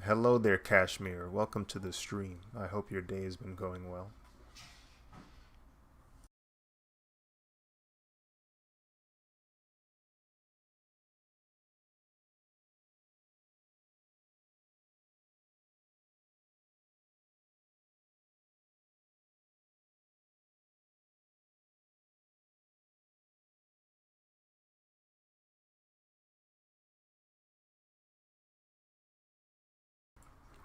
Hello there, Kashmir. Welcome to the stream. I hope your day has been going well.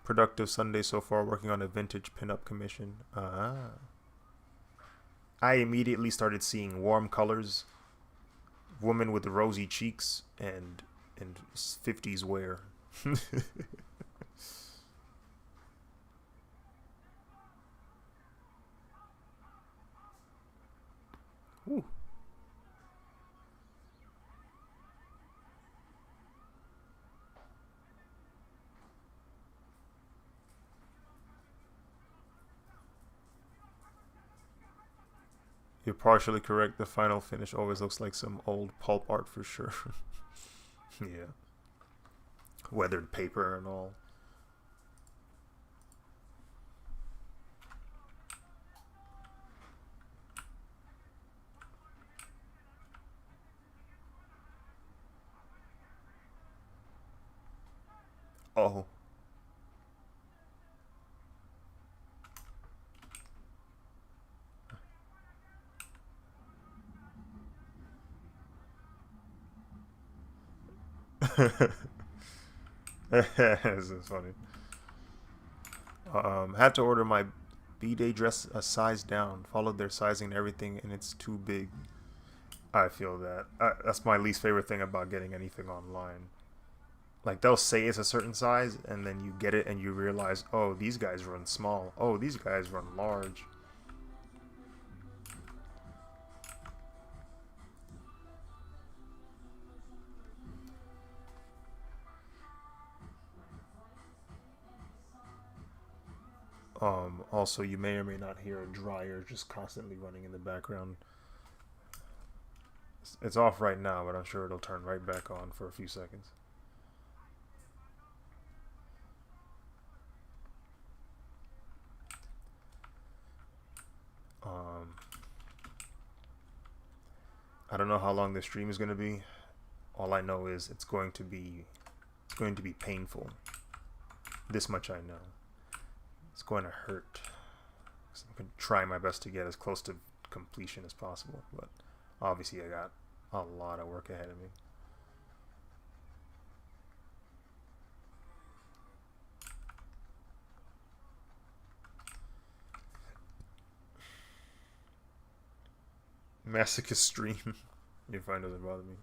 Productive Sunday so far, working on a vintage pinup commission. I immediately started seeing warm colors, woman with rosy cheeks, and 50s wear. Ooh. You're partially correct. The final finish always looks like some old pulp art for sure. Yeah. Weathered paper and all. Oh. This is funny. Had to order my B-Day dress a size down. Followed their sizing and everything, and it's too big. I feel that. That's my least favorite thing about getting anything online. Like they'll say it's a certain size, and then you get it and you realize, oh, these guys run small. Oh, these guys run large. Also, you may or may not hear a dryer just constantly running in the background. It's off right now, but I'm sure it'll turn right back on for a few seconds. Um, I don't know how long this stream is going to be. All I know is it's going to be painful. This much I know. It's going to hurt. So I'm going to try my best to get as close to completion as possible, but obviously I got a lot of work ahead of me. Masochist stream. If I doesn't bother me.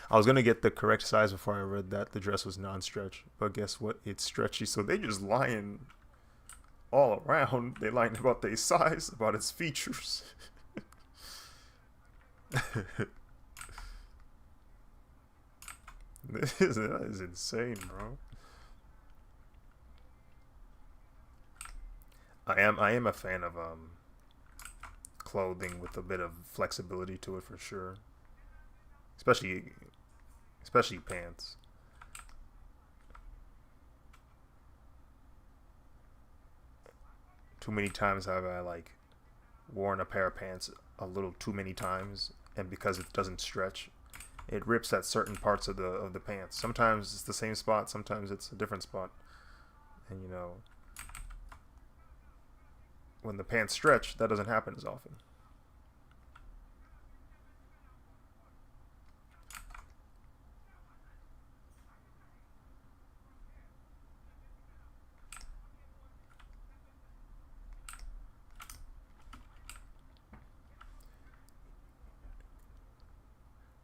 I was gonna get the correct size before I read that the dress was non-stretch, but guess what? It's stretchy, so they just lying all around. They lying about their size, about its features. That is insane, bro. I am a fan of clothing with a bit of flexibility to it for sure, especially especially pants. Too many times have I like worn a pair of pants a little too many times, and because it doesn't stretch, it rips at certain parts of the pants. Sometimes it's the same spot, sometimes it's a different spot, and when the pants stretch, that doesn't happen as often.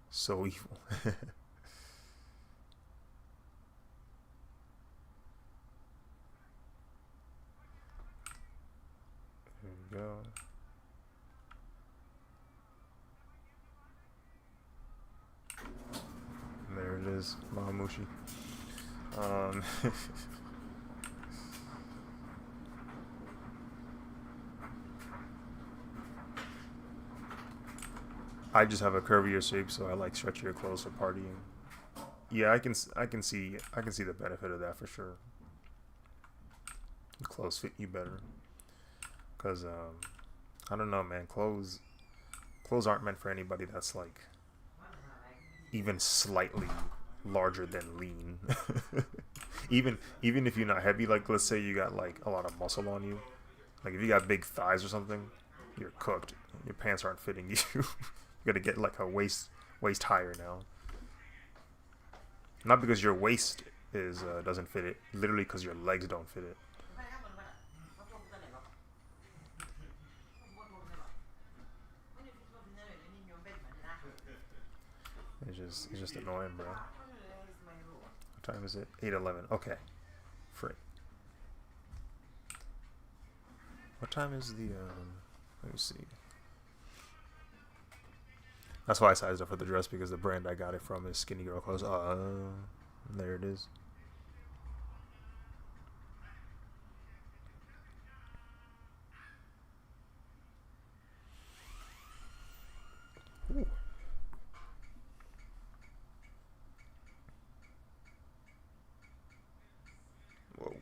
So evil. There you go. And there it is, Mahamushi. Um, I just have a curvier shape, so I like stretchier clothes for partying. Yeah, I can see the benefit of that for sure. Clothes fit you better. Cause I don't know, man. Clothes aren't meant for anybody that's like even slightly larger than lean. Even if you're not heavy, like let's say you got like a lot of muscle on you, like if you got big thighs or something, you're cooked. Your pants aren't fitting you. You gotta get like a waist higher now. Not because your waist is doesn't fit it, literally because your legs don't fit it. It's just annoying, bro. What time is it? 8:11. Okay, frick. What time is the Let me see. That's why I sized up for the dress because the brand I got it from is Skinny Girl Clothes. There it is. Ooh. Whoa.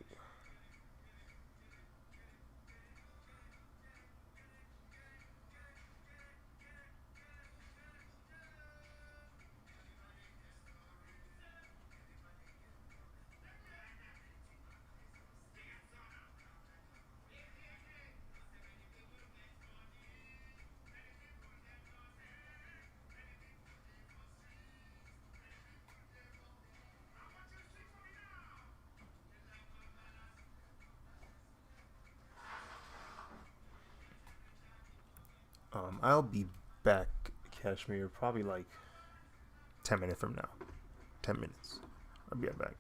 I'll be back, Kashmir, probably like 10 minutes from now. 10 minutes. I'll be right back.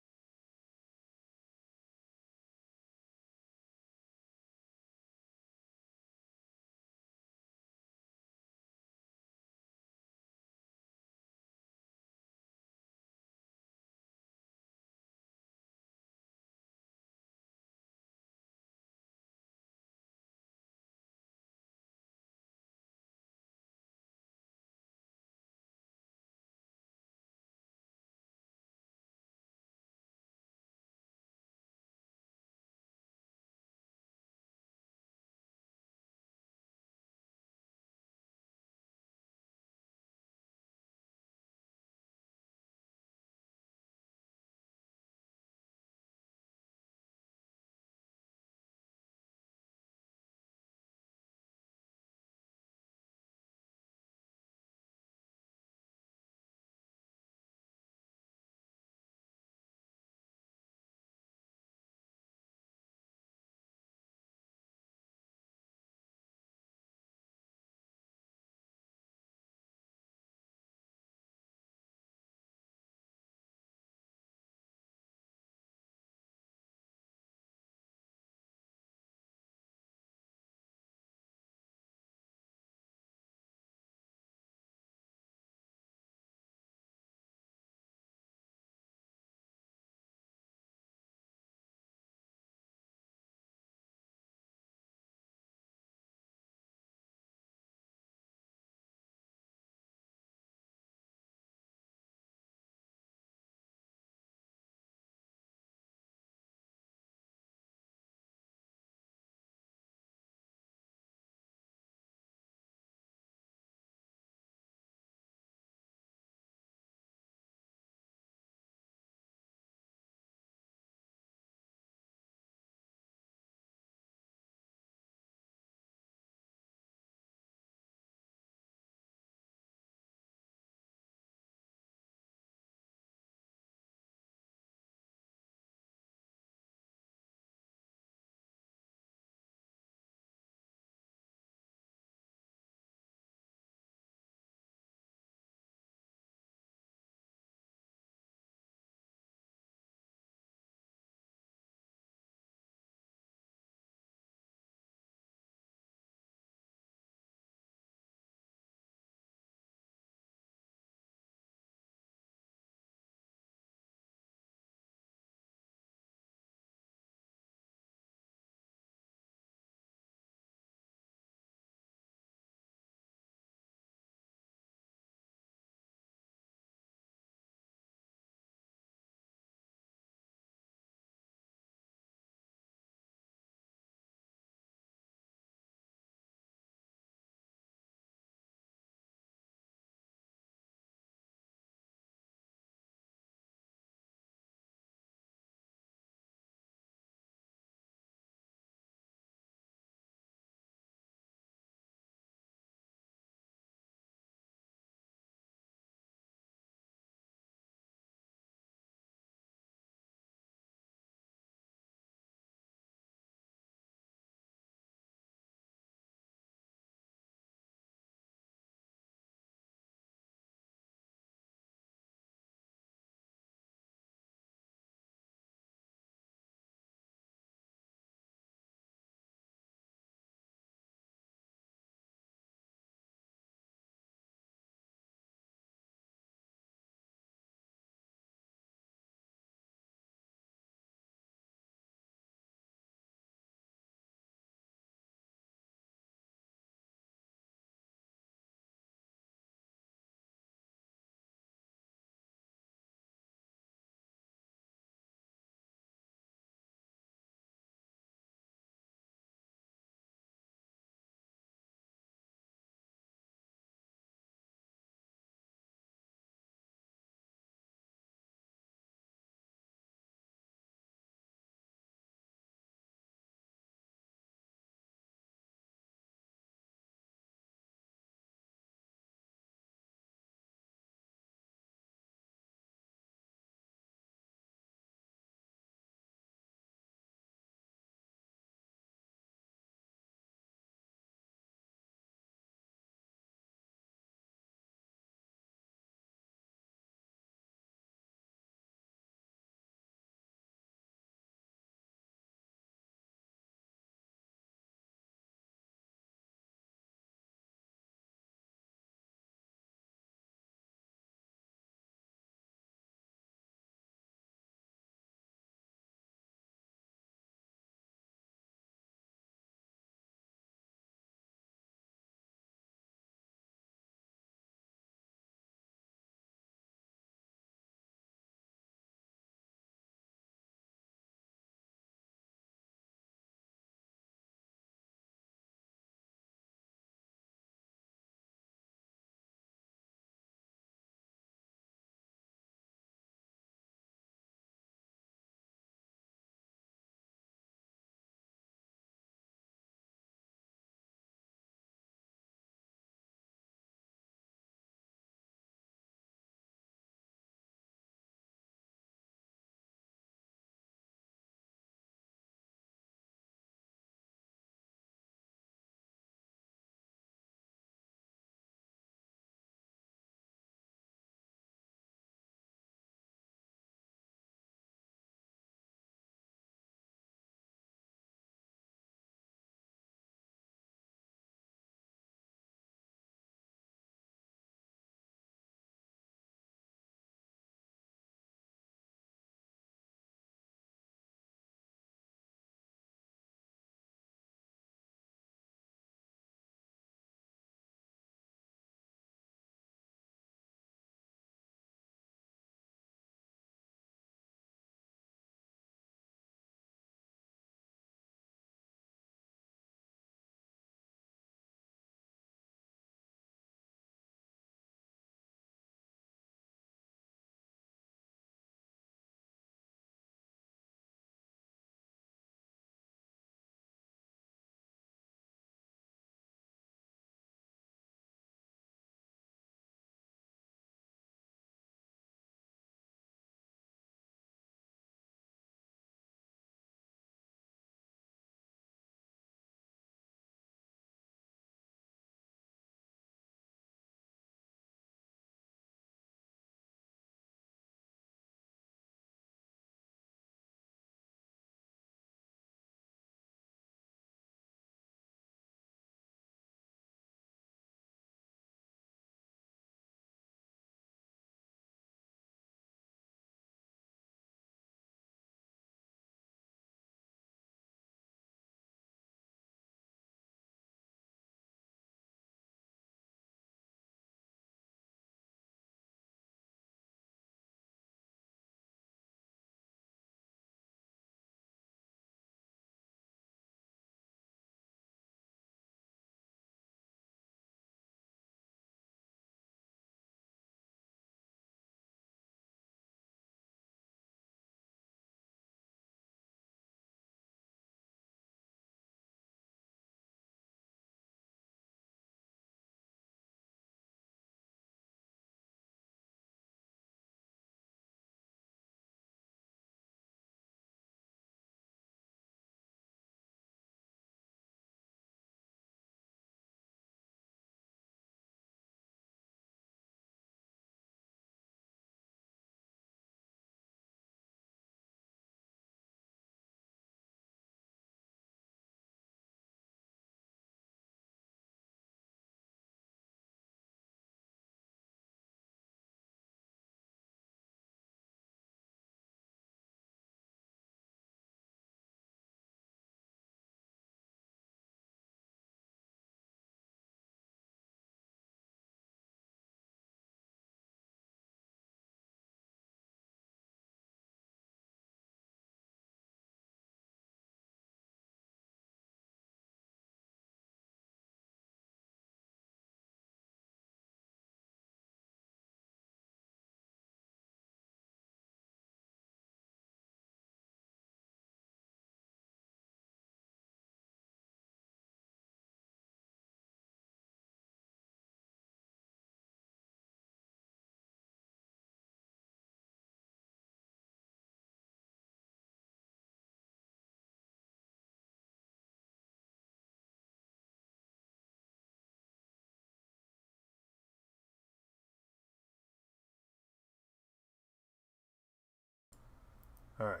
Alright,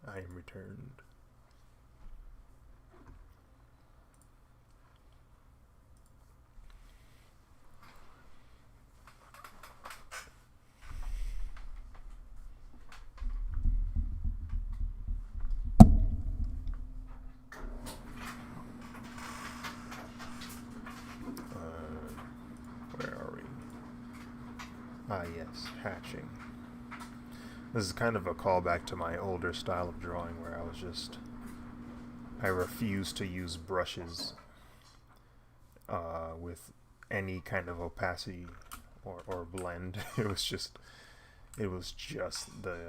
I am returned. Where are we? Ah, yes, hatching. This is kind of a callback to my older style of drawing where I refused to use brushes with any kind of opacity or blend. It was just the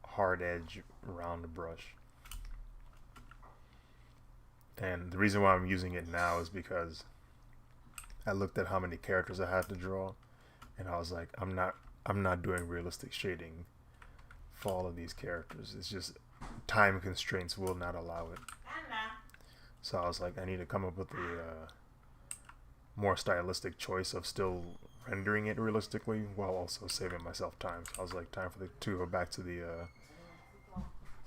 hard edge round brush. And the reason why I'm using it now is because I looked at how many characters I had to draw, and I was like, I'm not doing realistic shading for all of these characters. It's just time constraints will not allow it. So I was like, I need to come up with a more stylistic choice of still rendering it realistically while also saving myself time. So I was like, time for to go back to the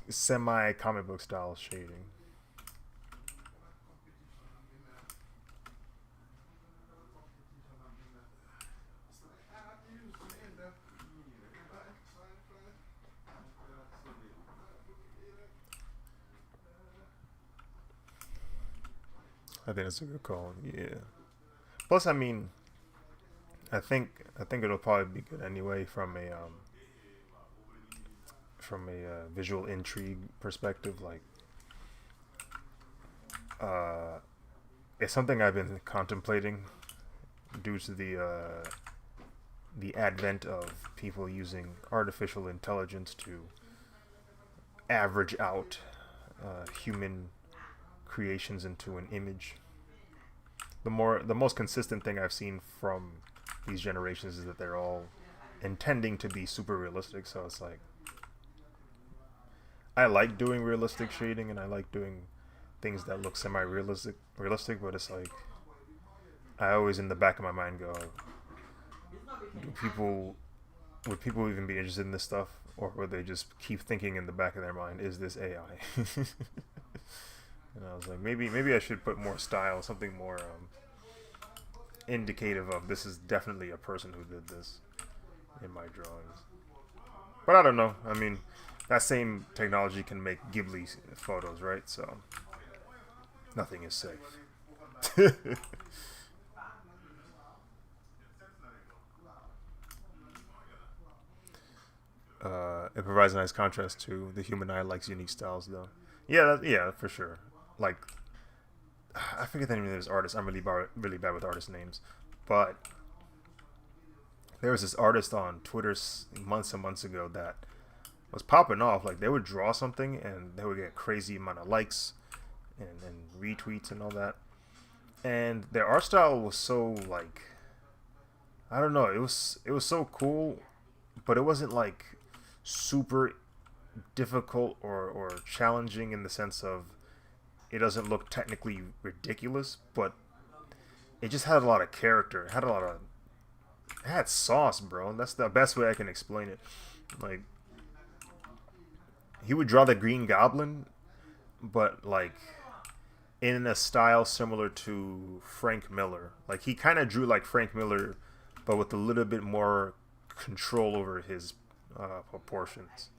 semi comic book style shading. I think that's a good call. Yeah. Plus, I mean, I think it'll probably be good anyway from a visual intrigue perspective. Like, it's something I've been contemplating due to the advent of people using artificial intelligence to average out human creations into an image. The most consistent thing I've seen from these generations is that they're all intending to be super realistic. So it's like I like doing realistic shading and I like doing things that look semi-realistic, but it's like I always in the back of my mind go, do people would people even be interested in this stuff, or would they just keep thinking in the back of their mind, is this AI? And I was like, maybe I should put more style, something more indicative of this is definitely a person who did this in my drawings. But I don't know. I mean, that same technology can make Ghibli photos, right? So nothing is safe. It provides a nice contrast to the human eye likes unique styles, though. Yeah, yeah, for sure. Like, I forget the name of this artist. I'm really bad with artist names, but there was this artist on Twitter months and months ago that was popping off. Like, they would draw something and they would get crazy amount of likes and retweets and all that. And their art style was so like, I don't know. It was so cool, but it wasn't like super difficult or challenging in the sense of it doesn't look technically ridiculous, but it just had a lot of character. It had a lot of it had sauce, bro. That's the best way I can explain it. Like he would draw the Green Goblin, but like in a style similar to Frank Miller. Like he kind of drew like Frank Miller, but with a little bit more control over his proportions.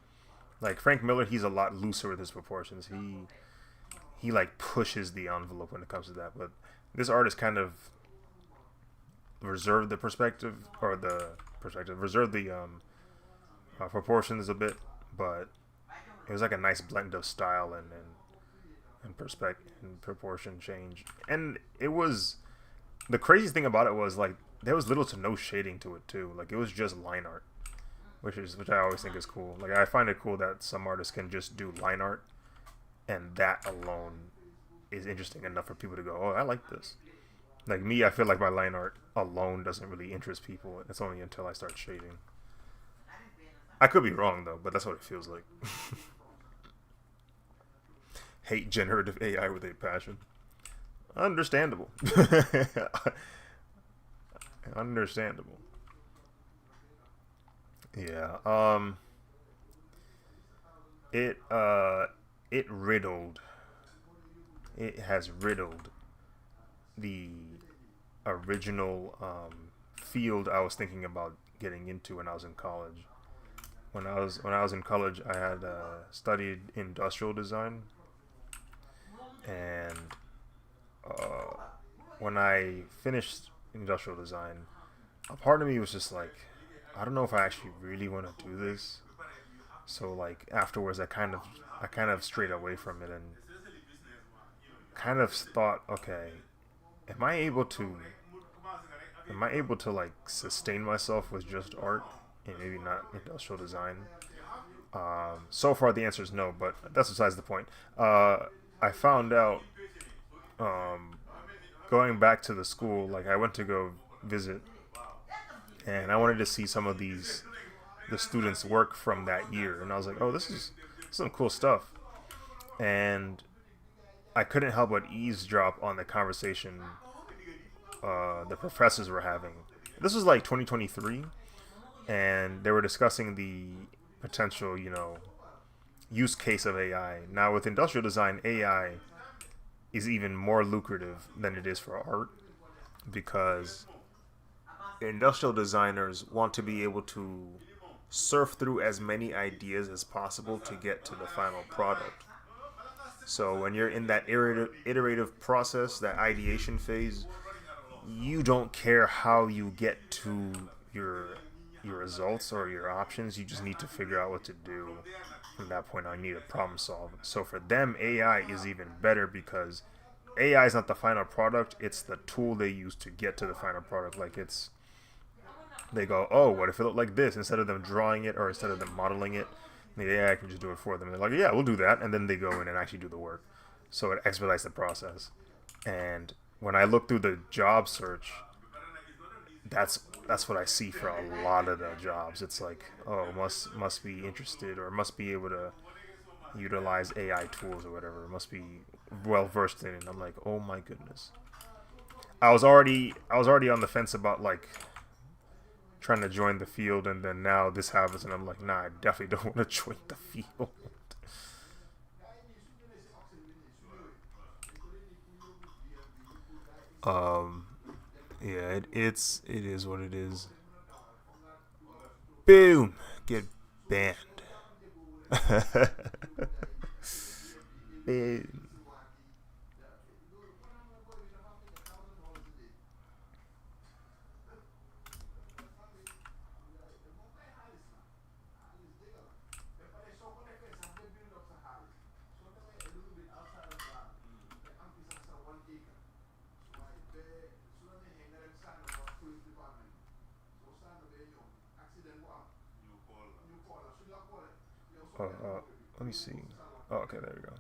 Like Frank Miller, he's a lot looser with his proportions. He like pushes the envelope when it comes to that. But this artist kind of reserved the perspective or the perspective, reserved the proportions a bit, but it was like a nice blend of style and perspective and proportion change. And it was the craziest thing about it was like there was little to no shading to it too. Like it was just line art, which I always think is cool. Like I find it cool that some artists can just do line art, and that alone is interesting enough for people to go, oh, I like this. Like me, I feel like my line art alone doesn't really interest people. It's only until I start shading. I could be wrong though, but that's what it feels like. Hate generative AI with a passion. Understandable. Understandable. Yeah. it it riddled it has riddled the original field I was thinking about getting into when I was in college. When I was in college, I had studied industrial design, and uh, when I finished industrial design, a part of me was just like, I don't know if I actually really want to do this. So like afterwards, I kind of strayed away from it and kind of thought, okay, am I able to like sustain myself with just art and maybe not industrial design? So far, the answer is no, but that's besides the point. I found out um, going back to the school, like I went to go visit, and I wanted to see some of the students' work from that year, and I was like, oh, this is some cool stuff, and I couldn't help but eavesdrop on the conversation the professors were having. This was like 2023, and they were discussing the potential, use case of AI. Now, with industrial design, AI is even more lucrative than it is for art because industrial designers want to be able to surf through as many ideas as possible to get to the final product. So when you're in that iterative process, that ideation phase, you don't care how you get to your your results or your options. You just need to figure out what to do from that point on. You need to problem solve. So for them, AI is even better because AI is not the final product. It's the tool they use to get to the final product. Like they go, oh, what if it looked like this? Instead of them drawing it or instead of them modeling it, the AI can just do it for them. And they're like, yeah, we'll do that. And then they go in and actually do the work. So it expedites the process. And when I look through the job search, that's what I see for a lot of the jobs. It's like, oh, must be interested or must be able to utilize AI tools or whatever. Must be well versed in it. I'm like, oh my goodness. I was already on the fence about like trying to join the field, and then now this happens, and I'm like, nah, I definitely don't want to join the field. um, yeah, it is what it is. Boom, get banned. Boom. Let me see. Oh, okay, there we go.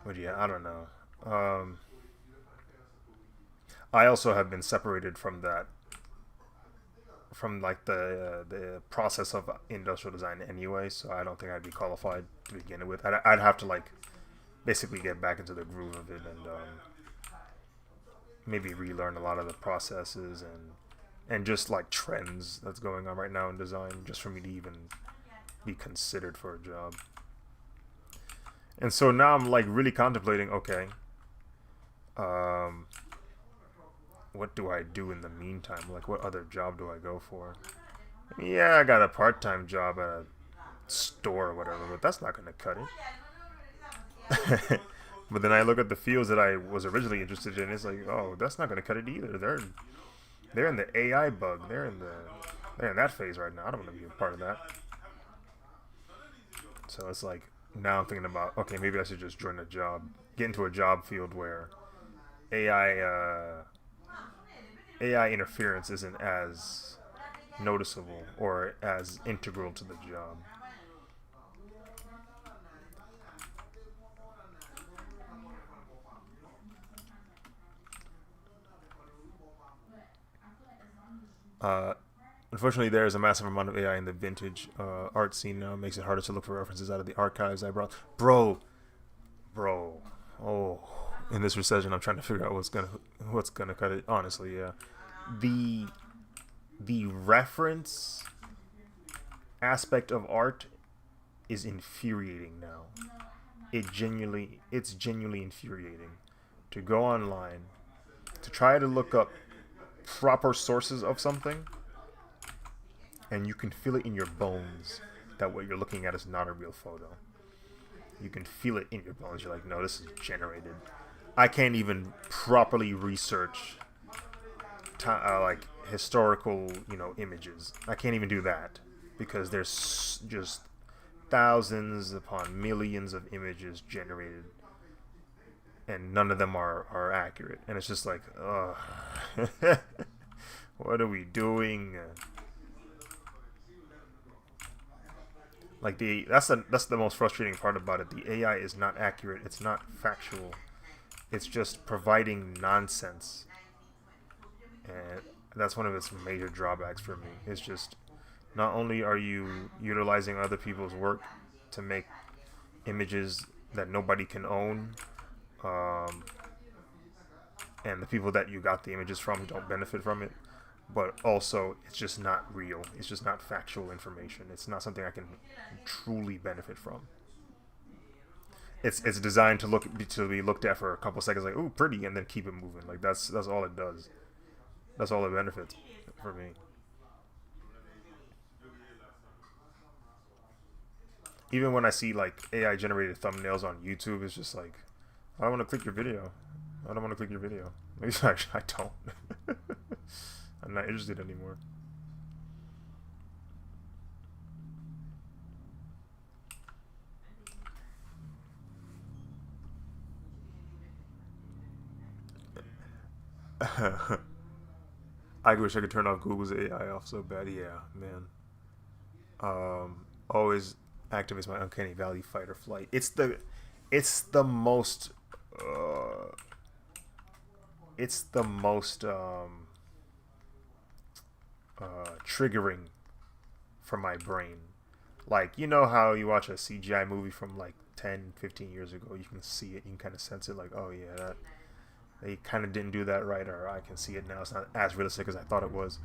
But yeah, I don't know. Um, I also have been separated from that, from like the process of industrial design anyway. So I don't think I'd be qualified to begin with. I'd have to like basically get back into the groove of it and maybe relearn a lot of the processes and just like trends that's going on right now in design, just for me to even be considered for a job. And so now I'm like really contemplating. Okay, um, what do I do in the meantime? Like, what other job do I go for? Yeah, I got a part-time job at a store or whatever, but that's not gonna cut it. But then I look at the fields that I was originally interested in. It's like, oh, that's not gonna cut it either. They're in the AI bug. They're in that phase right now. I don't want to be a part of that. So it's like now I'm thinking about, okay, maybe I should just join a job, get into a job field where AI AI interference isn't as noticeable or as integral to the job. Uh, Unfortunately, there is a massive amount of AI in the vintage art scene now. It makes it harder to look for references out of the archives I brought. Bro, bro. Oh, in this recession, I'm trying to figure out what's gonna cut it. Honestly, yeah. The the reference aspect of art is infuriating now. It's genuinely infuriating to go online to try to look up proper sources of something, and you can feel it in your bones that what you're looking at is not a real photo. You can feel it in your bones. You're like, no, this is generated. I can't even properly research like historical, images. I can't even do that because there's just thousands upon millions of images generated, and none of them are accurate. And it's just like, ugh, what are we doing? Like that's the most frustrating part about it. The AI is not accurate. It's not factual. It's just providing nonsense, and that's one of its major drawbacks for me. It's just not only are you utilizing other people's work to make images that nobody can own, um, and the people that you got the images from don't benefit from it, but also it's just not real. It's just not factual information. It's not something I can truly benefit from. It's designed to be looked at for a couple seconds, like, ooh, pretty, and then keep it moving. Like that's all it does. That's all it benefits for me. Even when I see like AI generated thumbnails on YouTube, it's just like, I don't want to click your video. I don't want to click your video. Maybe actually I don't. I'm not interested anymore. I wish I could turn off Google's AI off so bad. Yeah, man. Always activates my uncanny valley fight or flight. It's the most, uh, it's the most triggering for my brain. Like, you know how you watch a CGI movie from like 10, 15 years ago, you can see it, you can kind of sense it, like, oh yeah, that they kind of didn't do that right, or I can see it now. It's not as realistic as I thought it was.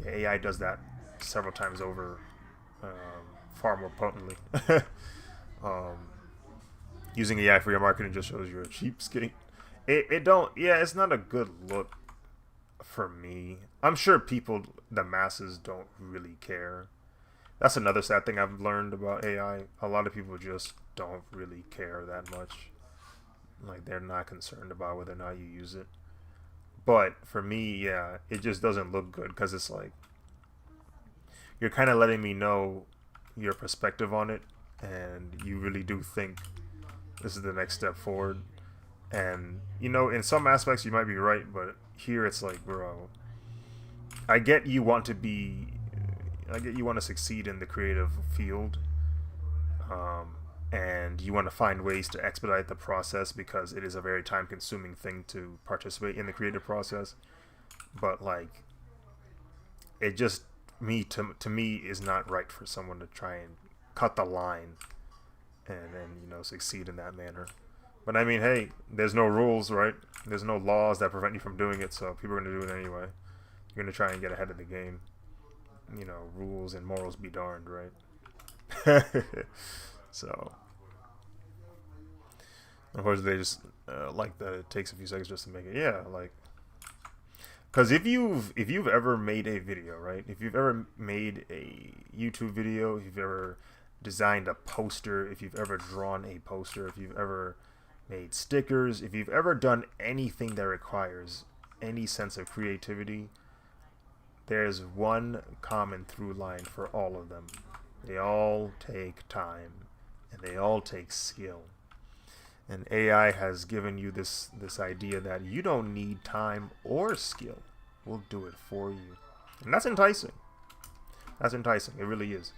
Yeah, AI does that several times over, far more potently. um, Using AI for your marketing just shows you're a cheapskate. It don't. Yeah, it's not a good look for me. I'm sure the masses, don't really care. That's another sad thing I've learned about AI. A lot of people just don't really care that much. Like, they're not concerned about whether or not you use it. But for me, yeah, it just doesn't look good because it's like you're kind of letting me know your perspective on it, and you really do think this is the next step forward. And in some aspects you might be right, but here it's like, bro, I get you want to be, I get you want to succeed in the creative field, um, and you want to find ways to expedite the process because it is a very time-consuming thing to participate in the creative process. But like, it just to me is not right for someone to try and cut the line and then succeed in that manner. But I mean, hey, there's no rules, right? There's no laws that prevent you from doing it, so people are going to do it anyway. You're going to try and get ahead of the game. Rules and morals be darned, right? So, unfortunately, they just like that it takes a few seconds just to make it. Yeah, like, because if you've ever made a video, right? If you've ever made a YouTube video, if you've ever designed a poster, if you've ever drawn a poster, if you've ever made stickers, if you've ever done anything that requires any sense of creativity, there's one common through line for all of them. They all take time, and they all take skill. And AI has given you this idea that you don't need time or skill. We'll do it for you. And that's enticing. That's enticing. It really is.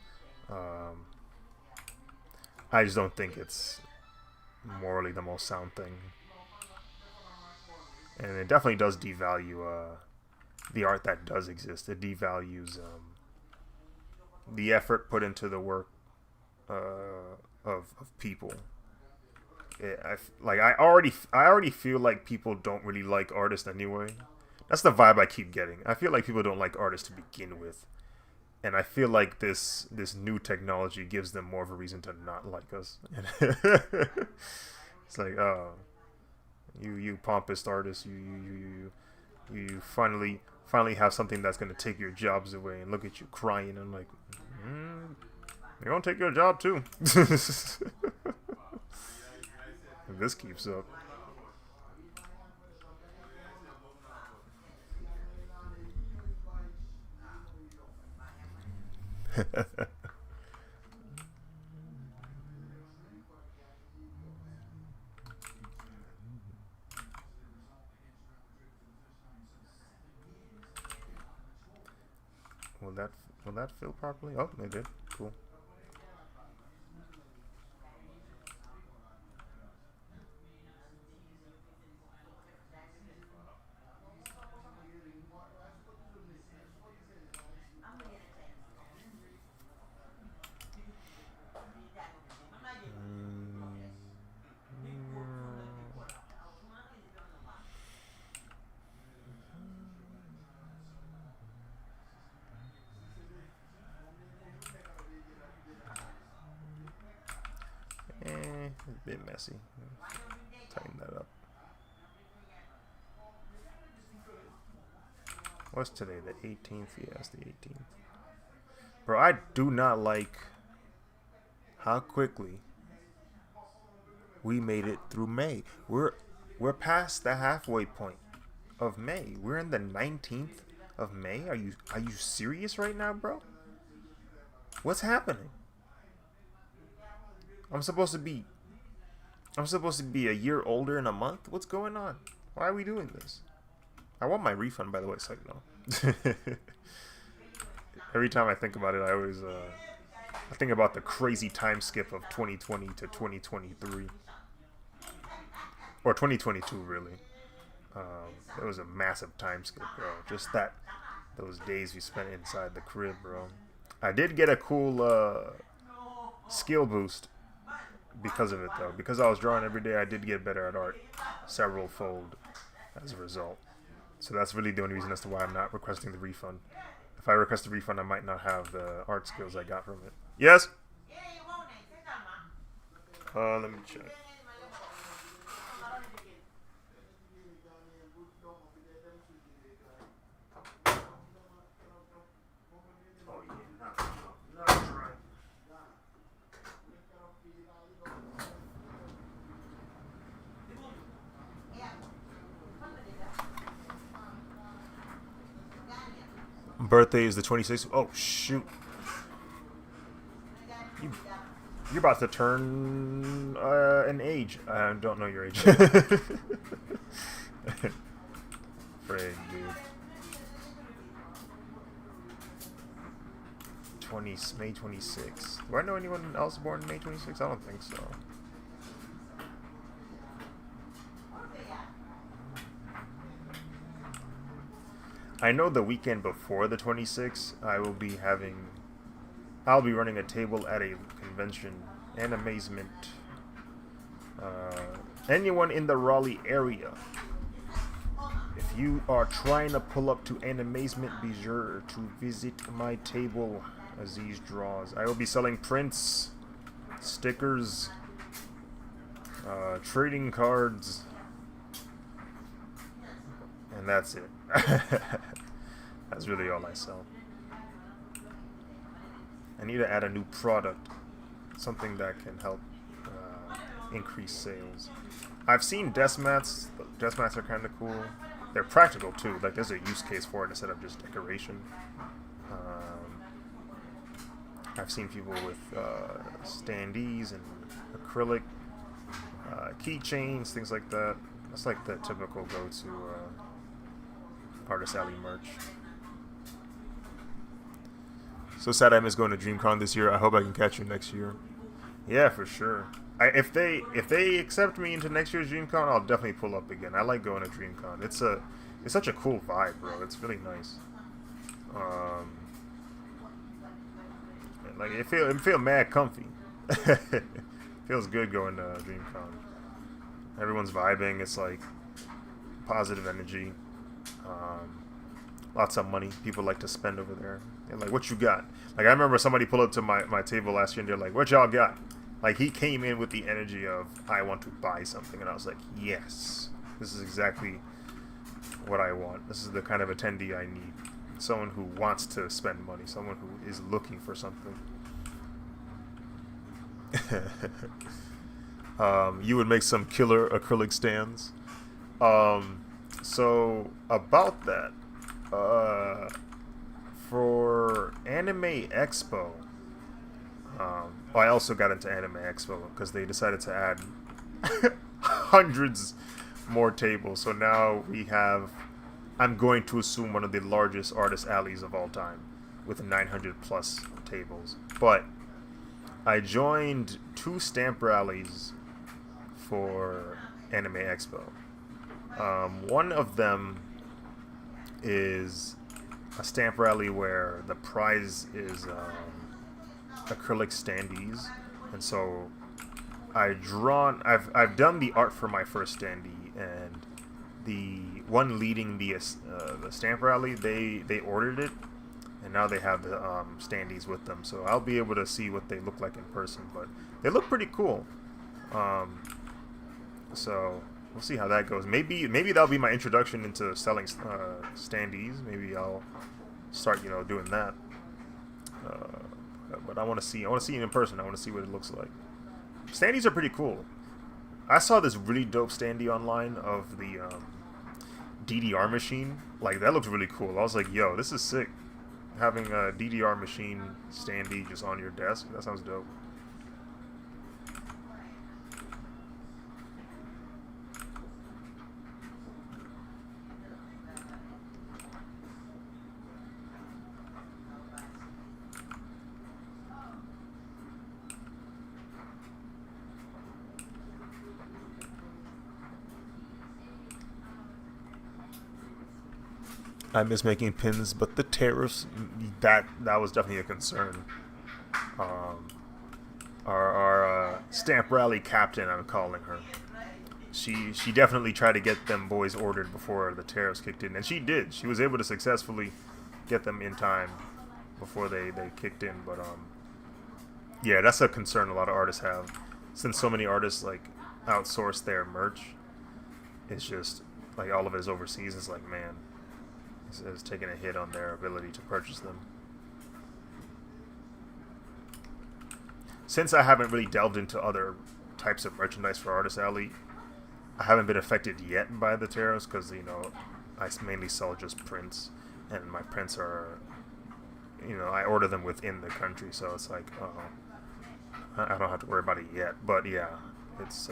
Um, I just don't think it's morally the most sound thing. And it definitely does devalue the art that does exist. It devalues the effort put into the work of people. I already feel like people don't really like artists anyway. That's the vibe I keep getting. I feel like people don't like artists to begin with, and I feel like this new technology gives them more of a reason to not like us. It's like, oh, you pompous artists, you finally have something that's gonna take your jobs away, and look at you crying. I'm like, they're gonna take your job too. If this keeps up. Will that will that fill properly? Oh, it did. Cool. It's a bit messy. Tighten that up. What's today? The 18th? Yes, the 18th. Bro, I do not like how quickly we made it through May. We're past the halfway point of May. We're in the 19th of May. Are you serious right now, bro? What's happening? I'm supposed to be a year older in a month? What's going on? Why are we doing this? I want my refund, by the way, so you know. Every time I think about it, I always I think about the crazy time skip of 2020 to 2023. Or 2022, really. It was a massive time skip, bro. Just those days we spent inside the crib, bro. I did get a cool skill boost because of it, though. Because I was drawing every day, I did get better at art several fold as a result. So that's really the only reason as to why I'm not requesting the refund. If I request a refund, I might not have the art skills I got from it. Yes? Let me check. Oh, yeah. Not trying. Birthday is the 26th. Oh, shoot. You're about to turn an age. I don't know your age. Frig, dude. May 26th. Do I know anyone else born May 26th? I don't think so. I know the weekend before the 26th, I'll be running a table at a convention, Animazement. Anyone in the Raleigh area, if you are trying to pull up to Animazement, be sure to visit my table. Aziz draws. I will be selling prints, stickers, trading cards, and that's it. That's really all I sell. I need to add a new product, something that can help increase sales. I've seen desk mats. Desk mats are kind of cool. They're practical too. Like there's a use case for it instead of just decoration. I've seen people with standees and acrylic keychains, things like that. That's like the typical go-to Artist Alley merch. So sad I missed going to DreamCon this year. I hope I can catch you next year. Yeah, for sure. If they accept me into next year's DreamCon, I'll definitely pull up again. I like going to DreamCon. It's such a cool vibe, bro. It's really nice. Like it feel mad comfy. Feels good going to DreamCon. Everyone's vibing. It's like positive energy. Um, Lots of money people like to spend over there. And like, what you got? Like, I remember somebody pulled up to my table last year and they're like, what y'all got? Like, he came in with the energy of, I want to buy something. And I was like, yes, this is exactly what I want. This is the kind of attendee I need. Someone who wants to spend money. Someone who is looking for something. You would make some killer acrylic stands. So, about that. For Anime Expo, I also got into Anime Expo because they decided to add hundreds more tables. So now we have, I'm going to assume, one of the largest artist alleys of all time with 900 plus tables. But I joined 2 stamp rallies for Anime Expo. One of them is a stamp rally where the prize is acrylic standees, and so I've done the art for my first standee, and the one leading the stamp rally, they ordered it, and now they have the standees with them, so I'll be able to see what they look like in person, but they look pretty cool. So we'll see how that goes. Maybe that'll be my introduction into selling standees. Maybe I'll start, doing that. But I want to see it in person. I want to see what it looks like. Standees are pretty cool. I saw this really dope standee online of the DDR machine. Like, that looks really cool. I was like, yo, this is sick. Having a DDR machine standee just on your desk. That sounds dope. I miss making pins, but the tariffs, that was definitely a concern. Um, our stamp rally captain, I'm calling her. She definitely tried to get them boys ordered before the tariffs kicked in, and she did. She was able to successfully get them in time before they kicked in. But yeah, that's a concern a lot of artists have, since so many artists like outsource their merch. It's just like all of it is overseas. It's like, man, it's taking a hit on their ability to purchase them. Since I haven't really delved into other types of merchandise for Artist Alley, I haven't been affected yet by the tariffs because, I mainly sell just prints, and my prints are, I order them within the country, so it's like, I don't have to worry about it yet. But yeah, it's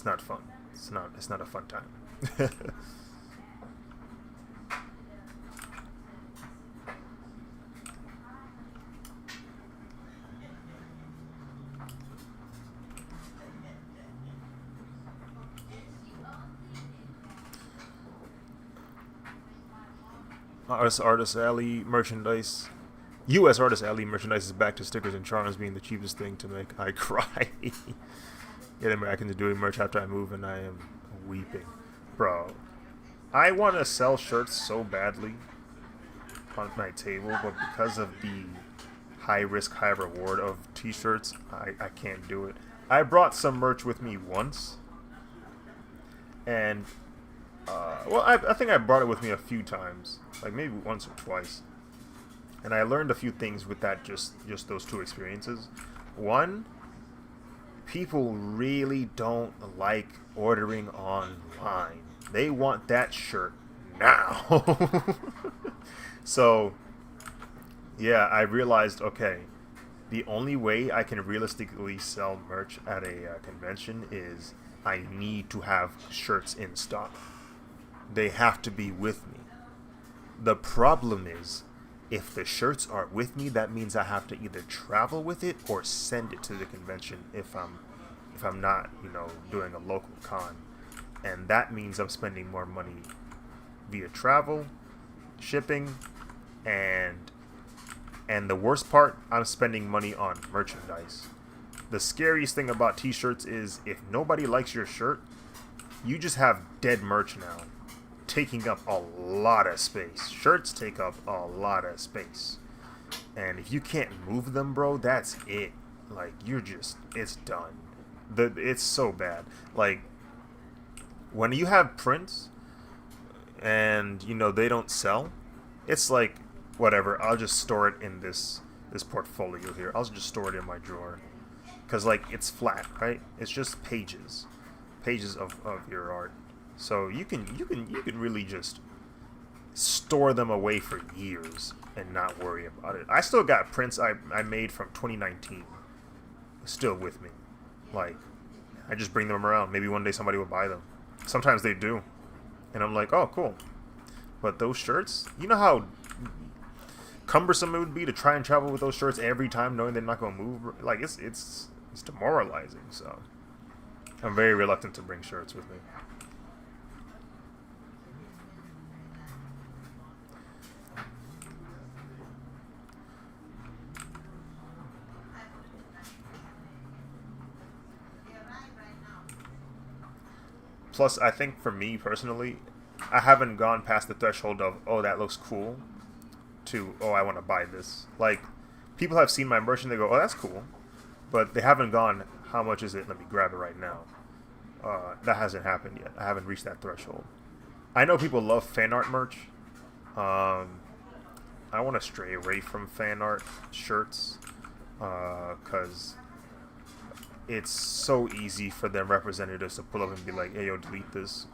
not fun. It's not a fun time. Artist Alley merchandise. U.S. Artist Alley merchandise is back to stickers and charms being the cheapest thing to make. I cry. Getting back into doing merch after I move, and I am weeping. Bro, I want to sell shirts so badly on my table, but because of the high risk, high reward of t-shirts, I can't do it. I brought some merch with me once, and I think I brought it with me a few times, like maybe once or twice, and I learned a few things with that. Just those 2 experiences. One, people really don't like ordering online. They want that shirt now. So, yeah, I realized, okay, the only way I can realistically sell merch at a convention is I need to have shirts in stock. They have to be with me. The problem is, if the shirts are with me, that means I have to either travel with it or send it to the convention if I'm not, doing a local con. And that means I'm spending more money via travel, shipping, and the worst part, I'm spending money on merchandise. The scariest thing about t-shirts is if nobody likes your shirt, you just have dead merch now, taking up a lot of space. Shirts take up a lot of space, and if you can't move them, bro, that's it. Like, you're just, it's done. It's so bad. Like, when you have prints and you know they don't sell, it's like, whatever, I'll just store it in this portfolio here. I'll just store it in my drawer, because like, it's flat, right? It's just pages of your art. So you can really just store them away for years and not worry about it. I still got prints I made from 2019 still with me. Like, I just bring them around. Maybe one day somebody will buy them. Sometimes they do, and I'm like, oh, cool. But those shirts, you know how cumbersome it would be to try and travel with those shirts every time, knowing they're not going to move. Like, it's demoralizing. So I'm very reluctant to bring shirts with me. Plus, I think for me personally, I haven't gone past the threshold of, oh, that looks cool, to, oh, I want to buy this. Like, people have seen my merch and they go, oh, that's cool. But they haven't gone, how much is it? Let me grab it right now. That hasn't happened yet. I haven't reached that threshold. I know people love fan art merch. I want to stray away from fan art shirts, because it's so easy for them representatives to pull up and be like, hey, yo, delete this.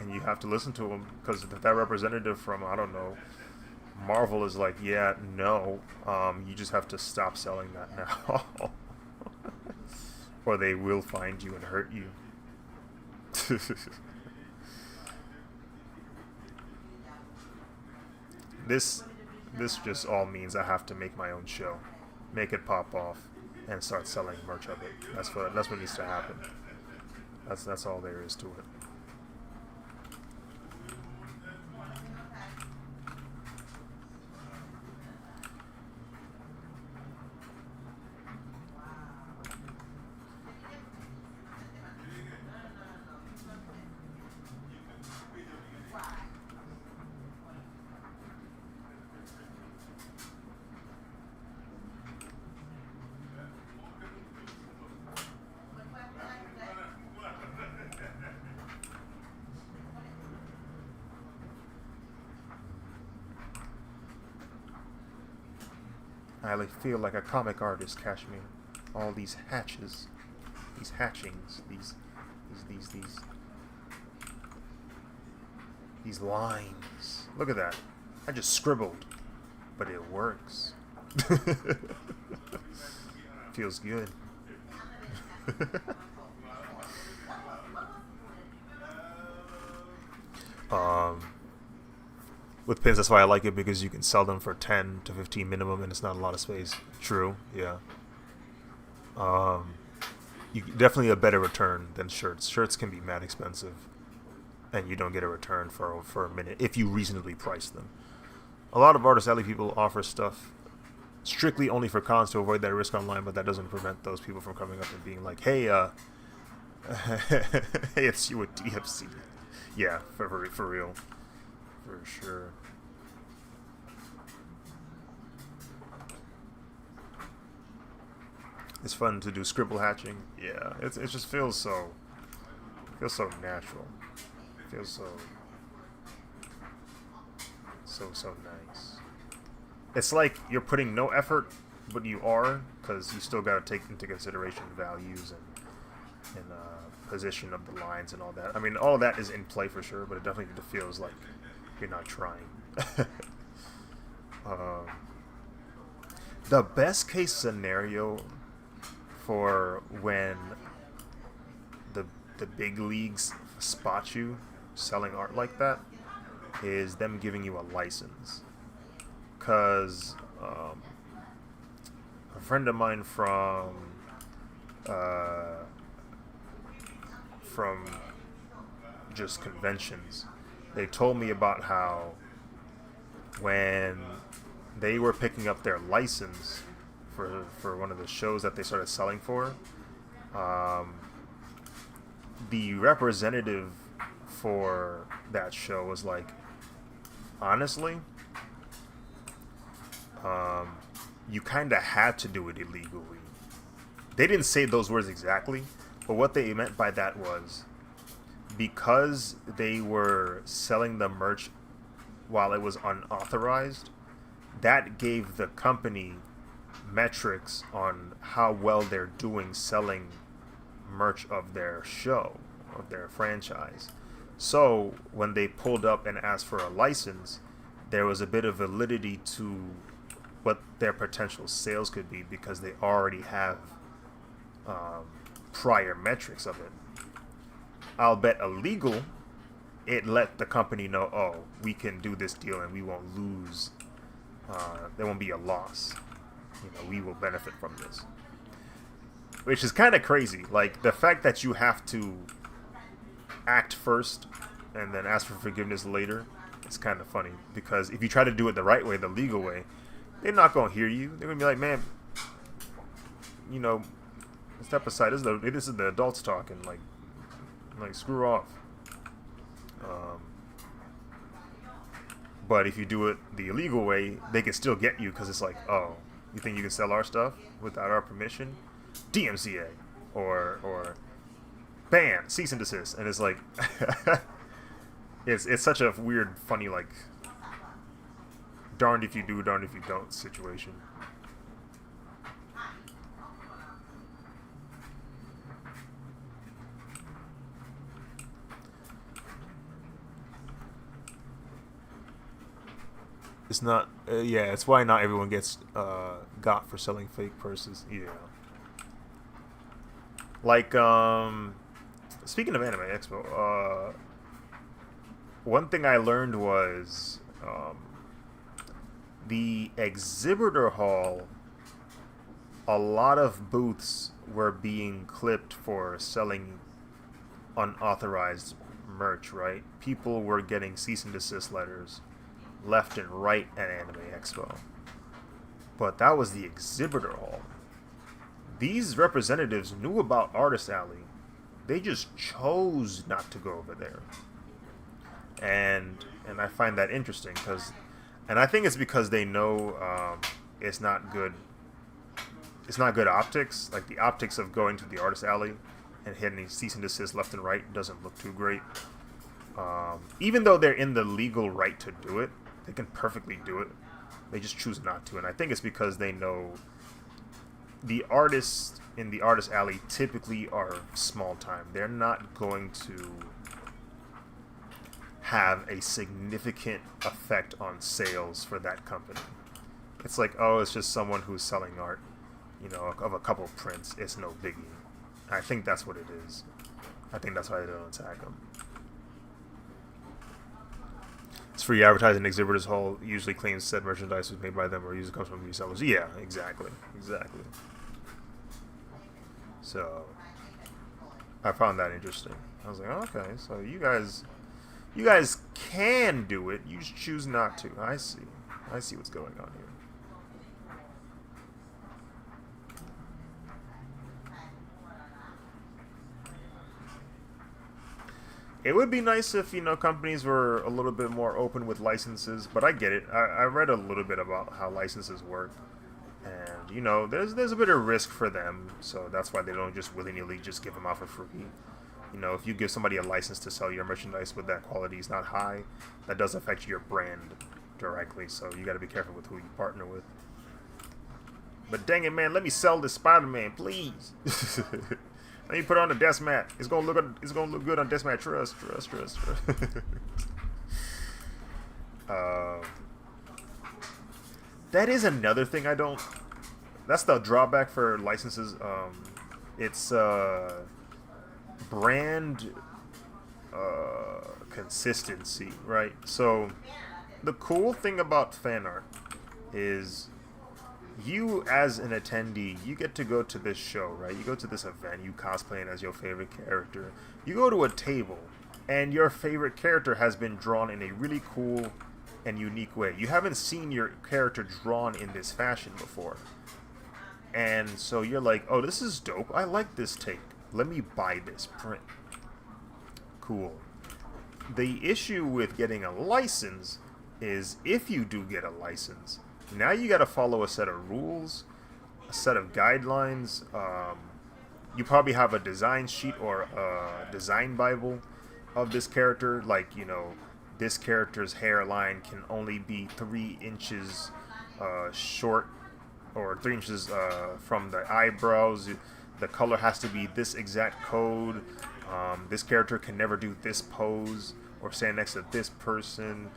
And you have to listen to them, because if that representative from, I don't know, Marvel is like, yeah, no, you just have to stop selling that now. Or they will find you and hurt you. This just all means I have to make my own show, make it pop off, and start selling merch of it. That's what needs to happen. That's all there is to it. I feel like a comic artist, Kashmir. All these hatches, these hatchings, these lines. Look at that. I just scribbled, but it works. Feels good. With pins, that's why I like it, because you can sell them for 10 to 15 minimum, and it's not a lot of space. True, yeah. You definitely a better return than shirts. Shirts can be mad expensive, and you don't get a return for a minute if you reasonably price them. A lot of Artist Alley people offer stuff strictly only for cons to avoid that risk online, but that doesn't prevent those people from coming up and being like, hey, hey, it's you with DFC. Yeah, for real. For sure. It's fun to do scribble hatching. Yeah, it just feels so natural. It feels so nice. It's like you're putting no effort, but you are, because you still got to take into consideration values and position of the lines and all that. I mean, all of that is in play for sure, but it definitely feels like you're not trying. The best case scenario for when the big leagues spot you selling art like that is them giving you a license. Because a friend of mine from just conventions, they told me about how when they were picking up their license for one of the shows that they started selling for, the representative for that show was like, honestly, you kind of had to do it illegally. They didn't say those words exactly, but what they meant by that was because they were selling the merch while it was unauthorized, that gave the company metrics on how well they're doing selling merch of their show, of their franchise. So when they pulled up and asked for a license, there was a bit of validity to what their potential sales could be because they already have prior metrics of it. I'll bet illegal, it let the company know, oh, we can do this deal and we won't lose. There won't be a loss. You know, we will benefit from this. Which is kind of crazy. Like, the fact that you have to act first and then ask for forgiveness later, it's kind of funny. Because if you try to do it the right way, the legal way, they're not going to hear you. They're going to be like, man, you know, step aside. This is the adults talking. Like screw off. But if you do it the illegal way, they can still get you because it's like, oh, you think you can sell our stuff without our permission? DMCA or ban, cease and desist. And it's like, it's such a weird, funny, like, darned if you do, darned if you don't situation. It's not, yeah, it's why not everyone gets got for selling fake purses. Yeah. Like, speaking of Anime Expo, one thing I learned was the exhibitor hall, a lot of booths were being clipped for selling unauthorized merch, right? People were getting cease and desist letters left and right at Anime Expo. But that was the exhibitor hall. These representatives knew about Artist Alley. They just chose not to go over there. And I find that interesting and I think it's because they know it's not good. It's not good optics. Like the optics of going to the Artist Alley and hitting cease and desist left and right doesn't look too great. Even though they're in the legal right to do it, they can perfectly do it. They just choose not to, and I think it's because they know the artists in the Artist Alley typically are small time. They're not going to have a significant effect on sales for that company. It's like, oh, it's just someone who's selling art, you know, of a couple of prints. It's no biggie. I think that's what it is. I think that's why they don't attack them. It's free advertising. Exhibitors Hall usually claims said merchandise was made by them or usually comes from resellers. Yeah, exactly. So I found that interesting. I was like, oh, okay, so you guys can do it. You just choose not to. I see what's going on here. It would be nice if, you know, companies were a little bit more open with licenses, but I get it. I read a little bit about how licenses work, and, you know, there's a bit of risk for them, so that's why they don't just willy-nilly just give them out for free. You know, if you give somebody a license to sell your merchandise but that quality is not high, that does affect your brand directly, so you got to be careful with who you partner with. But dang it, man, let me sell this Spider-Man, please. Let me put it on the desk mat. It's gonna look good on desk mat. Trust. That is another thing I don't. That's the drawback for licenses. It's brand consistency, right? So the cool thing about fan art is, you as an attendee, you get to go to this show, right? You go to this event, you cosplaying as your favorite character. You go to a table, and your favorite character has been drawn in a really cool and unique way. You haven't seen your character drawn in this fashion before. And so you're like, oh, this is dope. I like this take. Let me buy this print. cool. The issue with getting a license is if you do get a license, now you got to follow a set of rules, a set of guidelines. You probably have a design sheet or a design bible of this character. Like, you know, this character's hairline can only be 3 inches short, or 3 inches from the eyebrows. The color has to be this exact code. This character can never do this pose or stand next to this person.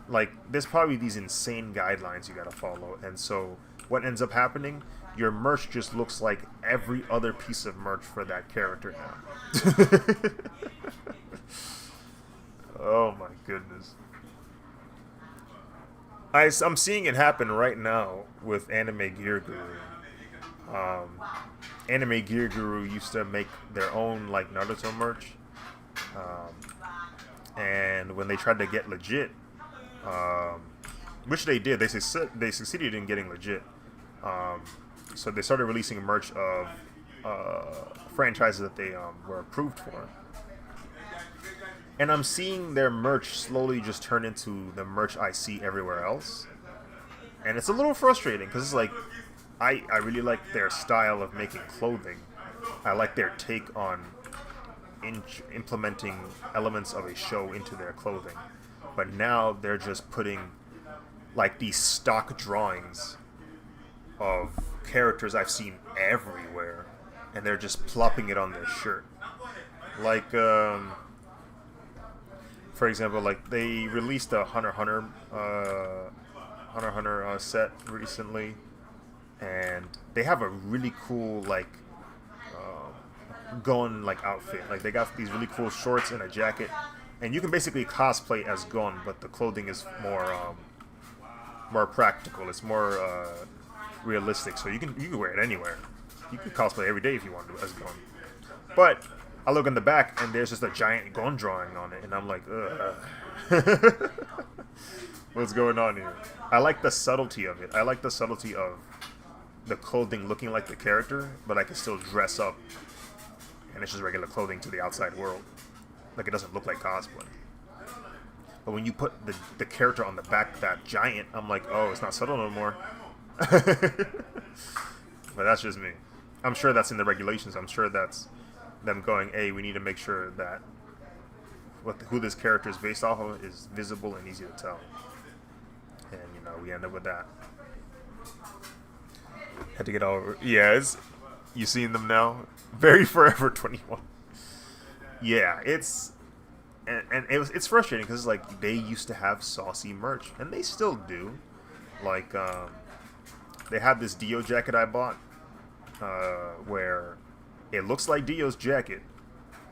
Like, there's probably these insane guidelines you gotta follow. And so what ends up happening, your merch just looks like every other piece of merch for that character now. Oh my goodness. I'm seeing it happen right now with Anime Gear Guru. Anime Gear Guru used to make their own like Naruto merch, and when they tried to get legit, which they did, they succeeded in getting legit. So they started releasing merch of franchises that they were approved for. And I'm seeing their merch slowly just turn into the merch I see everywhere else. And it's a little frustrating because it's like, I really like their style of making clothing. I like their take on implementing elements of a show into their clothing. But now they're just putting like these stock drawings of characters I've seen everywhere, and they're just plopping it on their shirt. Like, for example, like they released a Hunter x Hunter set recently, and they have a really cool like Gon like outfit. Like they got these really cool shorts and a jacket, and you can basically cosplay as Gon, but the clothing is more practical. It's more realistic, so you can wear it anywhere. You can cosplay every day if you want to as Gon. But I look in the back and there's just a giant Gon drawing on it, and I'm like, ugh. What's going on here? I like the subtlety of it. I like the subtlety of the clothing looking like the character, but I can still dress up, and it's just regular clothing to the outside world. Like, it doesn't look like cosplay. But when you put the character on the back of that giant, I'm like, oh, it's not subtle no more. But that's just me. I'm sure that's in the regulations. I'm sure that's them going, hey, we need to make sure that who this character is based off of is visible and easy to tell. And, you know, we end up with that. Had to get over. Yeah, you seen them now? Very Forever 21. Yeah, it's it's frustrating because like they used to have saucy merch, and they still do. Like they have this Dio jacket I bought, where it looks like Dio's jacket,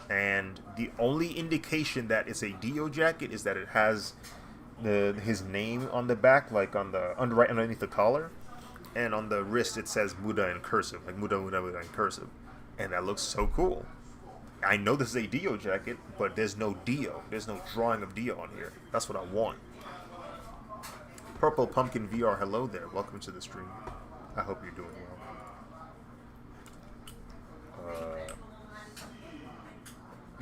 and the only indication that it's a Dio jacket is that it has his name on the back, like on the right underneath the collar, and on the wrist it says Muda in cursive, like Muda Muda Muda in cursive, and that looks so cool. I know this is a Dio jacket, but there's no Dio. There's no drawing of Dio on here. That's what I want. Purple Pumpkin VR, hello there. Welcome to the stream. I hope you're doing well.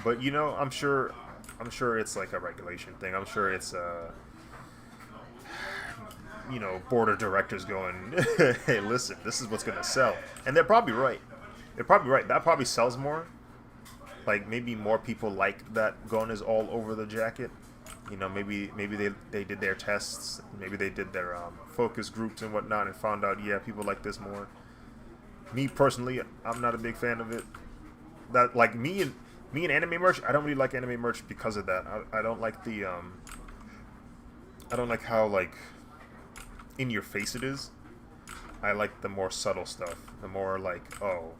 But you know, I'm sure it's like a regulation thing. I'm sure it's you know, board of directors going, hey, listen, this is what's gonna sell, and they're probably right. They're probably right. That probably sells more. Like, maybe more people like that Gon is all over the jacket. You know, maybe they did their tests. Maybe they did their focus groups and whatnot and found out, yeah, people like this more. Me personally, I'm not a big fan of it. That, like, me and anime merch, I don't really like anime merch because of that. I don't like the I don't like how like in your face it is. I like the more subtle stuff. The more like, oh,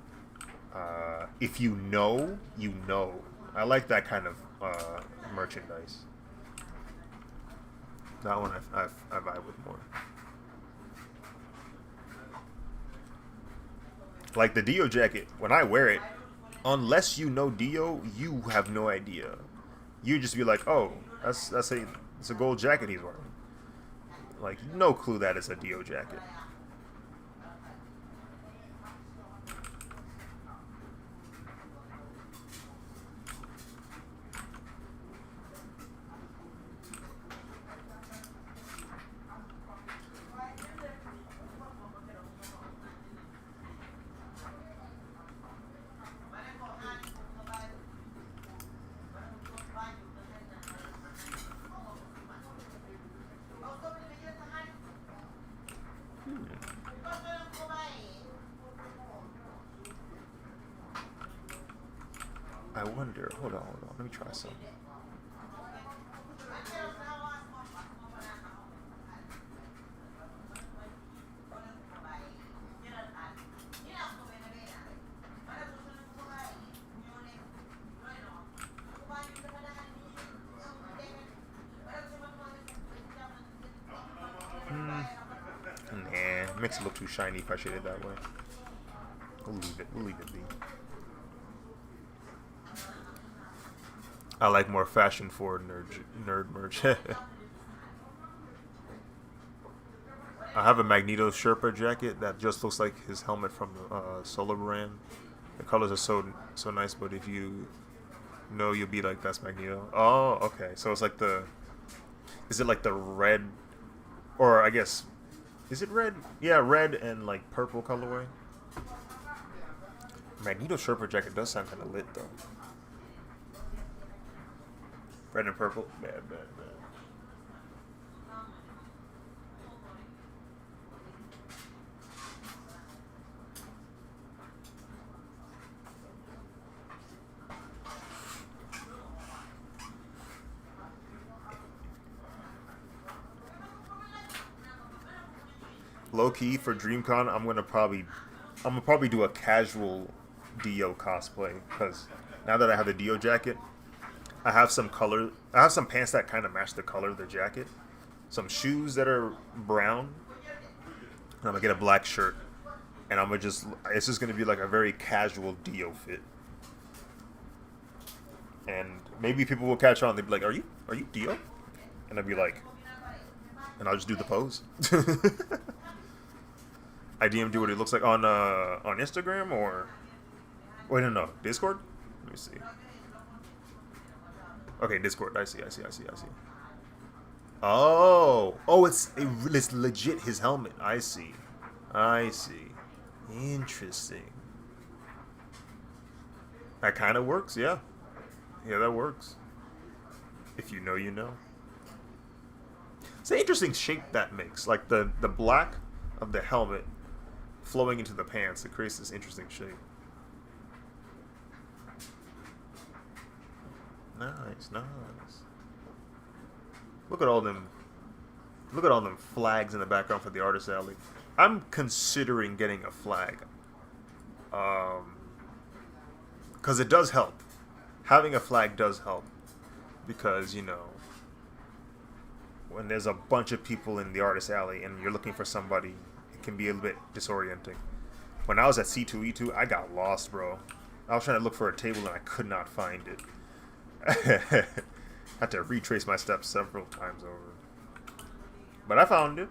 if you know, you know. I like that kind of merchandise. That one I vibe with more. Like the Dio jacket, when I wear it, unless you know Dio, you have no idea. You just be like, oh, it's a gold jacket he's wearing. Like, no clue that it's a Dio jacket. I wonder. Hold on. Let me try some. Nah, makes it look too shiny if I shade it that way. We'll leave it. We'll leave it be. I like more fashion forward nerd merch. I have a Magneto Sherpa jacket that just looks like his helmet from Solar Brand. The colors are so nice, but if you know, you'll be like, that's Magneto. Oh, okay. So it's like is it like the red, or I guess, is it red? Yeah, red and like purple colorway. Magneto Sherpa jacket does sound kind of lit though. Red and purple. Bad. Low key for DreamCon, I'm gonna probably do a casual Dio cosplay, because now that I have the Dio jacket, I have some pants that kind of match the color of the jacket, some shoes that are brown, and I'm gonna get a black shirt, and it's just gonna be like a very casual Dio fit, and maybe people will catch on. They'll be like, "Are you Dio?" And I'll be like, and I'll just do the pose. I DM'd you what it looks like on Instagram, or wait, no, Discord. Let me see. Okay, Discord. I see. Oh, it's legit his helmet. I see. Interesting. That kind of works, yeah. Yeah, that works. If you know, you know. It's an interesting shape that makes, like the black of the helmet flowing into the pants. It creates this interesting shape. Nice. Look at all them flags in the background for the artist alley. I'm considering getting a flag. Because it does help. Having a flag does help. Because, when there's a bunch of people in the artist alley and you're looking for somebody, it can be a little bit disorienting. When I was at C2E2, I got lost, bro. I was trying to look for a table and I could not find it. Had to retrace my steps several times over. But I found it.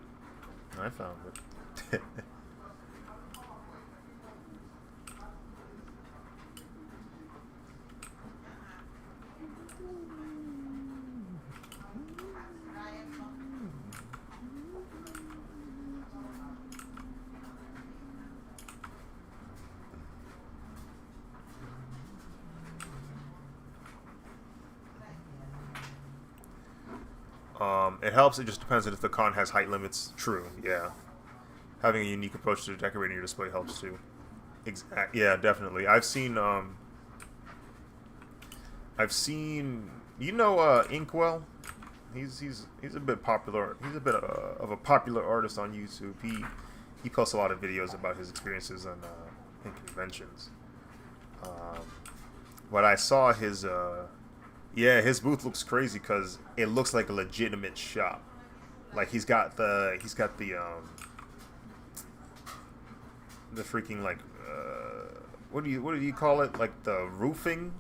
It helps. It just depends on if the con has height limits. True. Yeah. Having a unique approach to decorating your display helps too. Yeah, definitely. I've seen Inkwell. He's a bit popular. He's a bit of a popular artist on YouTube. He posts a lot of videos about his experiences in conventions. But I saw his his booth looks crazy because it looks like a legitimate shop. Like he's got the freaking, like, what do you call it? Like the roofing?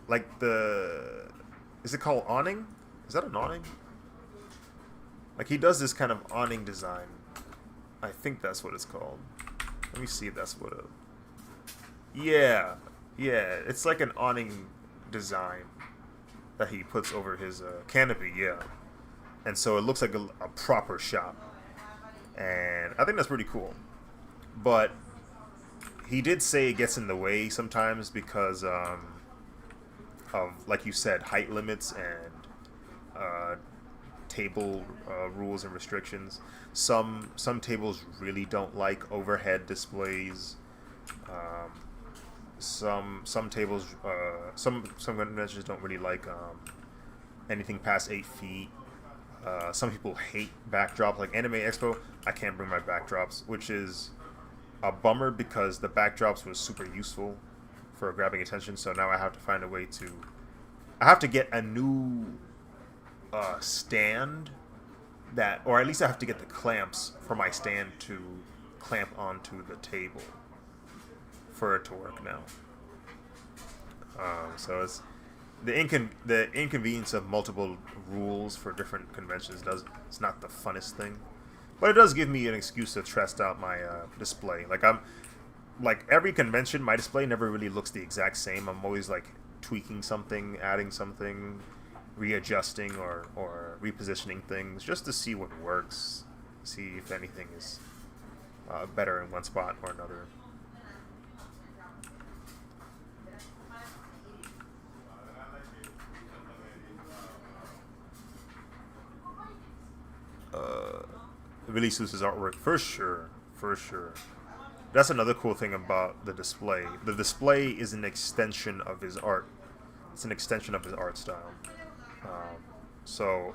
Like is it called awning? Is that an awning? Like he does this kind of awning design. I think that's what it's called. Let me see if that's what Yeah, it's like an awning design that he puts over his canopy, yeah. And so it looks like a proper shop. And I think that's pretty cool. But he did say it gets in the way sometimes because of, like you said, height limits and table rules and restrictions. Some tables really don't like overhead displays. some tables, some conventions don't really like anything past 8 feet. Some people hate backdrops. Like Anime Expo, I can't bring my backdrops, which is a bummer because the backdrops was super useful for grabbing attention. So now I have to find a way to. I have to get a new stand that, or at least I have to get the clamps for my stand to clamp onto the table for it to work now. So the inconvenience of multiple rules for different conventions it's not the funnest thing, but it does give me an excuse to test out my display. Like every convention, my display never really looks the exact same. I'm always like tweaking something, adding something, readjusting or repositioning things just to see what works, see if anything is better in one spot or another. It really suits his artwork for sure, for sure. That's another cool thing about the display. The display is an extension of his art. It's an extension of his art style. So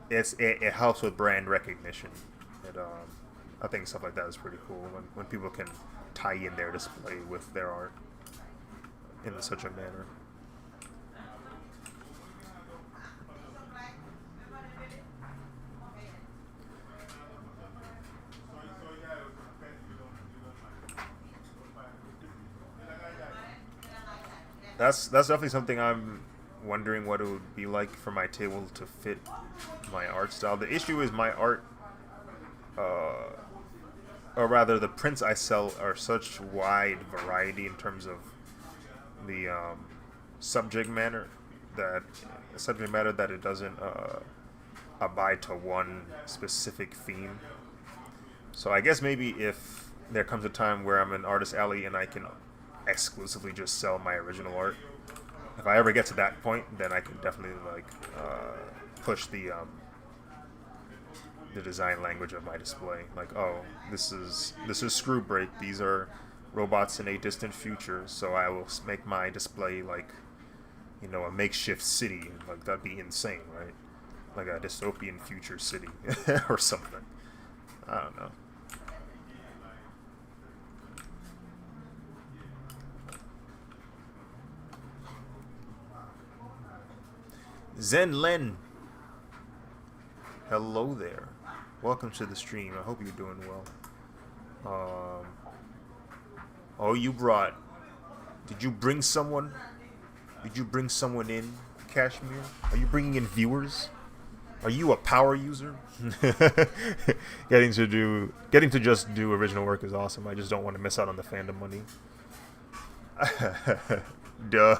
it helps with brand recognition. I think stuff like that is pretty cool when people can tie in their display with their art in such a manner. That's definitely something I'm wondering what it would be like for my table to fit my art style. The issue is my art, or rather, the prints I sell are such wide variety in terms of the subject matter that it doesn't abide to one specific theme. So I guess maybe if there comes a time where I'm in Artist Alley and I can exclusively just sell my original art, if I ever get to that point, then I can definitely push the design language of my display. Like, oh, this is Screw Break. These are robots in a distant future. So I will make my display like, a makeshift city. Like that'd be insane, right? Like a dystopian future city or something. I don't know. Zen Len, hello there. Welcome to the stream. I hope you're doing well. Oh, did you bring someone? Did you bring someone in, Kashmir? Are you bringing in viewers? Are you a power user? Getting to just do original work is awesome. I just don't want to miss out on the fandom money. Duh.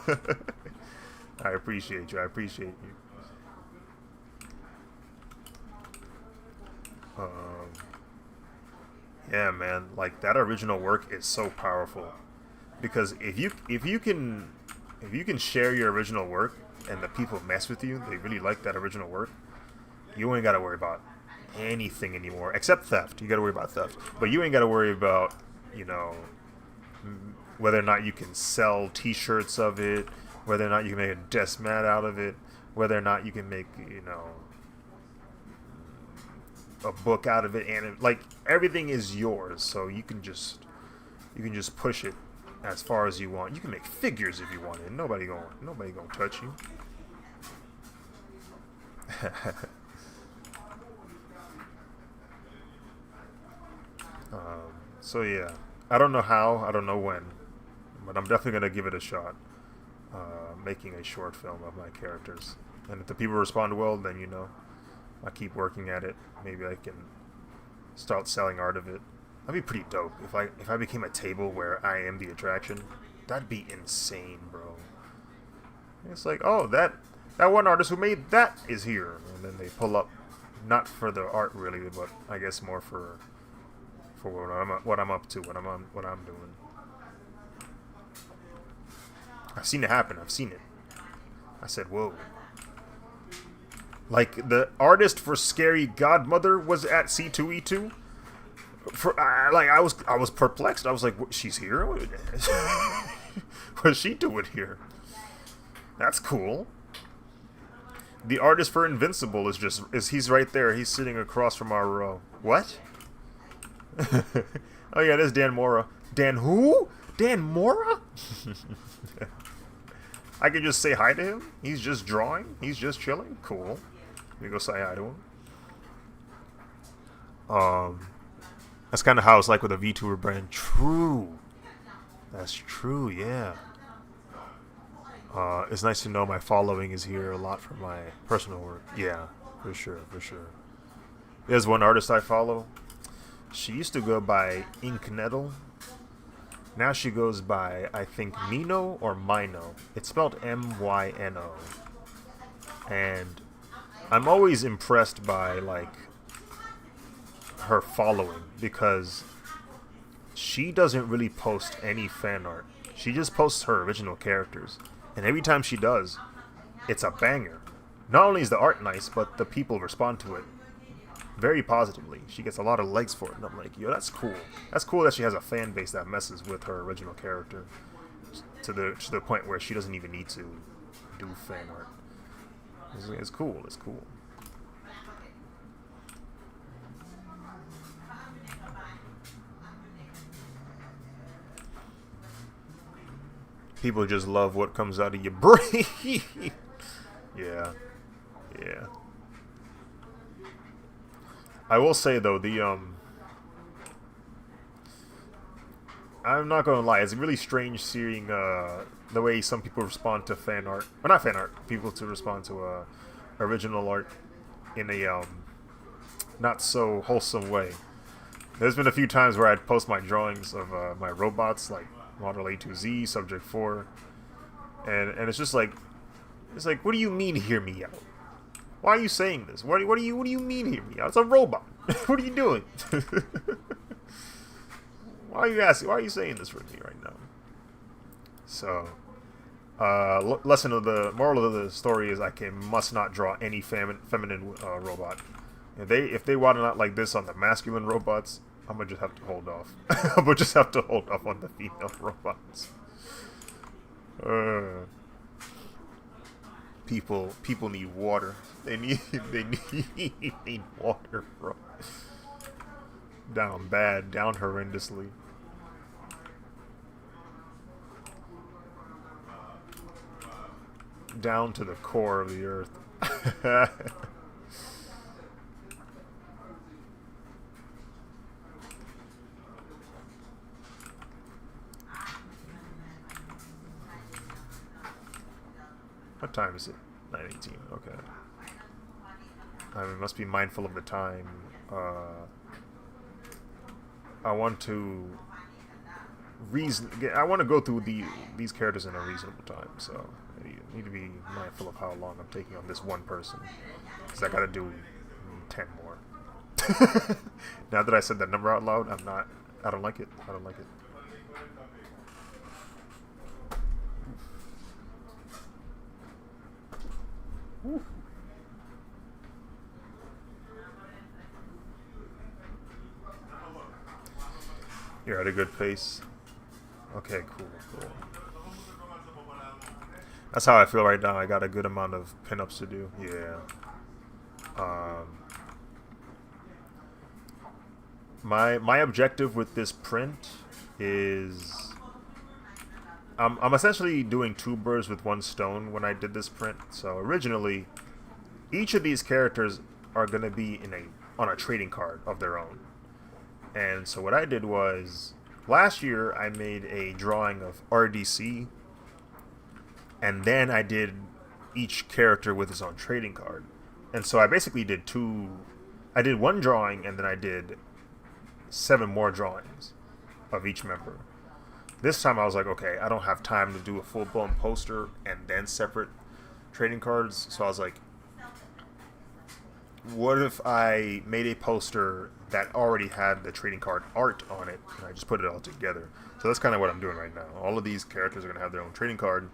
I appreciate you. Yeah, man. Like that original work is so powerful because if you can share your original work and the people mess with you, they really like that original work. You ain't gotta worry about anything anymore except theft. You gotta worry about theft, but you ain't gotta worry about whether or not you can sell T-shirts of it, whether or not you can make a desk mat out of it, whether or not you can make, a book out of it, and everything is yours. So you can just push it as far as you want. You can make figures if you want it. Nobody gonna touch you. So yeah, I don't know how, I don't know when, but I'm definitely gonna give it a shot. Making a short film of my characters, and if the people respond well, then I keep working at it. Maybe I can start selling art of it. That'd be pretty dope if I became a table where I am the attraction. That'd be insane, bro. It's like, oh, that one artist who made that is here, and then they pull up, not for the art really, but I guess more for what I'm up to, what I'm doing. I've seen it happen. I've seen it. I said, whoa. Like, the artist for Scary Godmother was at C2E2. I was perplexed. I was like, what, she's here? What's she doing here? That's cool. The artist for Invincible is he's right there. He's sitting across from our row. What? Oh yeah, there's Dan Mora. Dan who? Dan Mora? I could just say hi to him. He's just drawing. He's just chilling. Cool. Let me go say hi to him. That's kind of how it's like with a VTuber brand. True. That's true. Yeah. It's nice to know my following is here a lot for my personal work. Yeah, for sure, for sure. There's one artist I follow. She used to go by Ink Nettle. Now she goes by, I think, Mino or Mino. It's spelled M-Y-N-O. And I'm always impressed by, like, her following because she doesn't really post any fan art. She just posts her original characters. And every time she does, it's a banger. Not only is the art nice, but the people respond to it very positively. She gets a lot of likes for it. And I'm like, yo, that's cool. That's cool that she has a fan base that messes with her original character to the point where she doesn't even need to do fan art. It's cool. It's cool. People just love what comes out of your brain. Yeah. Yeah. I will say though, I'm not gonna lie, it's really strange seeing the way some people respond to fan art. Well, not fan art, people to respond to original art in a not so wholesome way. There's been a few times where I'd post my drawings of my robots, like Model A to Z, Subject 4, and it's just like, what do you mean hear me out? Why are you saying this? What do you mean hear me out? It's a robot. What are you doing? Why are you asking? Why are you saying this with me right now? So, lesson of the moral of the story is must not draw any feminine robot. If they want to not like this on the masculine robots, I'm gonna just have to hold off. I'm gonna just have to hold off on the female robots. People need water. They need water, bro. Down bad, down horrendously. Down to the core of the earth. What time is it? 9:18. Okay. I must be mindful of the time. I want to I want to go through these characters in a reasonable time, so I need to be mindful of how long I'm taking on this one person, because I gotta do 10 more. Now that I said that number out loud, I don't like it. I don't like it. Woo. You're at a good pace. Okay, cool. That's how I feel right now. I got a good amount of pinups to do. Yeah. My objective with this print is I'm essentially doing two birds with one stone when I did this print. So originally, each of these characters are gonna be on a trading card of their own. And so what I did was, last year I made a drawing of RDC, and then I did each character with his own trading card. And so I basically did one drawing, and then I did 7 more drawings of each member. This time I was like, okay, I don't have time to do a full-blown poster and then separate trading cards. So I was like, what if I made a poster that already had the trading card art on it, and I just put it all together? So that's kind of what I'm doing right now. All of these characters are going to have their own trading card,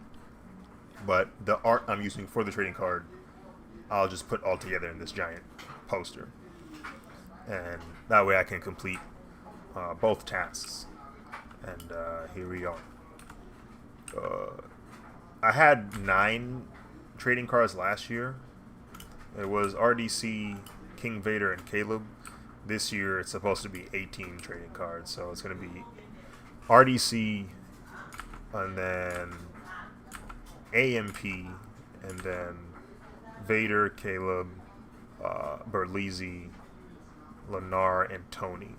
but the art I'm using for the trading card, I'll just put all together in this giant poster. And that way I can complete both tasks. And here we are. I had 9 trading cards last year. It was RDC, King Vader, and Caleb. This year it's supposed to be 18 trading cards, so it's going to be RDC, and then AMP, and then Vader, Caleb, Berlizzi, Lennar, and Tony.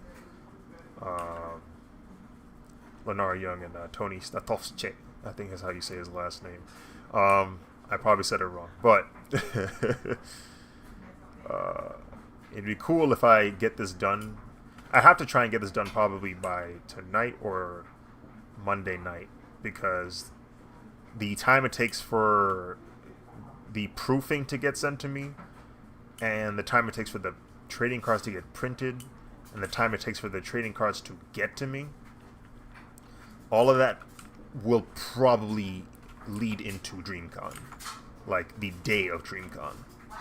Lennar Young and Tony Statovce, I think is how you say his last name. I probably said it wrong, but it'd be cool if I get this done. I have to try and get this done probably by tonight or Monday night, because the time it takes for the proofing to get sent to me, and the time it takes for the trading cards to get printed, and the time it takes for the trading cards to get to me, all of that will probably lead into DreamCon. Like the day of DreamCon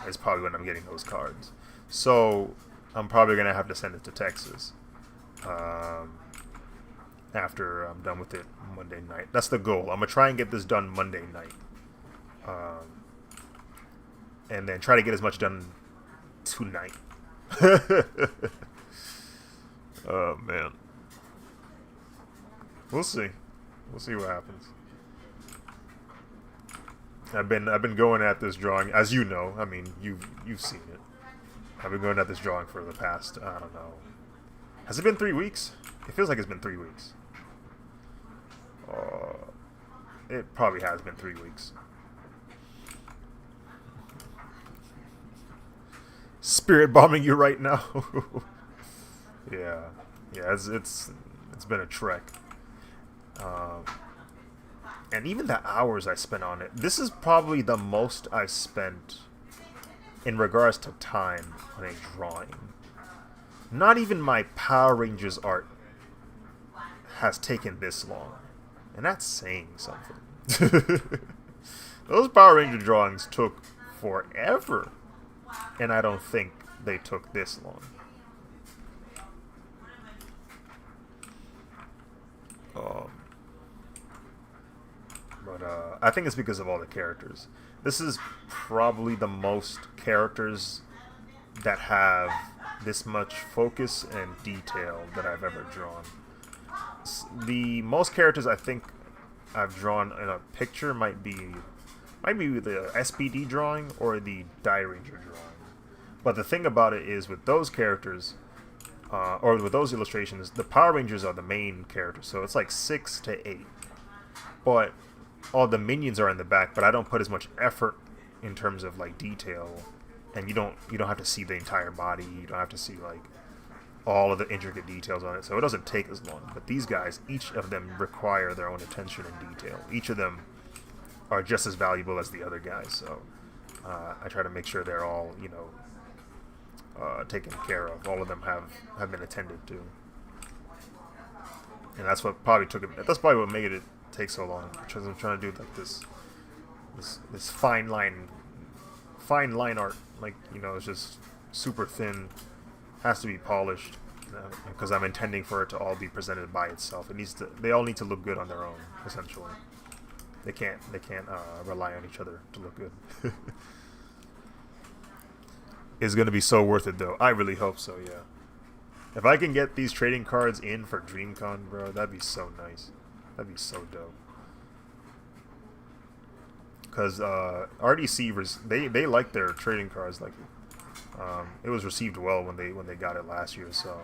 is probably when I'm getting those cards. So I'm probably going to have to send it to Texas after I'm done with it Monday night. That's the goal. I'm going to try and get this done Monday night. And then try to get as much done tonight. Oh, man. We'll see. We'll see what happens. I've been going at this drawing, as you know. I mean, you've seen it. I've been going at this drawing for the past, I don't know. Has it been 3 weeks? It feels like it's been 3 weeks. It probably has been 3 weeks. Spirit bombing you right now. Yeah, it's been a trek. And even the hours I spent on it. This is probably the most I've spent in regards to time on a drawing. Not even my Power Rangers art has taken this long. And that's saying something. Those Power Ranger drawings took forever. And I don't think they took this long. But I think it's because of all the characters. This is probably the most characters that have this much focus and detail that I've ever drawn. The most characters I think I've drawn in a picture might be the SPD drawing or the Die Ranger drawing. But the thing about it is, with those characters, or with those illustrations, the Power Rangers are the main characters, so it's like 6 to 8. But all the minions are in the back, but I don't put as much effort in terms of like detail, and you don't have to see the entire body. You don't have to see like all of the intricate details on it, so it doesn't take as long. But these guys, each of them require their own attention and detail. Each of them are just as valuable as the other guys, so I try to make sure they're all, taken care of. All of them have been attended to, and that's what probably took it. That's probably what made it take so long, because I'm trying to do like this fine line art, like, it's just super thin, has to be polished, because I'm intending for it to all be presented by itself. They all need to look good on their own, essentially. They can't rely on each other to look good. It's gonna be so worth it though. I really hope so, yeah. If I can get these trading cards in for DreamCon, bro, that'd be so nice. That'd be so dope. Because RDC, they like their trading cards. Like, it was received well when they got it last year. So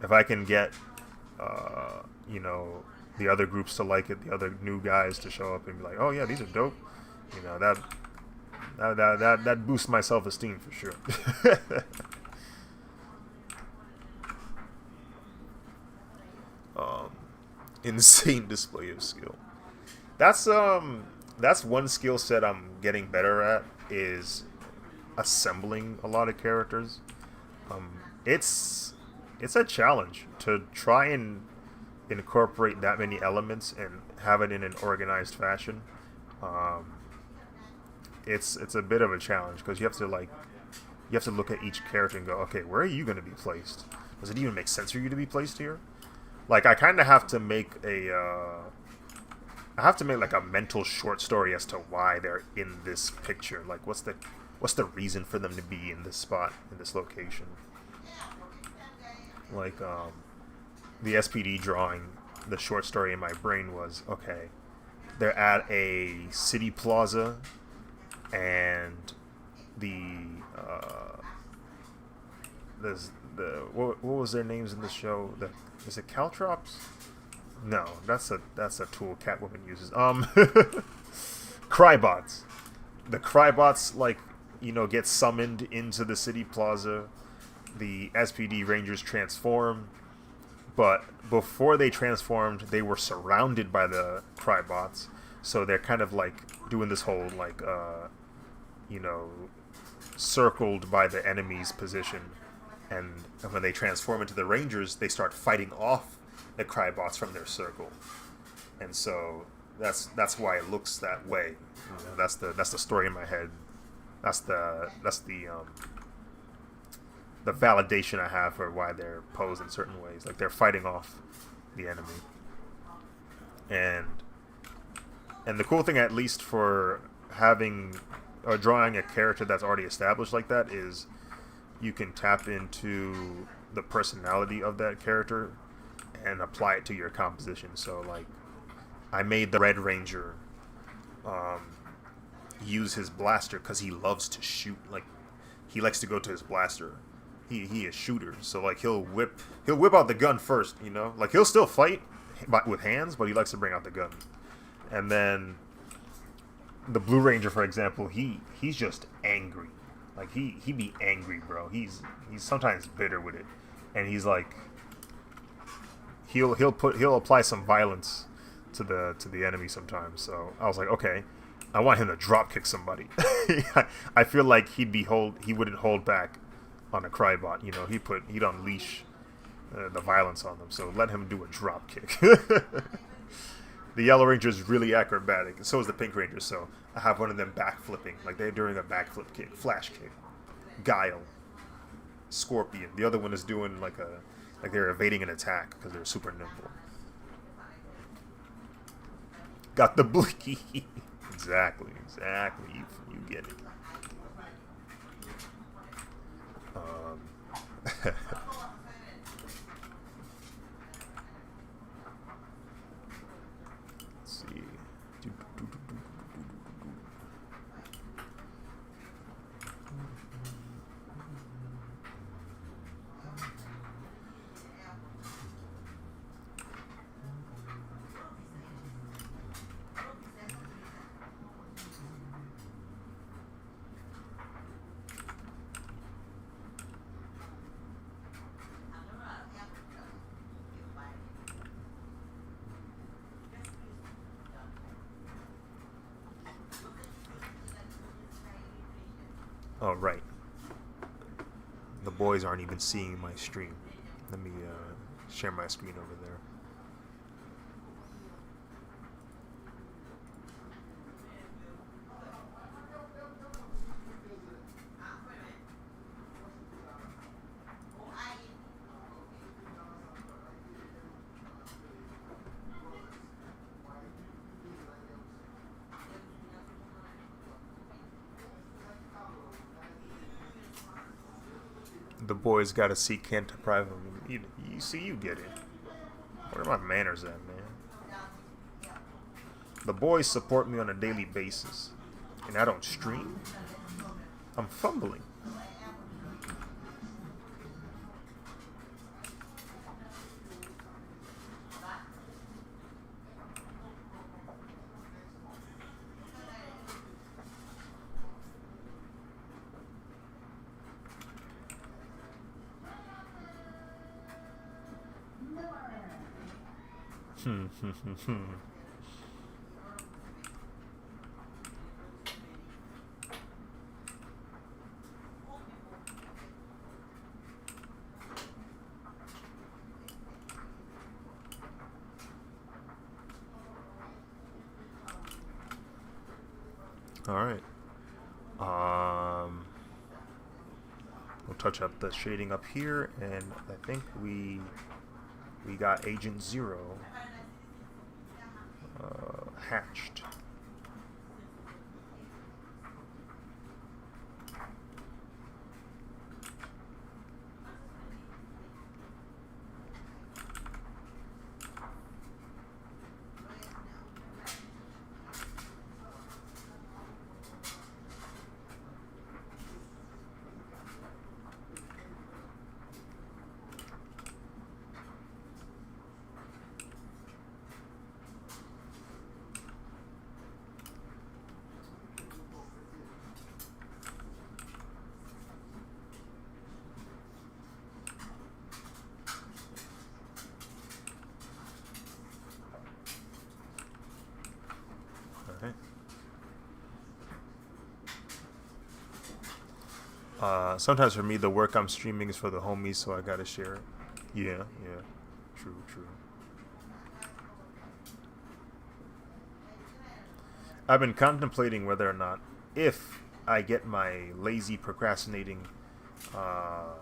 if I can get the other groups to like it, the other new guys to show up and be like, oh yeah, these are dope, that boosts my self-esteem for sure. Insane display of skill. That's one skill set I'm getting better at, is assembling a lot of characters. It's a challenge to try and incorporate that many elements and have it in an organized fashion. It's a bit of a challenge, because you have to look at each character and go, okay, where are you going to be placed? Does it even make sense for you to be placed here? Like, I kind of have to make I have to make like a mental short story as to why they're in this picture. Like, what's the reason for them to be in this spot, in this location? Like, the SPD drawing, the short story in my brain was, okay, they're at a city plaza, and the there's the what was their names in the show? Is it Caltrops? No, that's a tool Catwoman uses. Crybots. The Crybots, like, get summoned into the city plaza. The SPD Rangers transform, but before they transformed, they were surrounded by the Crybots. So they're kind of like doing this whole like circled by the enemy's position, and when they transform into the Rangers, they start fighting off the Crybots from their circle, and so that's why it looks that way. That's the story in my head. That's the validation I have for why they're posed in certain ways. Like, they're fighting off the enemy, and the cool thing, at least for having or drawing a character that's already established like that, is you can tap into the personality of that character and apply it to your composition. So, like, I made the Red Ranger use his blaster because he loves to shoot. Like, he likes to go to his blaster. He is shooter, so like he'll whip out the gun first. Like, he'll still fight with hands, but he likes to bring out the gun. And then the Blue Ranger, for example, he's just angry. Like, he be angry, bro. He's sometimes bitter with it, and he's like, he'll apply some violence to the enemy sometimes. So I was like, okay, I want him to drop kick somebody. I feel like he wouldn't hold back on a Crybot. He'd unleash the violence on them. So let him do a drop kick. The Yellow Ranger is really acrobatic, and so is the Pink Ranger. So I have one of them backflipping, like they're doing a backflip kick, flash kick. Guile, Scorpion. The other one is doing like they're evading an attack because they're super nimble. Got the blicky. Exactly. You get it. Let's see. Oh, right. The boys aren't even seeing my stream. Let me share my screen over there. The boys gotta see, can't deprive them. You see, you get it. Where are my manners at, man? The boys support me on a daily basis, and I don't stream. I'm fumbling. All right. We'll touch up the shading up here, and I think we got Agent Zero. hatched. Sometimes for me, the work I'm streaming is for the homies, so I gotta share it. Yeah, yeah. True, true. I've been contemplating whether or not, if I get my lazy, procrastinating, uh,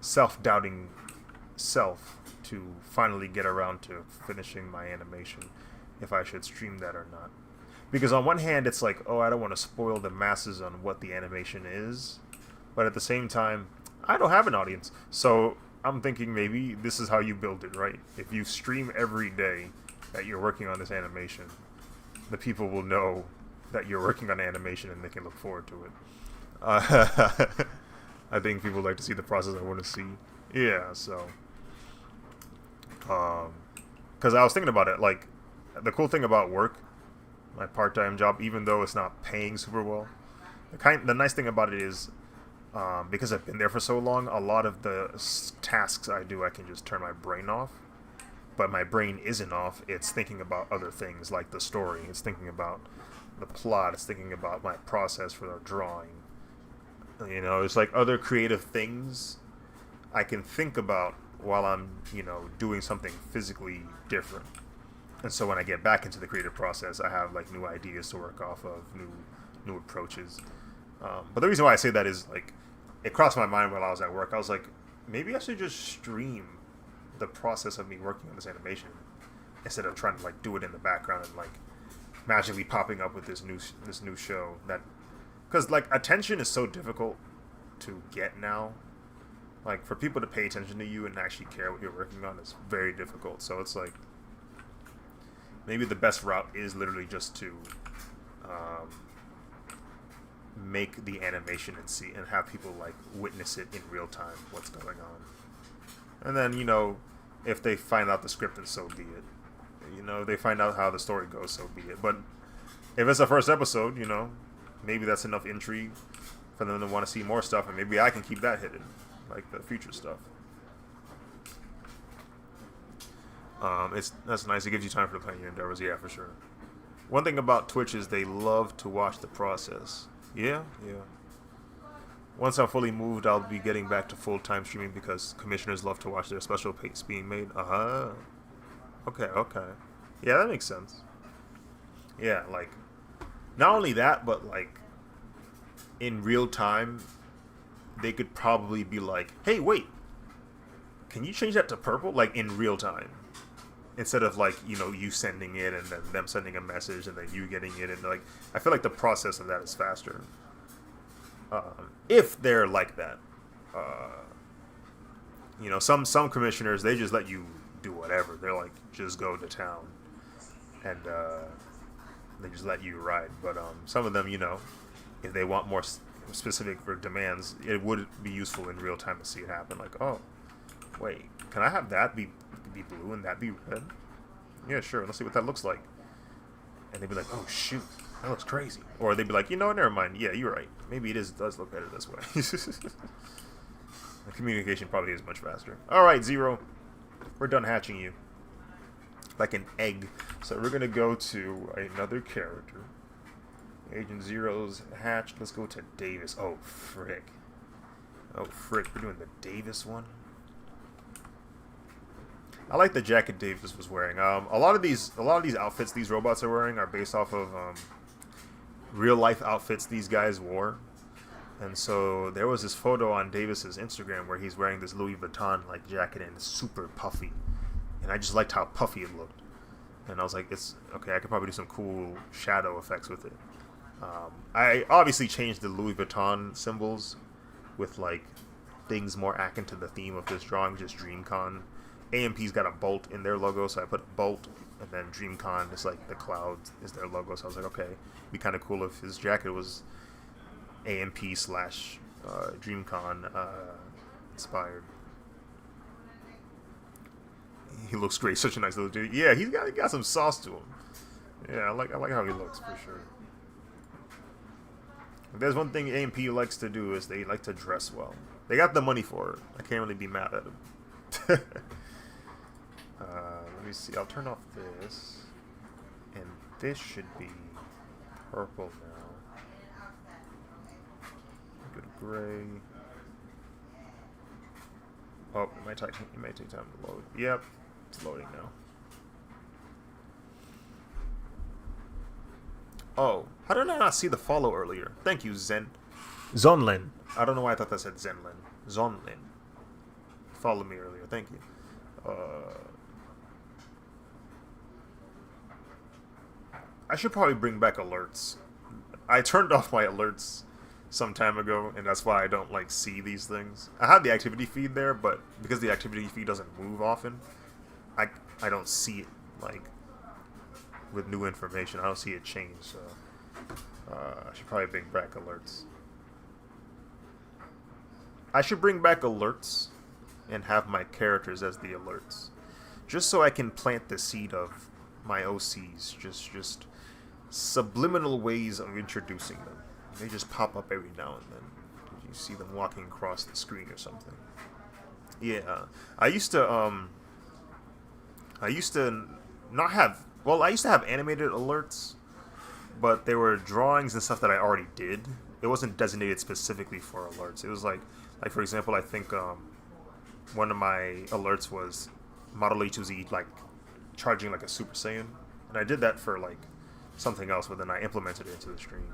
self-doubting self to finally get around to finishing my animation, if I should stream that or not. Because on one hand, it's like, oh, I don't want to spoil the masses on what the animation is, but at the same time, I don't have an audience. So I'm thinking maybe this is how you build it, right? If you stream every day that you're working on this animation, the people will know that you're working on animation and they can look forward to it. I think people like to see the process I want to see. Yeah, so. Because I was thinking about it, like, the cool thing about work, my part-time job, even though it's not paying super well, the nice thing about it is, because I've been there for so long, a lot of the tasks I do, I can just turn my brain off. But my brain isn't off. It's thinking about other things, like the story. It's thinking about the plot. It's thinking about my process for the drawing. You know, it's like other creative things I can think about while I'm, doing something physically different. And so when I get back into the creative process, I have like new ideas to work off of, new approaches. But the reason why I say that is, like, it crossed my mind while I was at work. I was like, maybe I should just stream the process of me working on this animation instead of trying to like do it in the background and like magically popping up with this new show. That, because like attention is so difficult to get now. Like, for people to pay attention to you and actually care what you're working on is very difficult. So it's like, maybe the best route is literally just to make the animation and have people like witness it in real time, what's going on. And then, if they find out the script, then so be it. If they find out how the story goes, so be it. But if it's the first episode, maybe that's enough intrigue for them to want to see more stuff, and maybe I can keep that hidden, like the future stuff. That's nice. It gives you time for planning your endeavors. Yeah, for sure. One thing about Twitch is they love to watch the process. Yeah. Once I'm fully moved, I'll be getting back to full-time streaming because commissioners love to watch their special paints being made. Okay. Yeah, that makes sense. Yeah, like, not only that, but like, in real time, they could probably be like, hey, wait, can you change that to purple? Like, in real time. Instead of like, you sending it and then them sending a message and then you getting it. And like, I feel like the process of that is faster. If they're like that. Some commissioners, they just let you do whatever. They're like, just go to town. And they just let you ride. But some of them, if they want more specific for demands, it would be useful in real time to see it happen. Like, oh, wait, can I have that be blue and that be red? Yeah, sure. Let's see what that looks like. And they'd be like, oh shoot, that looks crazy. Or they'd be like, never mind. Yeah, you're right. Maybe does look better this way. The communication probably is much faster. All right, Zero, we're done hatching you like an egg. So we're gonna go to another character. Agent Zero's hatched. Let's go to Davis. Oh frick. We're doing the Davis one. I like the jacket Davis was wearing. A lot of these outfits these robots are wearing are based off of real life outfits these guys wore. And so there was this photo on Davis's Instagram where he's wearing this Louis Vuitton like jacket and it's super puffy. And I just liked how puffy it looked. and I was like, it's okay. I could probably do some cool shadow effects with it. I obviously changed the Louis Vuitton symbols with like things more akin to the theme of this drawing, just DreamCon. AMP's got a bolt in their logo, so I put a bolt, and then DreamCon is like the clouds is their logo. So I was like, okay, it'd be kind of cool if his jacket was AMP slash DreamCon inspired. He looks great, such a nice little dude. Yeah, he got some sauce to him. Yeah, I like how he looks for sure. If there's one thing AMP likes to do is they like to dress well. They got the money for it. I can't really be mad at them. Let me see. I'll turn off this, and this should be purple now. Go to gray. Oh, it might take time to load. Yep, it's loading now. Oh, how did I not see the follow earlier? Thank you, Zonlin. I don't know why I thought that said Zenlin. Zonlin. Follow me earlier. Thank you. I should probably bring back alerts. I turned off my alerts some time ago, and that's why I don't like see these things. I have the activity feed there, but because the activity feed doesn't move often, I don't see it like with new information. I don't see it change, so I should probably bring back alerts. I should bring back alerts and have my characters as the alerts, just so I can plant the seed of my OCs. Just subliminal ways of introducing them. They just pop up every now and then. You see them walking across the screen or something. Yeah, I used to not have. Well, I used to have animated alerts, but they were drawings and stuff that I already did. It wasn't designated specifically for alerts. It was like for example, I think one of my alerts was Model H2Z like charging like a Super Saiyan, and I did that for like something else, but then I implemented it into the stream.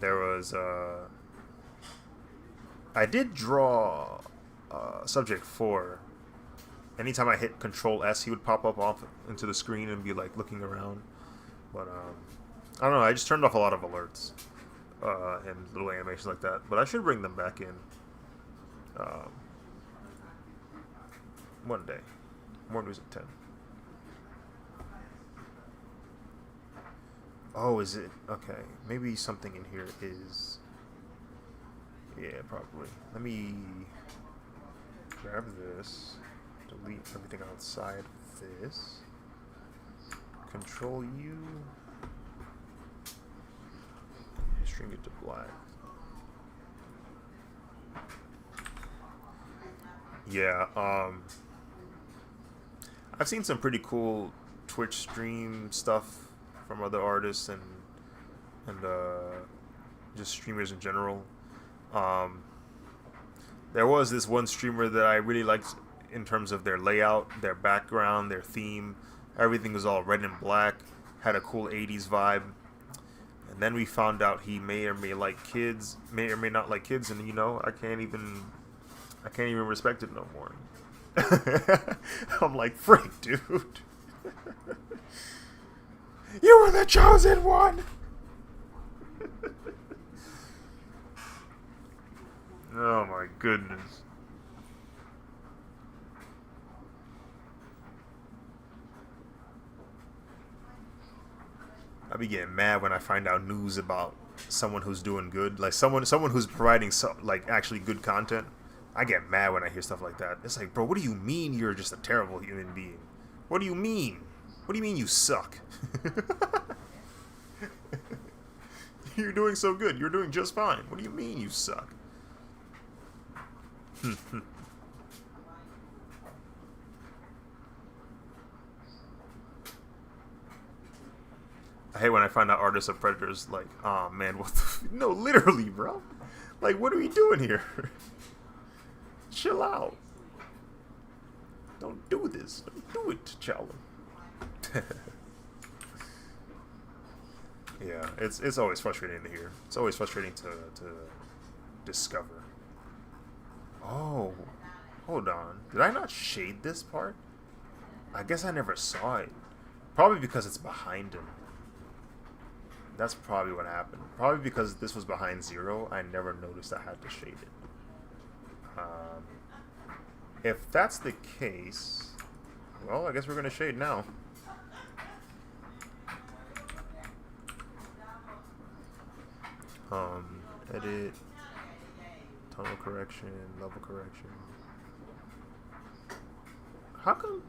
There was I did draw Subject 4. Anytime I hit Control S, he would pop up off into the screen and be like looking around. But I don't know. I just turned off a lot of alerts and little animations like that. But I should bring them back in one day. More news at 10. Oh, is it? Okay. Maybe something in here is... Yeah, probably. Let me grab this. Delete everything outside of this. Control U. String it to black. Yeah, I've seen some pretty cool Twitch stream stuff from other artists and just streamers in general. There was this one streamer that I really liked in terms of their layout, their background, their theme. Everything was all red and black, had a cool 80s vibe. And then we found out he may or may like kids, may or may not like kids, and you know, I can't even respect it no more. I'm like, freak, dude. You were the chosen one. Oh my goodness. I be getting mad when I find out news about someone who's doing good, like someone who's providing like actually good content. I get mad when I hear stuff like that. It's like, bro, what do you mean you're just a terrible human being? What do you mean? What do you mean you suck? You're doing so good. You're doing just fine. What do you mean you suck? I hate when I find out artists are predators. Like, oh man, what the no, literally, bro. Like, what are we doing here? Chill out. Don't do this. Don't do it, T'Challa. Yeah, it's always frustrating to hear. It's always frustrating to discover. Oh, hold on. Did I not shade this part? I guess I never saw it. Probably because it's behind him. That's probably what happened. Probably because this was behind 0, I never noticed I had to shade it. If that's the case, well, I guess we're going to shade now. Edit, tonal correction, level correction. How come?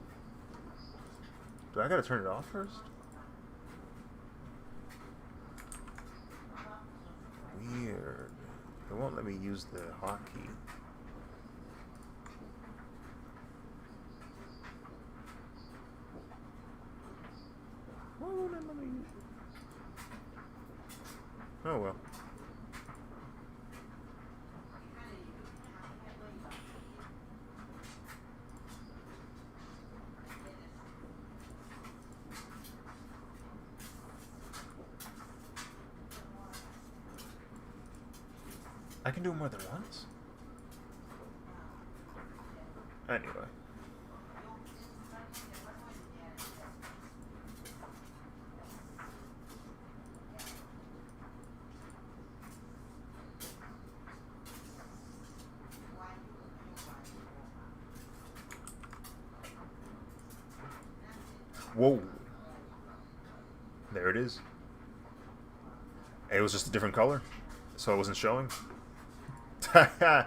Do I gotta turn it off first? Weird. It won't let me use the hotkey. Why won't it let me use it? Oh well. I can do more than once? Anyway. Whoa. There it is. It was just a different color, so it wasn't showing. I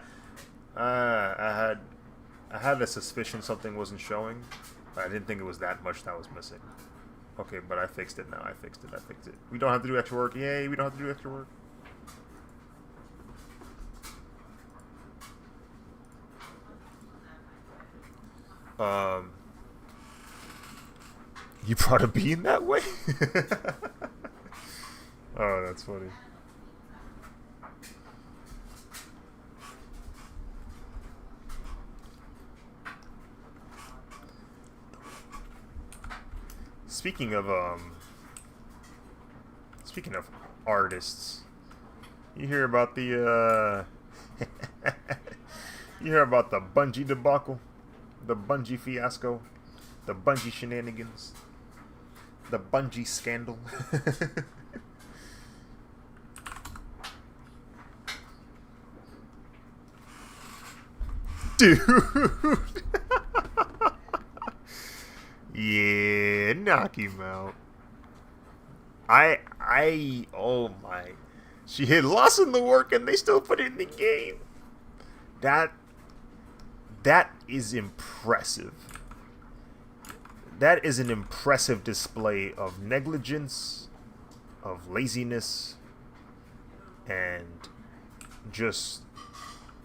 had a suspicion something wasn't showing, but I didn't think it was that much that was missing. Okay, but I fixed it now. I fixed it. We don't have to do extra work. Yay, we don't have to do extra work. You brought a bean that way? Oh, that's funny. Speaking of artists, you hear about the you hear about the Bungie debacle, the Bungie fiasco, the Bungie shenanigans, the Bungie scandal. Dude. Yeah, knock him out. Oh my. She had lost in the work and they still put it in the game. That is impressive. That is an impressive display of negligence, of laziness, and just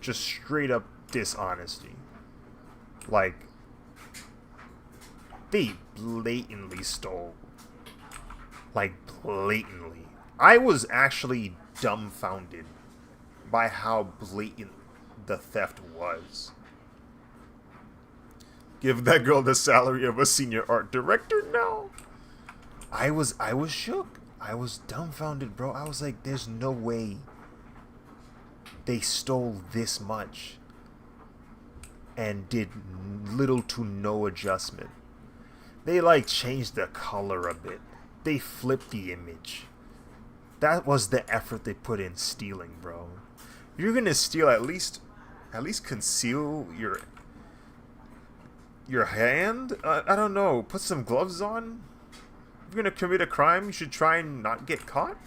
straight up dishonesty. Like, they blatantly stole. Like, blatantly. I was actually dumbfounded by how blatant the theft was. Give that girl the salary of a senior art director now. I was shook. I was dumbfounded, bro. I was like, there's no way they stole this much and did little to no adjustment. They like changed the color a bit. They flipped the image. That was the effort they put in stealing, bro. If you're gonna steal, at least conceal your hand. I don't know. Put some gloves on. If you're gonna commit a crime, you should try and not get caught.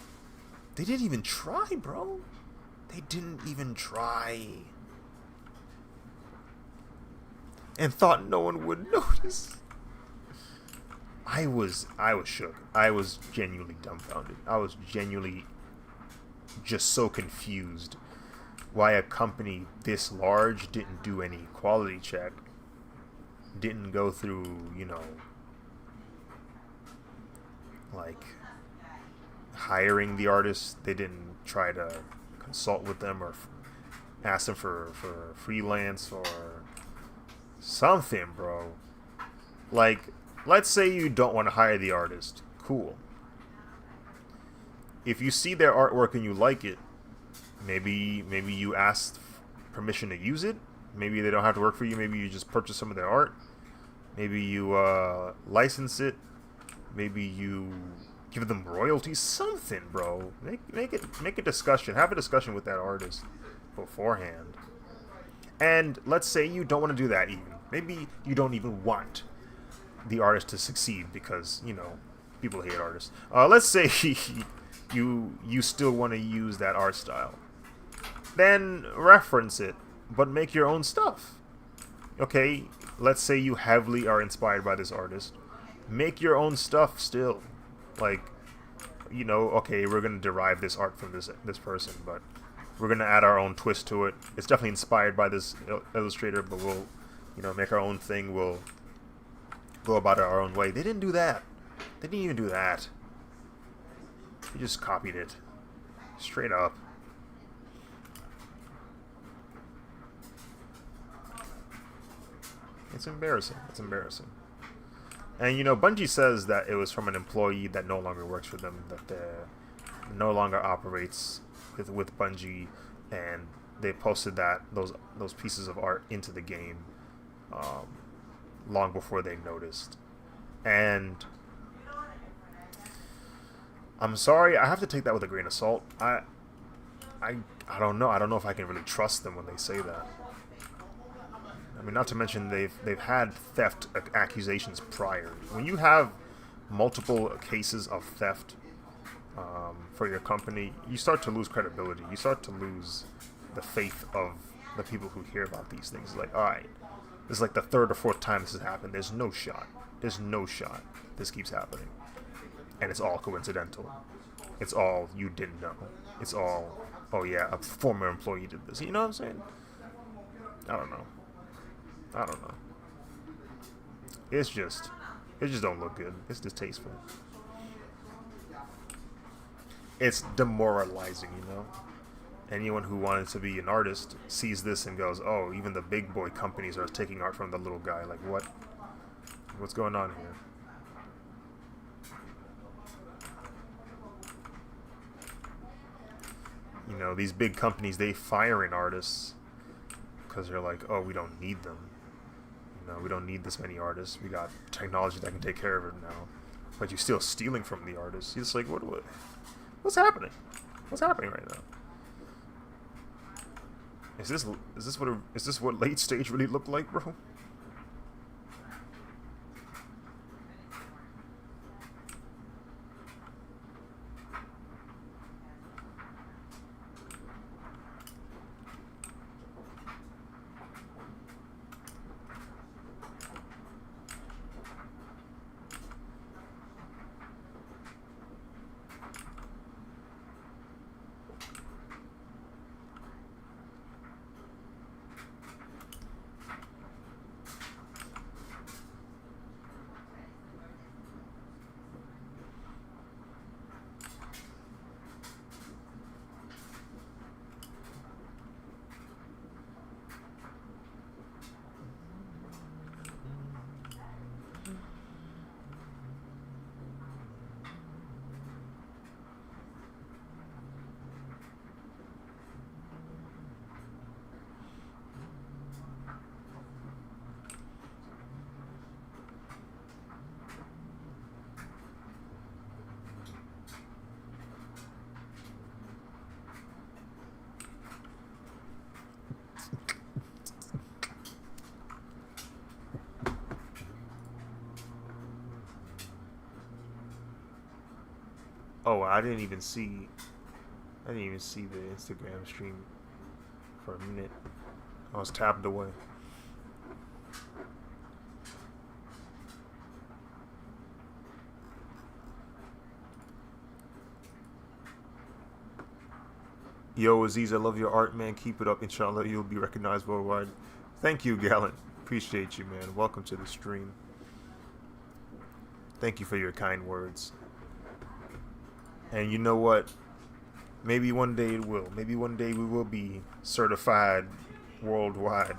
They didn't even try, bro. They didn't even try. And thought no one would notice. I was shook. I was genuinely dumbfounded. I was genuinely just so confused why a company this large didn't do any quality check. Didn't go through, like hiring the artists. They didn't try to consult with them or ask them for freelance or something, bro. Like, let's say you don't want to hire the artist. Cool. If you see their artwork and you like it, maybe you ask permission to use it. Maybe they don't have to work for you. Maybe you just purchase some of their art. Maybe you license it. Maybe you give them royalties. Something, bro. Make a discussion. Have a discussion with that artist beforehand. And let's say you don't want to do that even. Maybe you don't even want the artist to succeed because, you know, people hate artists. Let's say you still want to use that art style. Then reference it, but make your own stuff. Okay, let's say you heavily are inspired by this artist. Make your own stuff still. Like, you know, okay, we're gonna derive this art from this person, but we're gonna add our own twist to it. It's definitely inspired by this illustrator, but we'll, you know, make our own thing. We'll go about it our own way. They didn't do that. They didn't even do that. They just copied it. Straight up. It's embarrassing. It's embarrassing. And, you know, Bungie says that it was from an employee that no longer works for them, that no longer operates with Bungie, and they posted that those pieces of art into the game long before they noticed. And I'm sorry, I have to take that with a grain of salt. I don't know. I don't know if I can really trust them when they say that. I mean, not to mention they've had theft accusations prior. When you have multiple cases of theft for your company, you start to lose credibility. You start to lose the faith of the people who hear about these things. Like, all right, this is like the third or fourth time this has happened. There's no shot. There's no shot this keeps happening. And it's all coincidental. It's all you didn't know. It's all, oh yeah, a former employee did this. You know what I'm saying? I don't know. It just don't look good. It's distasteful. It's demoralizing, you know? Anyone who wanted to be an artist sees this and goes, oh, even the big boy companies are taking art from the little guy. Like, what? What's going on here? You know, these big companies, they firing artists because they're like, oh, we don't need them. You know, we don't need this many artists. We got technology that can take care of it now. But you're still stealing from the artists. You're just like, what's happening? What's happening right now? Is this what late stage really looked like, bro? Oh, I didn't even see the Instagram stream for a minute. I was tapped away. Yo, Aziz, I love your art, man. Keep it up. Inshallah, you'll be recognized worldwide. Thank you, Gallant. Appreciate you, man. Welcome to the stream. Thank you for your kind words. And you know what? Maybe one day it will. Maybe one day we will be certified worldwide.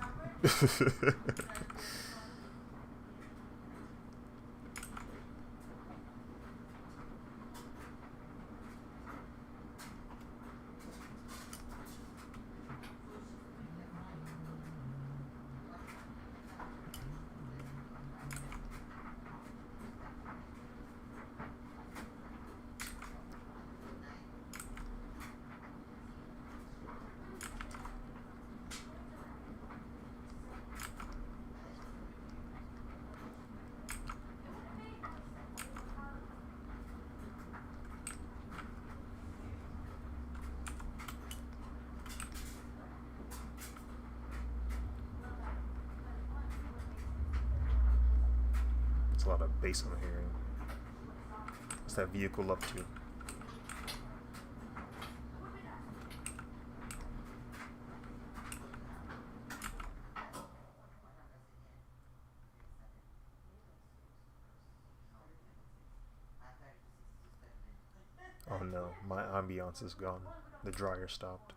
a lot of bass I'm hearing. What's that vehicle up to? Oh no, my ambiance is gone. The dryer stopped.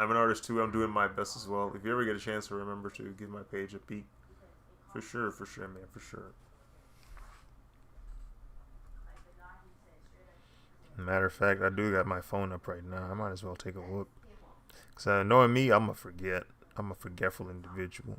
I'm an artist too. I'm doing my best as well. If you ever get a chance to remember to give my page a peek, for sure, man, for sure. Matter of fact, I do got my phone up right now. I might as well take a look. Cause knowing me, I'm a forget. I'm a forgetful individual.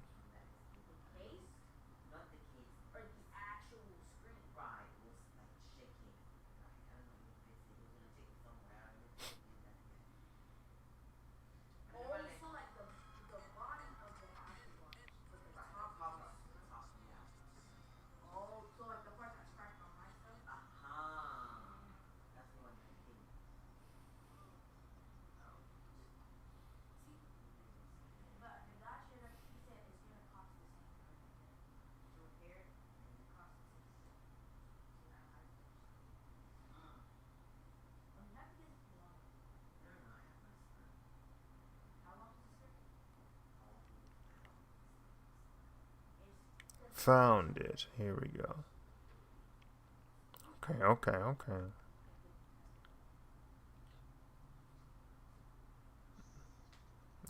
Found it. Here we go. Okay.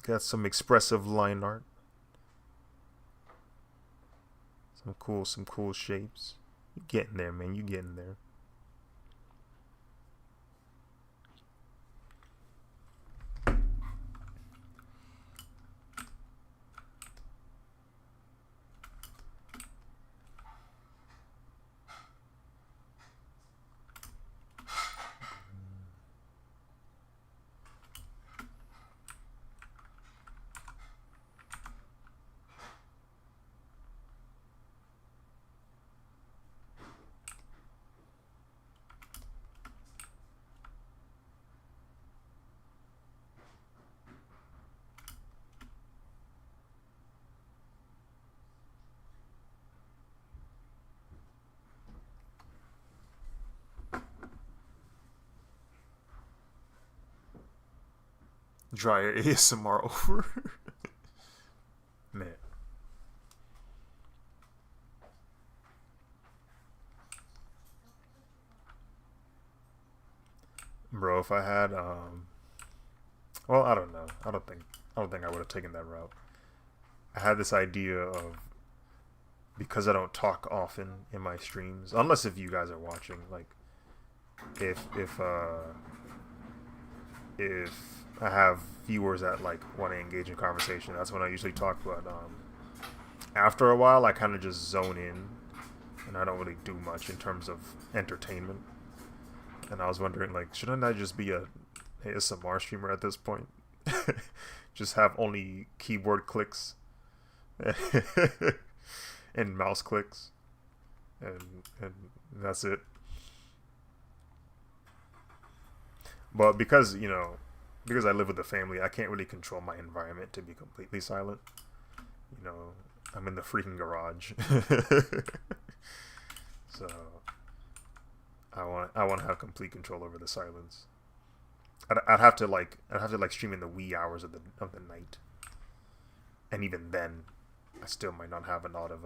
Got some expressive line art. Some cool shapes. You getting there, man. You getting there. Dryer ASMR over. Man. Bro, if I had well, I don't know. I don't think I would have taken that route. I had this idea of, because I don't talk often in my streams, unless if you guys are watching, like if I have viewers that like want to engage in conversation, that's when I usually talk. But after a while, I kind of just zone in, and I don't really do much in terms of entertainment. And I was wondering, like, shouldn't I just be a ASMR streamer at this point? Just have only keyboard clicks and mouse clicks, and that's it. But because I live with a family, I can't really control my environment to be completely silent. You know, I'm in the freaking garage, so I want to have complete control over the silence. I'd have to like stream in the wee hours of the night, and even then, I still might not have a lot of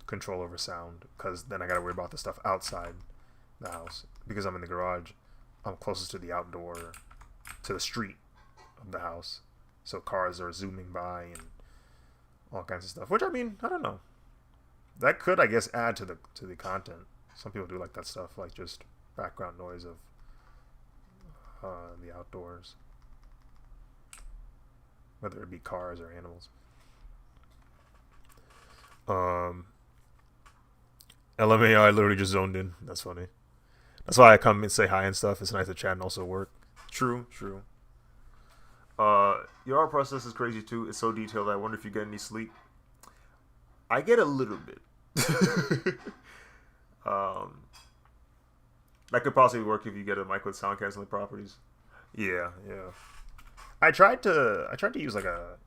control over sound, because then I gotta worry about the stuff outside the house. Because I'm in the garage, I'm closest to the outdoor, to the street of the house, so cars are zooming by and all kinds of stuff. Which I mean, I don't know. That could, I guess, add to the content. Some people do like that stuff, like just background noise of the outdoors, whether it be cars or animals. LMAO, I literally just zoned in. That's funny. That's why I come and say hi and stuff. It's nice to chat and also work. True, true. Your art process is crazy too. It's so detailed. I wonder if you get any sleep. I get a little bit. um, that could possibly work if you get a mic with sound canceling properties. Yeah, yeah. I tried to use like a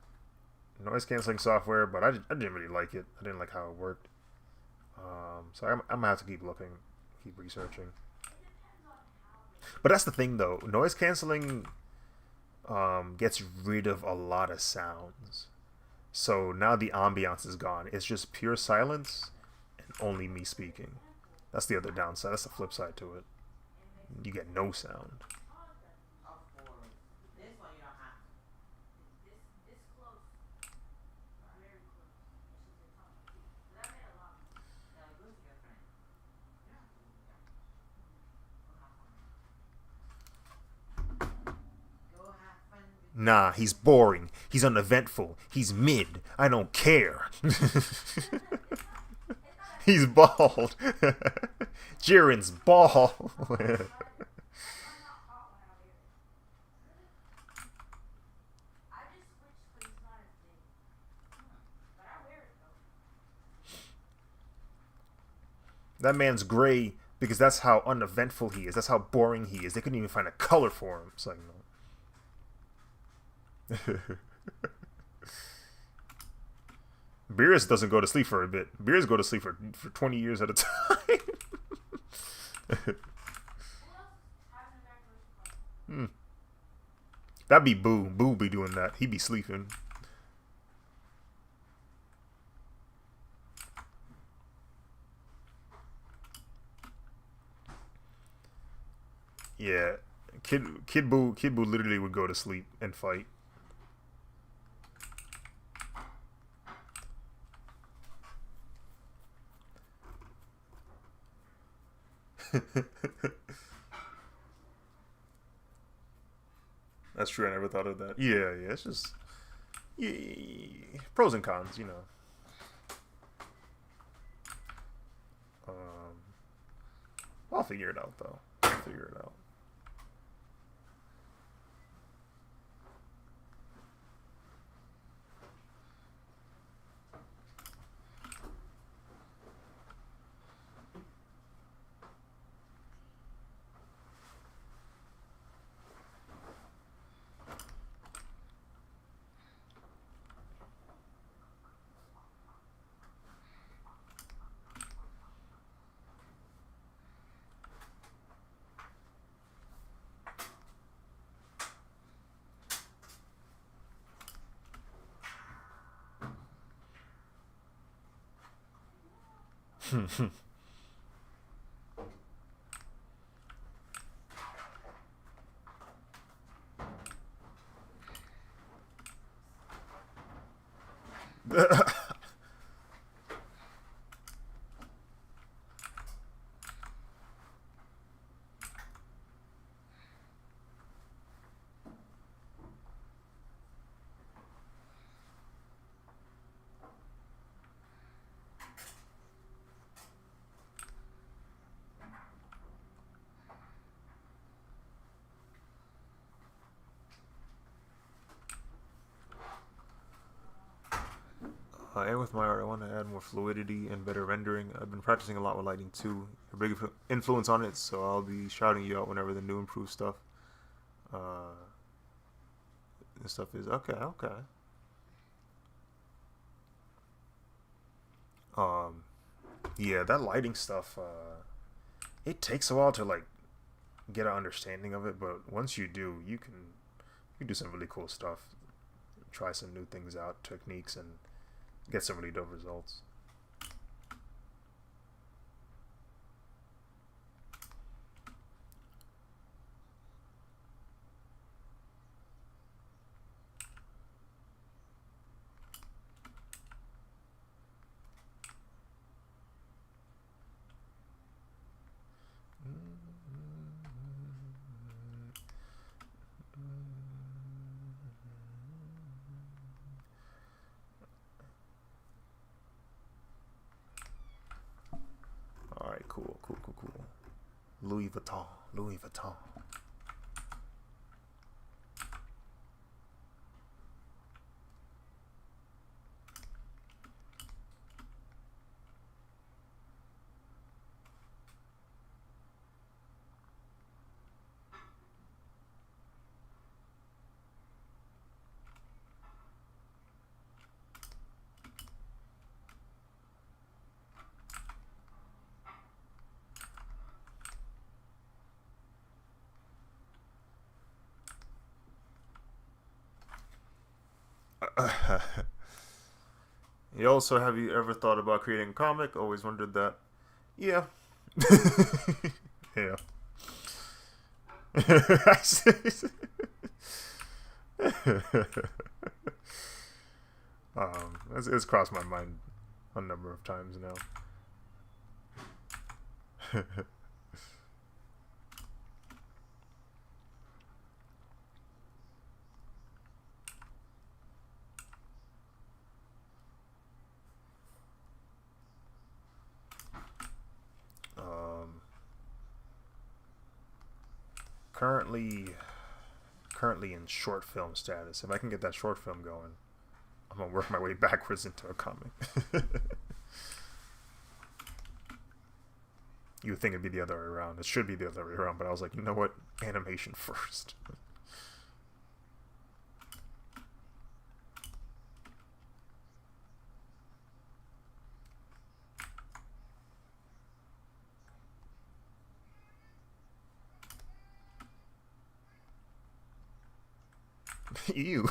noise canceling software, but I didn't really like it. I didn't like how it worked. So I'm gonna have to keep looking, keep researching. But that's the thing, though. Noise canceling gets rid of a lot of sounds. So now the ambiance is gone. It's just pure silence and only me speaking. That's the other downside. That's the flip side to it. You get no sound. Nah, he's boring. He's uneventful. He's mid. I don't care. He's bald. Jiren's bald. That man's gray because that's how uneventful he is. That's how boring he is. They couldn't even find a color for him. It's like, no. Beerus doesn't go to sleep for a bit. Beerus go to sleep for 20 years at a time. Hmm. That'd be Boo. Boo be doing that. He be sleeping. Yeah. Kid Boo literally would go to sleep and fight. That's true. I never thought of that. Yeah, yeah. It's just pros and cons, you know. Um, I'll figure it out though. I'll figure it out. And with my art, I want to add more fluidity and better rendering. I've been practicing a lot with lighting too. A big influence on it, so I'll be shouting you out whenever the new improved stuff uh, and stuff is. Okay, okay. Um, yeah, that lighting stuff. It takes a while to like get an understanding of it, but once you do, you can do some really cool stuff. Try some new things out, techniques, and get some really dope results. Louis Vuitton. Louis Vuitton. Yo, so have you ever thought about creating a comic? Always wondered that. Yeah. Yeah. It's crossed my mind a number of times now. um, currently in short film status. If I can get that short film going, I'm gonna work my way backwards into a comic. You would think it'd be the other way around. It should be the other way around, but I was like, you know what? Animation first. Ew.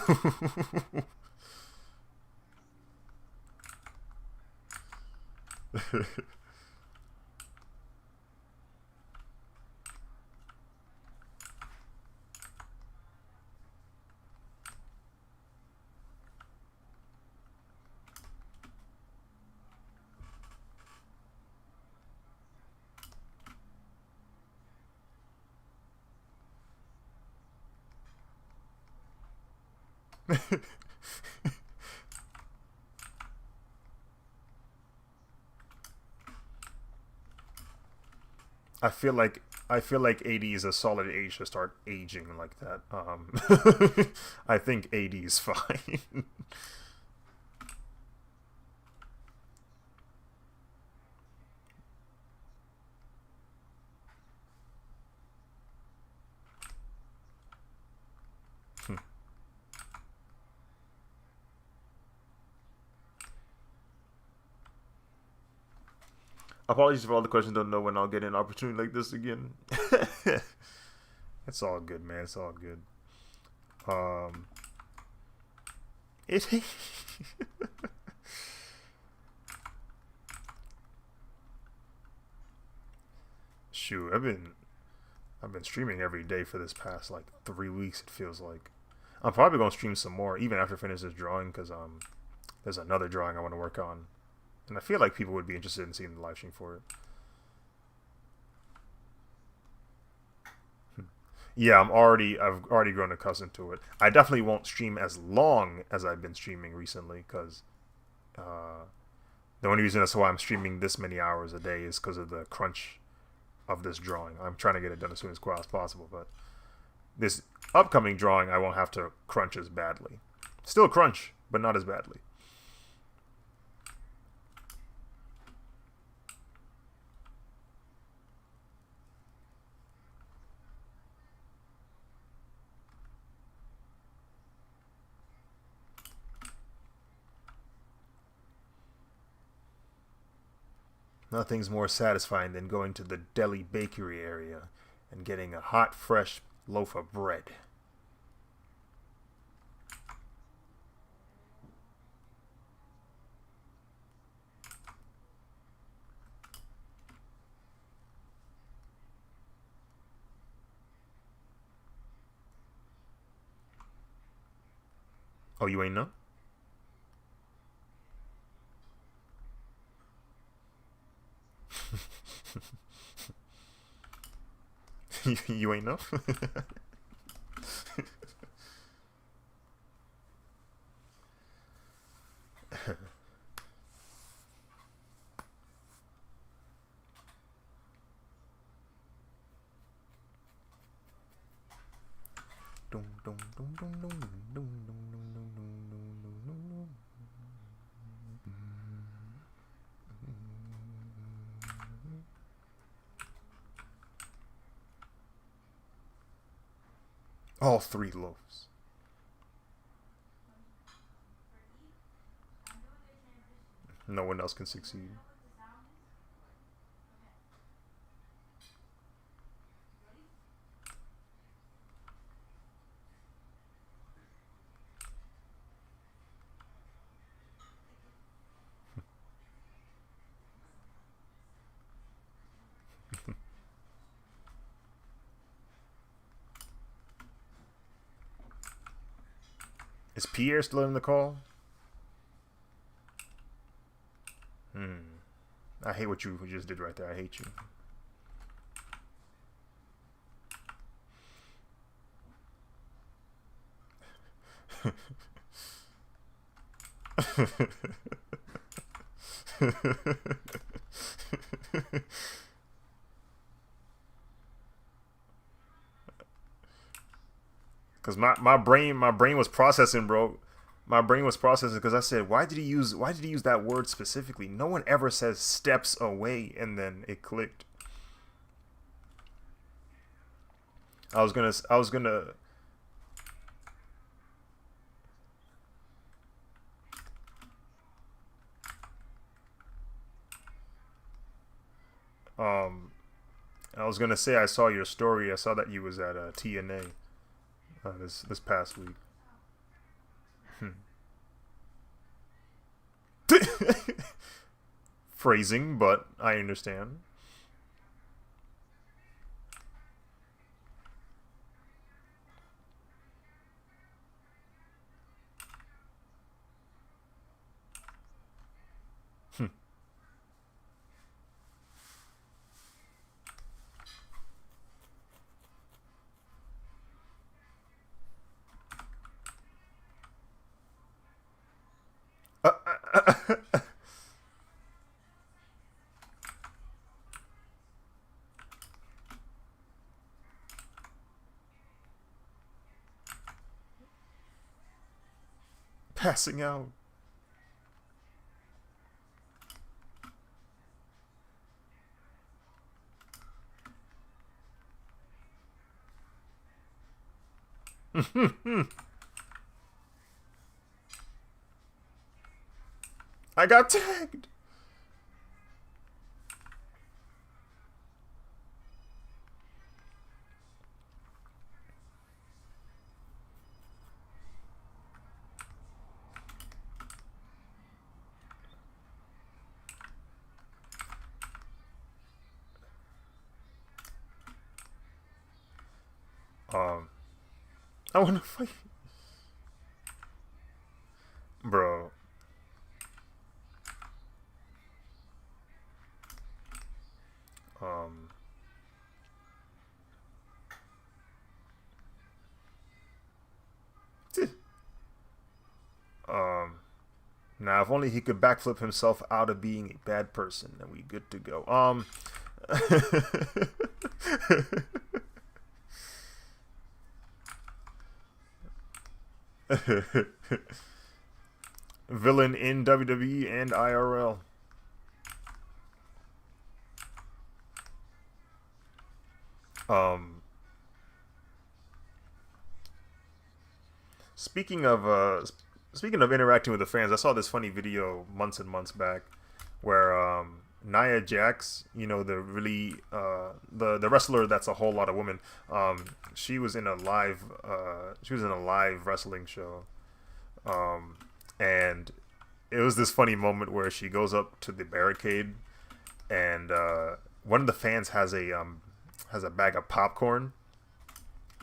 I feel like 80 is a solid age to start aging like that. I think 80 is fine. Apologies for all the questions. Don't know when I'll get an opportunity like this again. It's all good, man. It's all good. Um, it. Shoot, I've been streaming every day for this past like 3 weeks. It feels like I'm probably gonna stream some more even after I finish this drawing because there's another drawing I want to work on, and I feel like people would be interested in seeing the live stream for it. Yeah, I've already grown accustomed to it. I definitely won't stream as long as I've been streaming recently because uh, the only reason that's why I'm streaming this many hours a day is because of the crunch of this drawing. I'm trying to get it done as soon as possible, but this upcoming drawing I won't have to crunch as badly. Still crunch, but not as badly. Nothing's more satisfying than going to the deli bakery area and getting a hot, fresh loaf of bread. Oh, you ain't know? You ain't know? All three loaves. No one else can succeed. Is Pierre still in the call? I hate what you just did right there. I hate you. Cause my brain was processing, bro. My brain was processing because I said, why did he use that word specifically? No one ever says steps away, and then it clicked. I was gonna um say I saw your story. I saw that you was at TNA this past week. Phrasing, but I understand. Passing out. I got tagged. I want to fight, bro. Um, now if only he could backflip himself out of being a bad person, then we good to go. Villain in WWE and IRL. Speaking of interacting with the fans, I saw this funny video months and months back where Nia Jax, you know, the really the wrestler that's a whole lot of women, she was in a live wrestling show, and it was this funny moment where she goes up to the barricade, and one of the fans has a bag of popcorn,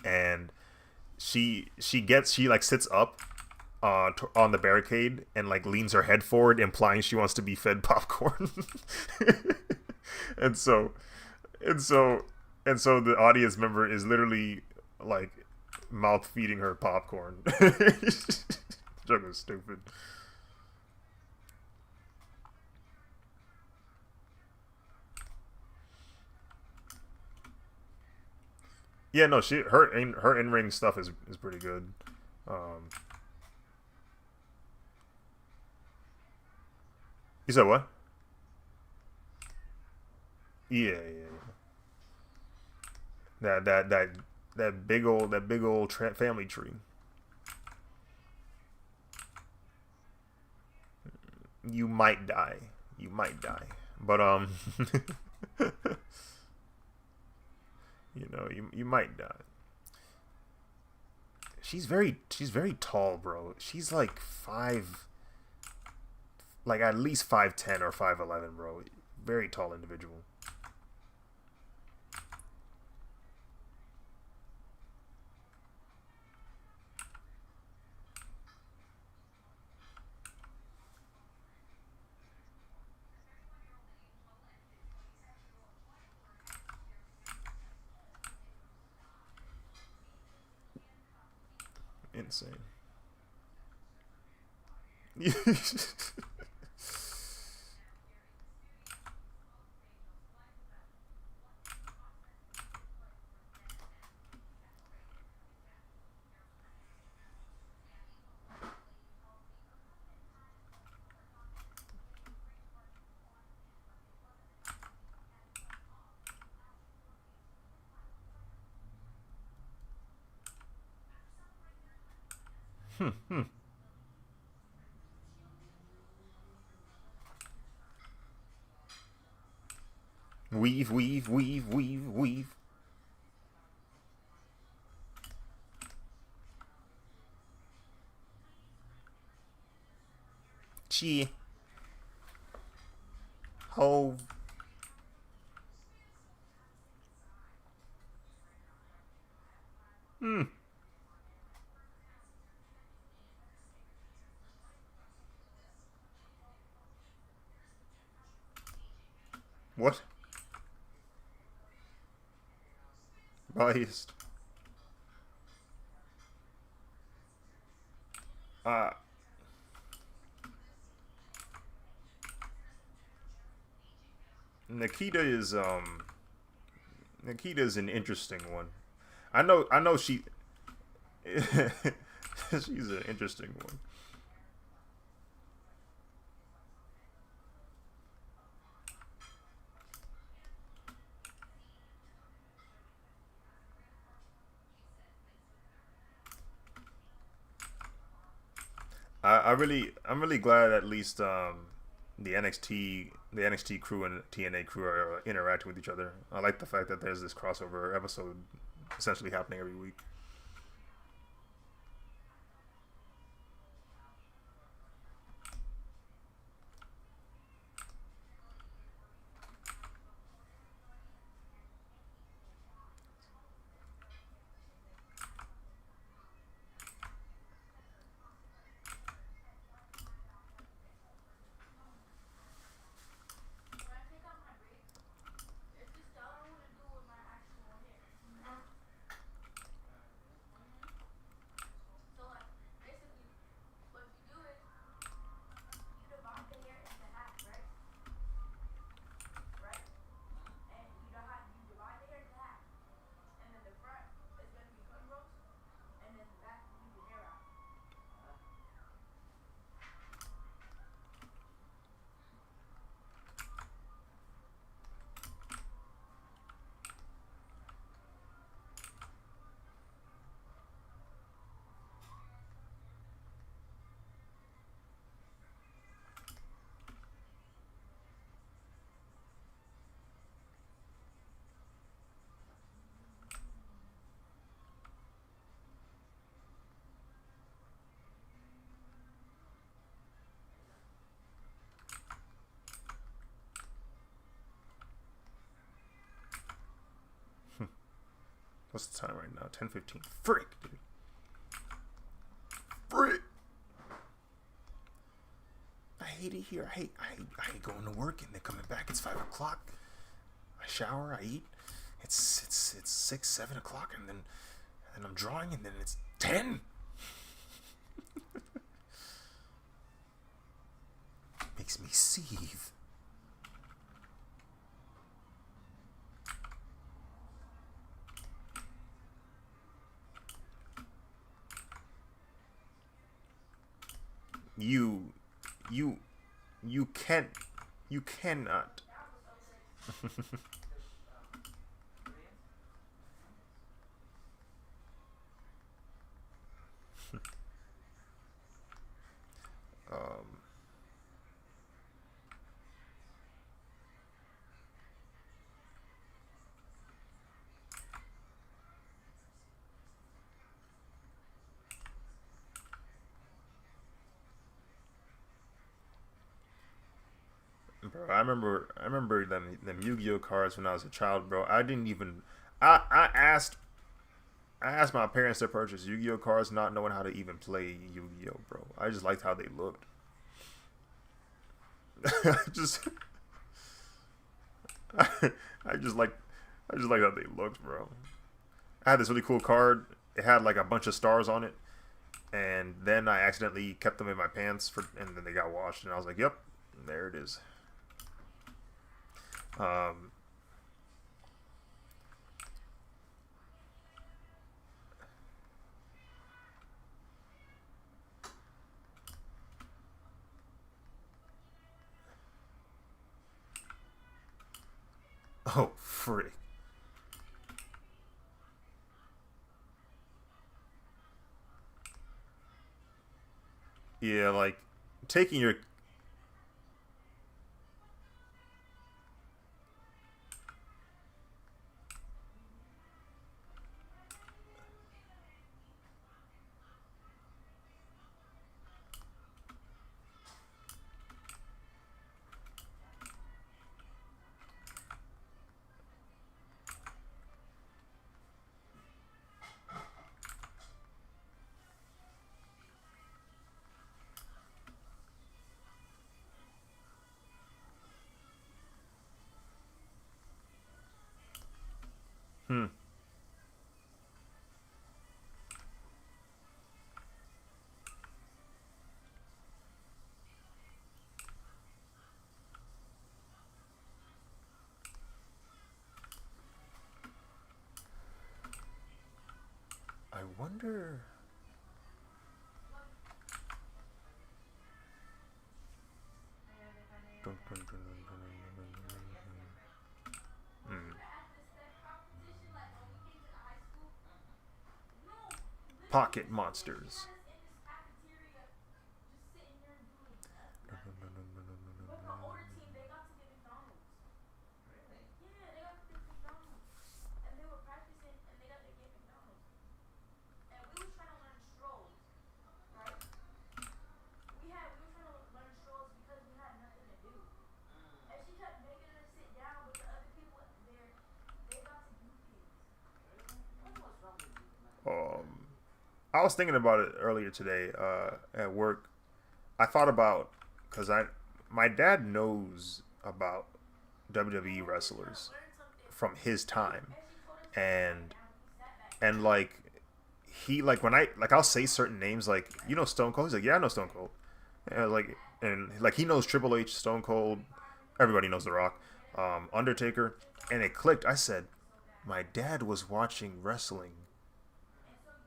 and she like sits up on the barricade and like leans her head forward, implying she wants to be fed popcorn. and so the audience member is literally like mouth feeding her popcorn. Joke is stupid. Yeah, no, her in ring stuff is pretty good. Um, you said what? Yeah, yeah, yeah. That big old family tree. You might die. You might die. But you know, you might die. She's very tall, bro. She's like like at least 5'10" or 5'11", bro. Very tall individual. Insane. Weave, weave, weave, weave, weave. She hove. Hmm. What? Biased. Uh Nikita is Nikita's an interesting one. I know she she's an interesting one. I'm really glad at least the NXT crew and TNA crew are interacting with each other. I like the fact that there's this crossover episode essentially happening every week. What's the time right now? 10:15. Frick, dude. Frick. I hate it here. I hate going to work and then coming back. It's 5 o'clock. I shower. I eat. It's 6, 7 o'clock, and I'm drawing, and then it's 10. Makes me seethe. You, you, you can't. You cannot. um, Bro, I remember them Yu-Gi-Oh cards when I was a child, bro. I didn't even I asked my parents to purchase Yu-Gi-Oh cards, not knowing how to even play Yu-Gi-Oh, bro. I just liked how they looked. I just I just like I just like how they looked, bro. I had this really cool card. It had like a bunch of stars on it, and then I accidentally kept them in my pants and then they got washed, and I was like, "Yep, there it is." Um, oh, frick. Yeah, like taking your hmm. I wonder. Hmm. Pocket monsters. Um, I was thinking about it earlier today at work. I thought about because I my dad knows about WWE wrestlers from his time, and like he like when I like I'll say certain names like Stone Cold. He's like, yeah, I know Stone Cold. And he knows Triple H, Stone Cold. Everybody knows The Rock, Undertaker, and it clicked. I said, my dad was watching wrestling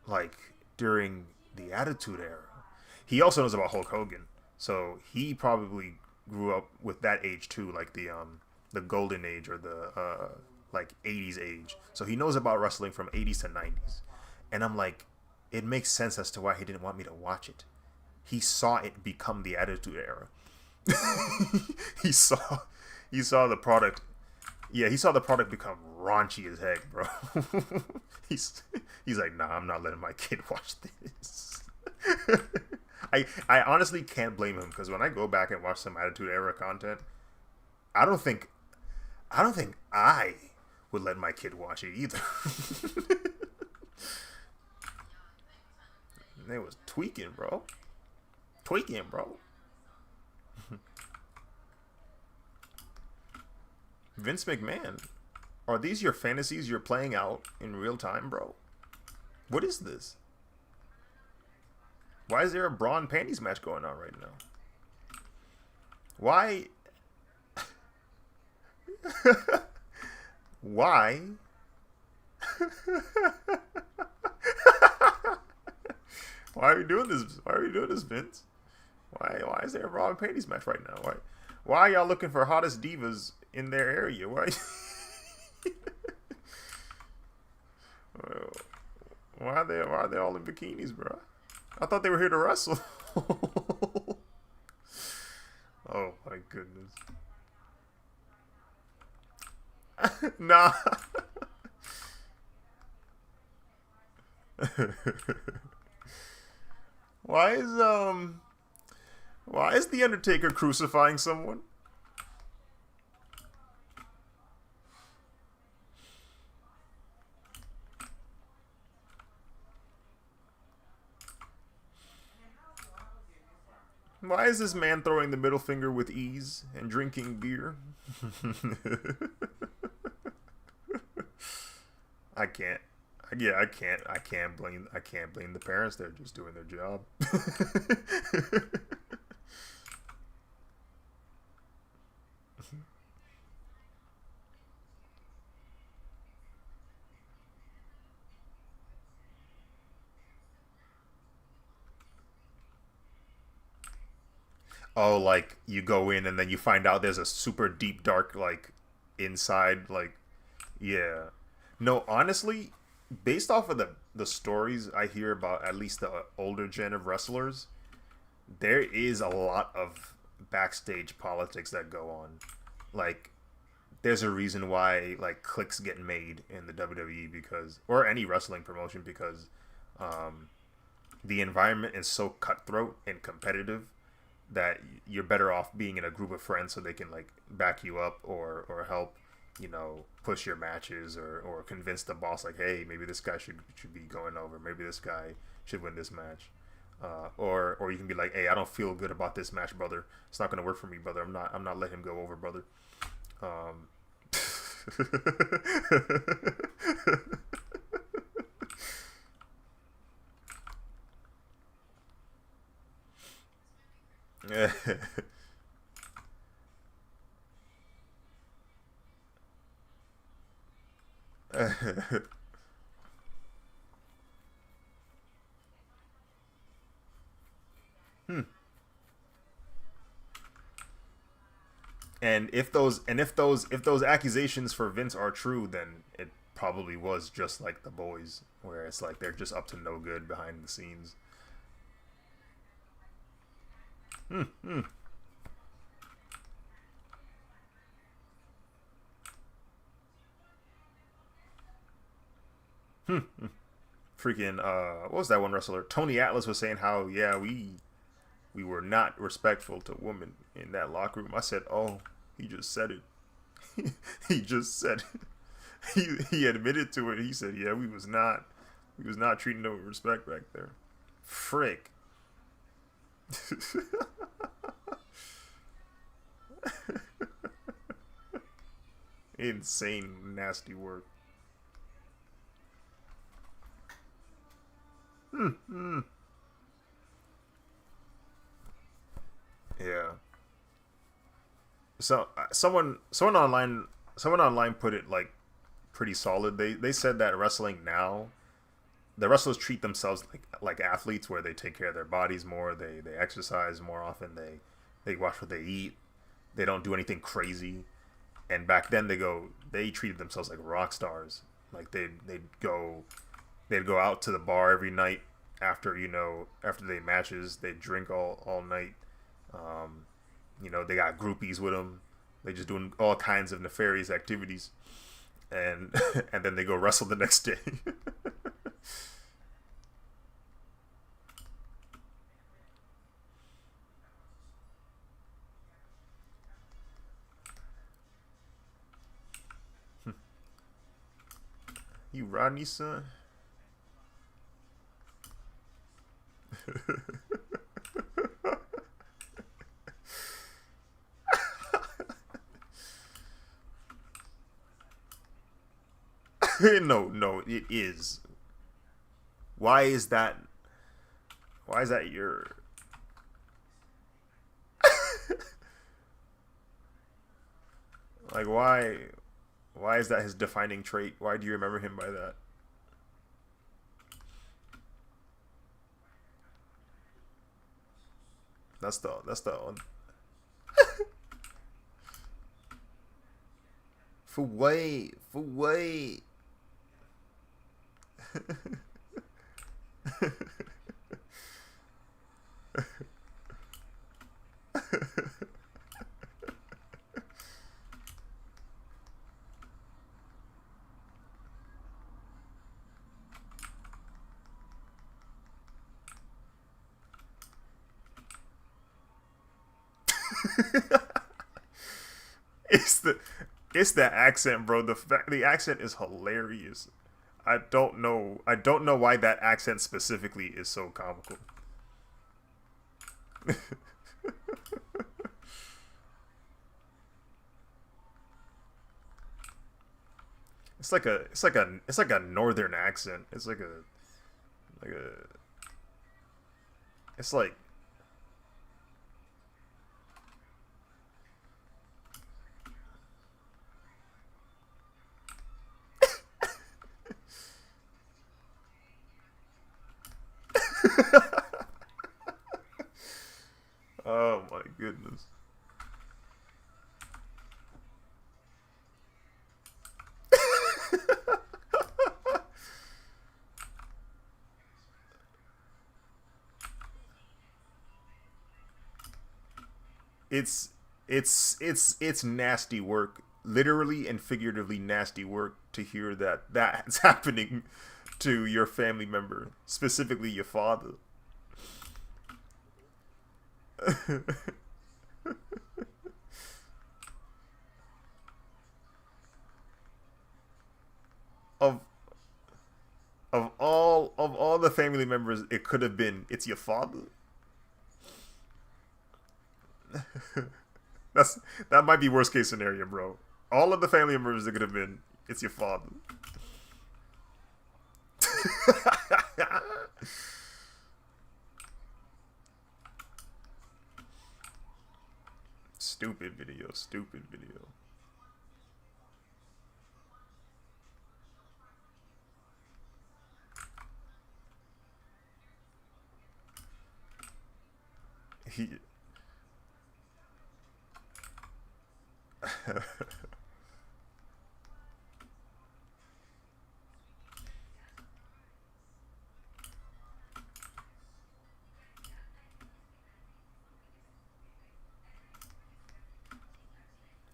like during the Attitude Era. He also knows about Hulk Hogan, so he probably grew up with that age too, like the golden age or the like 80s age. So he knows about wrestling from 80s to 90s. And I'm like, it makes sense as to why he didn't want me to watch it. He saw it become the Attitude Era. he saw he saw the product. Yeah, he saw the product become raunchy as heck, bro. he's he's like, nah, I'm not letting my kid watch this. I honestly can't blame him because when I go back and watch some Attitude Era content, I don't think I don't think I would let my kid watch it either. They was tweaking, bro. Tweaking, bro. Vince McMahon, are these your fantasies you're playing out in real time, bro? What is this? Why is there a bra and panties match going on right now? Why? Why? Why are we doing this? Why are we doing this, Vince? Why is there a Raw and Panties match right now? Why are y'all looking for hottest divas in their area? Why are they all in bikinis, bro? I thought they were here to wrestle. Oh my goodness. Nah. Why is the Undertaker crucifying someone? Why is this man throwing the middle finger with ease and drinking beer? I can't. Yeah, I can't. I can't blame the parents. They're just doing their job. Oh, like you go in and then you find out there's a super deep dark like inside like yeah. No, honestly, based off of the stories I hear about at least the older gen of wrestlers, there is a lot of backstage politics that go on. Like there's a reason why like clicks get made in the WWE because or any wrestling promotion because um the environment is so cutthroat and competitive that you're better off being in a group of friends so they can like back you up or help push your matches or convince the boss like hey maybe this guy should be going over, maybe this guy should win this match, or you can be like hey I don't feel good about this match brother, it's not gonna work for me brother, I'm not letting him go over brother. um hmm. And if those accusations for Vince are true, then it probably was just like the boys, where it's like they're just up to no good behind the scenes. Hmm. Hmm. Hmm. Freaking what was that one wrestler? Tony Atlas was saying how yeah we were not respectful to women in that locker room. I said, oh, he just said it. He just said it. He admitted to it. He said, yeah, we was not treating them with respect back there. Frick. Insane, nasty work. Hmm. Hmm. Yeah. So someone online put it like pretty solid. They said that wrestling now, the wrestlers treat themselves like athletes, where they take care of their bodies more. They exercise more often. They watch what they eat. They don't do anything crazy. And back then they treated themselves like rock stars. Like they'd go out to the bar every night after they matches. They drink all night. Um, they got groupies with them. They just doing all kinds of nefarious activities, and and then they go wrestle the next day. You Rodney son. No, no, it is. Why is that? Why is that your? Like why? Why is that his defining trait? Why do you remember him by that? That's the for way. It's the it's the accent, bro. The accent is hilarious. I don't know why that accent specifically is so comical. It's like a northern accent. Like a it's like oh my goodness. it's it's nasty work, literally and figuratively nasty work to hear that that's happening to your family member, specifically your father. of of all the family members it could have been, it's your father. That's that might be worst case scenario, bro. All of the family members it could have been, it's your father. Stupid video, stupid video. He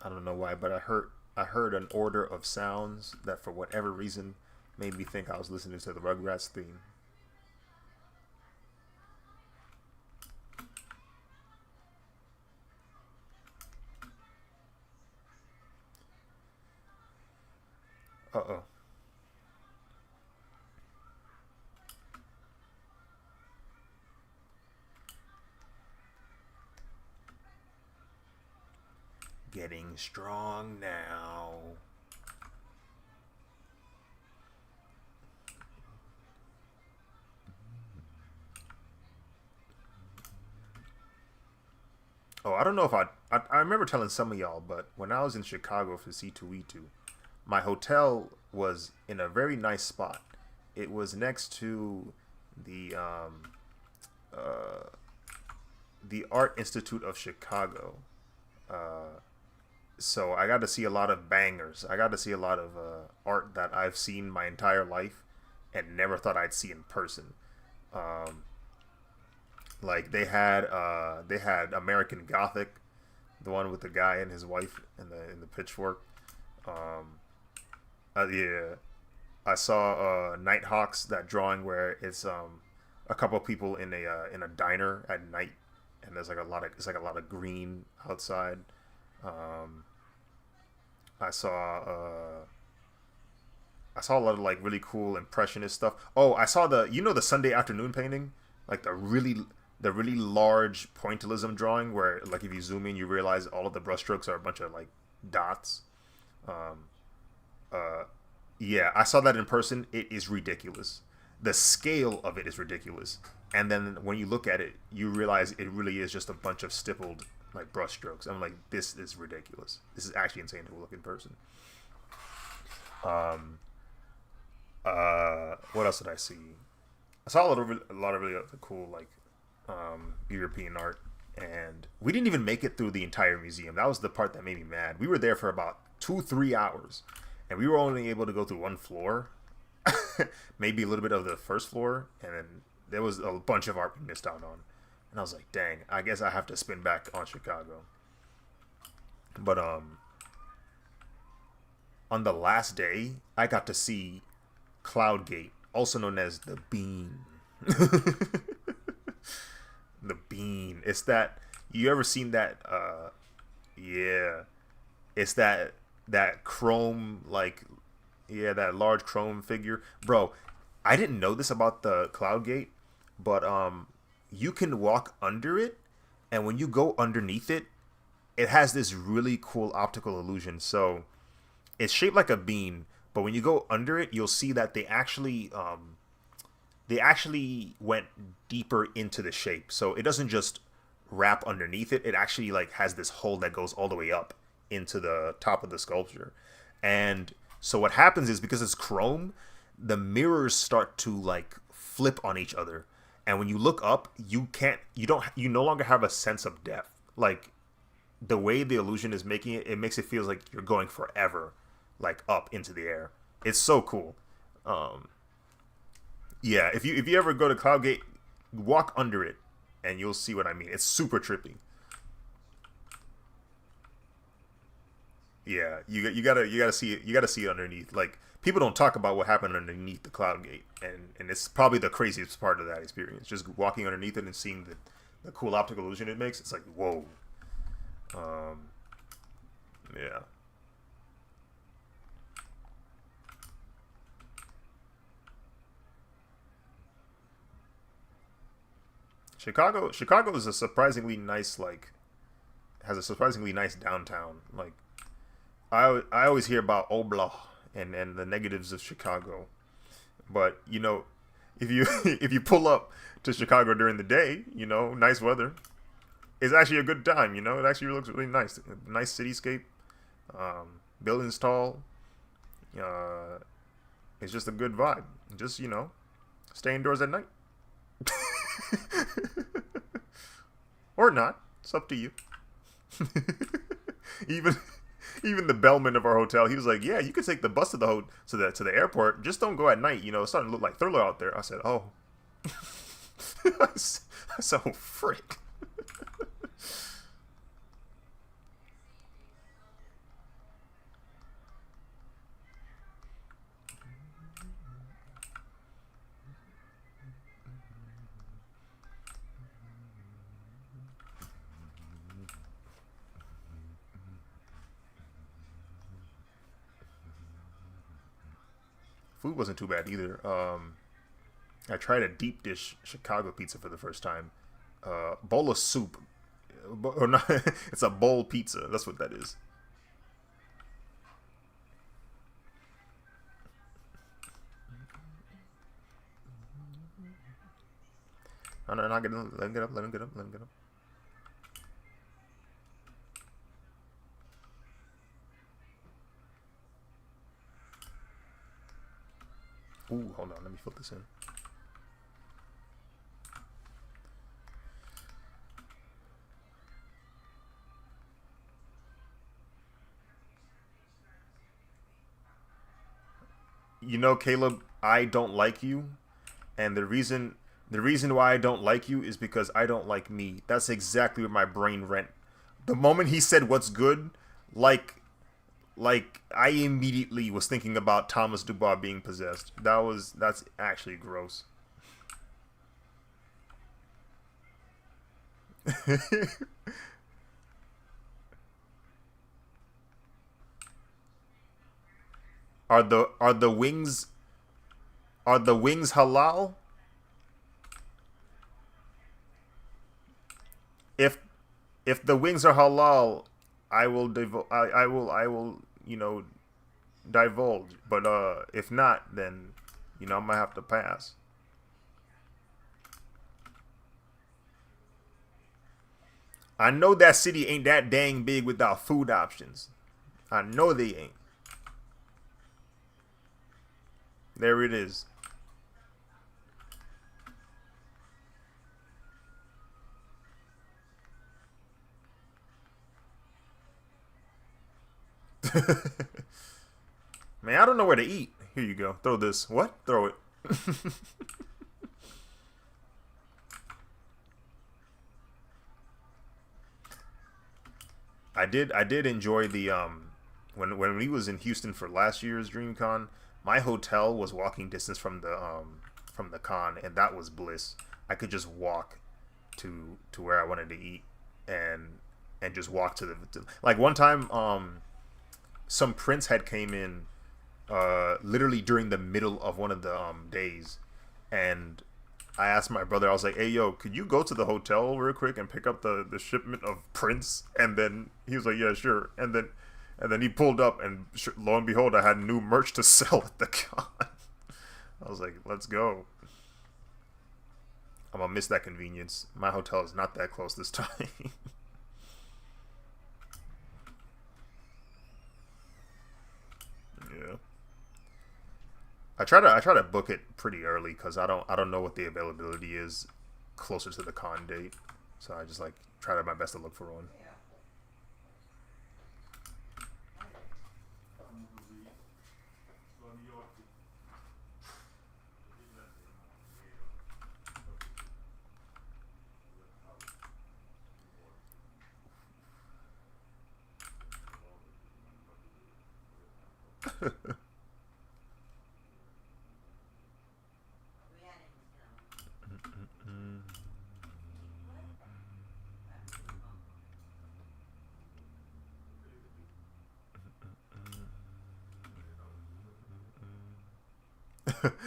I don't know why, but I heard an order of sounds that for whatever reason made me think I was listening to the Rugrats theme. Uh oh. Getting strong now. Oh, I don't know if I remember telling some of y'all, but when I was in Chicago for C2E2, my hotel was in a very nice spot. It was next to the uh, the Art Institute of Chicago. Uh, so I got to see a lot of bangers. I got to see a lot of art that I've seen my entire life and never thought I'd see in person. Um, like they had American Gothic, the one with the guy and his wife in the pitchfork. Um, yeah, I saw Nighthawks, that drawing where it's a couple of people in a diner at night, and there's like a lot of it's like a lot of green outside. Um, I saw I saw a lot of like really cool impressionist stuff. Oh, I saw the Sunday afternoon painting, like the really large pointillism drawing where like if you zoom in you realize all of the brushstrokes are a bunch of like dots. Um, uh, yeah, I saw that in person. It is ridiculous. The scale of it is ridiculous. And then when you look at it, you realize it really is just a bunch of stippled like brushstrokes. I'm like, this is ridiculous. This is actually insane to look in person. Um, what else did I see? I saw a lot of really cool like European art. And we didn't even make it through the entire museum. That was the part that made me mad. We were there for about 2-3 hours, and we were only able to go through one floor, maybe a little bit of the first floor, and then there was a bunch of art we missed out on. And I was like, dang, I guess I have to spin back on Chicago. But on the last day, I got to see Cloud Gate, also known as the Bean. The Bean. It's that, you ever seen that? Yeah, it's that chrome, like, yeah, that large chrome figure, bro. I didn't know this about the Cloud Gate, but you can walk under it, and when you go underneath it, it has this really cool optical illusion. So it's shaped like a bean, but when you go under it, you'll see that they actually went deeper into the shape. So it doesn't just wrap underneath it. It actually like has this hole that goes all the way up into the top of the sculpture. And so what happens is, because it's chrome, the mirrors start to like flip on each other. And when you look up, you no longer have a sense of depth. Like, the way the illusion is making it, it makes it feel like you're going forever, like up into the air. It's so cool. Um, yeah, if you ever go to Cloudgate, walk under it, and you'll see what I mean. It's super trippy. Yeah, you gotta see it. You gotta see it underneath. Like, people don't talk about what happened underneath the Cloudgate, and it's probably the craziest part of that experience. Just walking underneath it and seeing the cool optical illusion it makes. It's like, whoa. Um, yeah. Chicago is a surprisingly nice, like, has a surprisingly nice downtown. Like, I always hear about Obla and the negatives of Chicago, but if you if you pull up to Chicago during the day, nice weather, it's actually a good time. It actually looks really nice. Nice cityscape, buildings tall. Uh, it's just a good vibe. Just stay indoors at night, or not. It's up to you. even even the bellman of our hotel, he was like, "Yeah, you could take the bus to the airport. Just don't go at night. It's starting to look like Thriller out there." I said, "Oh." I said, "Oh, frick." Food wasn't too bad either. I tried a deep dish Chicago pizza for the first time. Bowl of soup, or not? It's a bowl pizza. That's what that is. No, no, not getting. Let him get up. Let him get up. Let him get up. Ooh, hold on. Let me fill this in. Caleb, I don't like you, and the reason why I don't like you is because I don't like me. That's exactly where my brain went. The moment he said what's good, like I immediately was thinking about Thomas Dubois being possessed. That's actually gross. Are the wings halal? If if the wings are halal, I will divulge. But if not, then I might have to pass. I know that city ain't that dang big without food options. I know they ain't. There it is. Man, I don't know where to eat. Here you go. Throw this. What? Throw it. I did enjoy the when we was in Houston for last year's DreamCon. My hotel was walking distance from the con, and that was bliss. I could just walk to where I wanted to eat, and just walk like one time some prince had came in literally during the middle of one of the days, and I asked my brother, I was like, "Hey, yo, could you go to the hotel real quick and pick up the shipment of Prince?" And then he was like, "Yeah, sure." And then he pulled up, and lo and behold, I had new merch to sell at the con. I was like, "Let's go." I'm gonna miss that convenience. My hotel is not that close this time. Yeah. I try to book it pretty early because I don't know what the availability is closer to the con date. So I just like try to my best to look for one.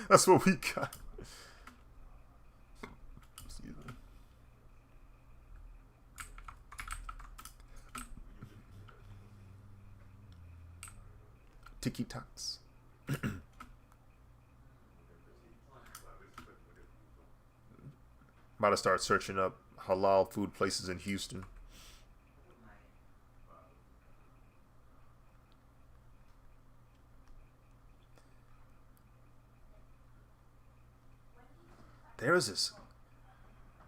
That's what we got. Tiki Tots. About to start searching up halal food places in Houston. There was this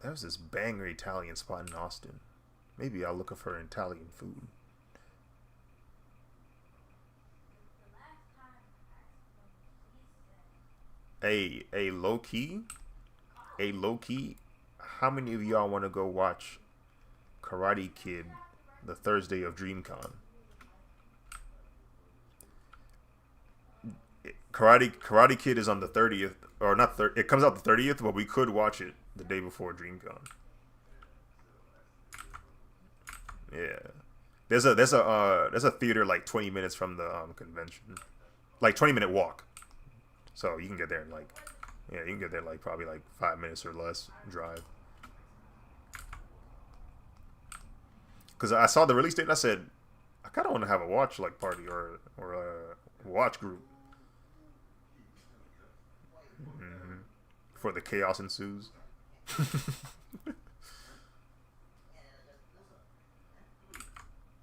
there was this banger Italian spot in Austin. Maybe I'll look up for Italian food. A low key, a low key. How many of y'all want to go watch Karate Kid the Thursday of DreamCon? Karate Kid is on the 30th, or not? It comes out the 30th, but we could watch it the day before DreamCon. Yeah, there's a theater like 20 minutes from the convention, like 20-minute walk. So you can get there in like, yeah, you can get there like probably like 5 minutes or less drive. Because I saw the release date and I said, I kind of want to have a watch like party or a watch group before the chaos ensues.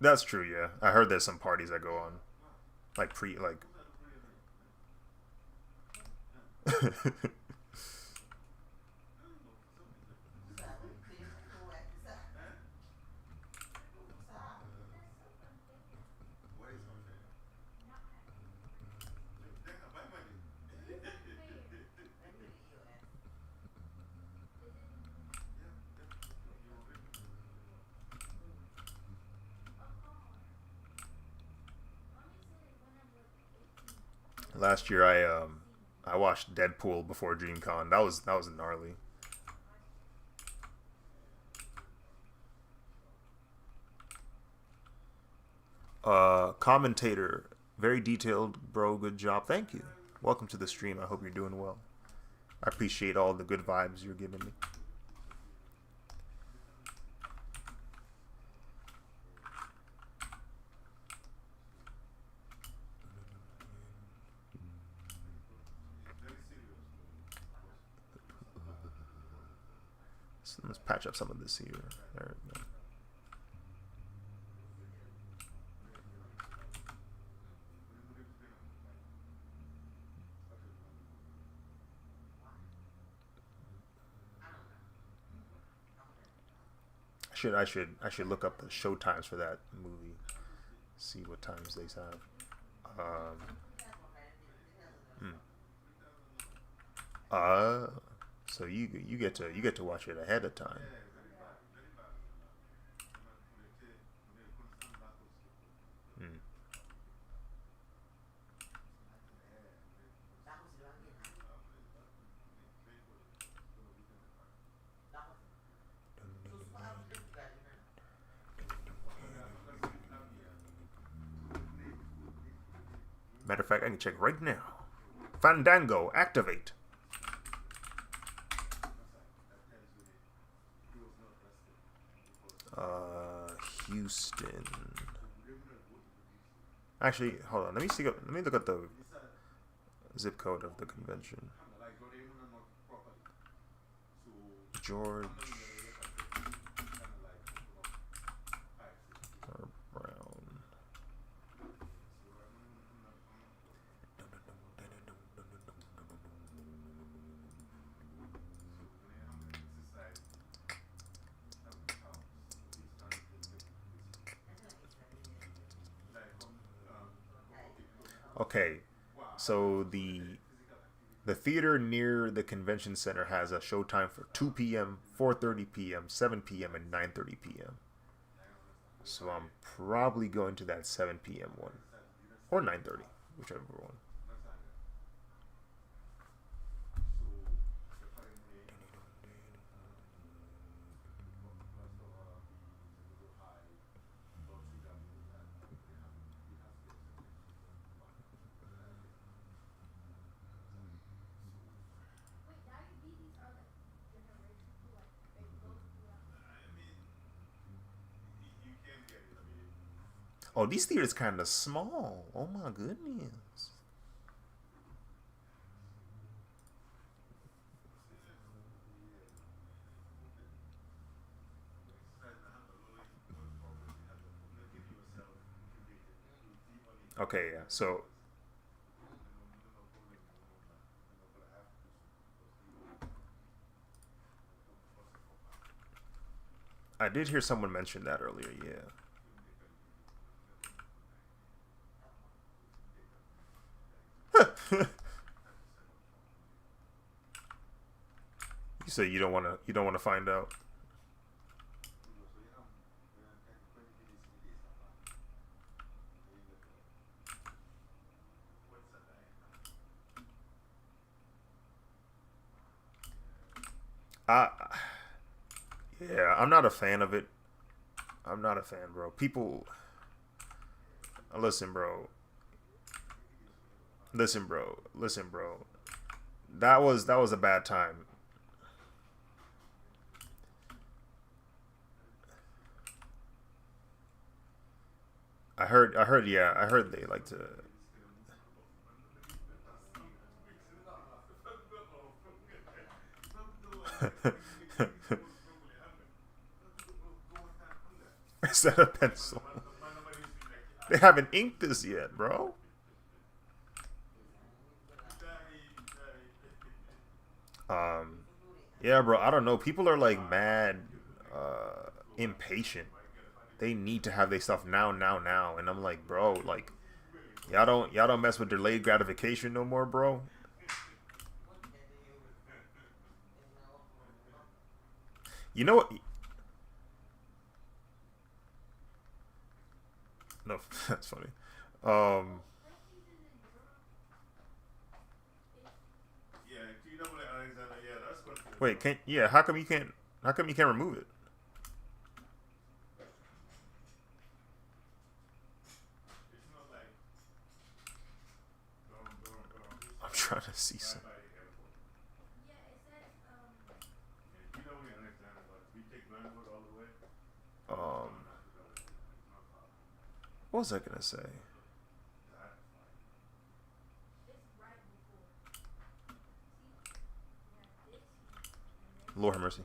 That's true. Yeah, I heard there's some parties that go on like pre like. Last year I watched Deadpool before DreamCon. That was gnarly. Commentator, very detailed, bro. Good job. Thank you. Welcome to the stream. I hope you're doing well. I appreciate all the good vibes you're giving me. So let's patch up some of this here. There we go. I should look up the show times for that movie. See what times they have. Um, hmm. Uh, so you get to watch it ahead of time. Hmm. Matter of fact, I can check right now. Fandango, activate. Houston. Actually, hold on. Let me see. Let me look at the zip code of the convention. George Brown. Okay, so the theater near the convention center has a showtime for 2 p.m., 4:30 p.m., 7 p.m., and 9:30 p.m. So I'm probably going to that 7 p.m. one or 9:30, whichever one. Oh, these theaters kind of small. Oh my goodness. Okay, yeah. So I did hear someone mention that earlier. Yeah. You say you don't want to find out. I Yeah, I'm not a fan of it. I'm not a fan, bro. People, listen, bro. Listen, bro. Listen, bro. That was a bad time. Yeah, I heard they like to. Instead of pencil, they haven't inked this yet, bro. Um, yeah, bro. I don't know. People are like mad, impatient. They need to have their stuff now, now, now. And I'm like, bro, like y'all don't mess with delayed gratification no more, bro. You know what? No, that's funny. Um, wait, can yeah? How come you can't? How come you can't remove it? I'm trying to see some. Um, what was I gonna say? Lord have mercy.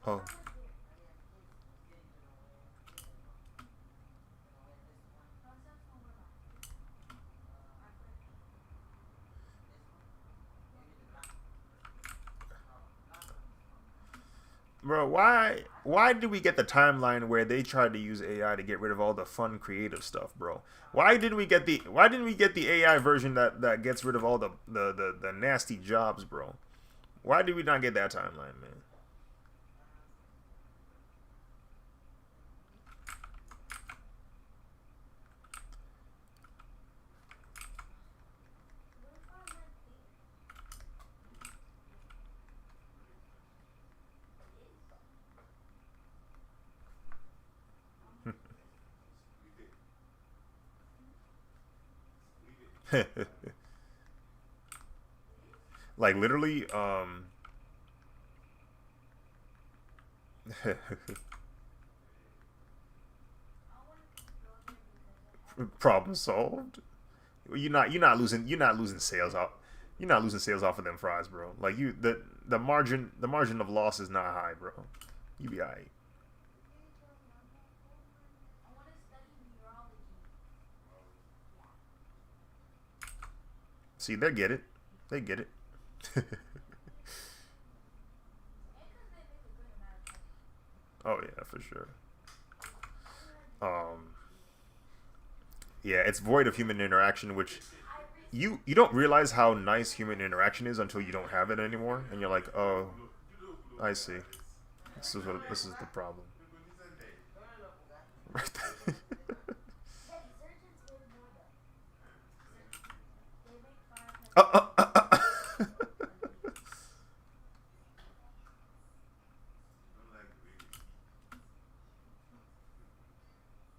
Oh. Bro, why did we get the timeline where they tried to use AI to get rid of all the fun creative stuff, bro? Why didn't we get the AI version that gets rid of all the nasty jobs, bro? Why did we not get that timeline, man? Like literally, problem solved. You're not losing sales off. You're not losing sales off of them fries, bro. Like you the margin of loss is not high, bro. You be alright. See, they get it. They get it. Oh yeah, for sure. Um, yeah, it's void of human interaction, which you don't realize how nice human interaction is until you don't have it anymore, and you're like, oh, I see. This is the problem. Right.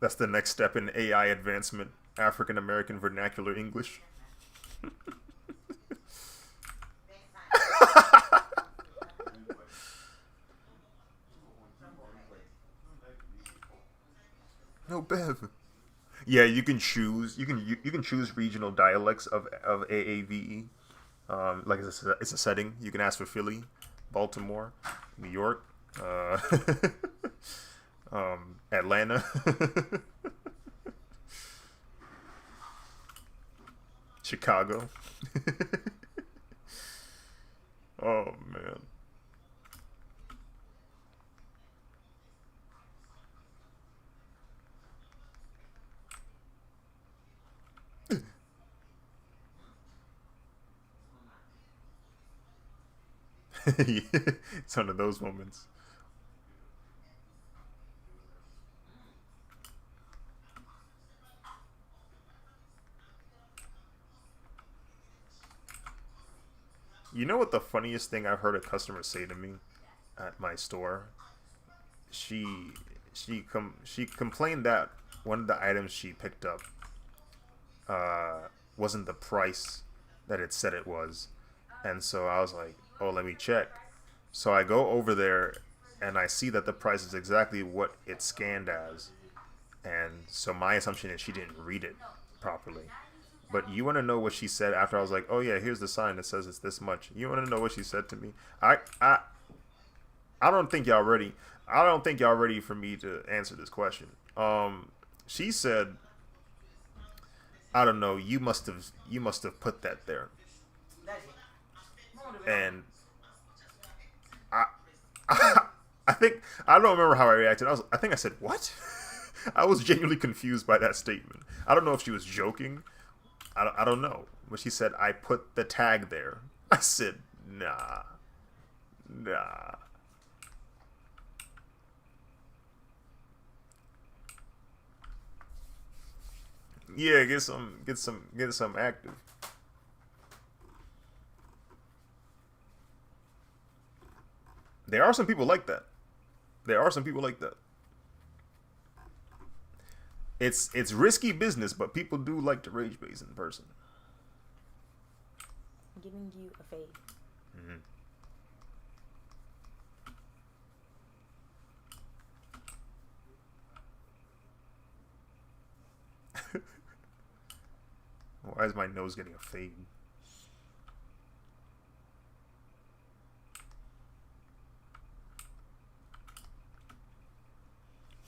That's the next step in AI advancement. African American vernacular English. No, Bev. Yeah, you can choose. You can choose regional dialects of AAVE. Like it's a setting. You can ask for Philly, Baltimore, New York, uh, Atlanta, Chicago. Oh man. It's one of those moments. You know what the funniest thing I've heard a customer say to me at my store? She she complained that one of the items she picked up wasn't the price that it said it was, and so I was like, "Oh, let me check." So I go over there, and I see that the price is exactly what it scanned as, and so my assumption is she didn't read it properly. But you want to know what she said after I was like, "Oh yeah, here's the sign that says it's this much." You want to know what she said to me? I don't think y'all ready. I don't think y'all ready for me to answer this question. She said, "I don't know. You must have put that there." And I I think I don't remember how I reacted. I think I said what? I was genuinely confused by that statement. I don't know if she was joking. I don't know. But she said I put the tag there. I said nah, nah. Yeah, get some active. There are some people like that. There are some people like that. It's risky business, but people do like to rage base in person. Giving you a fade. Mm-hmm. Why is my nose getting a fade?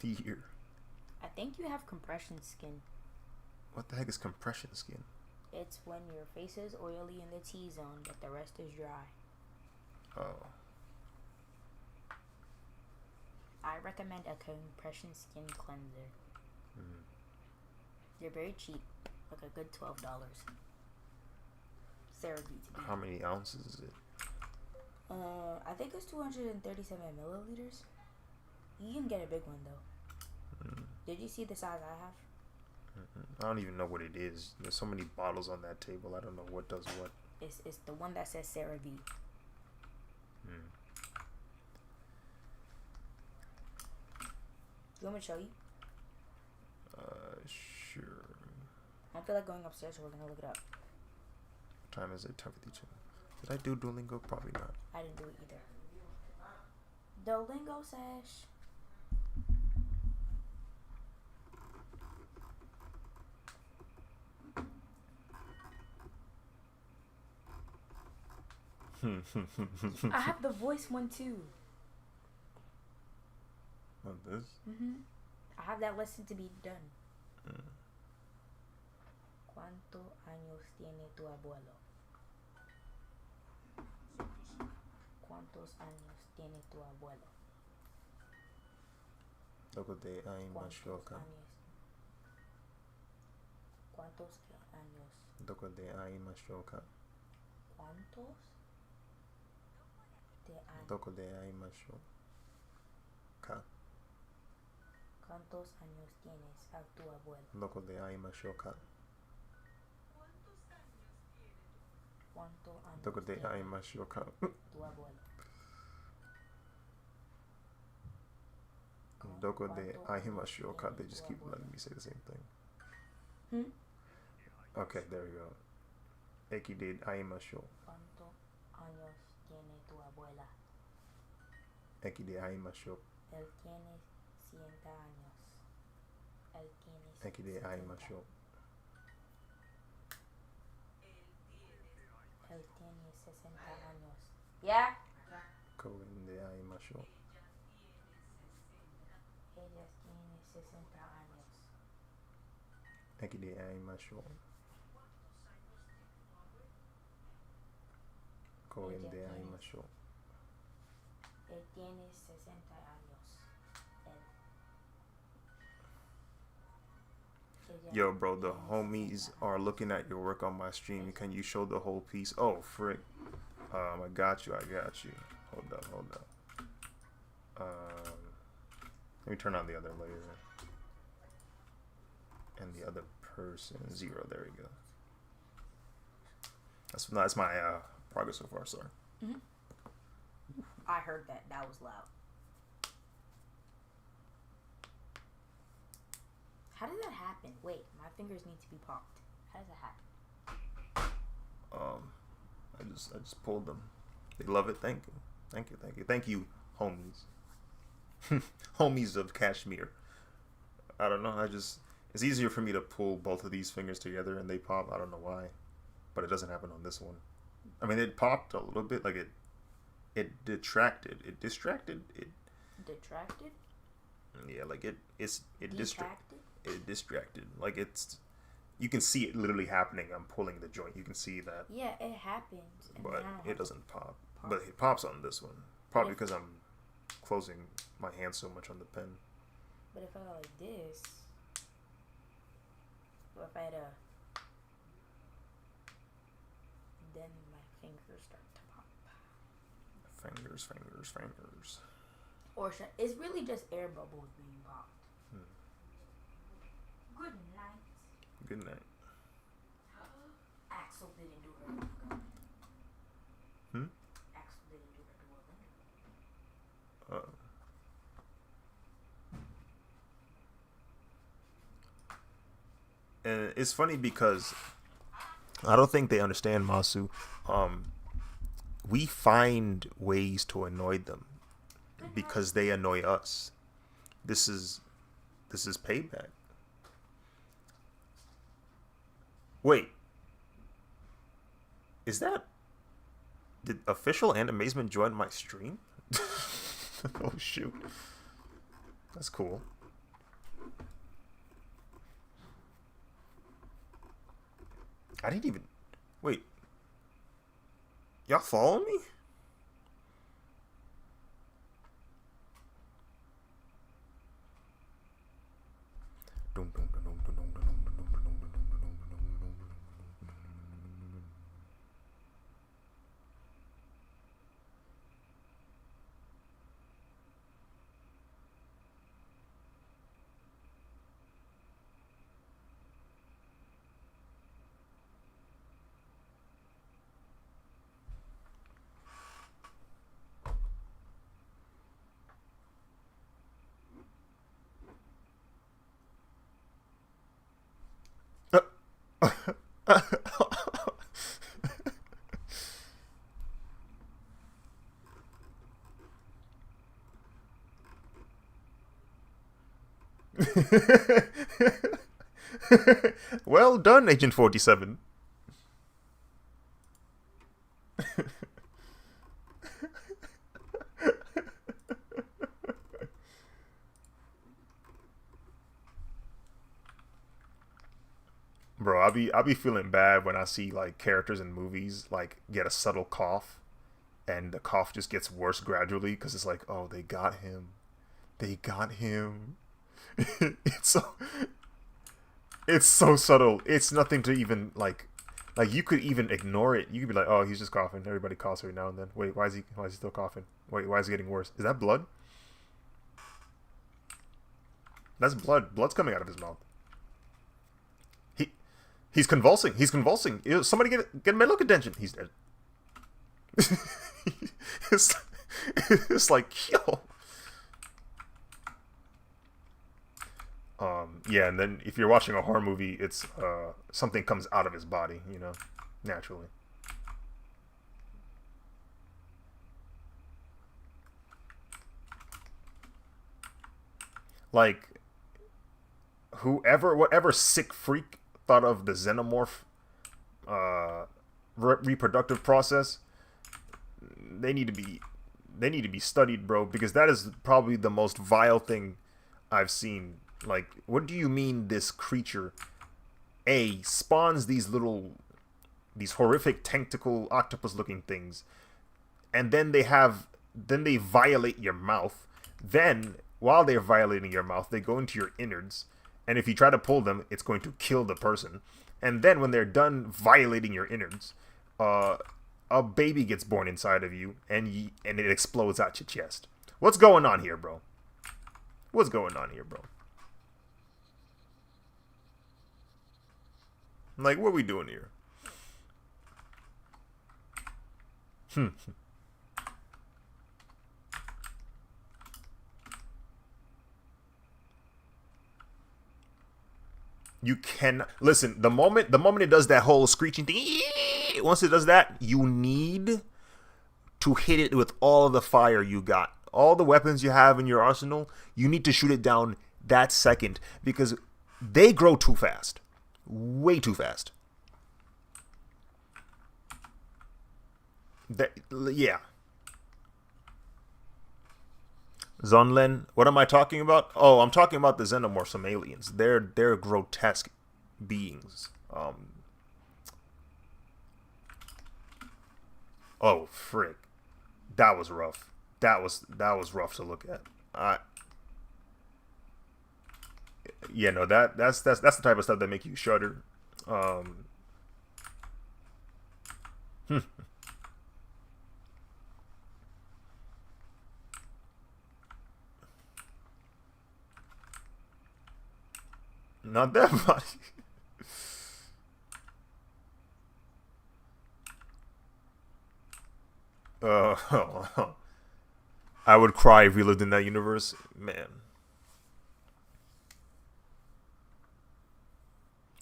Here. I think you have compression skin. What the heck is compression skin? It's when your face is oily in the T-zone, but the rest is dry. Oh. I recommend a compression skin cleanser. They're very cheap, like a good $12. CeraVe to be. How many ounces is it? I think it's 237 milliliters. You can get a big one though. Did you see the size I have? I don't even know what it is. There's so many bottles on that table. I don't know what does what. It's the one that says CeraVe. You want me to show you? Sure. I don't feel like going upstairs, so we're gonna look it up. What time is it? 10:52. Did I do Duolingo? Probably not. I didn't do it either. Duolingo sesh. I have the voice one too. What this? I have that lesson to be done. ¿Cuántos años tiene tu abuelo? ¿Cuántos años tiene tu abuelo? Loco de ahí Mashoka. ¿Cuántos años? Loco de ahí Mashoka. ¿Cuántos? Loco de ahí Mashoka. ¿Cuántos años tienes a tu abuelo? Loco de ahí Mashoka. ¿Cuántos años Loco de tiene ahí Mashoka. tu abuelo? Loco de ahí Mashoka. They just keep letting me say the same thing. Okay, there we go. Eki de ahí Mashoka. ¿Cuántos años tiene tu abuela? Eki de ahí Mashoka. Él tiene 100 años. Él tiene Eki de ahí Mashoka. Él tiene 60 años. ¿Ya? Cohen de ahí Mashoka. Ella tiene 60 años. Eki de ahí Mashoka. Cohen de ahí Mashoka. Él tiene 60 años. Yo, bro, the homies are looking at your work on my stream. Can you show the whole piece? Oh, frick. I got you. Hold up. Let me turn on the other layer. And the other person. 0. There we go. That's my progress so far, sorry. I heard that. That was loud. How did that happen? Wait, my fingers need to be popped. How does that happen? I just pulled them. They love it. Thank you, homies. Homies of Kashmir. I don't know. It's easier for me to pull both of these fingers together and they pop. I don't know why, but it doesn't happen on this one. I mean, it popped a little bit, like it detracted. It distracted. Detracted? Yeah, like it Detracted? It distracted. Like you can see it literally happening. I'm pulling the joint. You can see that. Yeah, it happens. But it doesn't pop. But it pops on this one. Probably because I'm closing my hand so much on the pen. But if I go like this, or if I had then my fingers start to pop. Fingers. Or it's really just air bubbles being popped. Good night. Axel didn't do her Duolingo. Axel didn't do her Duolingo. And it's funny because I don't think they understand, Masu. We find ways to annoy them because they annoy us. This is payback. Wait. Is that... Did Official and Amazement join my stream? Oh, shoot. That's cool. I didn't even... Wait. Y'all follow me? Well done, Agent 47. Bro, I'll be feeling bad when I see like characters in movies like get a subtle cough and the cough just gets worse gradually because it's like, oh, they got him. They got him. it's so it's so subtle. It's nothing to even like you could even ignore it. You could be like, oh, he's just coughing. Everybody coughs every now and then. Wait, why is he still coughing? Wait, why is it getting worse? Is that blood? That's blood. Blood's coming out of his mouth. He he's convulsing. He's convulsing. Somebody get medical attention. He's dead. it's, it's like, yo. Yeah, and then if you're watching a horror movie, it's something comes out of his body, you know, naturally. Like whatever sick freak thought of the xenomorph uh, reproductive process, they need to be they need to be studied, bro, because that is probably the most vile thing I've seen. Like, what do you mean this creature spawns these horrific tentacle octopus looking things, and then they violate your mouth. Then while they're violating your mouth, they go into your innards, and if you try to pull them, it's going to kill the person. And then when they're done violating your innards, a baby gets born inside of you, and it explodes out your chest. What's going on here, bro? What's going on here, bro? Like, what are we doing here? You can listen. The moment it does that whole screeching thing, once it does that, you need to hit it with all of the fire you got, all the weapons you have in your arsenal. You need to shoot it down that second because they grow too fast, way too fast. Yeah. Zonlen. What am I talking about? Oh, I'm talking about the xenomorphs, some aliens. They're grotesque beings. Oh frick, that was rough. That was rough to look at. Yeah, no, that's the type of stuff that make you shudder. Um, not that body. Uh, I would cry if we lived in that universe, man.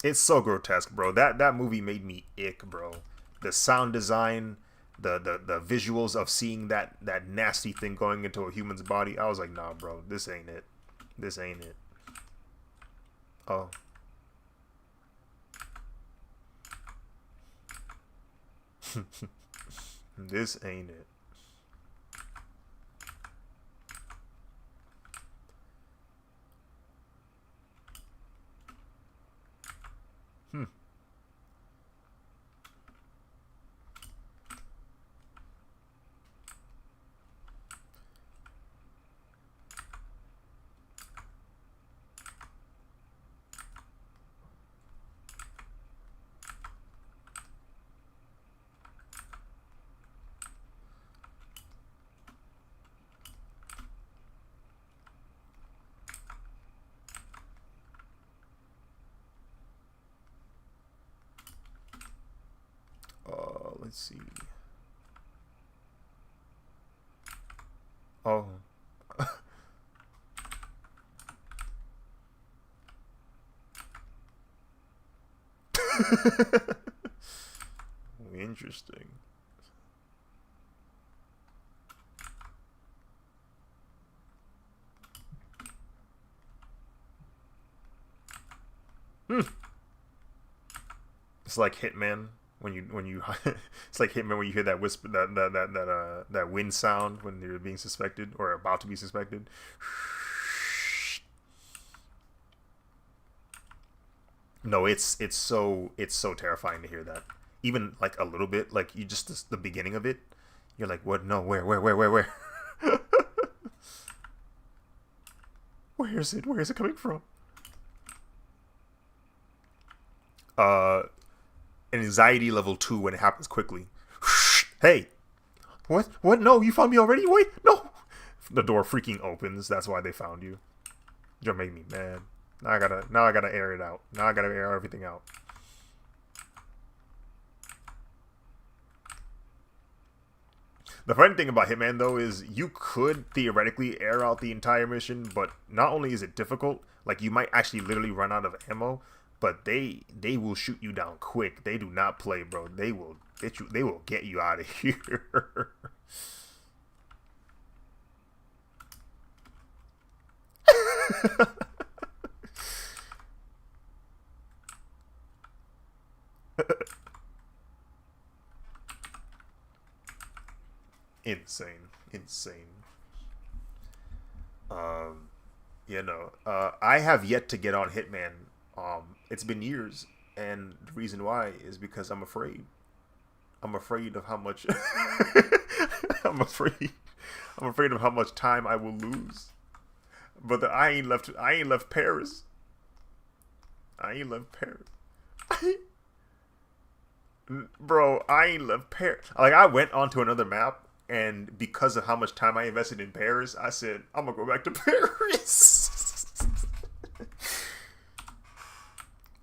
It's so grotesque, bro. That movie made me ick, bro. The sound design, the visuals of seeing that nasty thing going into a human's body. I was like, nah, bro, this ain't it. This ain't it. Oh, this ain't it. Hmm. Let's see. Oh. Interesting. It's like Hitman when you it's like Hitman when you hear that whisper that wind sound when they're being suspected or about to be suspected. No, it's so terrifying to hear that. Even like a little bit, like you just the beginning of it, you're like, what? No, where? Where is it? Where is it coming from? Anxiety level 2 when it happens quickly. Hey, what? No, you found me already? Wait, no. The door freaking opens. That's why they found you. You're making me mad. Now I gotta air it out. Now I gotta air everything out. The funny thing about Hitman though is you could theoretically air out the entire mission, but not only is it difficult, like you might actually literally run out of ammo, but they will shoot you down quick. They do not play, bro. They will get you out of here. Insane. You know, I have yet to get on Hitman. It's been years, and the reason why is because I'm afraid. I'm afraid of how much. I'm afraid. I'm afraid of how much time I will lose. But I ain't left Paris. I ain't left Paris. Bro, I ain't left Paris. Like, I went onto another map, and because of how much time I invested in Paris, I said, I'm gonna go back to Paris.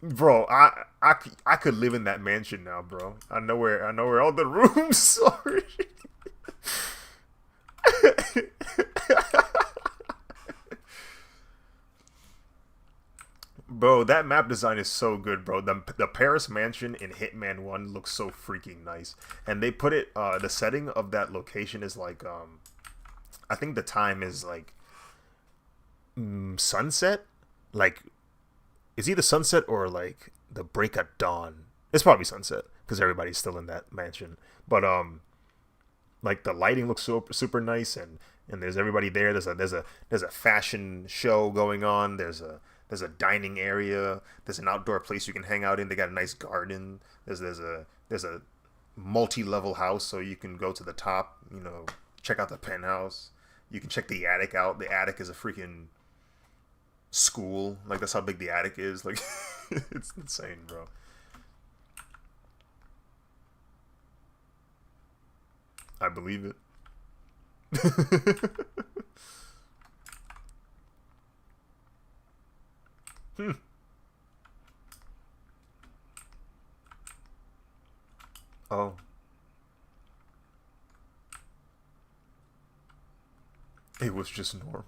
Bro, I could live in that mansion now, bro. I know where all the rooms are. Bro, that map design is so good, bro. The Paris mansion in Hitman 1 looks so freaking nice. And they put it, the setting of that location is like, I think the time is like sunset? Like, it's either sunset or like the break of dawn. It's probably sunset because everybody's still in that mansion. But, like the lighting looks super nice, and there's everybody there. There's a fashion show going on. There's a dining area. There's an outdoor place you can hang out in. They got a nice garden. There's a multi-level house, so you can go to the top. You know, check out the penthouse. You can check the attic out. The attic is a freaking school. Like, that's how big the attic is. Like, it's insane, bro. I believe it. Oh. It was just normal.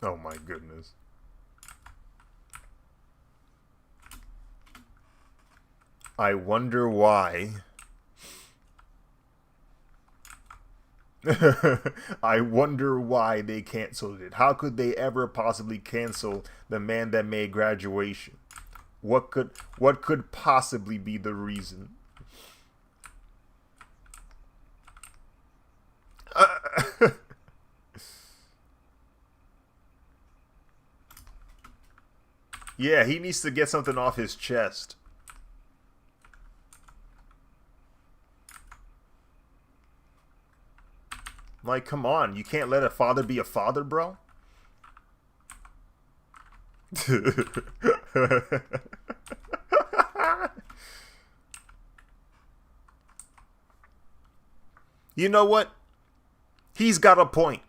Oh my goodness. I wonder why. I wonder why they canceled it. How could they ever possibly cancel The Man That Made Graduation? What could possibly be the reason? Yeah, he needs to get something off his chest. Like, come on. You can't let a father be a father, bro? You know what? He's got a point.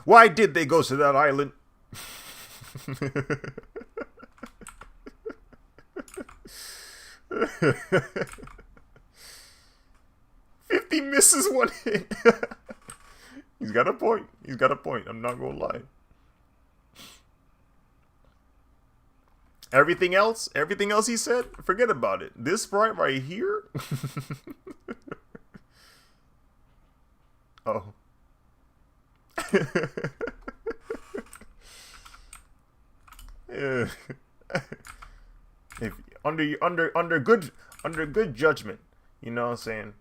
Why did they go to that island? 50 misses one hit. He's got a point. He's got a point. I'm not gonna lie. Everything else he said, forget about it. This sprite right here. Oh. Yeah. If under good judgment, you know what I'm saying?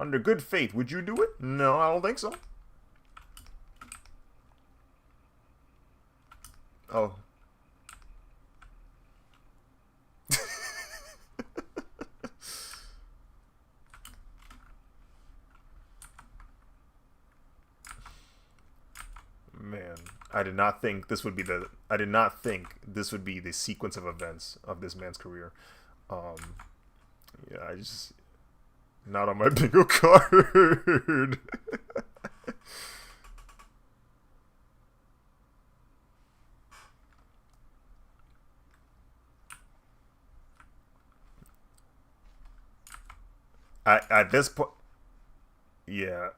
Under good faith, would you do it? No, I don't think so. Oh. Man, I did not think this would be the sequence of events of this man's career. Yeah, I just not on my bingo card. At this point, yeah,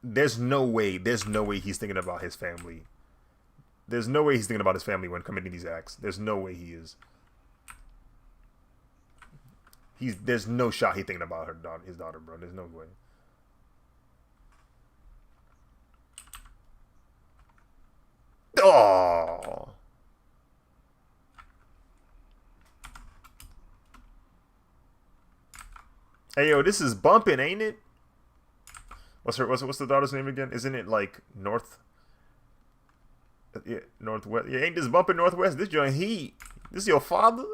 there's no way he's thinking about his family. There's no way he's thinking about his family when committing these acts. There's no way he is. There's no shot he's thinking about his daughter, bro. There's no way. Oh. Hey yo, this is bumping, ain't it? What's the daughter's name again? Isn't it like North? Yeah, Northwest. Yeah, ain't this bumping Northwest? This joint heat. This your father?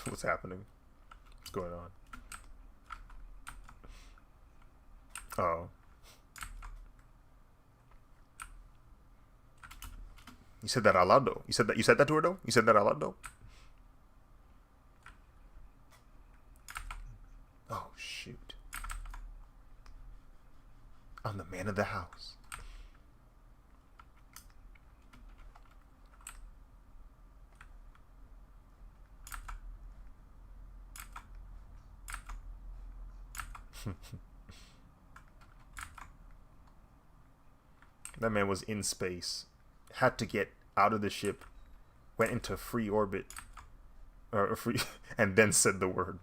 What's happening? What's going on? Oh. You said that out loud though. You said that to her though? You said that out loud though? Oh shoot. I'm the man of the house. That man was in space, had to get out of the ship, went into free orbit, or free, and then said the word.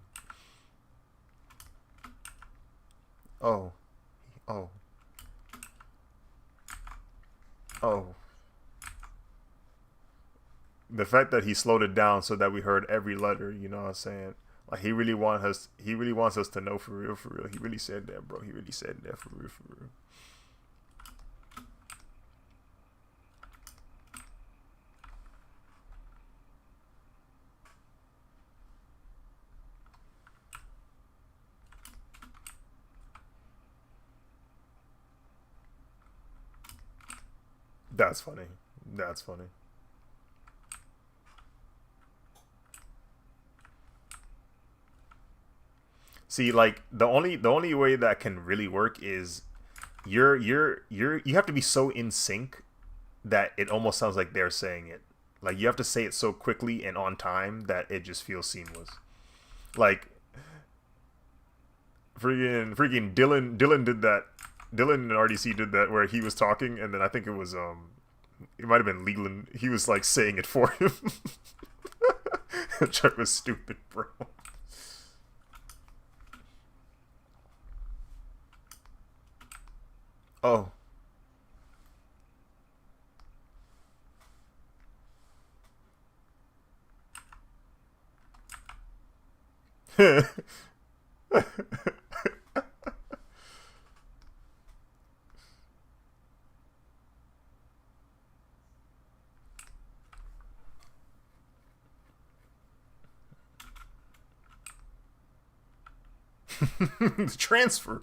Oh, oh, oh. The fact that he slowed it down so that we heard every letter, you know what I'm saying? Like he really wants us to know for real, for real. He really said that, bro. He really said that for real, for real. That's funny. That's funny. See, like the only way that can really work is you have to be so in sync that it almost sounds like they're saying it. Like you have to say it so quickly and on time that it just feels seamless. Like freaking Dylan did that. Dylan in RDC did that where he was talking, and then I think it was it might have been Leland. He was like saying it for him. Chuck was stupid, bro. Oh. The transfer.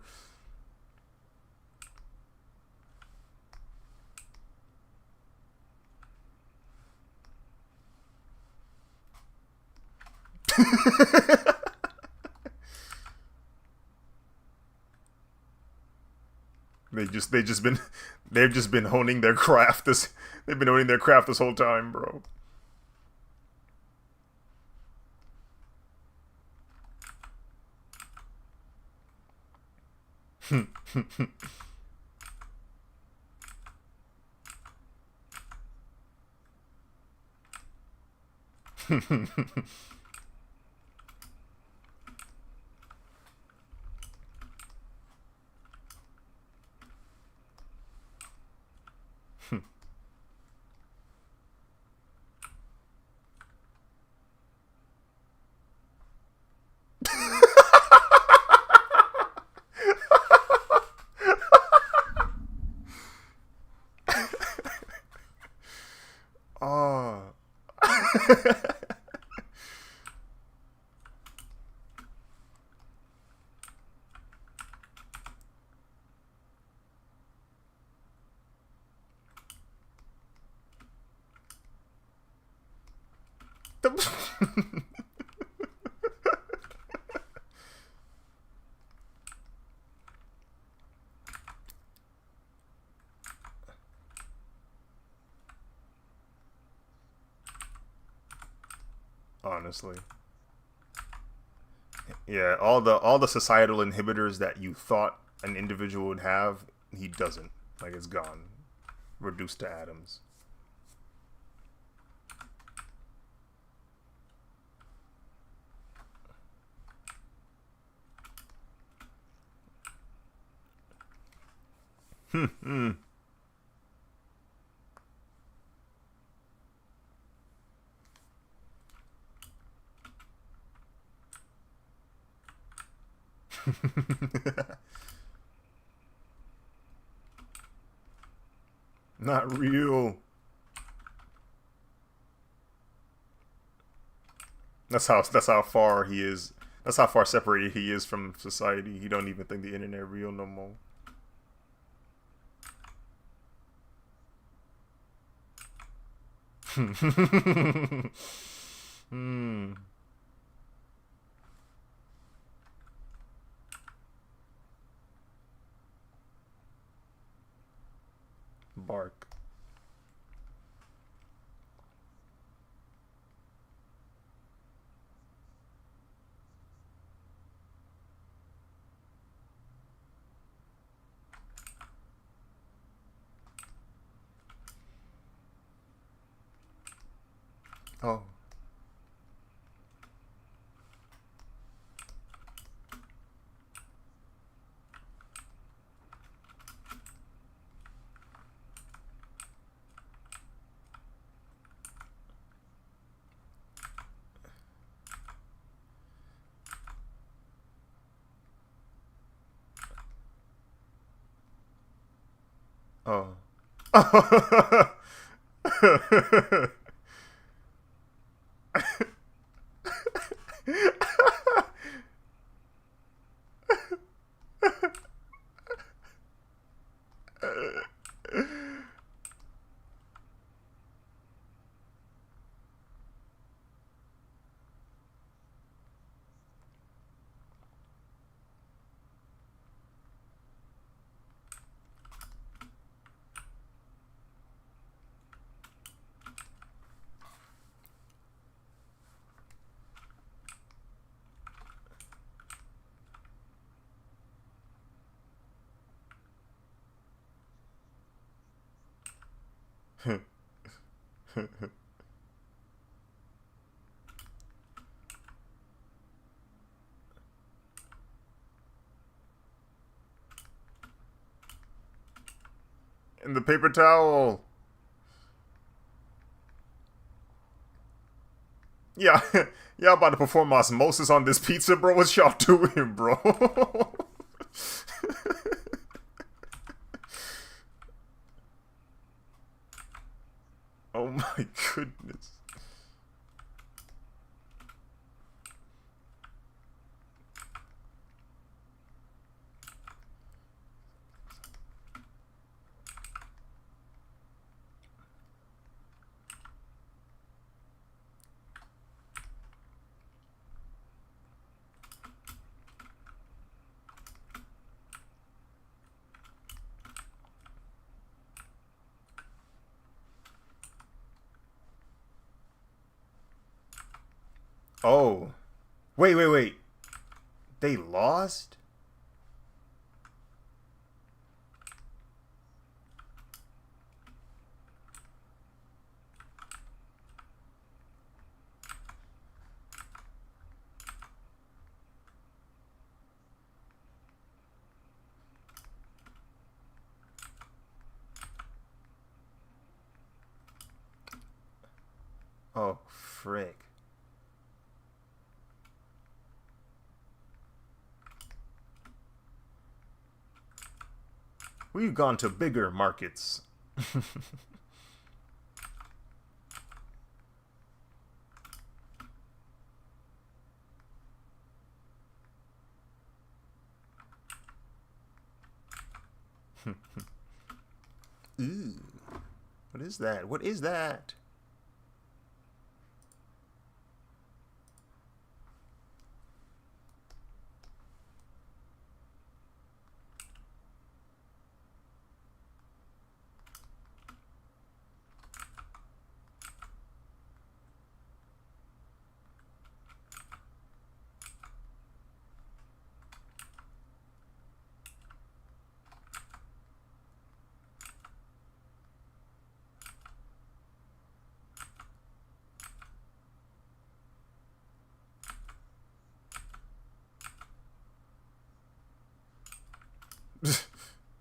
They've just been honing their craft this they've been honing their craft this whole time, bro. Oh. Honestly. Yeah, all the societal inhibitors that you thought an individual would have, he doesn't. Like it's gone. Reduced to atoms. Hmm. Not real. That's how far he is. That's how far separated he is from society. He don't even think the internet real no more. Hmm. Bark. Oh. Oh. And the paper towel. Yeah, y'all about to perform osmosis on this pizza, bro. What y'all doing, bro? Oh my goodness. Oh. Wait. They lost? Oh, frick. We've gone to bigger markets. Ooh. What is that? What is that?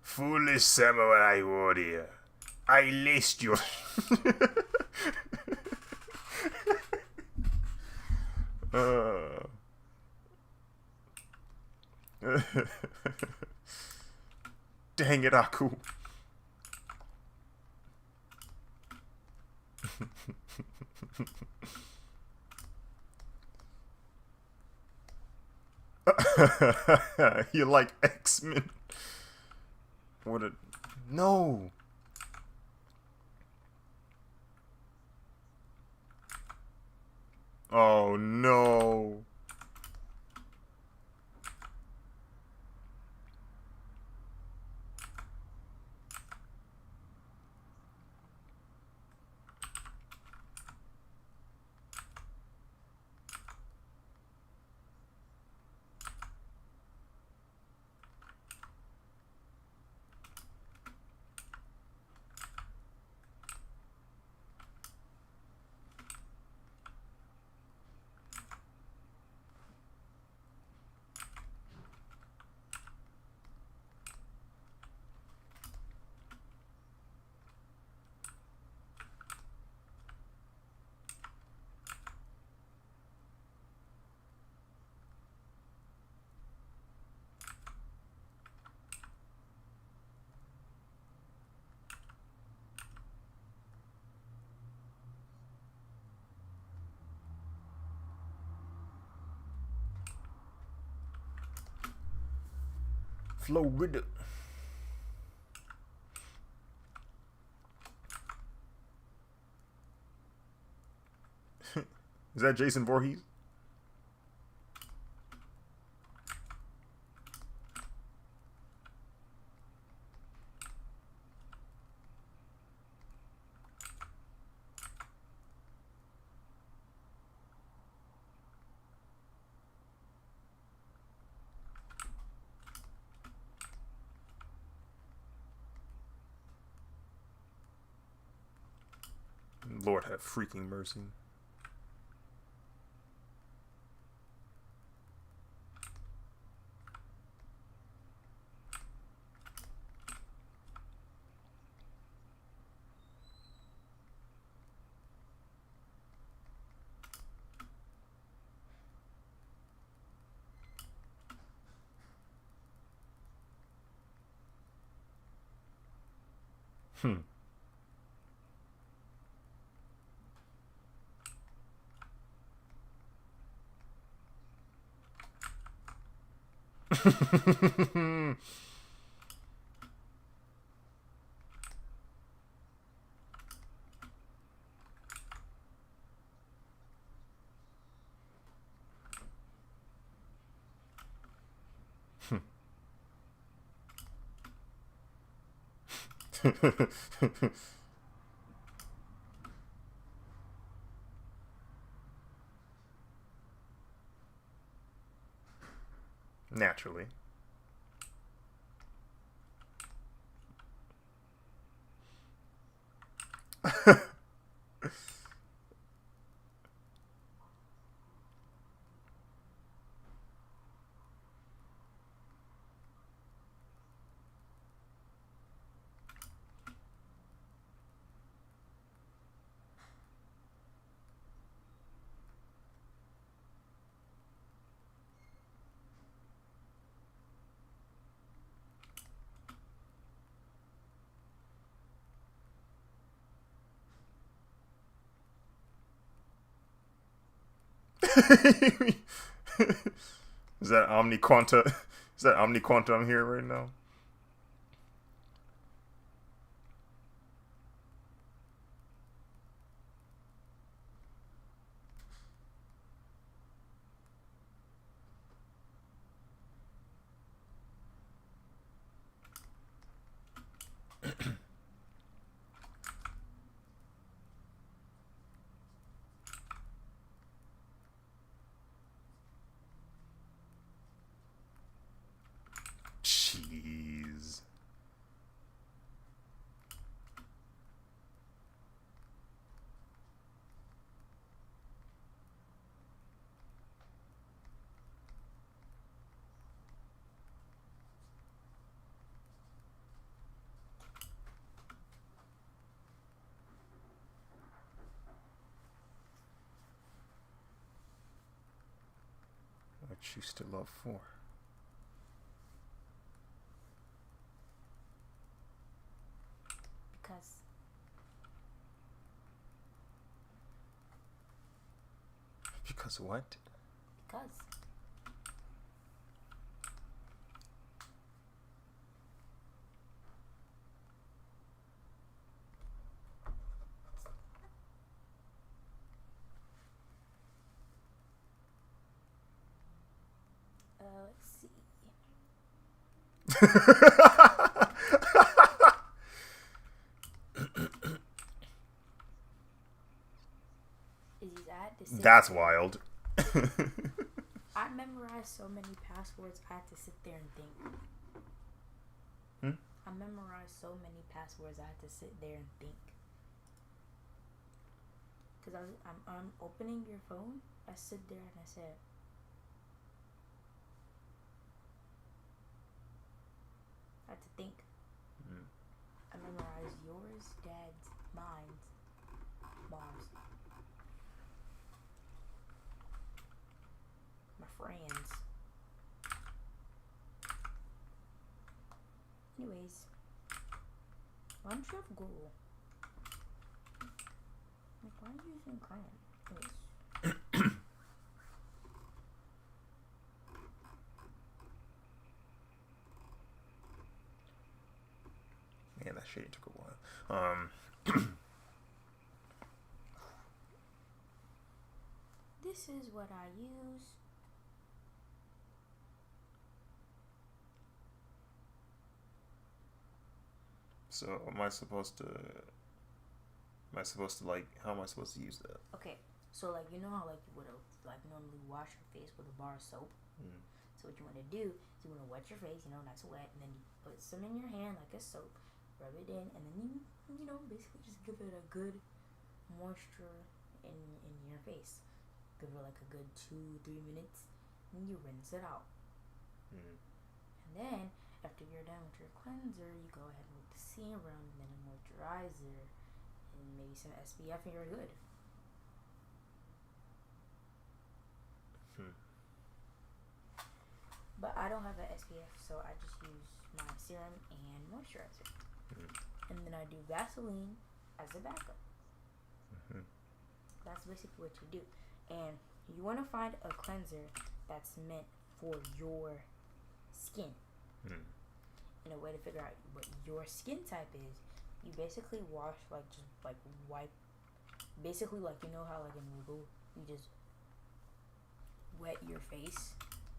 Foolish samurai warrior. I laced you. Dang it, Aku. You like X-Men? What a... No! Oh, no. Florida. Is that Jason Voorhees? Lord have freaking mercy. Hmm. Naturally. Is that Omni Quanta? Is that Omni Quanta I'm here right now? Jeez. What you still love for? Because. Because what? Because. Let's see. That's wild. I memorized so many passwords I had to sit there and think. I memorized so many passwords I had to sit there and think. Because I'm opening your phone. I sit there and I said, I had to think. I memorized yours, Dad's, mine, Mom's, my friends. Anyways, why don't you have Google? Like, why are you using Chrome? Anyways. Man, that shit took a while. This is what I use. So am I supposed to like, how am I supposed to use that? Okay, so like, you know how like you would like normally wash your face with a bar of soap? So what you want to do is you want to wet your face, nice and wet, and then you put some in your hand like a soap, rub it in, and then you basically just give it a good moisture in your face. Give it like a good 2-3 minutes, and you rinse it out. Mm. And then after you're done with your cleanser, you go ahead with the serum, and then a moisturizer, and maybe some SPF, and you're good. But I don't have an SPF, so I just use my serum and moisturizer. And then I do Vaseline as a backup. That's basically what you do. And you want to find a cleanser that's meant for your skin. And a way to figure out what your skin type is, you basically wash, like, just like wipe, basically, like, you know how like in Google you just wet your face.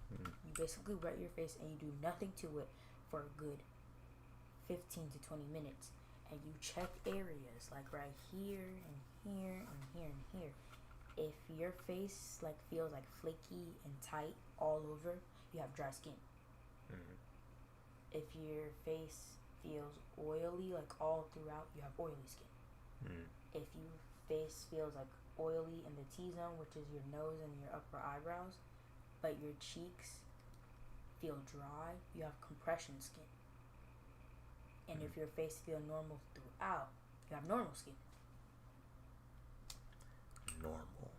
You basically wet your face and you do nothing to it for a good 15 to 20 minutes, and you check areas like right here and here and here and here. If your face like feels like flaky and tight all over, you have dry skin. If your face feels oily like all throughout, you have oily skin. If your face feels like oily in the T-zone, which is your nose and your upper eyebrows, but your cheeks feel dry, you have compression skin. And if your face feels normal throughout, you have normal skin. Normal.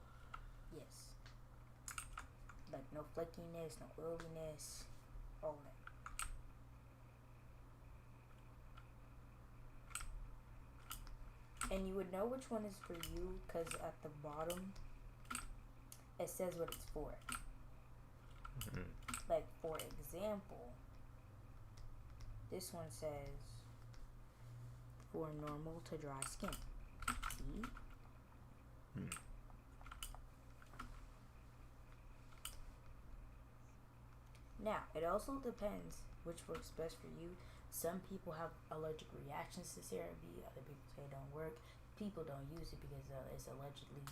Yes. Like no flakiness, no oiliness, all that. And you would know which one is for you because at the bottom it says what it's for. Like, for example, this one says for normal to dry skin. See? Now, it also depends which works best for you. Some people have allergic reactions to CeraVe. Other people say it don't work. People don't use it because it's allegedly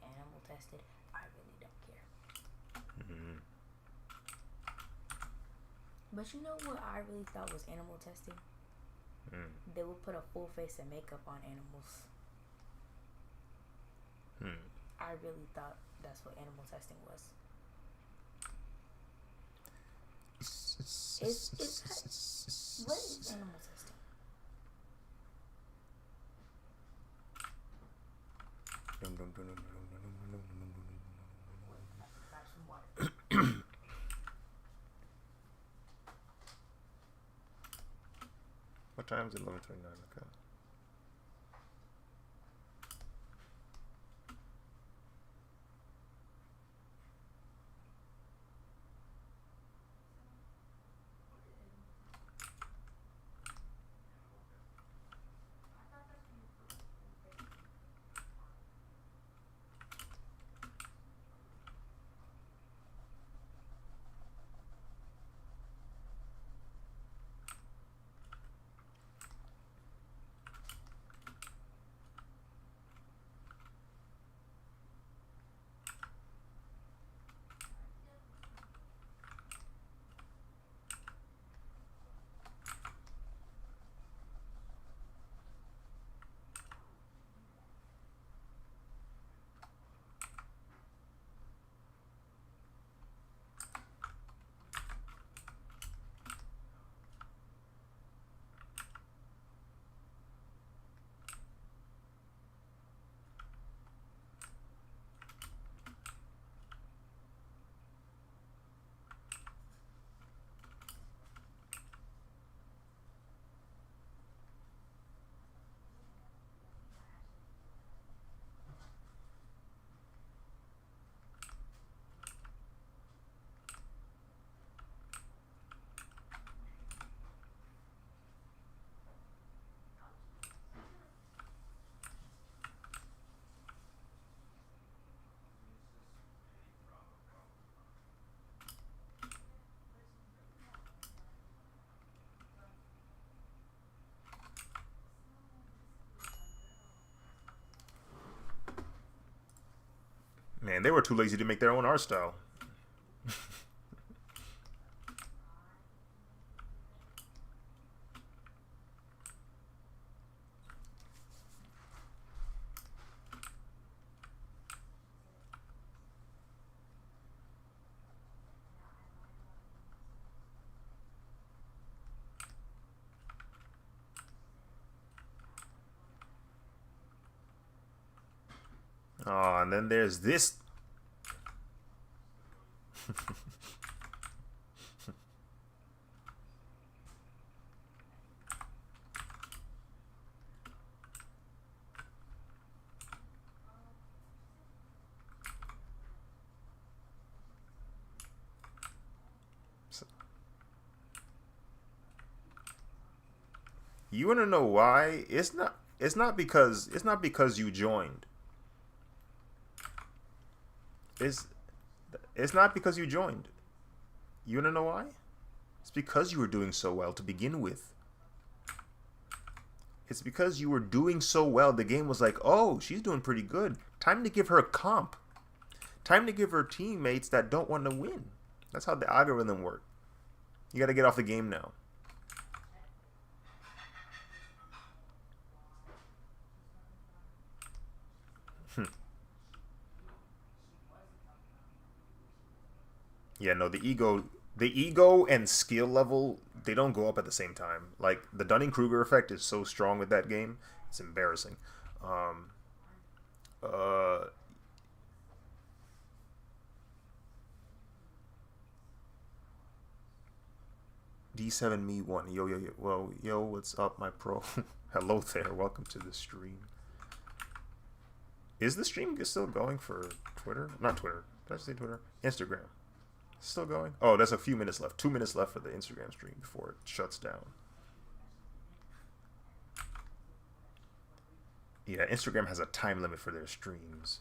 animal tested. I really don't care. But you know what I really thought was animal testing? They would put a full face of makeup on animals. I really thought that's what animal testing was. What is animal testing? What time is it? 11:29. Okay. Man, they were too lazy to make their own art style. Oh, and then there's this. You want to know why? It's not because you joined. It's it's not because you joined. You want to know why? It's because you were doing so well to begin with. It's because you were doing so well. The game was like, oh, she's doing pretty good. Time to give her a comp. Time to give her teammates that don't want to win. That's how the algorithm works. You got to get off the game now. Yeah, no, the ego and skill level, they don't go up at the same time. Like the Dunning-Kruger effect is so strong with that game, it's embarrassing. Um, uh, D7 Me One, yo yo yo, well yo, what's up, my pro? Hello there, welcome to the stream. Is the stream still going for Twitter? Not Twitter. Did I say Twitter? Instagram. Still going? Oh, there's a few minutes left. 2 minutes left for the Instagram stream before it shuts down. Yeah, Instagram has a time limit for their streams.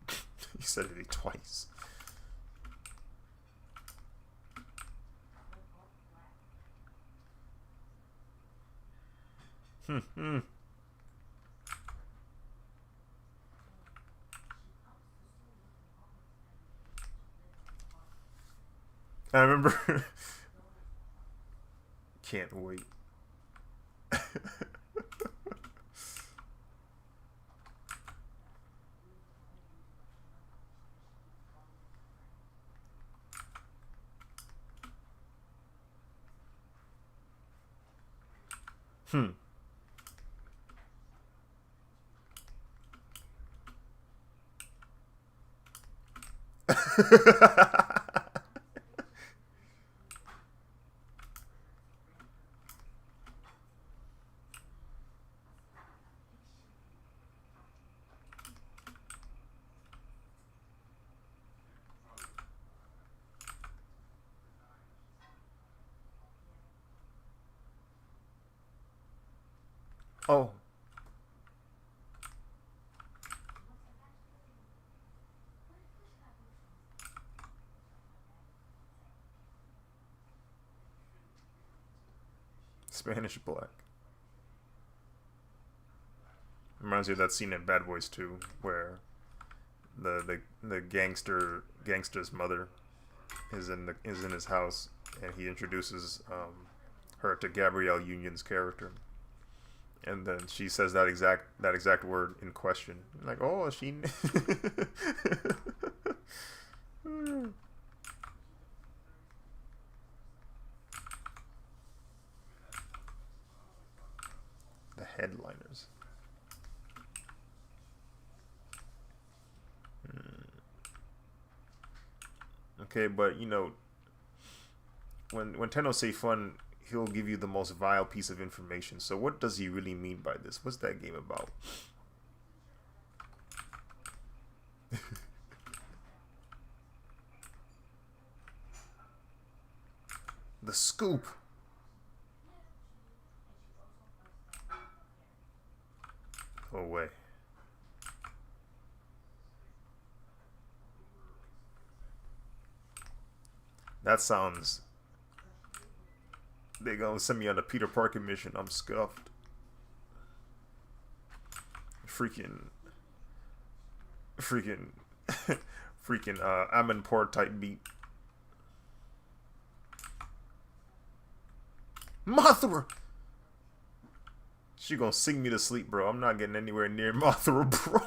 You said it twice. I remember. Can't wait. Hmm. Oh. Spanish Black. Reminds me of that scene in Bad Boys 2 where the gangster's mother is in his house and he introduces her to Gabrielle Union's character, and then she says that exact word in question, like, oh, she. The headliners. Okay, but when Tenno say fun, he'll give you the most vile piece of information. So what does he really mean by this? What's that game about? The scoop. Oh way. That sounds. They gonna send me on a Peter Parker mission. I'm scuffed. Freaking. Amanpour type beat. Mothra! She gonna sing me to sleep, bro. I'm not getting anywhere near Mothra, bro.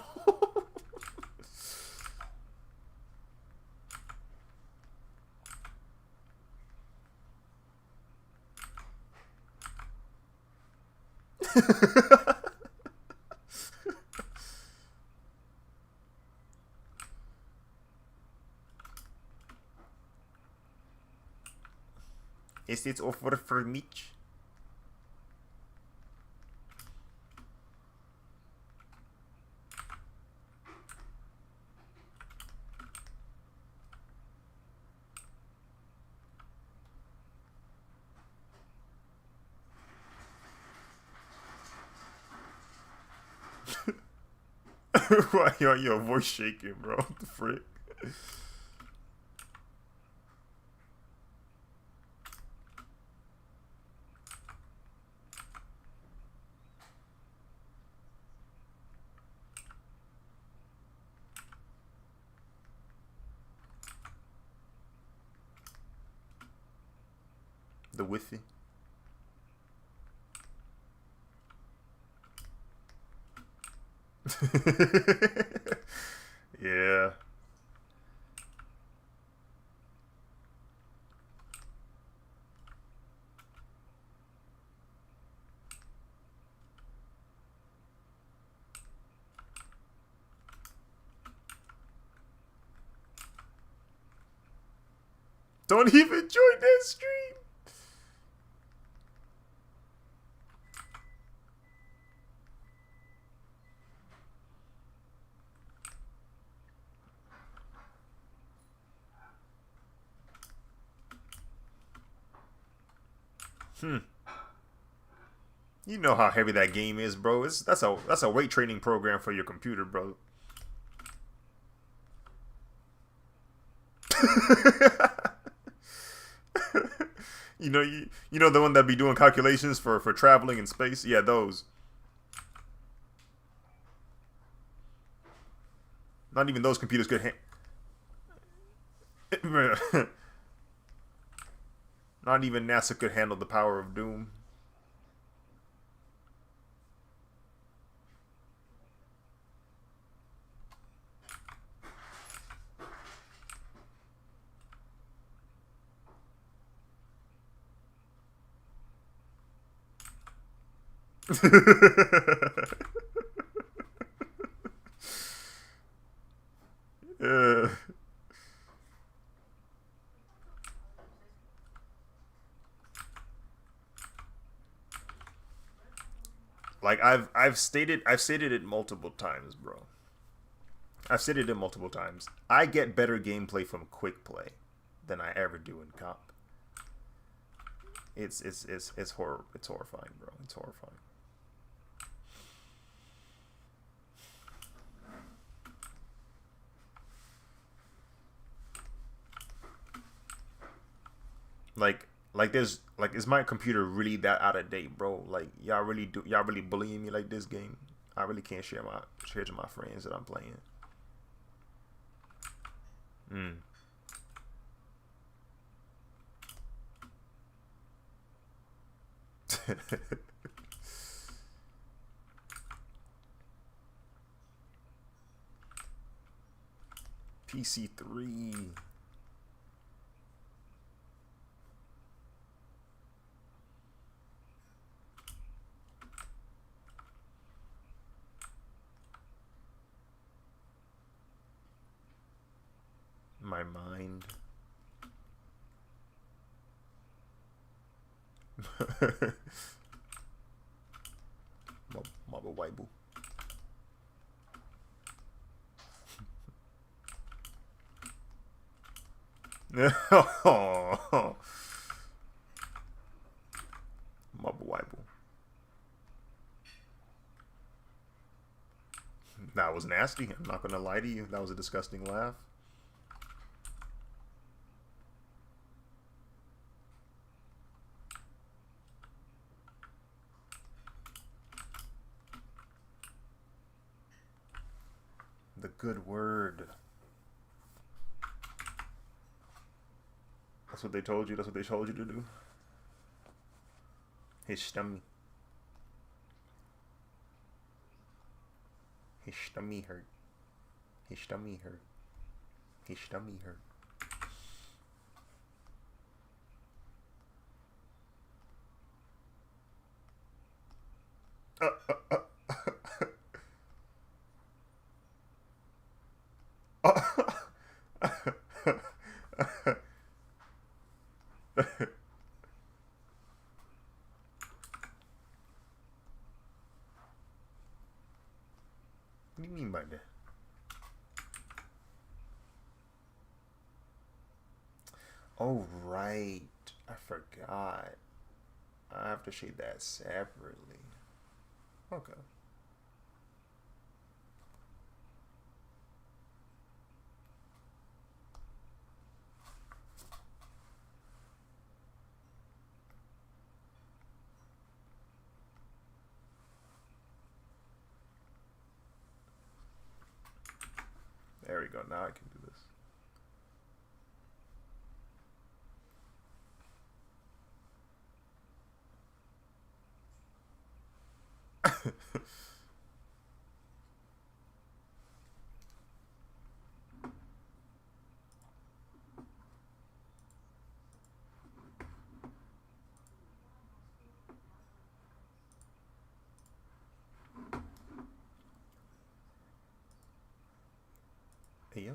Is it offer for Mitch? Why your voice shaking, bro? What the frick? The Wi-Fi. Yeah. Don't even join that stream. You know how heavy that game is, bro. That's a weight training program for your computer, bro. you know the one that be doing calculations for traveling in space. Yeah, those. Not even those computers could. Not even NASA could handle the power of Doom. uh, like I've stated it multiple times, bro. I've stated it multiple times. I get better gameplay from quick play than I ever do in cop. It's horror. It's horrifying, bro. It's horrifying. Is my computer really that out of date, bro? Like y'all really bullying me like this game? I really can't share to my friends that I'm playing. PC3. My mind. Maba Waibu. Maba Waibu. That was nasty. I'm not gonna lie to you. That was a disgusting laugh. The good word. That's what they told you. That's what they told you to do. His stomach. His stomach hurt. His stomach hurt. His stomach hurt. What do you mean by that? Oh, right. I forgot. I have to shade that separately. Okay. There we go. Now I can do this. 哎呦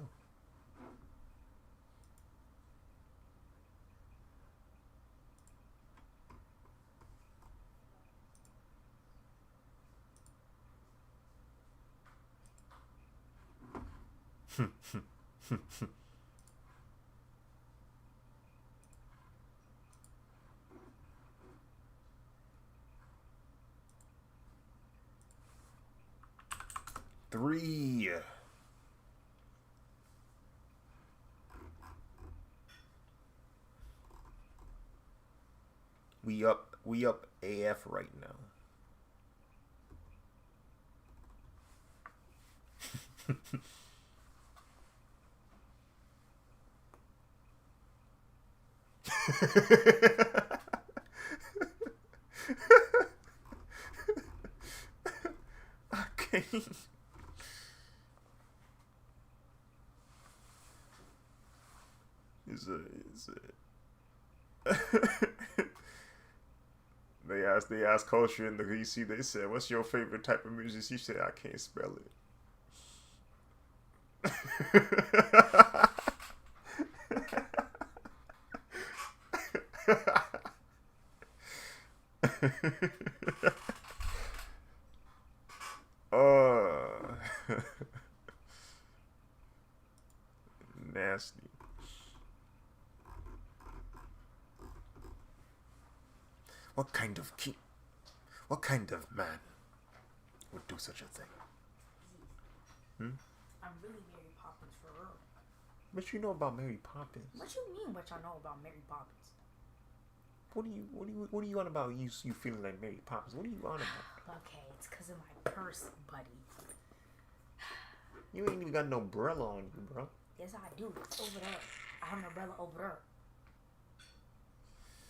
3. We up AF right now. Okay. Is it? They asked Culture in the EC. They said, "What's your favorite type of music?" He said, "I can't spell it." Nasty. What kind of man would do such a thing? I'm really Mary Poppins for real. What you know about Mary Poppins? What you mean? What y'all know about Mary Poppins? What are you on about? You feeling like Mary Poppins? What are you on about? Okay, it's because of my purse, buddy. You ain't even got no umbrella on you, bro. Yes, I do. It's over there. I have an umbrella over there.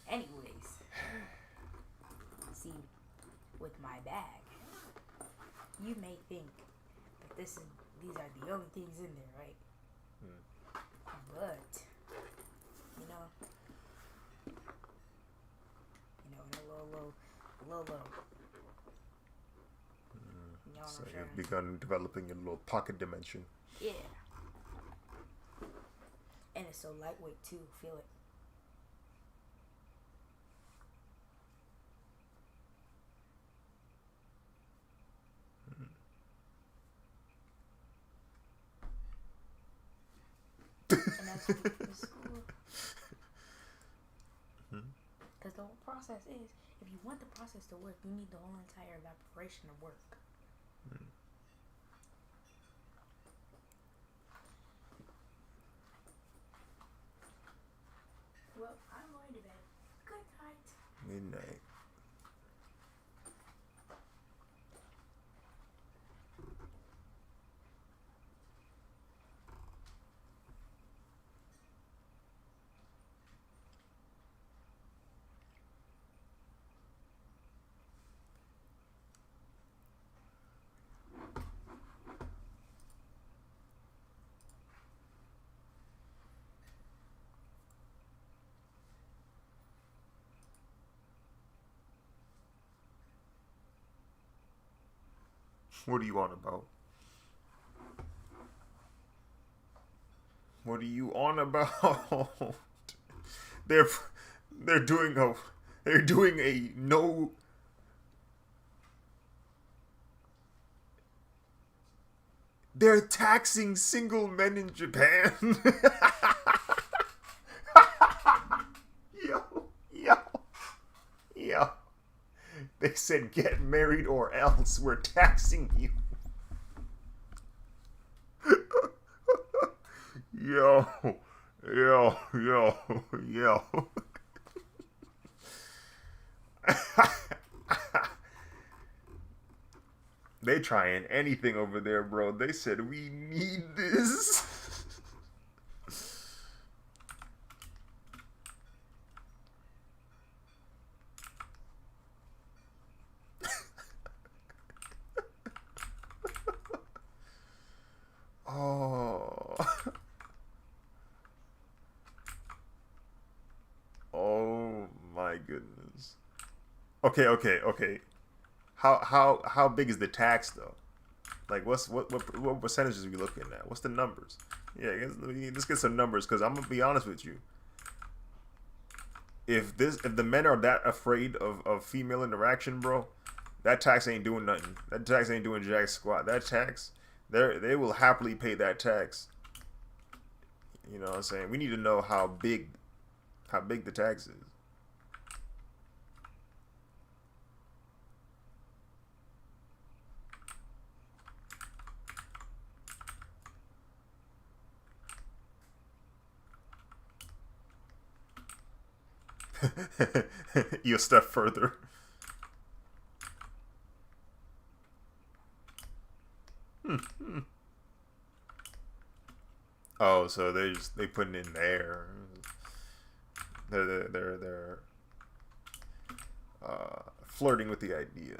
Anyways, see, with my bag, you may think that these are the only things in there, right? But in a little. You know what So I'm saying? you've begun developing your little pocket dimension. Yeah. And it's so lightweight too. Feel it. And that's cool. Because the whole process is, if you want the process to work, you need the whole entire evaporation to work. Well, I'm going to bed. Good night. Good night. What are you on about? What are you on about? they're they're doing a no. They're taxing single men in Japan. yo, yo, yo. They said get married or else we're taxing you. Yo, yo, yo, yo. They trying anything over there, bro. They said we need this. Oh. Oh my goodness. Okay. How big is the tax though? Like what percentages are we looking at? What's the numbers? Yeah, let's get some numbers because I'm gonna be honest with you. If the men are that afraid of female interaction, bro, that tax ain't doing nothing. That tax ain't doing jack squat. That tax, they will happily pay that tax. You know what I'm saying? We need to know how big the tax is. You a step further. Oh, so they putting in there. They're flirting with the idea.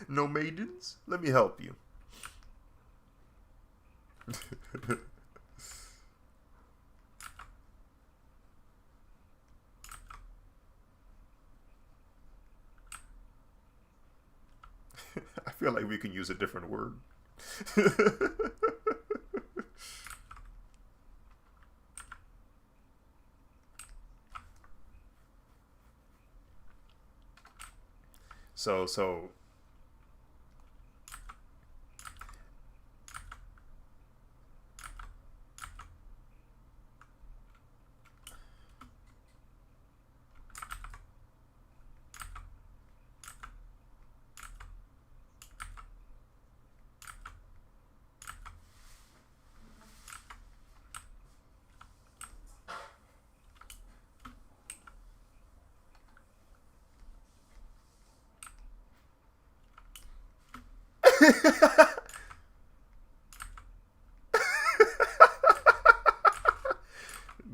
No maidens? Let me help you. I feel like we can use a different word. So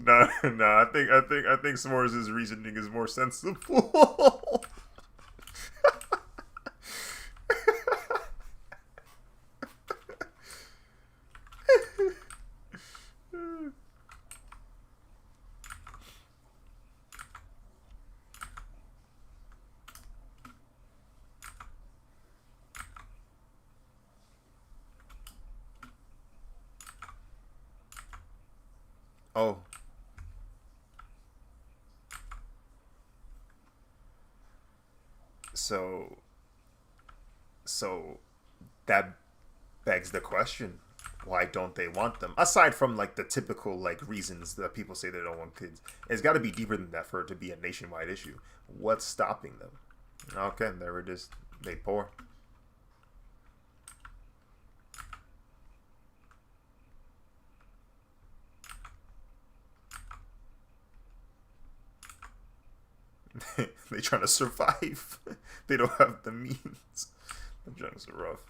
nah. I think S'mores' reasoning is more sensible. Oh, so so that begs the question: why don't they want them? Aside from like the typical like reasons that people say they don't want kids, it's got to be deeper than that for it to be a nationwide issue. What's stopping them? Okay, there it is. They poor. They trying to survive. They don't have the means. The junks are rough.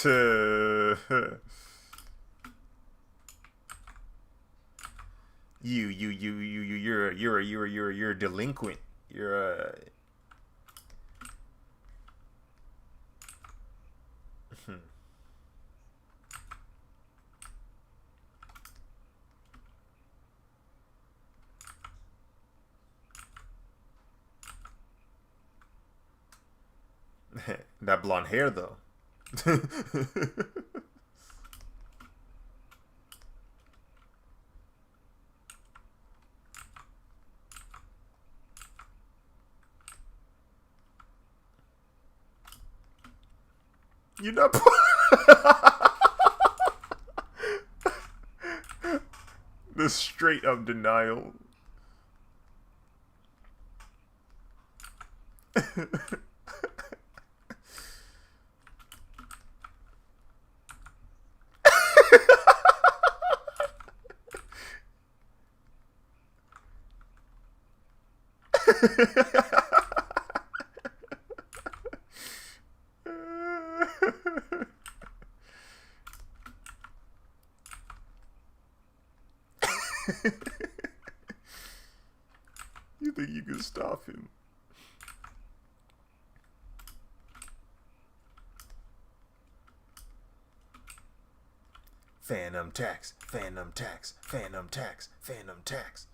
You're a delinquent. You're a that blonde hair though. You're not. The straight up denial. You think you can stop him? Phantom tax, phantom tax, phantom tax, phantom tax.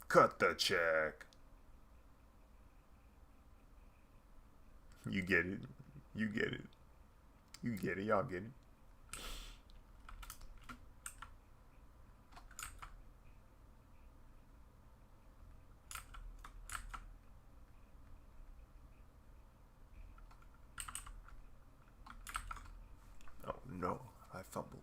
Cut the check. You get it. You get it. You get it. Y'all get it. Oh no, I fumbled.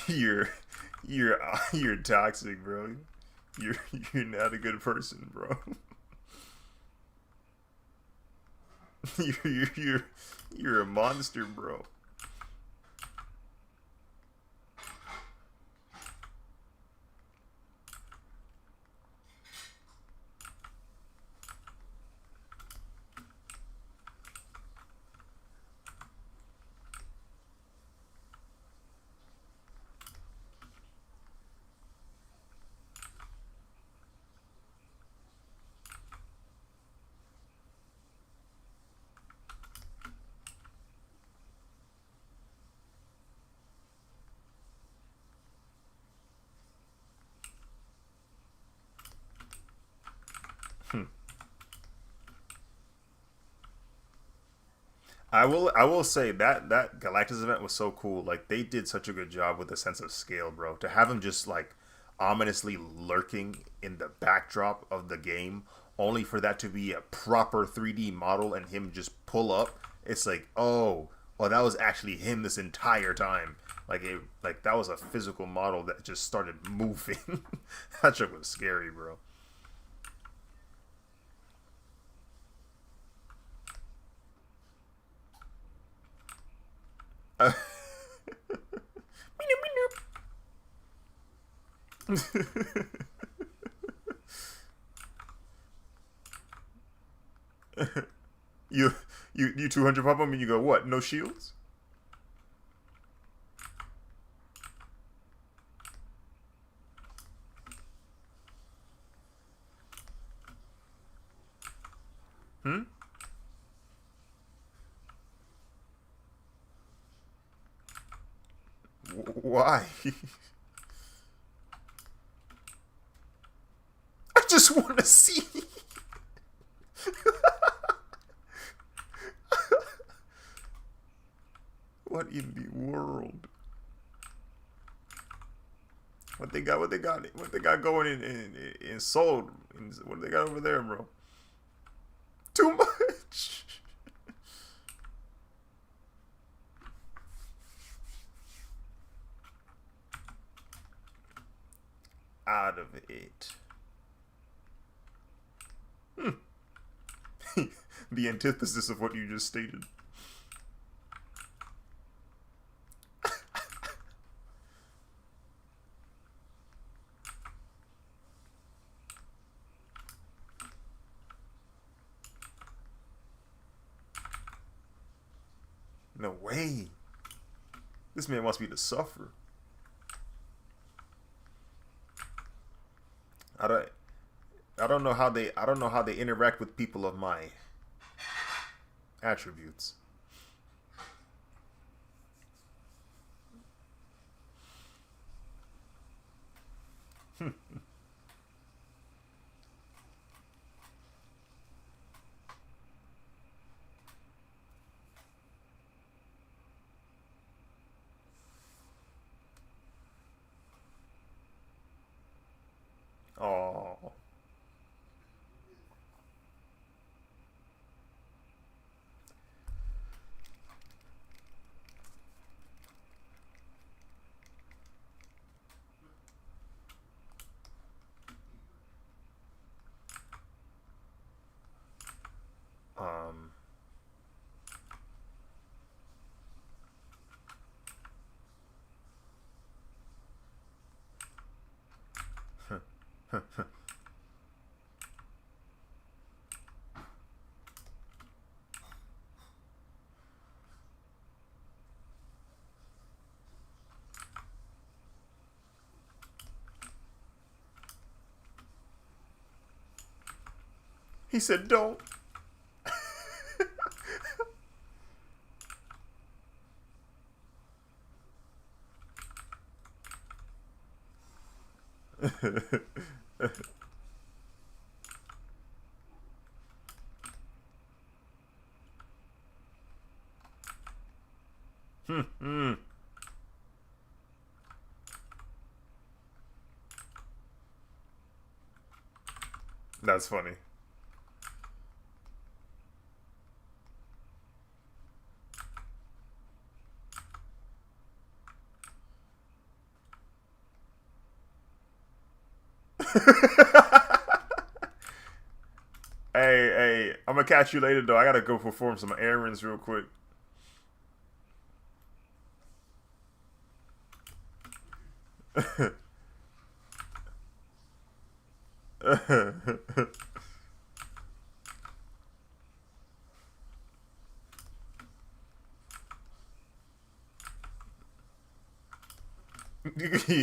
You're you're toxic, bro. You're you're not a good person, bro. You're a monster, bro. I will say that Galactus event was so cool. Like they did such a good job with the sense of scale, bro. To have him just like ominously lurking in the backdrop of the game, only for that to be a proper 3D model and him just pull up. It's like, oh, well, that was actually him this entire time. Like that was a physical model that just started moving. That trick was scary, bro. you you 200 pop him and you go what? No shields? Hmm? Why? I just want to see. What in the world? What they got? What they got? What they got going in sold? What do they got over there, bro? Too much. Out of it. The antithesis of what you just stated. No way. This man wants me to suffer. I don't know how they interact with people of my attributes. Oh. Um. He said, "Don't." That's funny. Hey, I'm gonna catch you later though. I gotta go perform some errands real quick.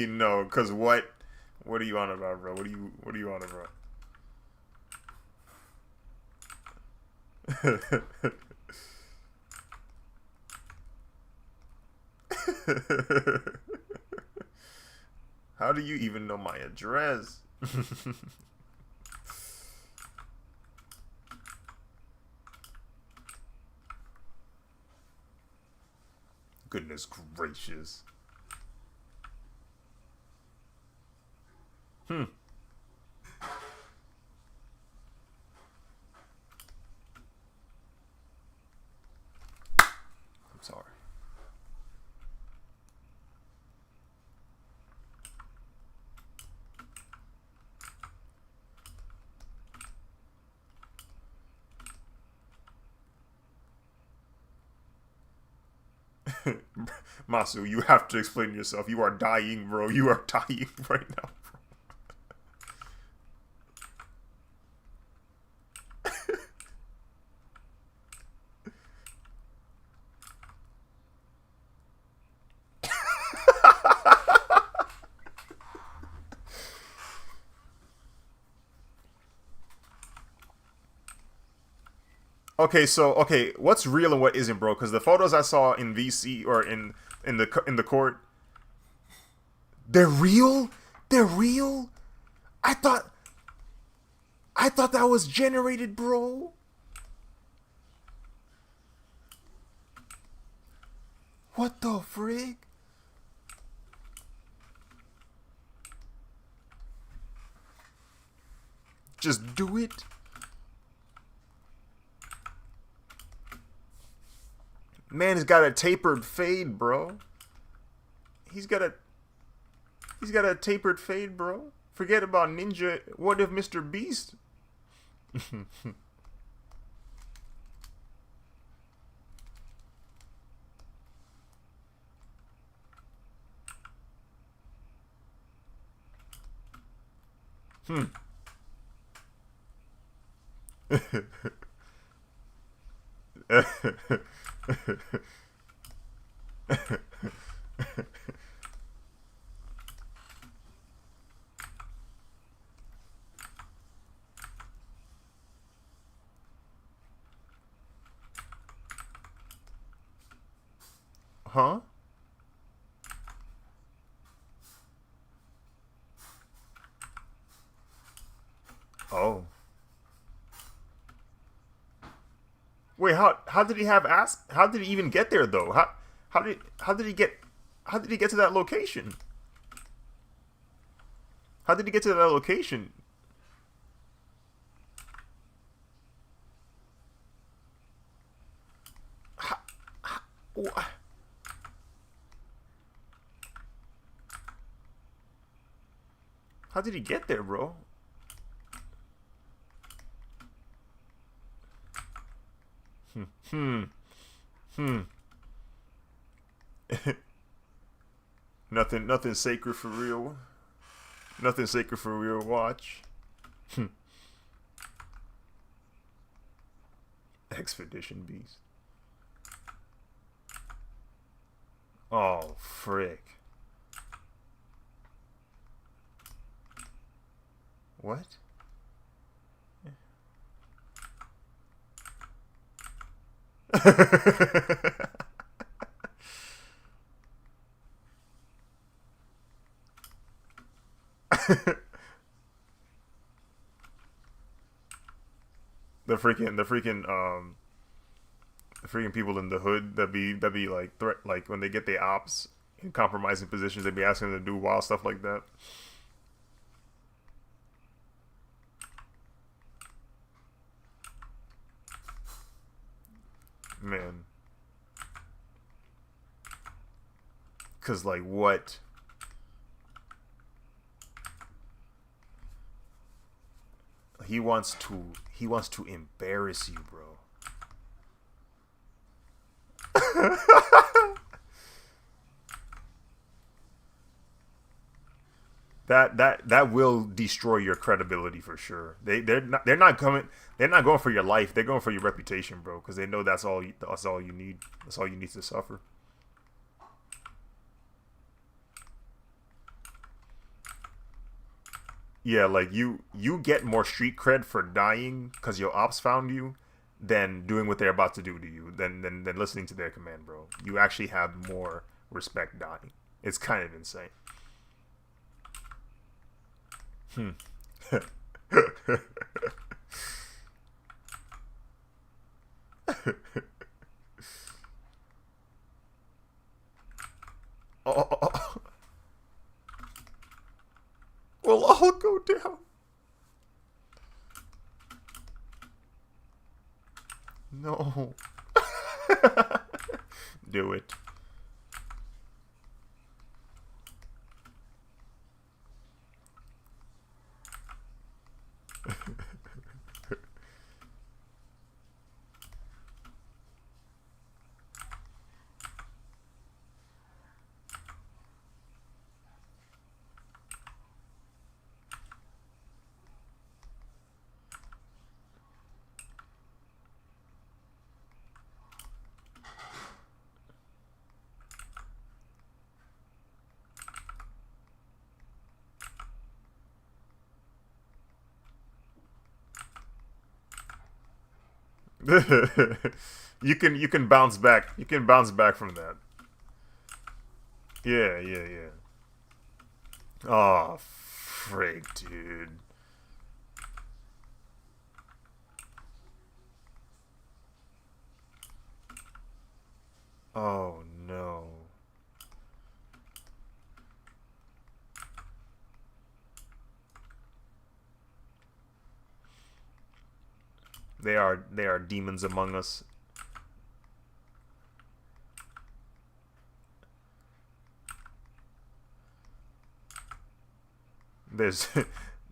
No, cause what? What are you on about, bro? What are you on about? How do you even know my address? Goodness gracious. I'm sorry. Masu, you have to explain yourself. You are dying, bro. You are dying right now, Okay, so okay, what's real and what isn't, bro? Because the photos I saw in VC or in the court, they're real. They're real. I thought I thought that was generated, bro. What the frig? Just do it. Man has got a tapered fade, bro. He's got a tapered fade, bro. Forget about Ninja. What if Mr. Beast? Huh? Oh. Wait, how did he have ask? How did he even get there though? How did he get to that location? How did he get to that location? How, how did he get there, bro? Nothing sacred for real. Nothing sacred for real. Watch. Expedition Beast. Oh, frick. What? the freaking people in the hood that be like like when they get the ops in compromising positions, they be asking them to do wild stuff like that. Man. Cause like what? He wants to embarrass you, bro. that will destroy your credibility for sure. They're not going for your life. They're going for your reputation, bro, because they know that's all you need. That's all you need to suffer. Yeah, like you get more street cred for dying because your ops found you than doing what they're about to do to you, than listening to their command, bro. You actually have more respect dying. It's kind of insane. Oh, we'll all go down. No. Do it. You can bounce back. You can bounce back from that. Yeah, yeah, yeah. Oh, frick, dude. Oh no. They are demons among us. There's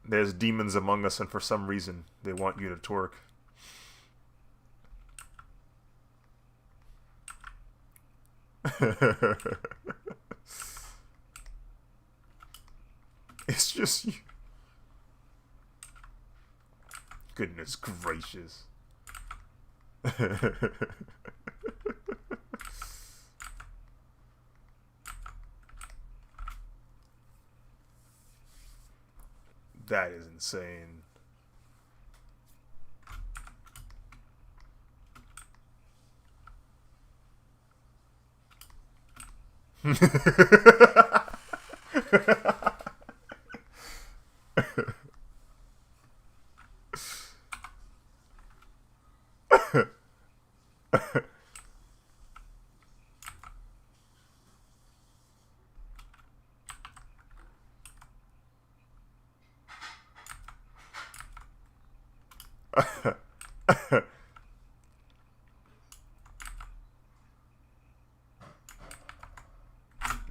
there's demons among us, and for some reason they want you to twerk. It's just you. Goodness gracious. That is insane.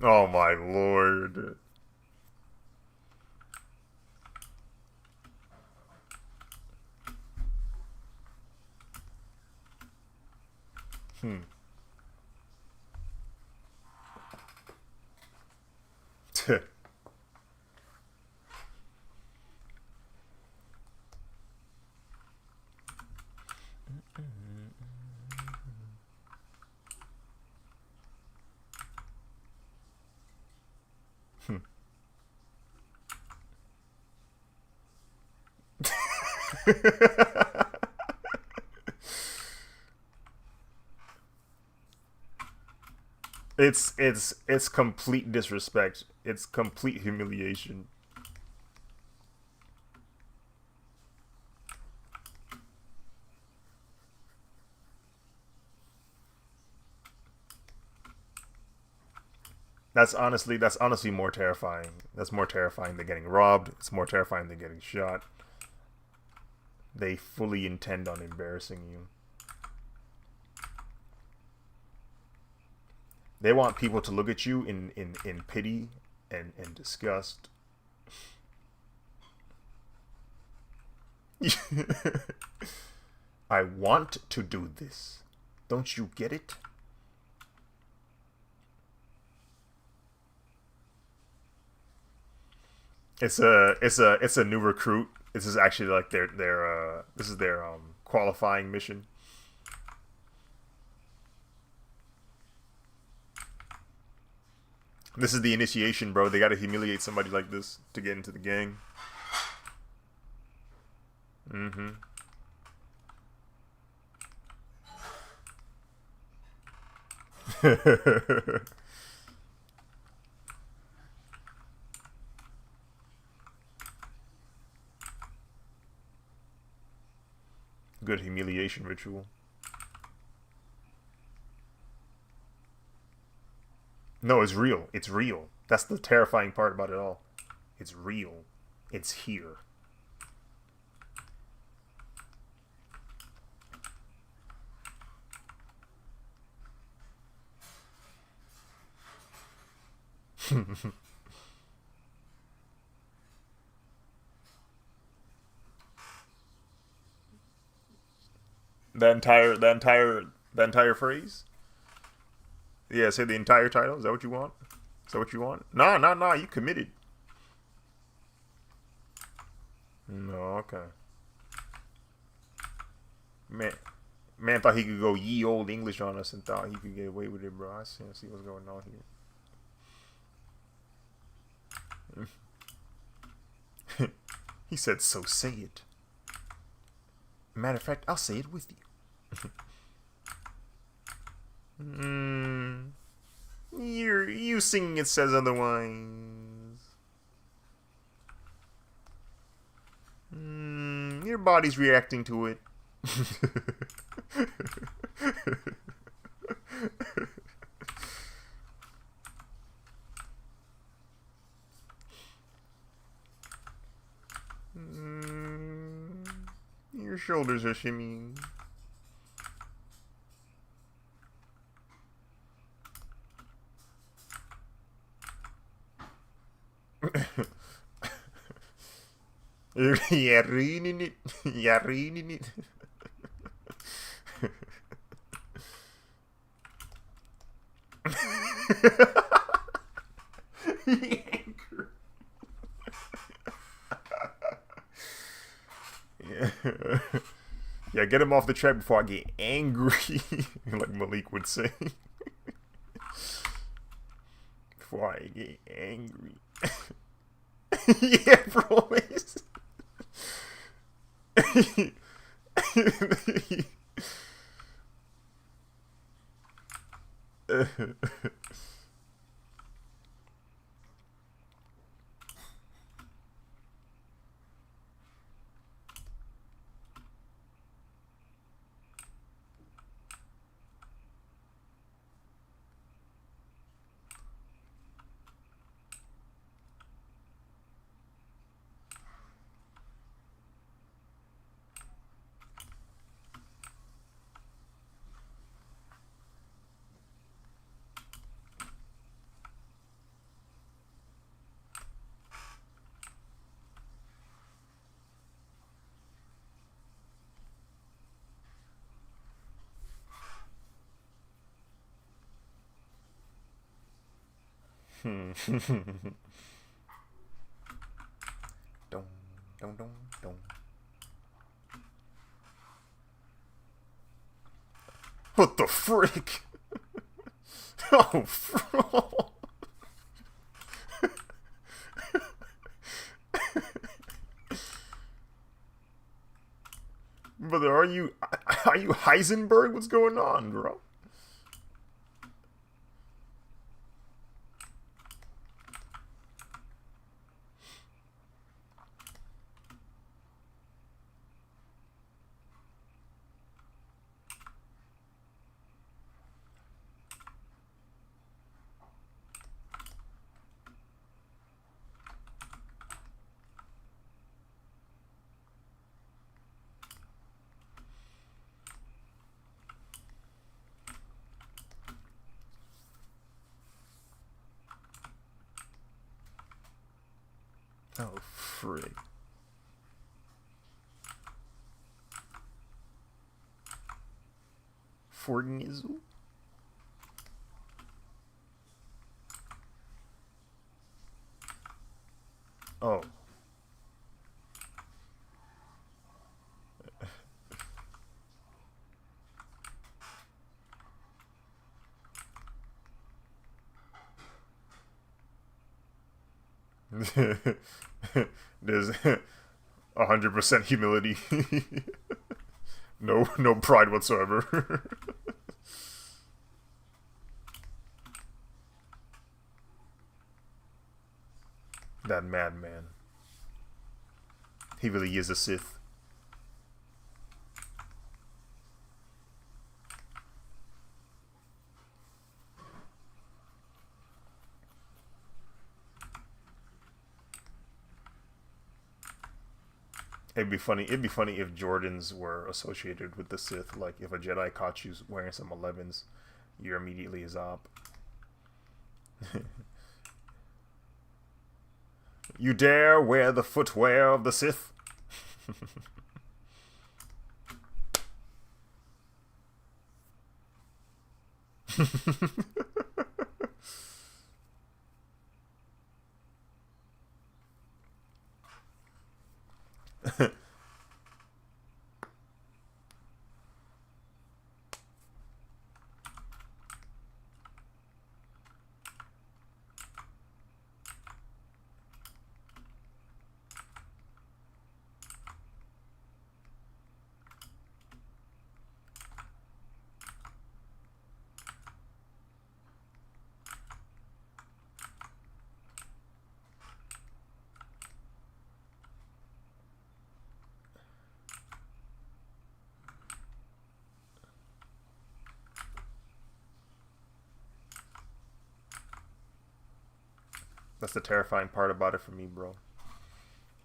Oh my lord. Hmm. It's complete disrespect. It's complete humiliation. That's honestly more terrifying. That's more terrifying than getting robbed. It's more terrifying than getting shot. They fully intend on embarrassing you. They want people to look at you in pity and disgust. I want to do this. Don't you get it? It's a new recruit. This is actually like their qualifying mission. This is the initiation, bro. They got to humiliate somebody like this to get into the gang. Mm-hmm. Good humiliation ritual. No, it's real. It's real. That's the terrifying part about it all. It's real. It's here. The entire phrase. Yeah, say the entire title. Is that what you want? Is that what you want? Nah, nah, nah. You committed. No, okay. Man, man thought he could go ye old English on us and thought he could get away with it, bro. I see what's going on here. He said, "So say it." Matter of fact, I'll say it with you. You singing it says otherwise. Your body's reacting to it. Your shoulders are shimmying. You're reading it. You're reading it. Yeah. Yeah, get him off the track before I get angry, like Malik would say. Before I get angry. Yeah, bro. Dong, dong, dong, dong. What the frick? Oh, brother, are you Heisenberg? What's going on, bro? Oh, frick. Fortnizzle? Oh. There's 100% humility. No pride whatsoever. That madman. He really is a Sith. It'd be funny if Jordans were associated with the Sith. Like if a Jedi caught you wearing some 11s, you're immediately his op. You dare wear the footwear of the Sith? That's the terrifying part about it for me, bro.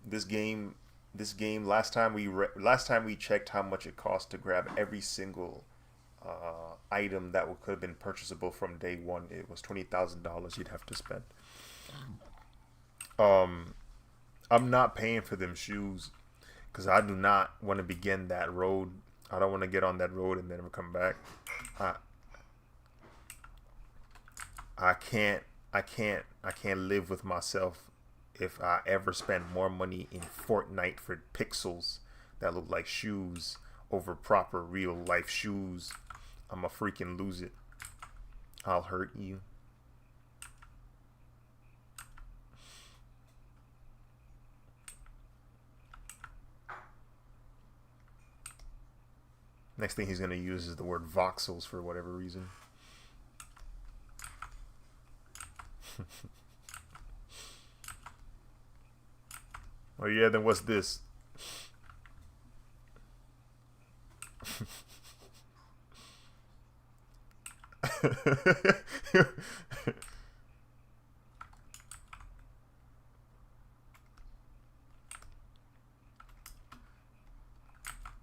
This game, this game. Last time we checked how much it cost to grab every single item that could have been purchasable from day one. It was $20,000 you'd have to spend. Um, I'm not paying for them shoes because I do not want to begin that road. I don't want to get on that road and then never come back. I I can't live with myself if I ever spend more money in Fortnite for pixels that look like shoes over proper real life shoes. I'ma freaking lose it. I'll hurt you. Next thing he's gonna use is the word voxels for whatever reason. Oh yeah, then what's this?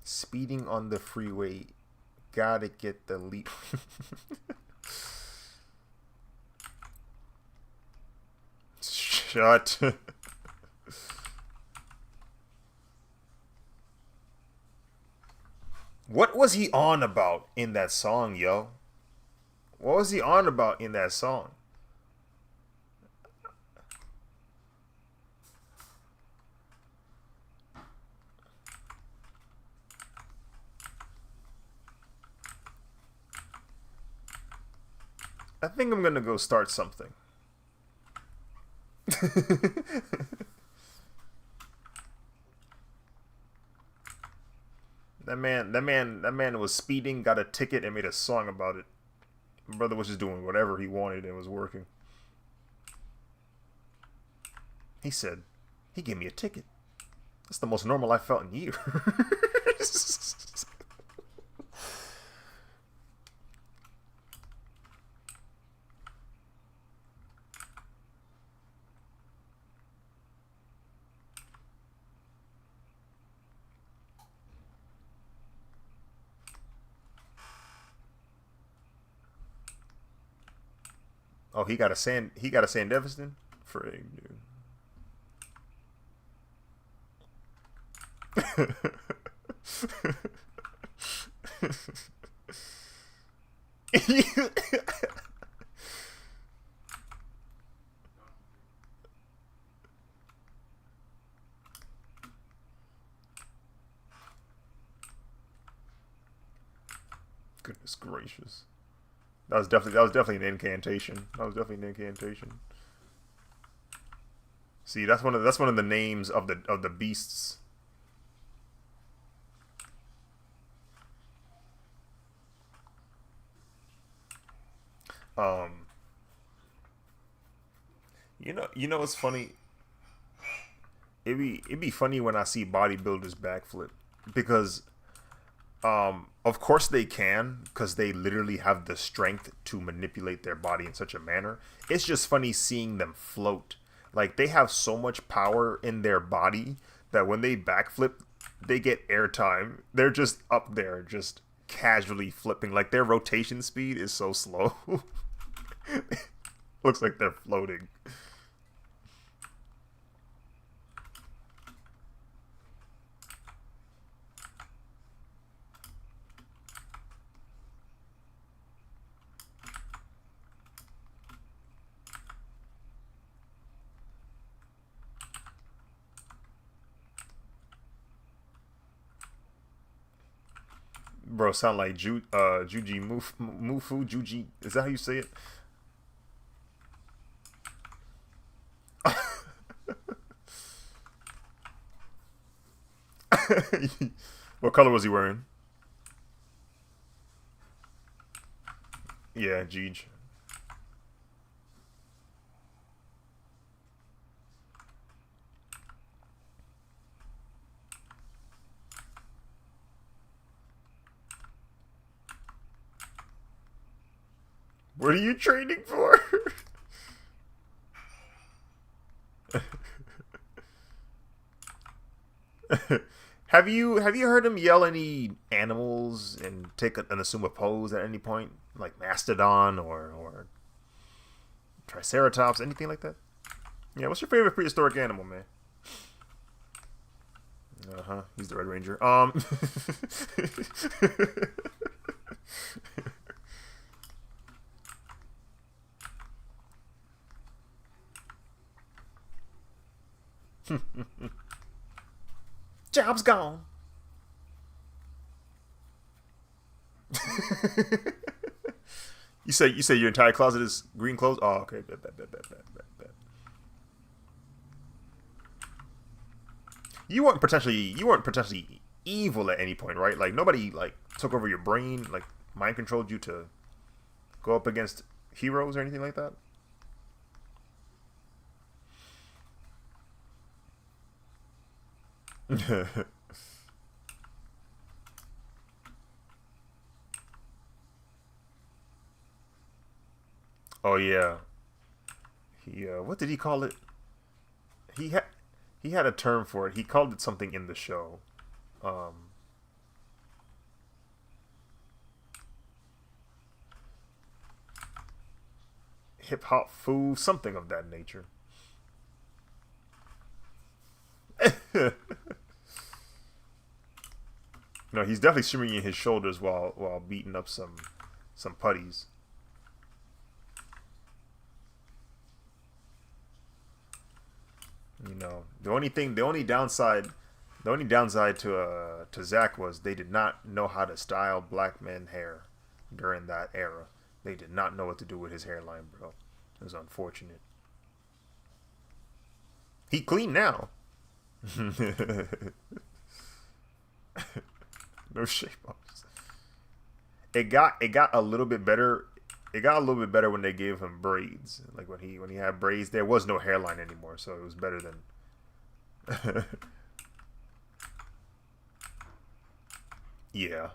Speeding on the freeway. Gotta get the leap. Shut. What was he on about in that song, yo? What was he on about in that song? I think I'm gonna go start something. That man was speeding, got a ticket, and made a song about it. My brother was just doing whatever he wanted and it was working. He said, he gave me a ticket. That's the most normal I felt in years. Oh, he got a San Evanston? Frig, dude. Goodness gracious. That was definitely an incantation. That was definitely an incantation. See, that's one of the names of the beasts. Um, you know what's funny? It'd be funny when I see bodybuilders backflip because of course they can because they literally have the strength to manipulate their body in such a manner. It's just funny seeing them float. Like they have so much power in their body that when they backflip, they get airtime. They're just up there, just casually flipping. Like their rotation speed is so slow. Looks like they're floating. Bro, sound like Juji Mufu Juji. Is that how you say it? What color was he wearing? Yeah, Jeej. What are you training for? Have you heard him yell any animals and take an assume a pose at any point, like mastodon or triceratops, anything like that? Yeah, what's your favorite prehistoric animal, man? Uh huh. He's the Red Ranger. Job's gone. You say your entire closet is green clothes? Oh, okay. Bet. You weren't potentially evil at any point, right? Like nobody like took over your brain, like mind controlled you to go up against heroes or anything like that. Oh yeah. What did he call it? He had he had a term for it. He called it something in the show. Um, Hip hop fool, something of that nature. No, he's definitely shimmying his shoulders while beating up some putties. The only downside to Zach was they did not know how to style black men hair during that era. They did not know what to do with his hairline, bro. It was unfortunate. He clean now. No shape ups. It got a little bit better. It got a little bit better when they gave him braids. Like when he had braids, there was no hairline anymore, so it was better than. Yeah,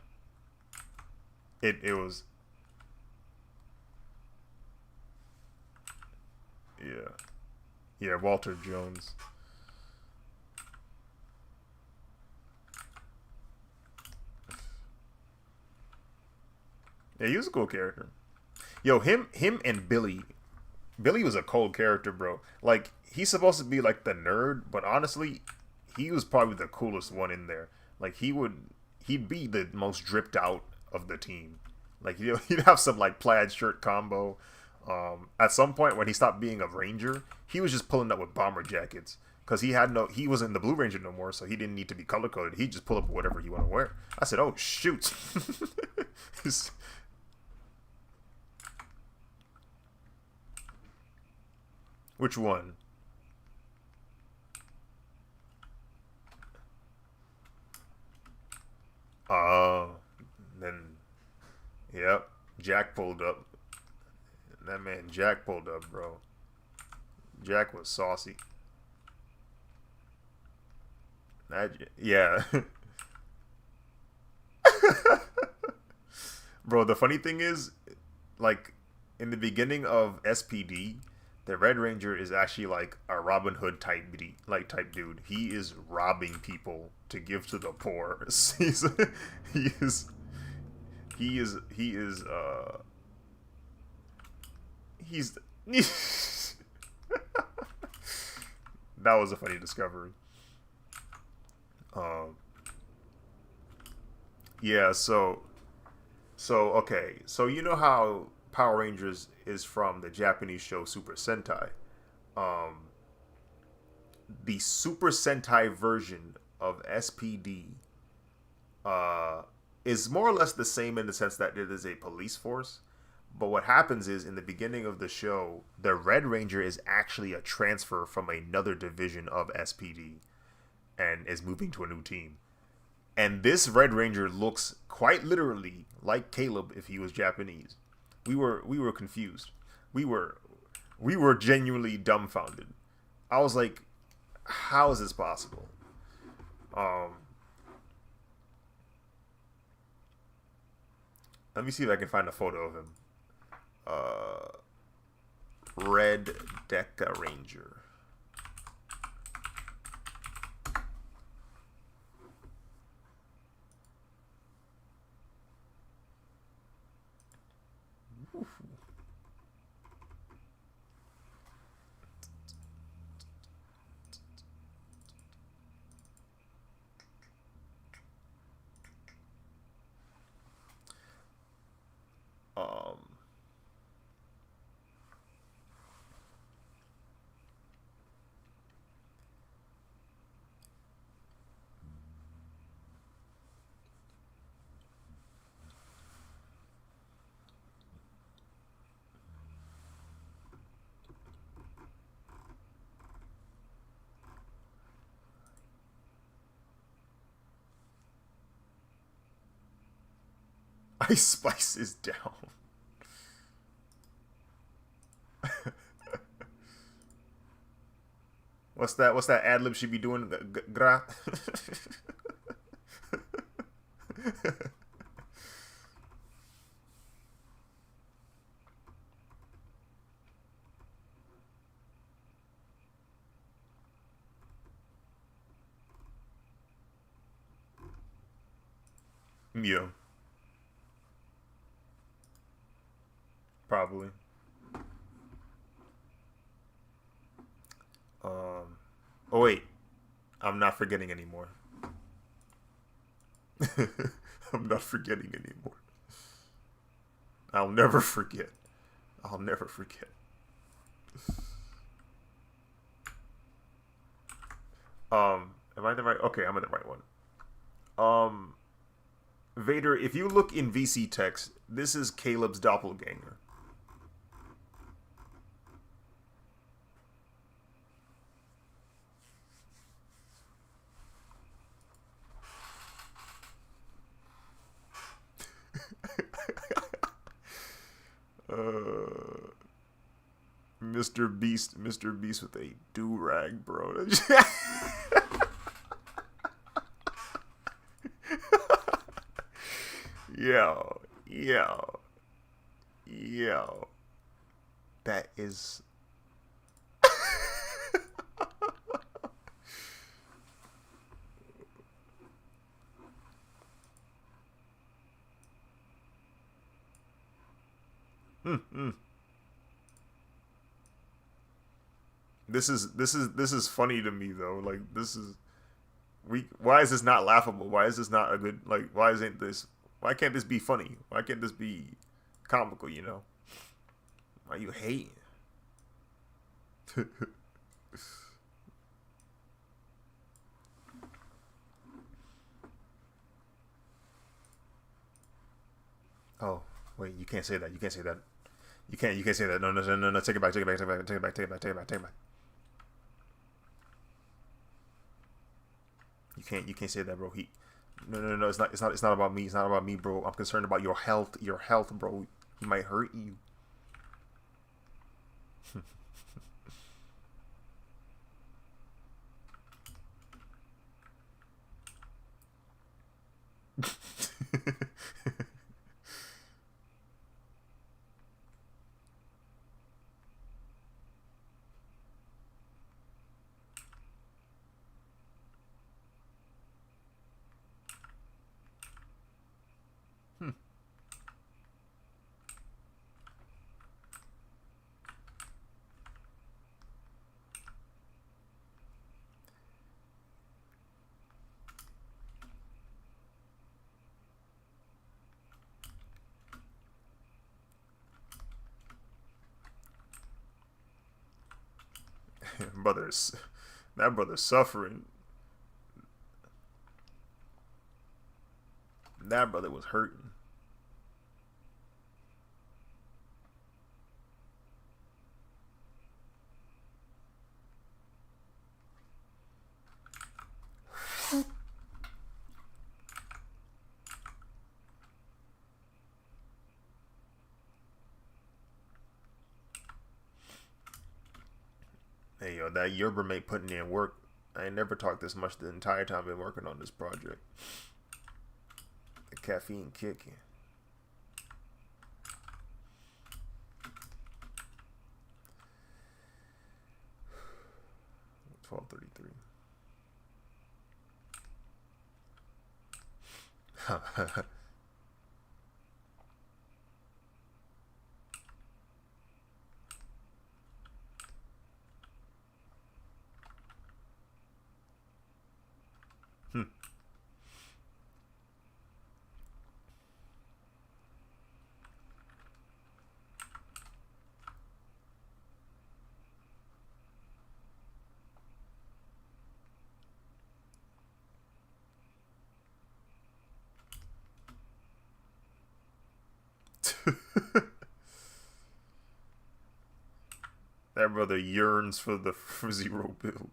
it was. Yeah, yeah. Walter Jones. Yeah, he was a cool character. Yo, him and Billy. Billy was a cold character, bro. Like he's supposed to be like the nerd, but honestly, he was probably the coolest one in there. Like he'd be the most dripped out of the team. Like he'd have some like plaid shirt combo. At some point when he stopped being a ranger, he was just pulling up with bomber jackets because he wasn't the Blue Ranger no more, so he didn't need to be color coded. He just pull up whatever he want to wear. I said, "Oh shoot!" Which one? Oh, then yep. Jack pulled up. That man Jack pulled up, bro. Jack was saucy. Yeah. Bro, the funny thing is, like, in the beginning of SPD, the Red Ranger is actually like a Robin Hood type dude. He is robbing people to give to the poor. He is he is he's that was a funny discovery. Um yeah, so okay. So you know how Power Rangers is from the Japanese show Super Sentai. Um the Super Sentai version of SPD uh, is more or less the same in the sense that it is a police force. But what happens is in the beginning of the show, the Red Ranger is actually a transfer from another division of SPD and is moving to a new team. And this Red Ranger looks quite literally like Caleb if he was Japanese. We were confused. We were we were genuinely dumbfounded. I was like, how is this possible? Um, Let me see if I can find a photo of him. Uh, Red Deca Ranger. Um, Ice Spice is down. What's that? What's that ad lib she be doing? Gra. Yeah, probably. Oh wait, I'm not forgetting anymore. I'm not forgetting anymore. I'll never forget. I'll never forget. Am I the right? Okay, I'm in the right one. Um, Vader, if you look in VC text, this is Caleb's doppelganger. uh, Mr. Beast with a do rag, bro. Yo, yo, yo. That is. Mm-mm. This is funny to me though. Like this is we. Why is this not laughable? Why is this not a good like? Why isn't this? Why can't this be funny? Why can't this be comical? You know? Why you hate? Oh wait, you can't say that. You can't say that. You can't. You can't say that. No, no, no, no, no. Take it back. Take it back. Take it back. Take it back. Take it back. Take it back. Take it back. You can't. You can't say that, bro. No, no, no. It's not. It's not. It's not about me. It's not about me, bro. I'm concerned about your health. Your health, bro. He might hurt you. Brothers, that brother's suffering. That brother was hurting. Hey yo, that Yerber mate putting in work. I ain't never talked this much the entire time I've been working on this project. The caffeine kicking. 12:33. Hmm. That brother yearns for the Zero build.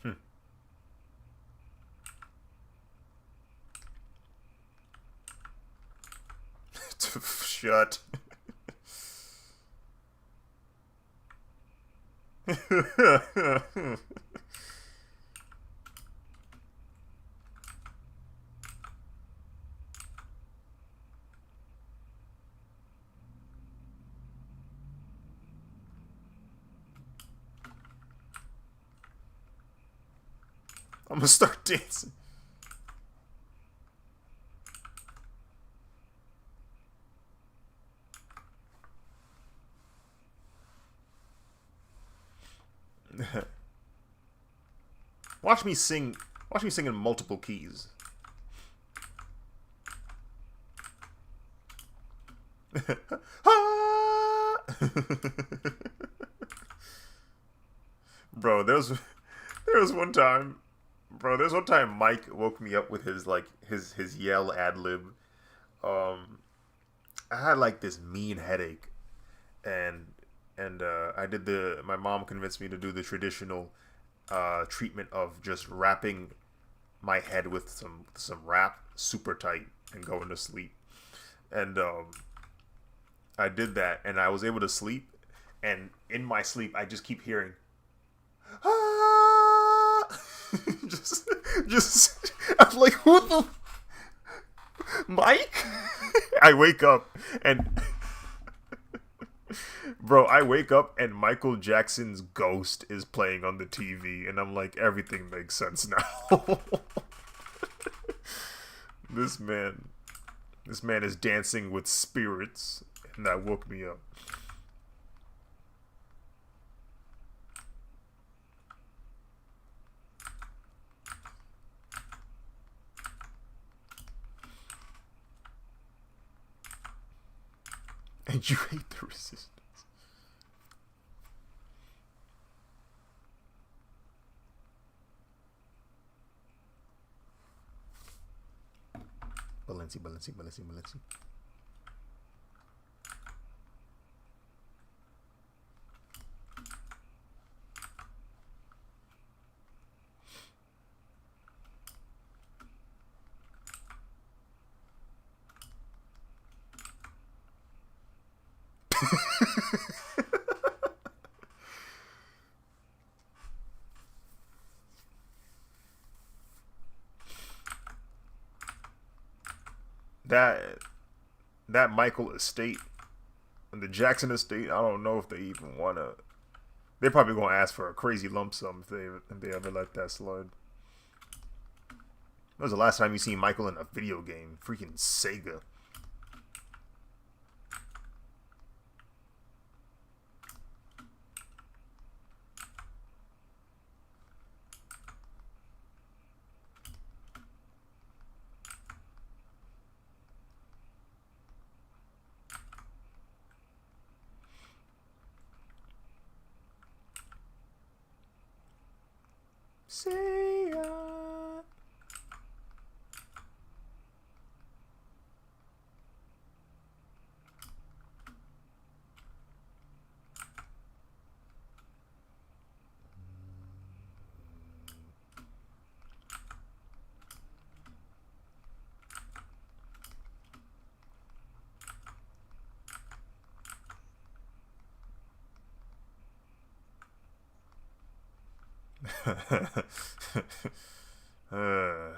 Hmm. Shut. I'm gonna start dancing. Watch me sing. Watch me sing in multiple keys. Bro, there was one time, bro. There's one time Mike woke me up with his his yell ad lib. Um, I had like this mean headache, and I did the. My mom convinced me to do the traditional treatment of just wrapping my head with some wrap super tight and going to sleep. And I did that, and I was able to sleep. And in my sleep, I just keep hearing, ah! just, just. I'm like, who the, Mike? I wake up and, bro, I wake up and Michael Jackson's Ghost is playing on the TV, and I'm like, everything makes sense now. This man, this man is dancing with spirits, and that woke me up. And you hate the resistance. Balenci, Balenci, Balenci, Balenci. that that Michael estate and the Jackson estate, I don't know if they even wanna. They're probably gonna ask for a crazy lump sum if they ever let that slide. When was the last time you seen Michael in a video game? Freaking Sega. Say uh.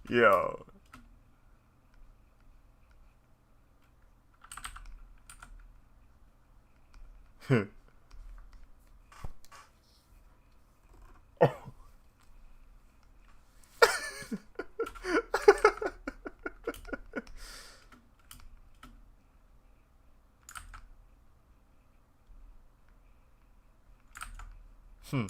Yo. Hmm.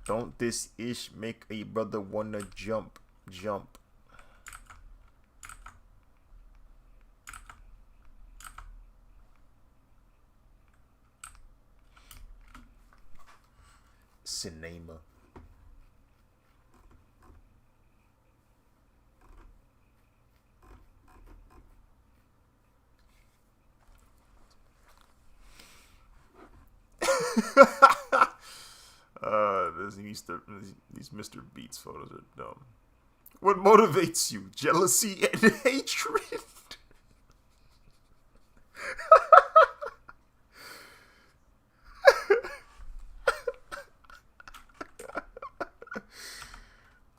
Don't this ish make a brother wanna jump, jump? Cinema. These Mr. Beats photos are dumb. What motivates you? Jealousy and hatred?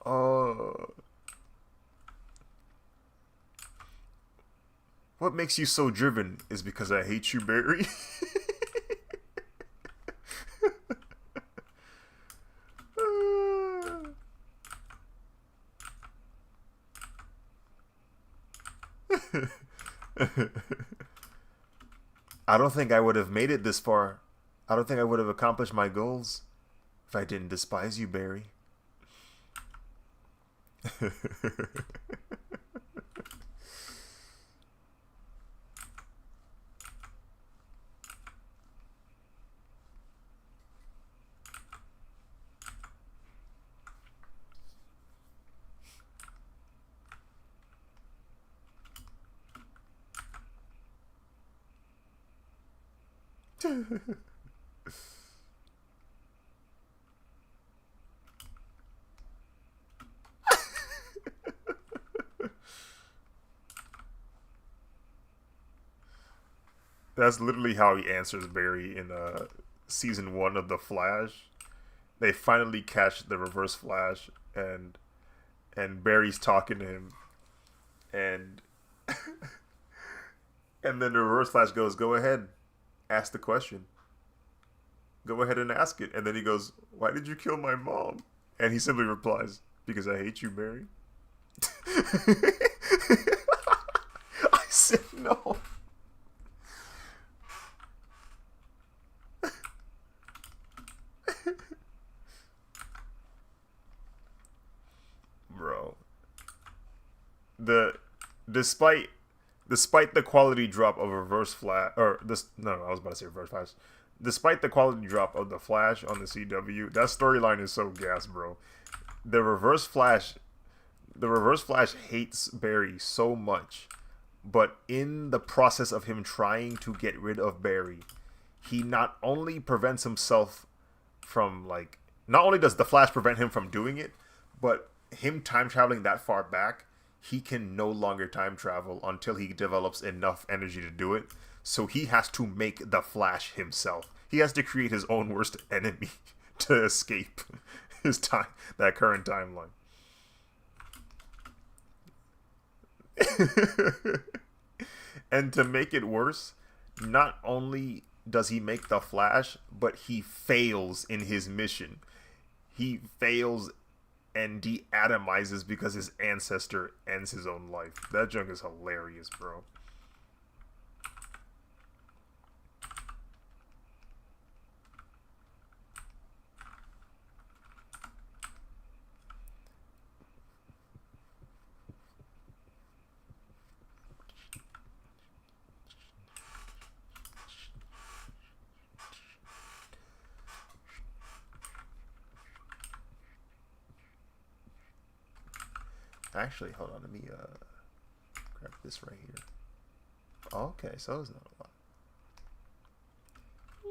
Oh. What makes you so driven is because I hate you, Barry. I don't think I would have made it this far. I don't think I would have accomplished my goals if I didn't despise you, Barry. That's literally how he answers Barry in season 1 of The Flash. They finally catch the Reverse Flash, and Barry's talking to him, and and then the Reverse Flash goes, "Go ahead, ask the question. Go ahead and ask it." And then he goes, "Why did you kill my mom?" And he simply replies, "Because I hate you, Barry." I said no. Bro. The despite the quality drop of Reverse Flash, or this, no, I was about to say Reverse Flash. Despite the quality drop of the Flash on the CW, that storyline is so gas, bro. The Reverse Flash, the Reverse Flash hates Barry so much, but in the process of him trying to get rid of Barry, he not only prevents himself from, like, not only does the Flash prevent him from doing it, but him time traveling that far back, he can no longer time travel until he develops enough energy to do it. So he has to make the Flash himself. He has to create his own worst enemy to escape his time, that current timeline. And to make it worse, not only does he make the Flash, but he fails in his mission. He fails and de-atomizes because his ancestor ends his own life. That junk is hilarious, bro. Actually, hold on. Let me grab this right here. Okay, so it's not a lot.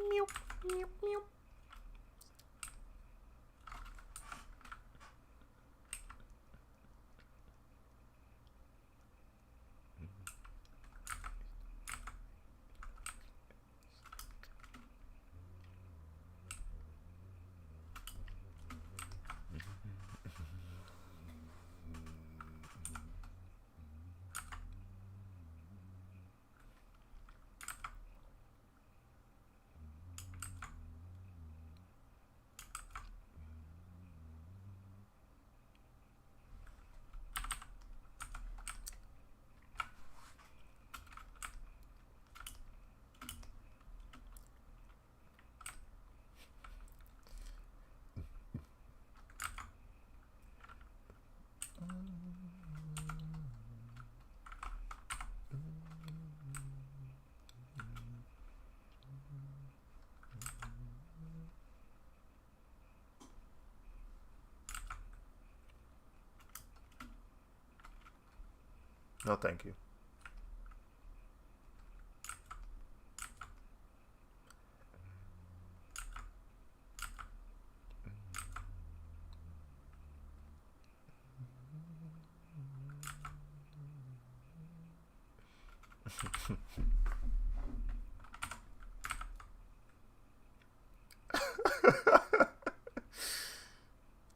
Meow, meow, meow. No, thank you.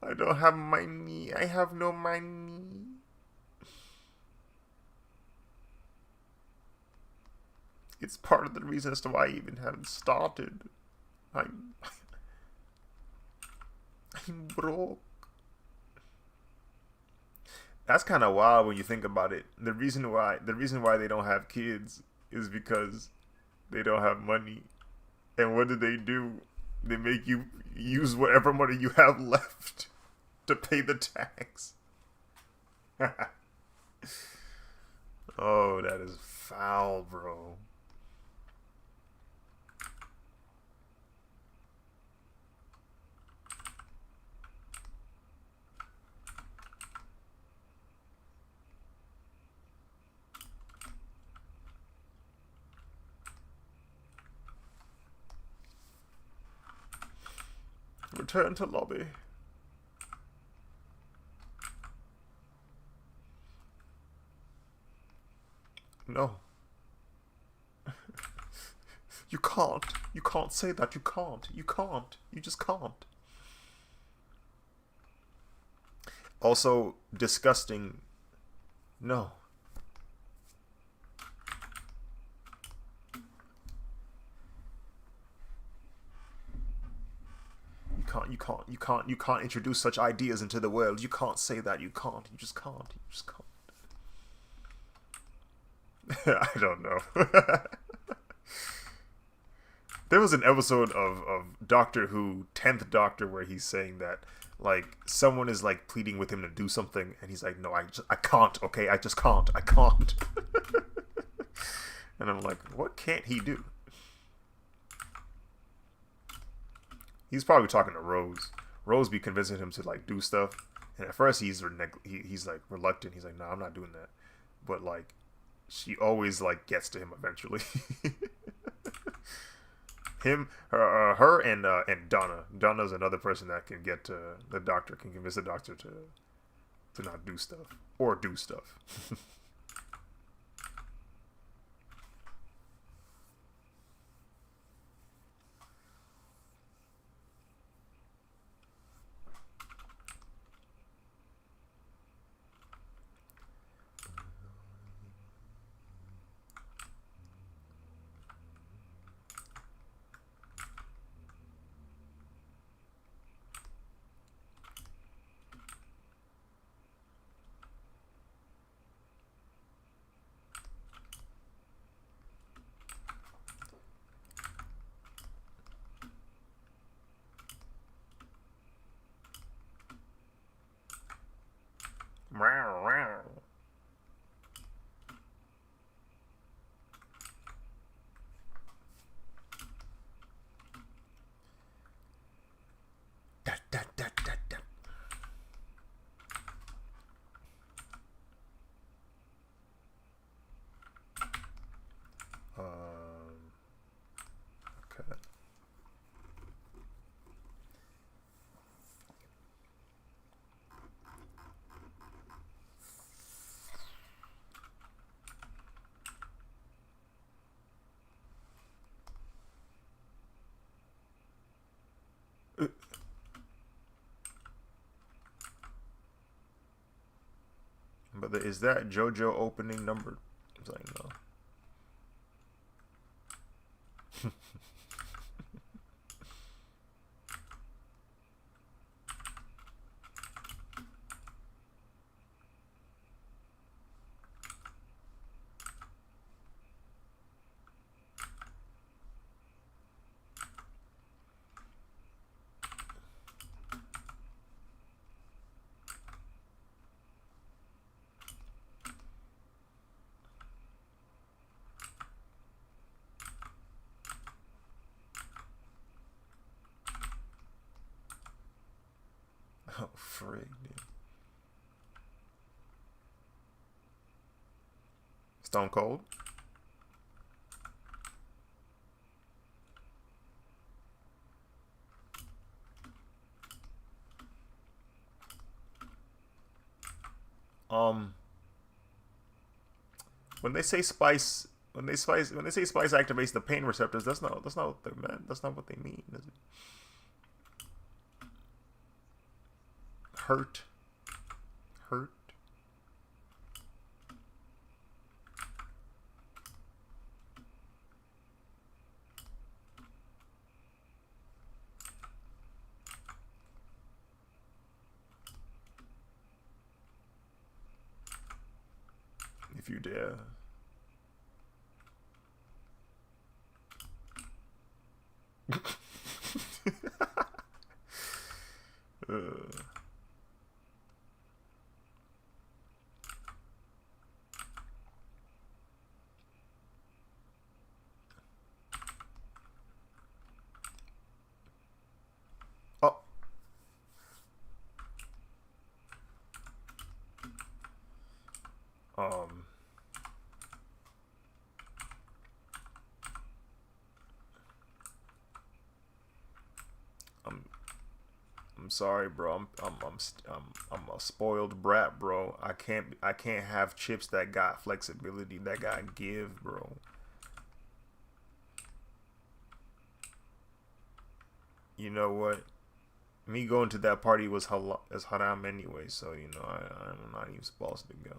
I don't have money. I have no money. It's part of the reason as to why I even haven't started. I'm broke. That's kind of wild when you think about it. The reason why they don't have kids is because they don't have money. And what do? They make you use whatever money you have left to pay the tax. Oh, that is foul, bro. Return to lobby. No. You can't. You can't say that. You can't. You can't. You just can't. Also, disgusting. No. You can't introduce such ideas into the world. You can't say that. You can't. You just can't. You just can't. I don't know. There was an episode of Doctor Who, 10th Doctor, where he's saying that, like, someone is, like, pleading with him to do something, and he's like, no, I can't, okay? I just can't. I can't. And I'm like, what can't he do? He's probably talking to Rose. Rose be convincing him to, like, do stuff. And at first he's like reluctant. He's like, no, I'm not doing that. But, like, she always, like, gets to him eventually. Her and Donna. Donna's another person that can get to the Doctor, can convince the Doctor to not do stuff or do stuff. brother, is that JoJo opening number? I was like, no. Oh, frig, dude. Stone Cold? When they say spice, when they say spice activates the pain receptors, that's not what they meant. That's not what they mean, is it? Hurt. If you dare. Oh. I'm sorry, bro. I'm a spoiled brat, bro. I can't have chips that got flexibility, that got give, bro. You know what? Me going to that party was haram anyway, so you know I'm not even supposed to go.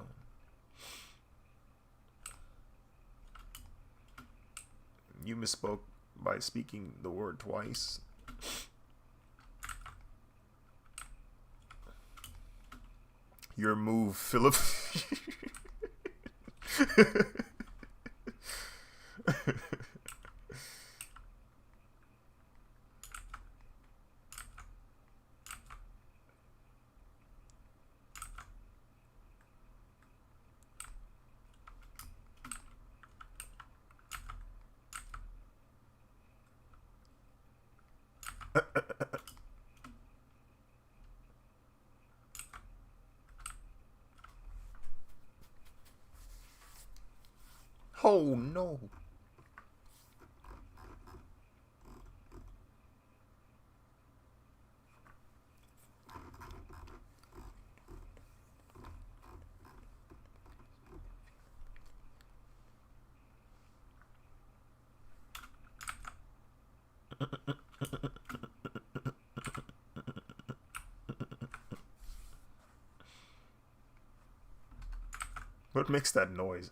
You misspoke by speaking the word twice. Your move, Philip. Oh no. What makes that noise?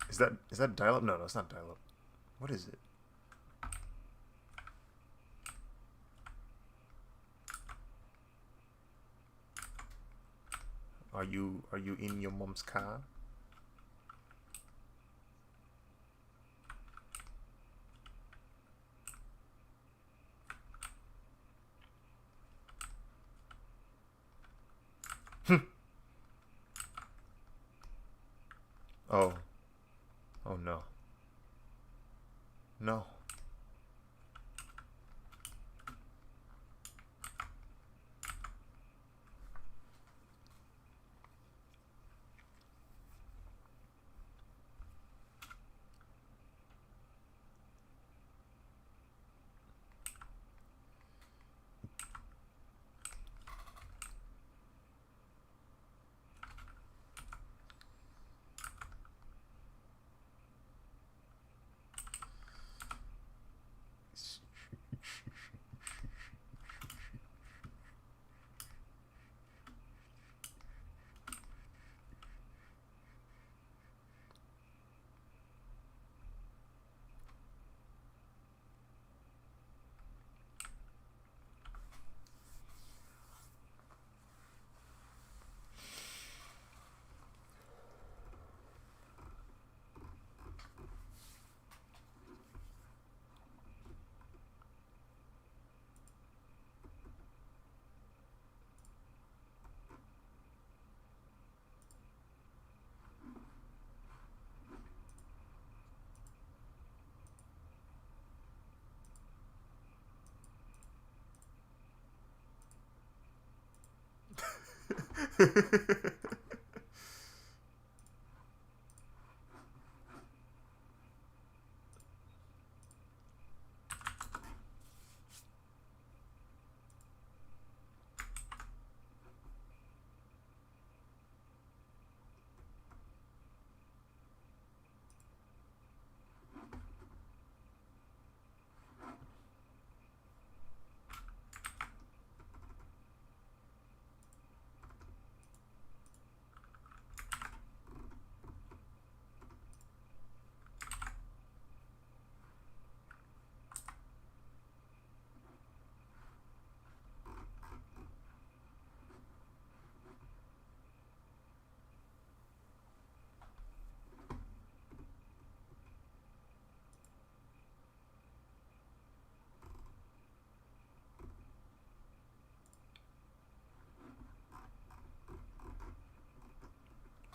Is that dial-up? No, it's not dial-up. What is it? Are you in your mom's car? Oh. Oh no. No.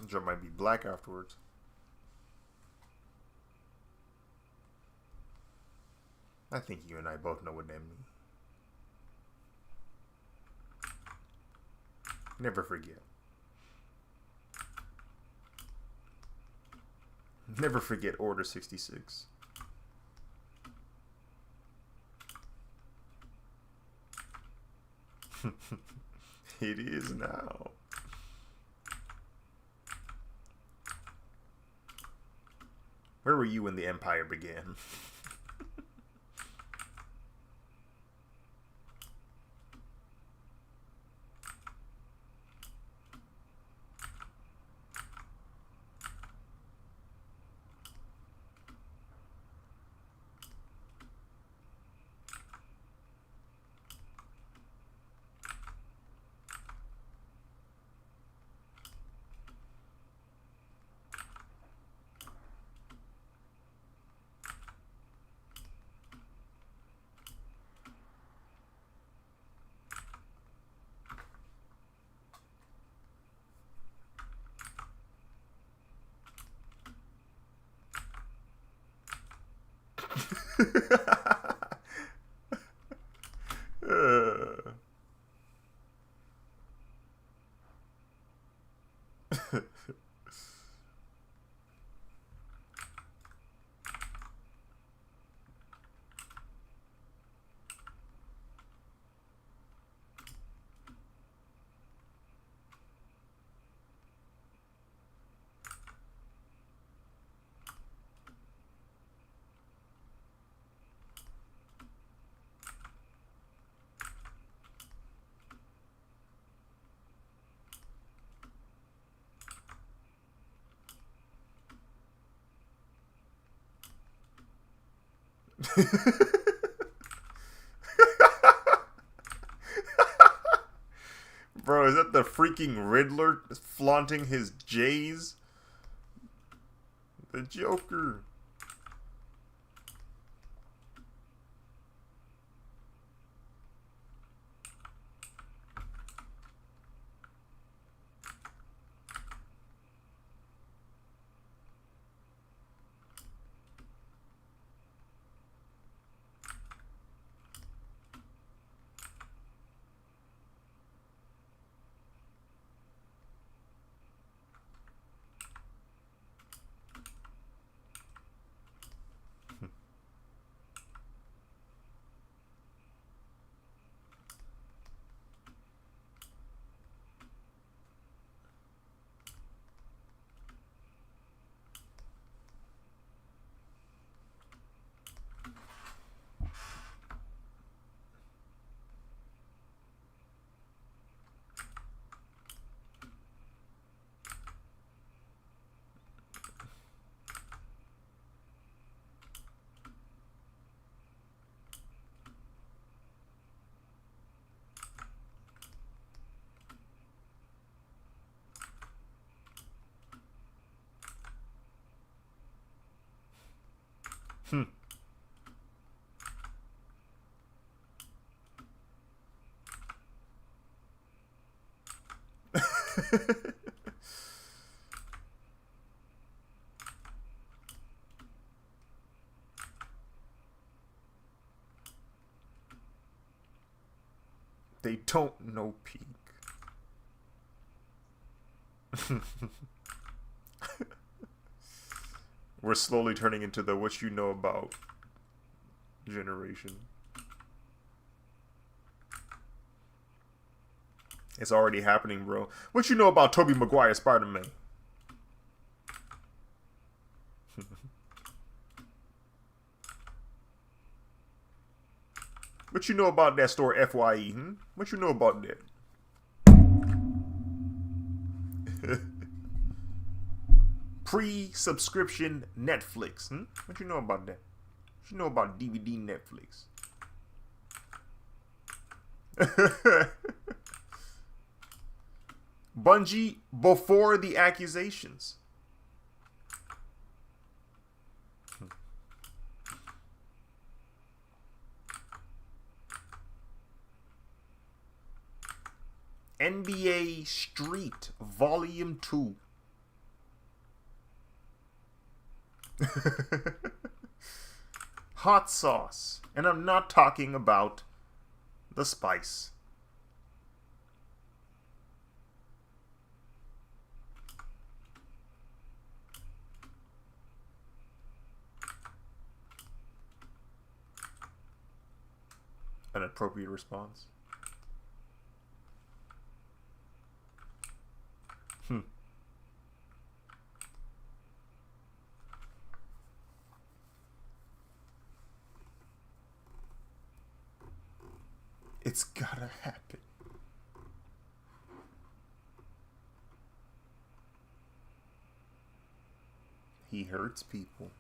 Jar might be black afterwards. I think you and I both know what that means. Never forget. Never forget Order 66. It is now. Where were you when the Empire began? Bro, is that the freaking Riddler flaunting his J's? The Joker. Hmm. They don't know peak. We're slowly turning into the what you know about generation. It's already happening, bro. What you know about Tobey Maguire Spider-Man? What you know about that store FYE? What you know about that? Pre-subscription Netflix. What you know about that? What you know about DVD Netflix? Bungie before the accusations. NBA Street Volume 2. Hot sauce. And I'm not talking about the spice. An appropriate response. It's gotta happen. He hurts people.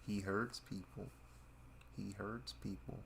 He hurts people. He hurts people.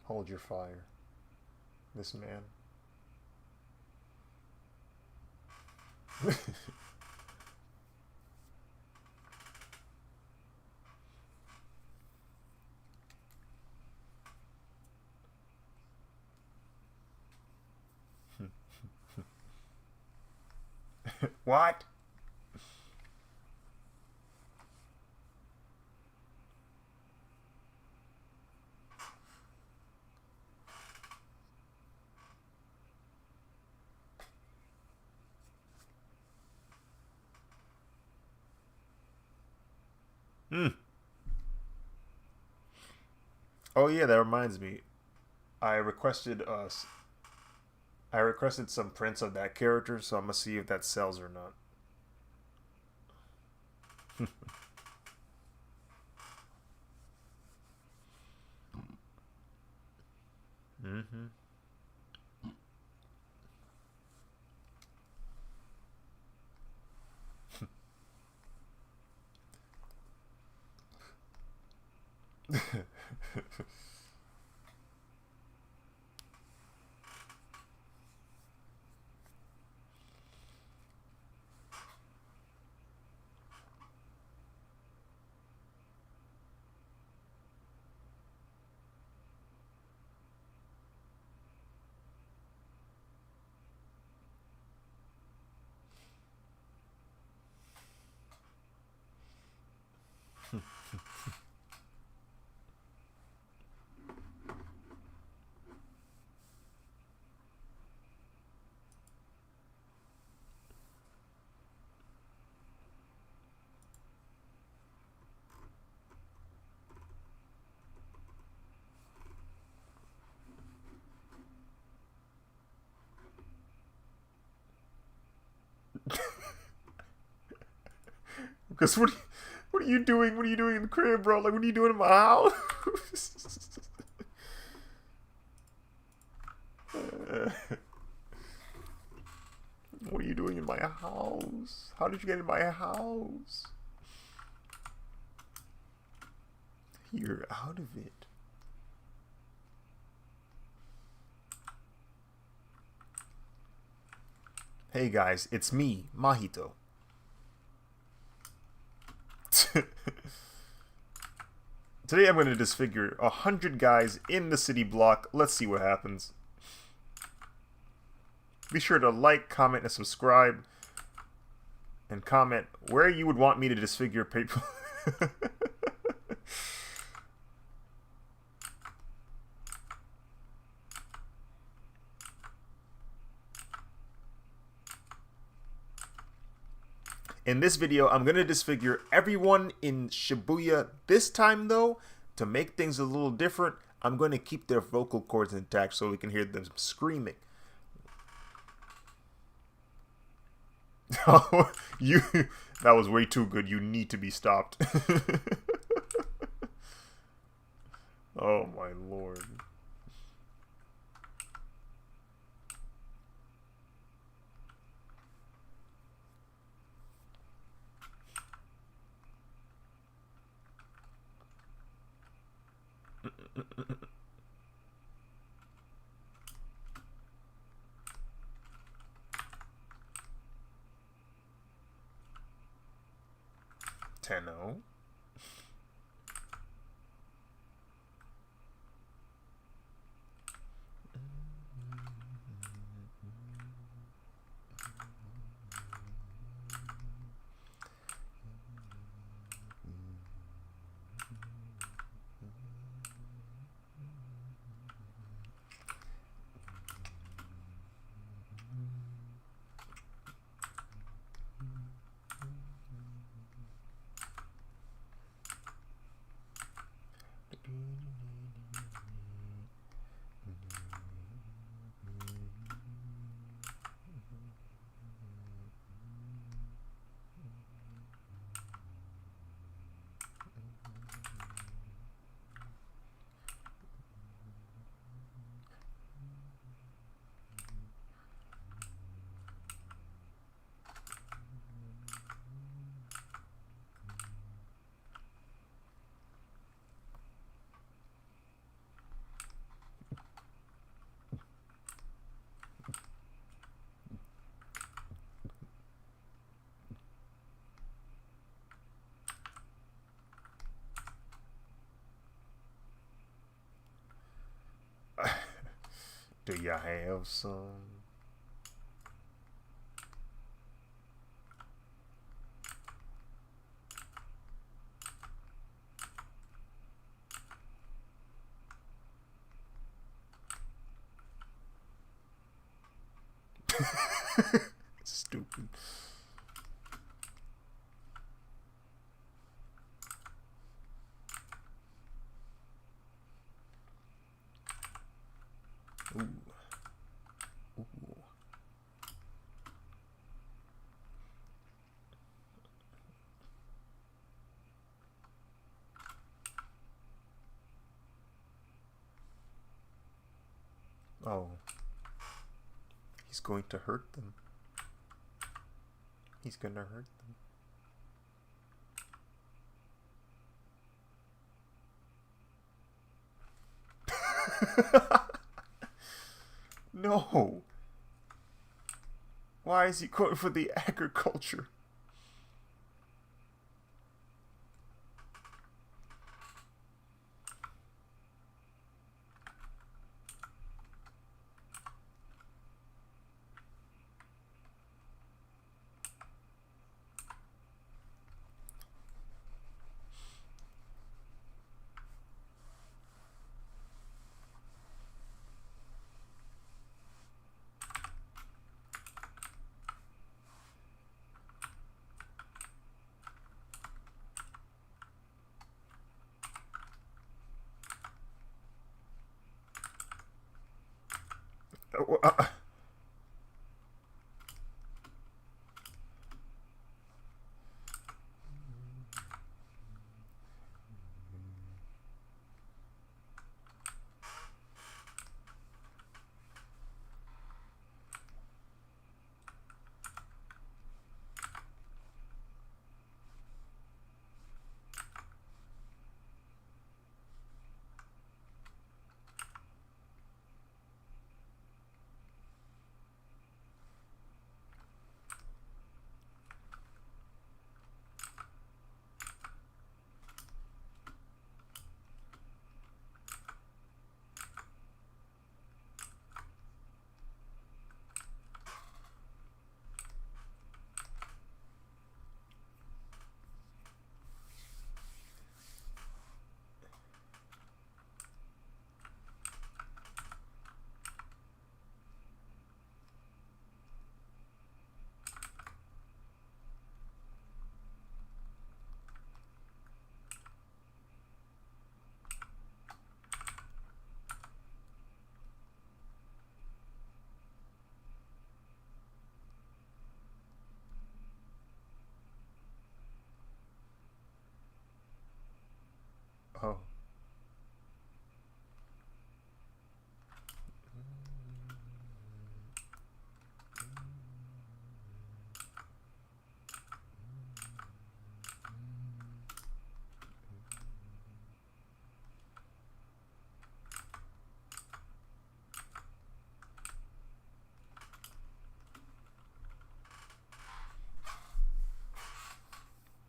Hold your fire. This man. What? Mm. Oh yeah, that reminds me. I requested us. I requested some prints of that character, so I'm gonna see if that sells or not. Mm-hmm. Because what are you doing? What are you doing in the crib, bro? Like, what are you doing in my house? What are you doing in my house? How did you get in my house? You're out of it. Hey guys, it's me, Mahito. Today I'm going to disfigure 100 guys in the city block. Let's see what happens. Be sure to like, comment, and subscribe. And comment where you would want me to disfigure people. In this video, I'm going to disfigure everyone in Shibuya. This time, though, to make things a little different, I'm going to keep their vocal cords intact so we can hear them screaming. Oh, that was way too good. You need to be stopped. Oh, my lord. Tenno. Do you have some? Stupid. Ooh. Ooh. Oh. He's going to hurt them. He's going to hurt them. No. Why is he going for the agriculture? Oh.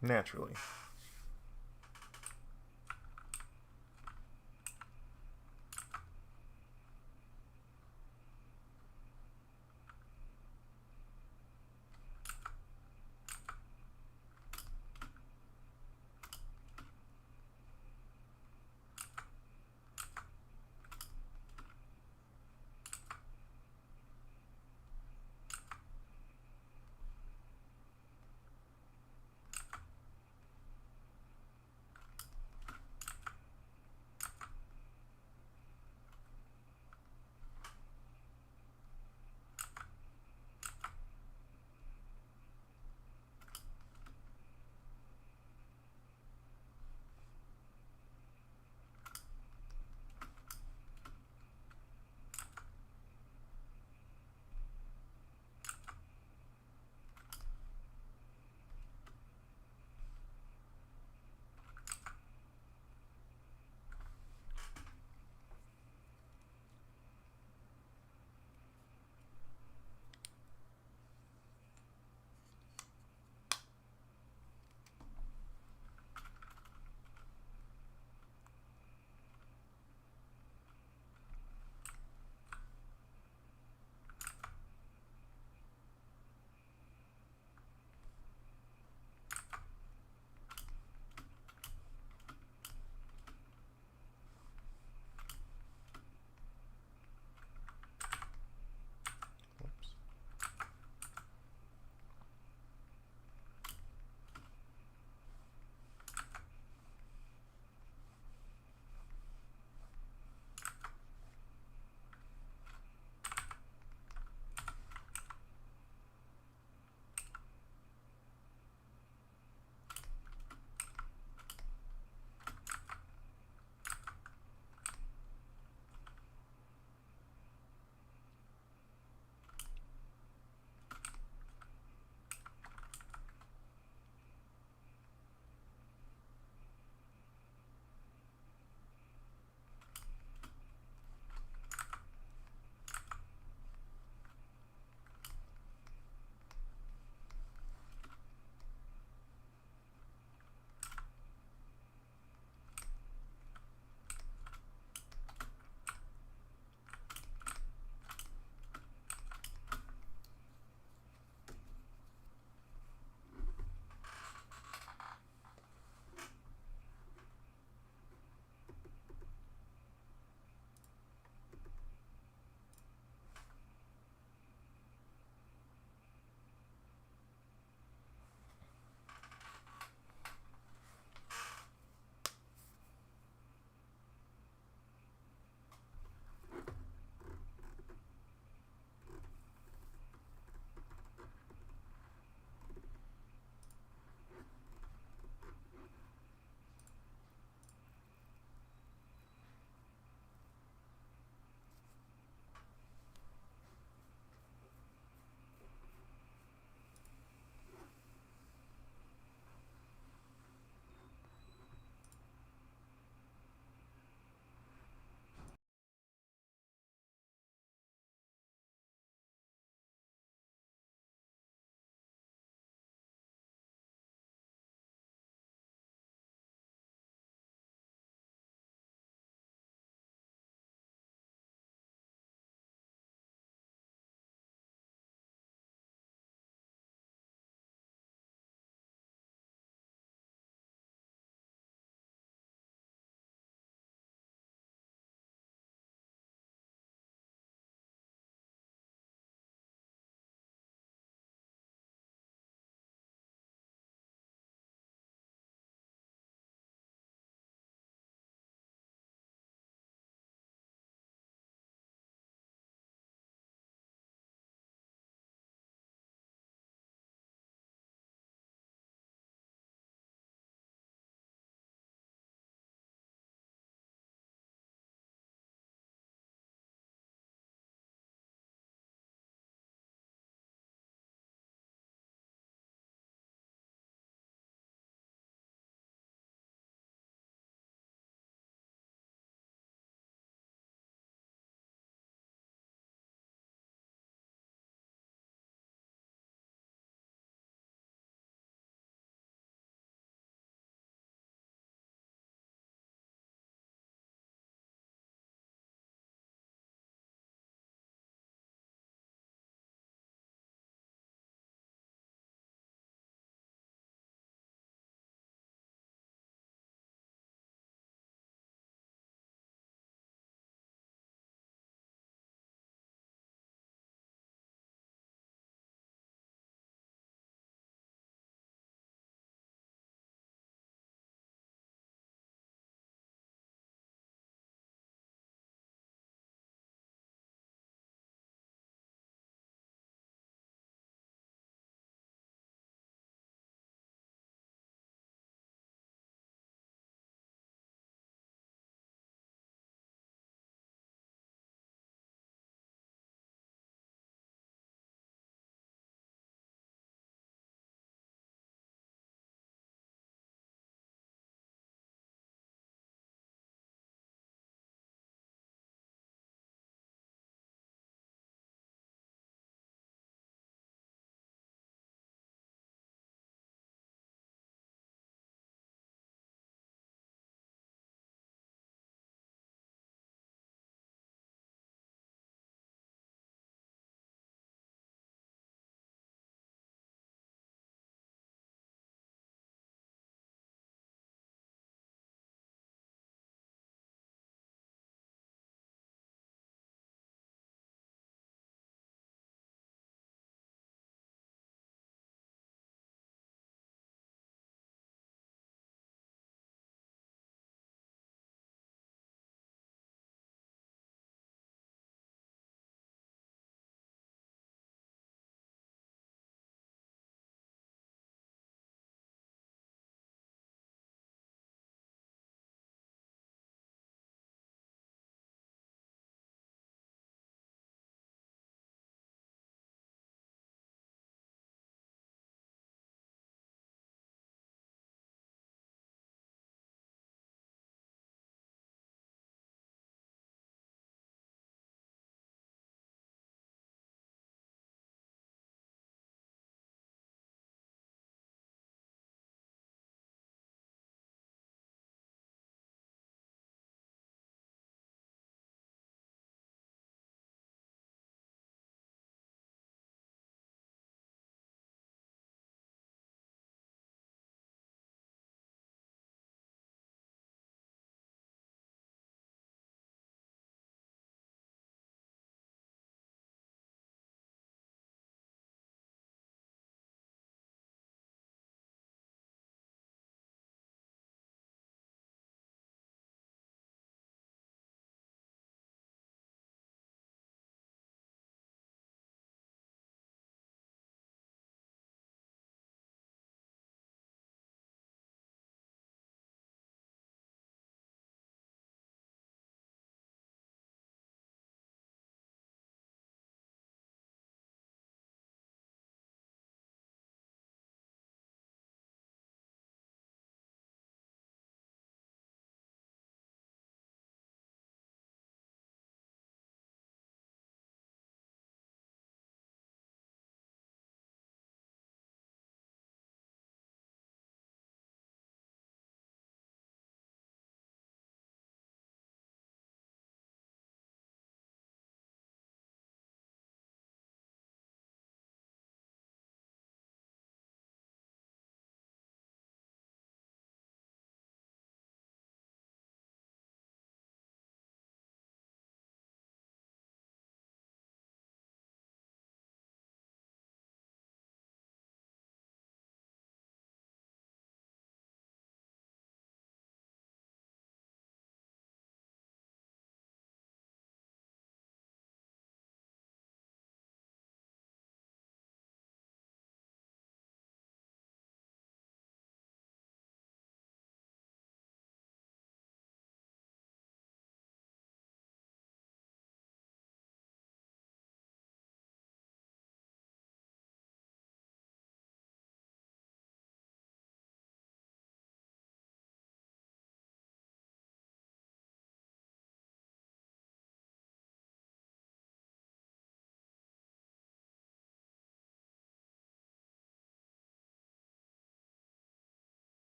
Naturally.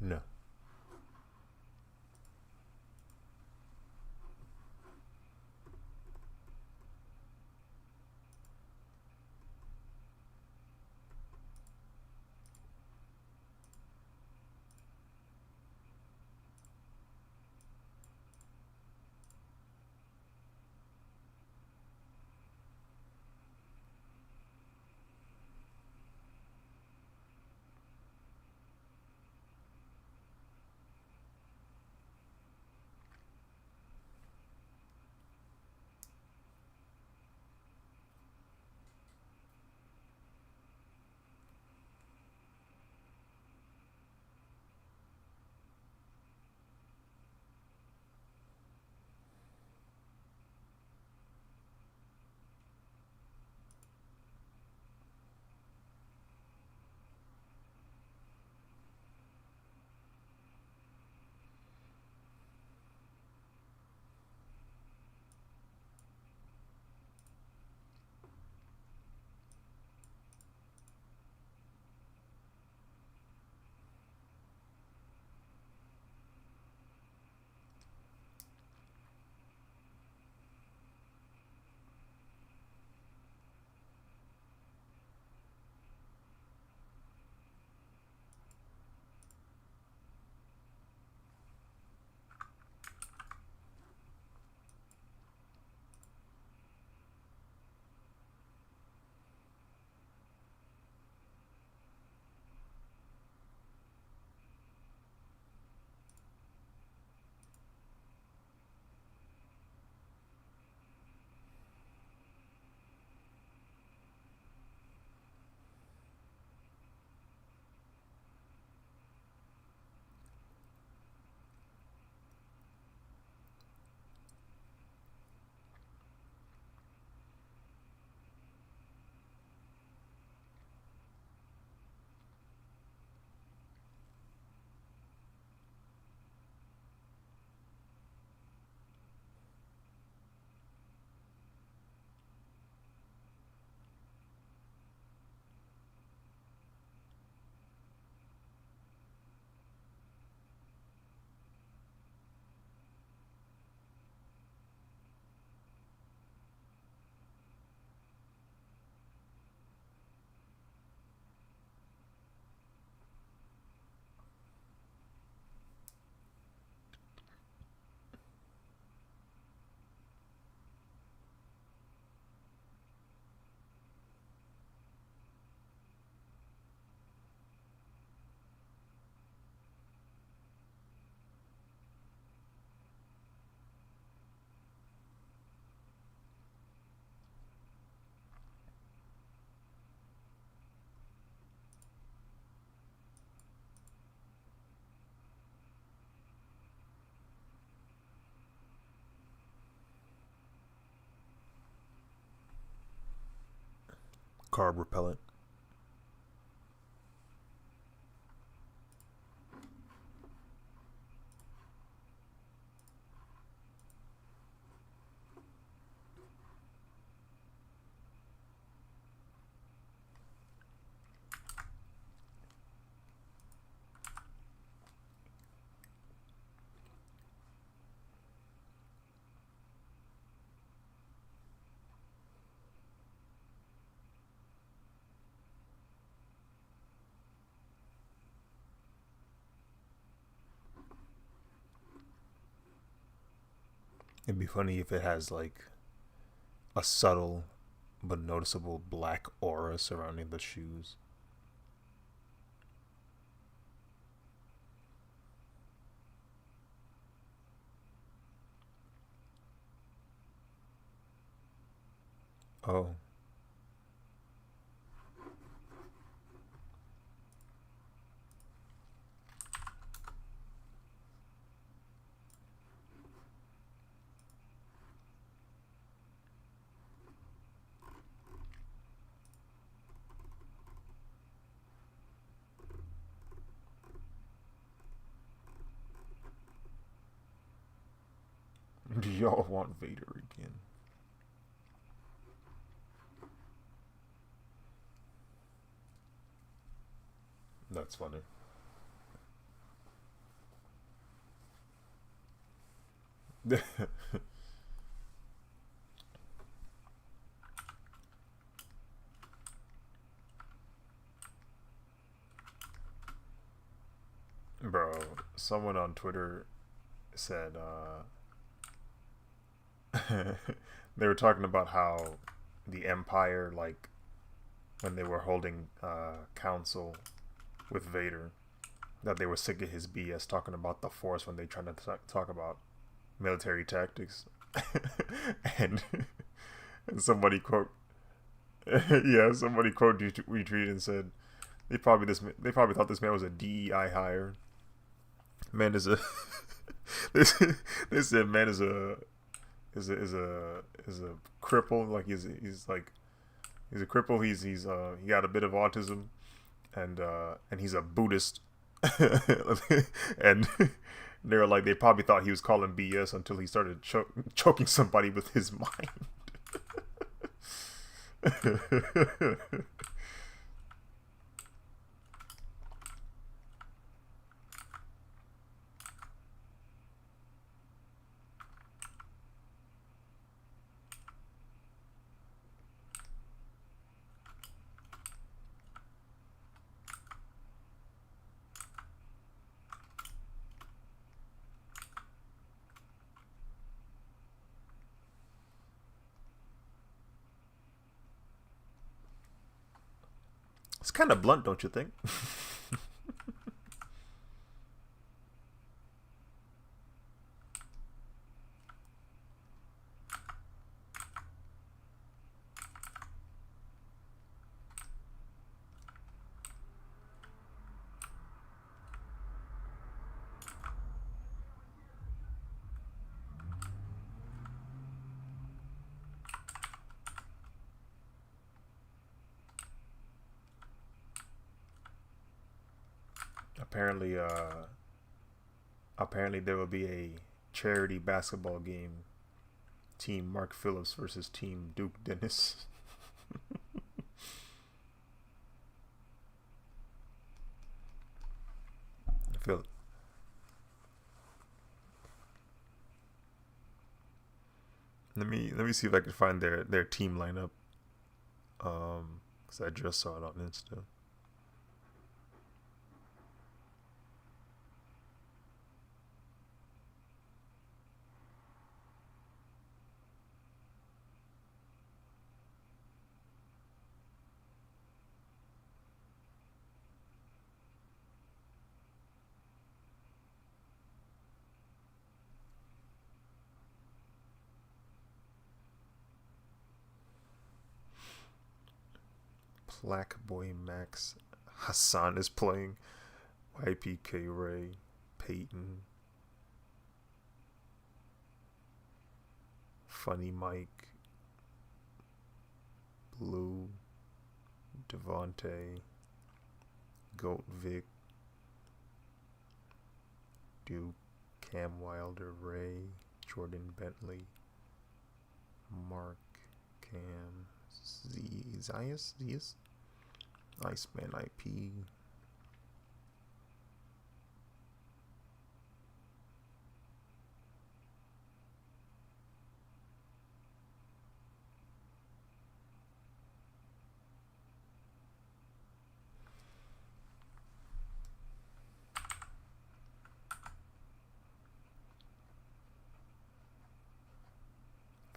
No. Carb repellent. It'd be funny if it has like a subtle but noticeable black aura surrounding the shoes. Oh. Do y'all want Vader again? That's funny. Bro, someone on Twitter said they were talking about how the Empire, like when they were holding council with Vader, that they were sick of his BS talking about the Force when they trying to talk about military tactics, and and somebody quote yeah, somebody quote retweeted and said they probably thought this man was a DEI hire. Man is a they said man is a cripple, like he's like he's a cripple, he got a bit of autism, and he's a Buddhist. And they were like, they probably thought he was calling BS until he started choking somebody with his mind. It's kind of blunt, don't you think? Apparently, apparently there will be a charity basketball game. Team Mark Phillips versus Team Duke Dennis. I feel. Let me see if I can find their team lineup. Cause I just saw it on Insta. Black Boy Max Hassan is playing. YPK Ray, Peyton, Funny Mike, Blue, Devontae, Goat Vic, Duke, Cam Wilder, Ray, Jordan Bentley, Mark, Cam, Zias, Iceman IP,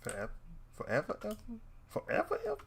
forever, forever, ever, forever, ever.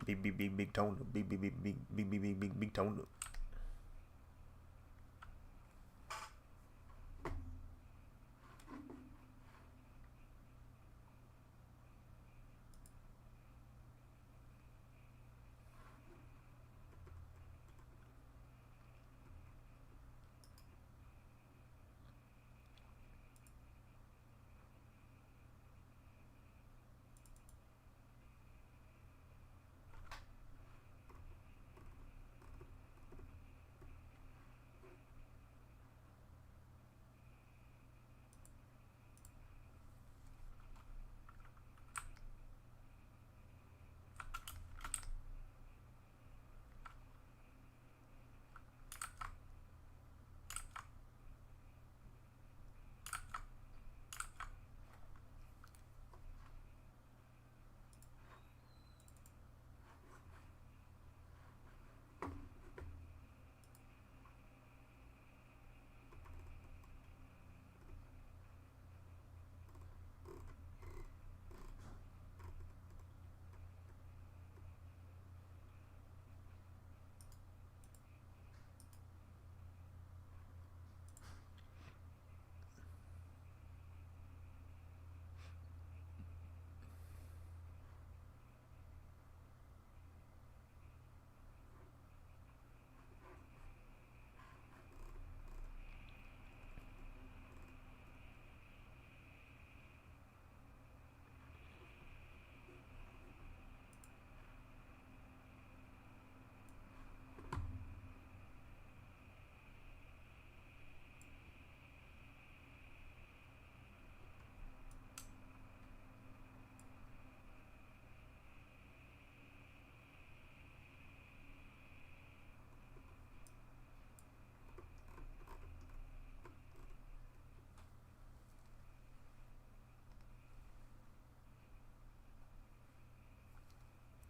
Big tone. Big tone.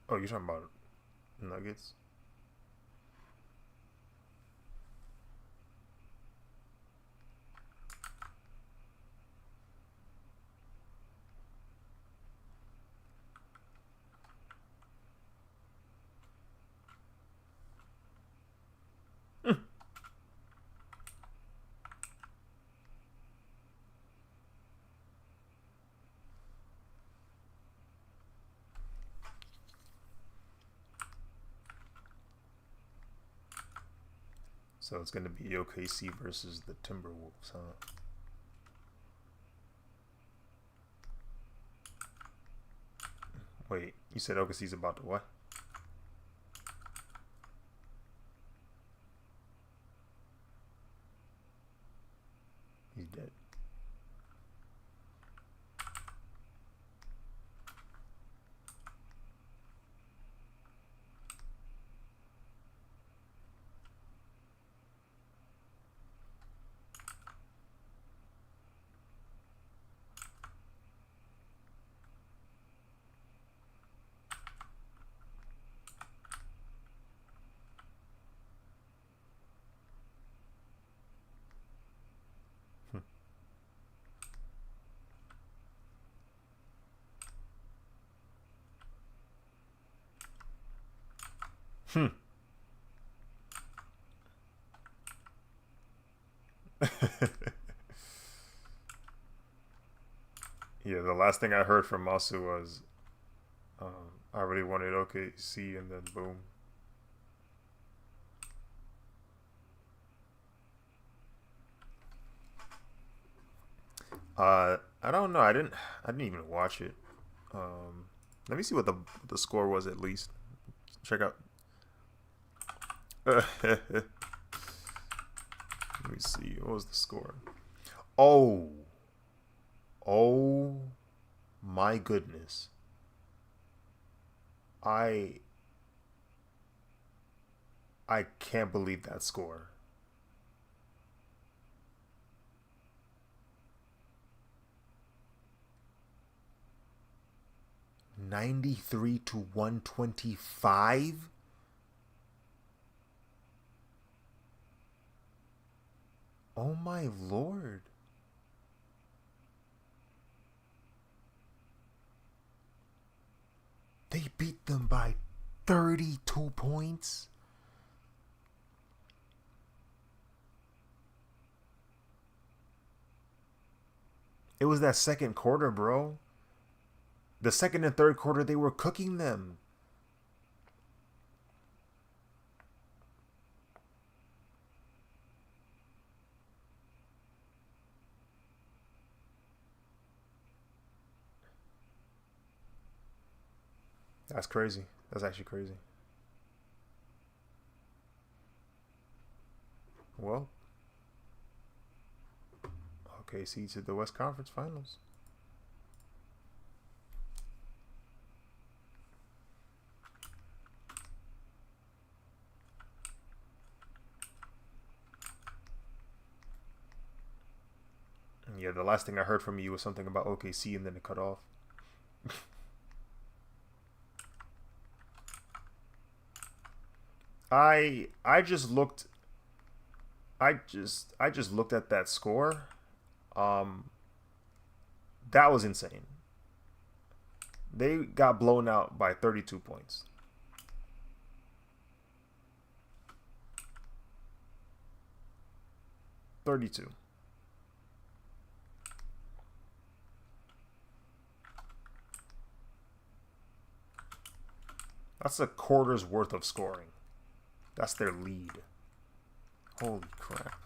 Oh, you're talking about Nuggets? So it's going to be OKC versus the Timberwolves, huh? Wait, you said OKC's about to what? He's dead. Hmm. Yeah, the last thing I heard from Masu was, I really wanted OKC, and then boom. I don't know. I didn't even watch it. Let me see what the score was at least. Check out. Let me see. What was the score? Oh, oh my goodness. I I can't believe that score. 93 to 125. Oh my lord. They beat them by 32 points. It was that second quarter, bro. The second and third quarter, they were cooking them. That's crazy. That's actually crazy. Well, OKC to the West Conference Finals. Yeah, the last thing I heard from you was something about OKC and then it cut off. I just looked I just looked at that score. Um that was insane. They got blown out by 32 points. 32. That's a quarter's worth of scoring. That's their lead. Holy crap.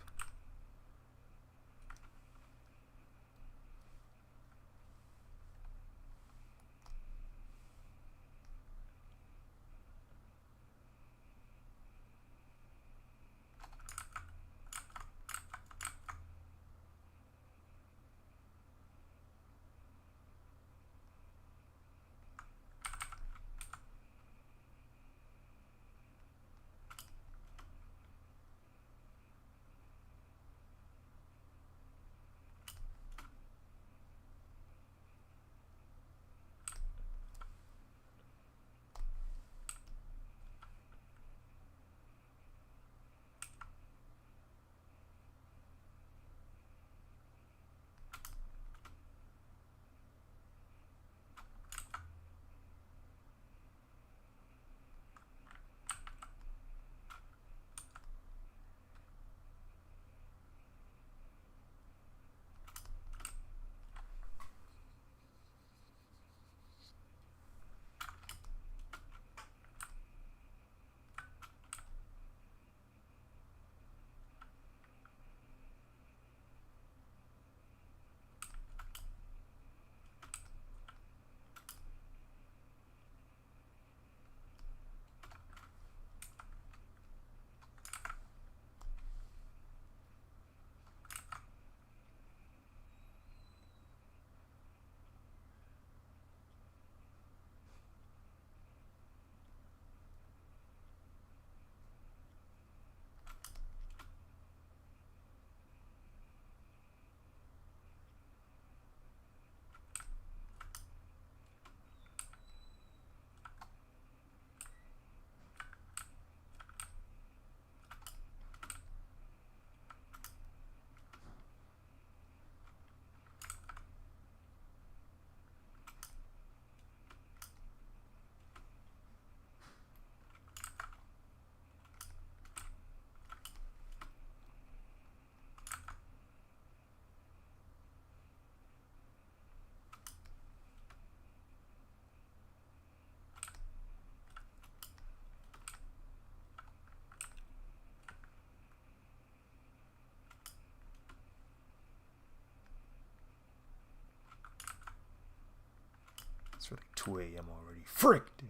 It's like 2 a.m. already. Frick, dude.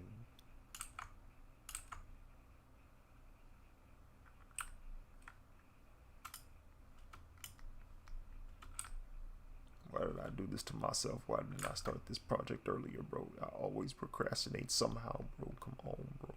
Why did I do this to myself? Why didn't I start this project earlier, bro? I always procrastinate somehow, bro. Come on, bro.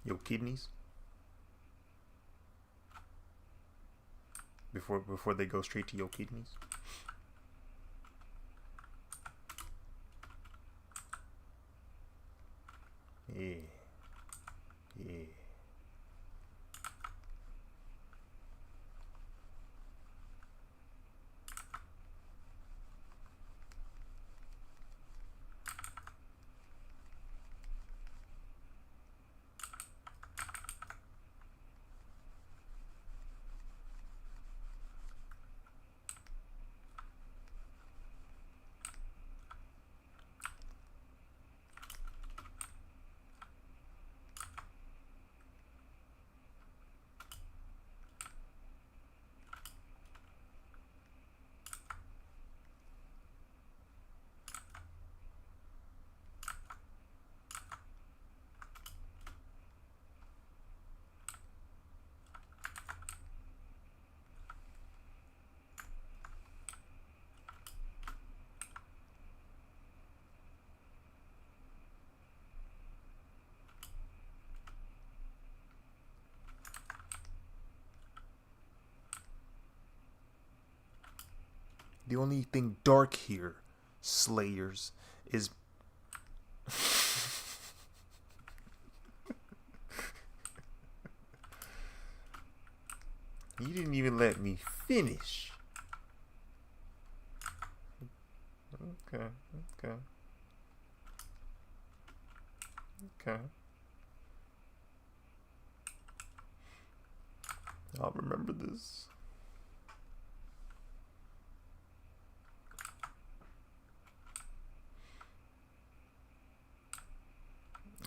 Your kidneys before they go straight to your kidneys. Yeah. Yeah. The only thing dark here, Slayers, is you didn't even let me finish. Okay. I'll remember this.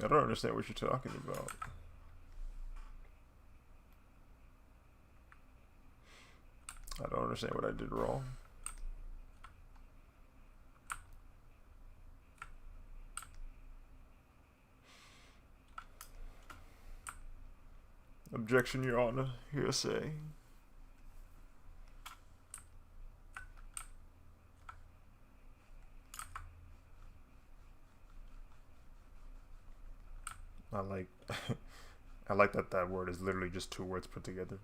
I don't understand what you're talking about. I don't understand what I did wrong. Objection, Your Honor. Hearsay. I like I like that word is literally just two words put together.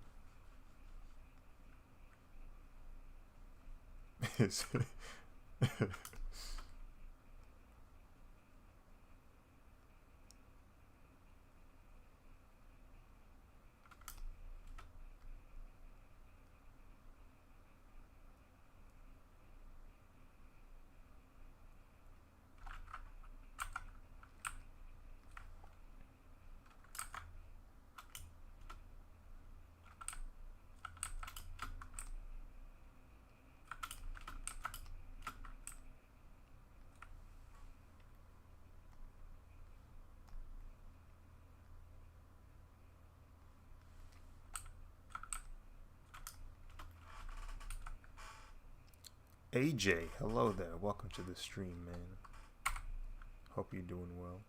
AJ, hello there. Welcome to the stream, man. Hope you're doing well.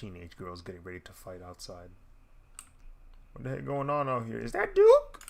teenage girls getting ready to fight outside. What the heck going on out here? Is that Duke?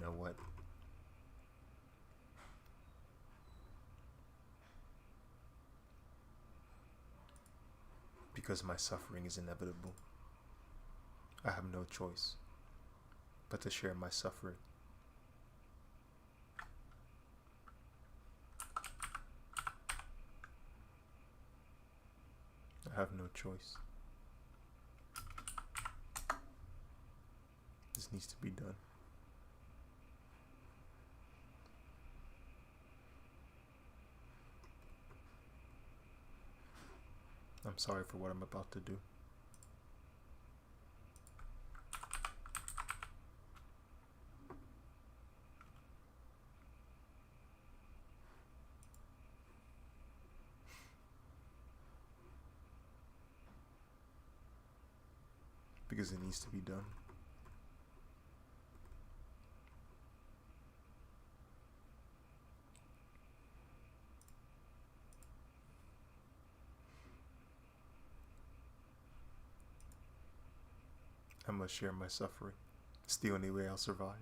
know what? Because my suffering is inevitable, I have no choice but to share my suffering. I have no choice. This needs to be done. I'm sorry for what I'm about to do. Because it needs to be done. I must share my suffering. It's the only way I'll survive.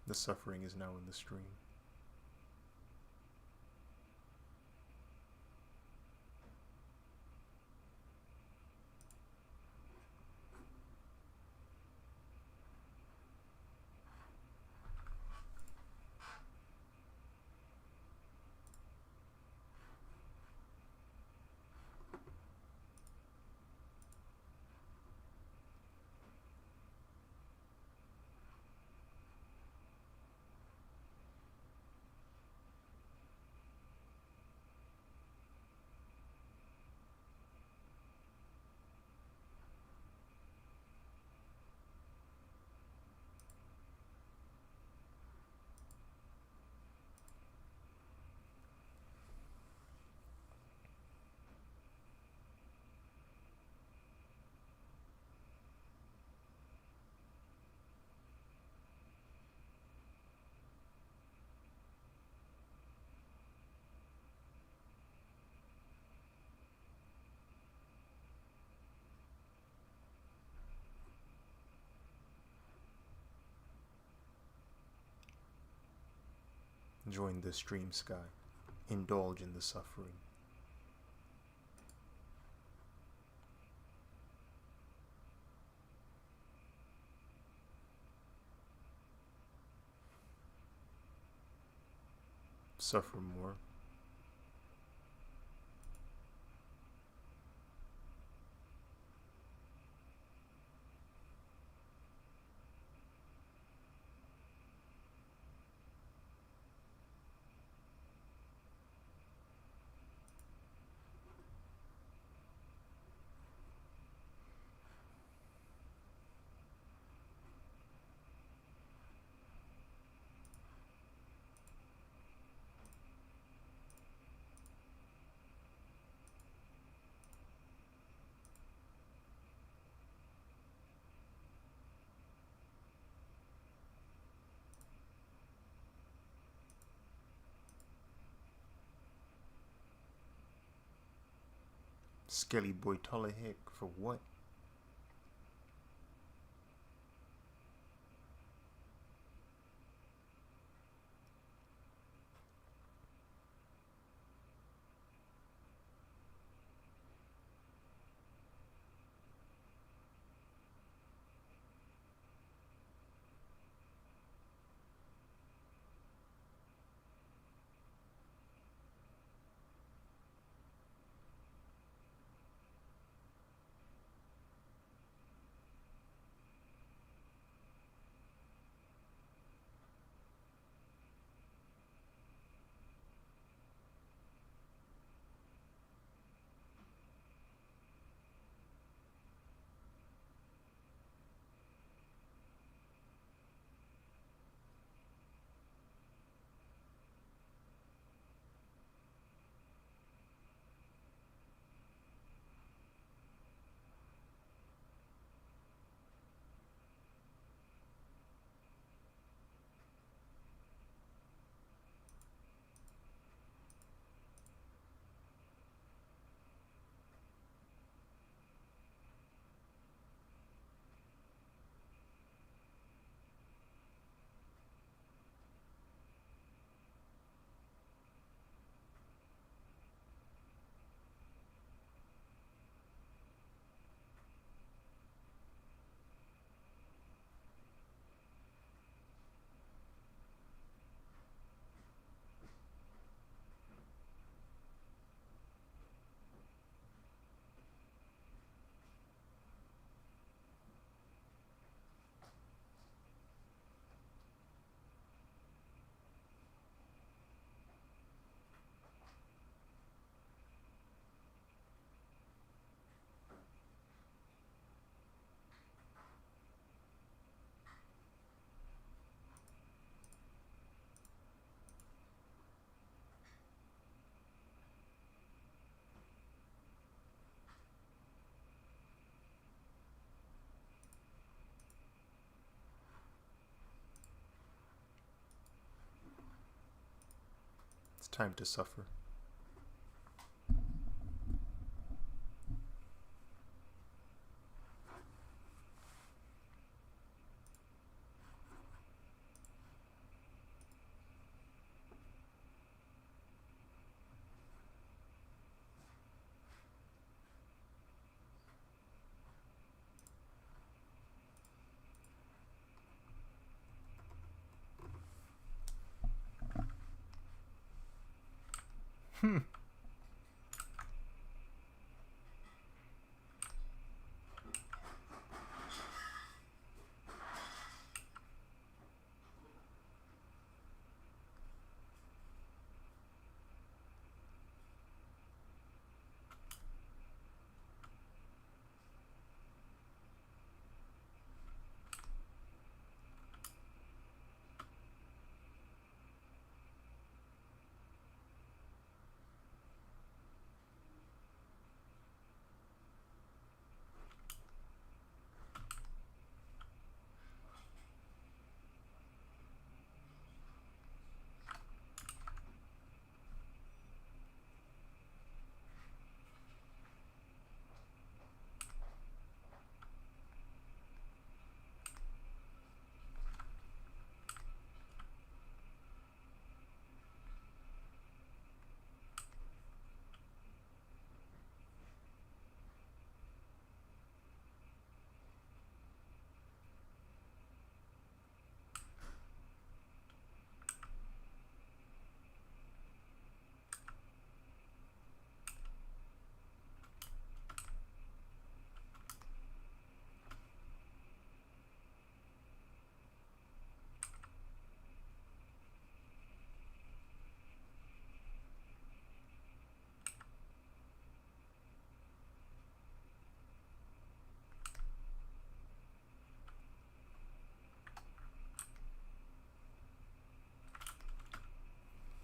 The suffering is now in the stream. Join the stream sky. Indulge in the suffering. Suffer more. Skelly boy Tully Hick for what? Time to suffer.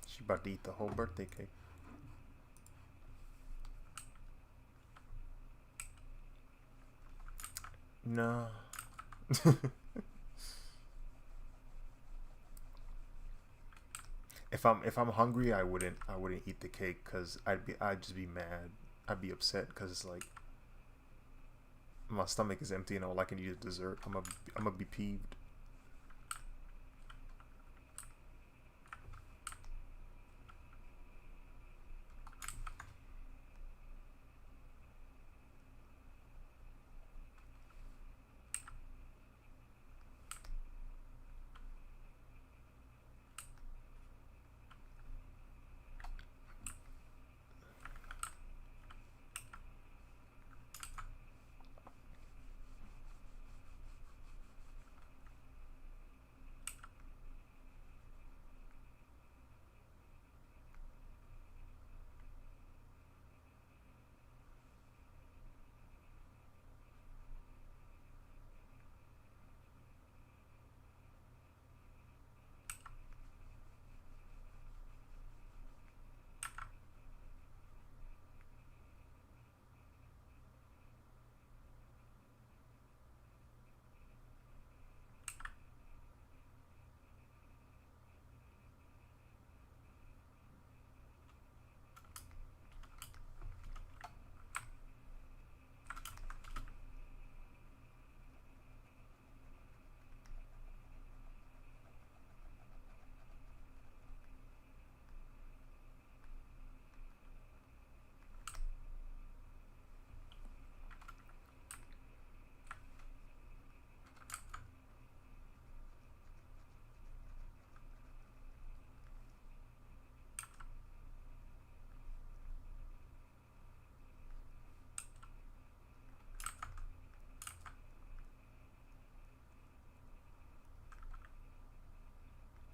She about to eat the whole birthday cake. No. If I'm hungry, I wouldn't eat the cake because I'd just be mad. I'd be upset because it's like my stomach is empty and all I can eat is dessert. I'm gonna be peeved.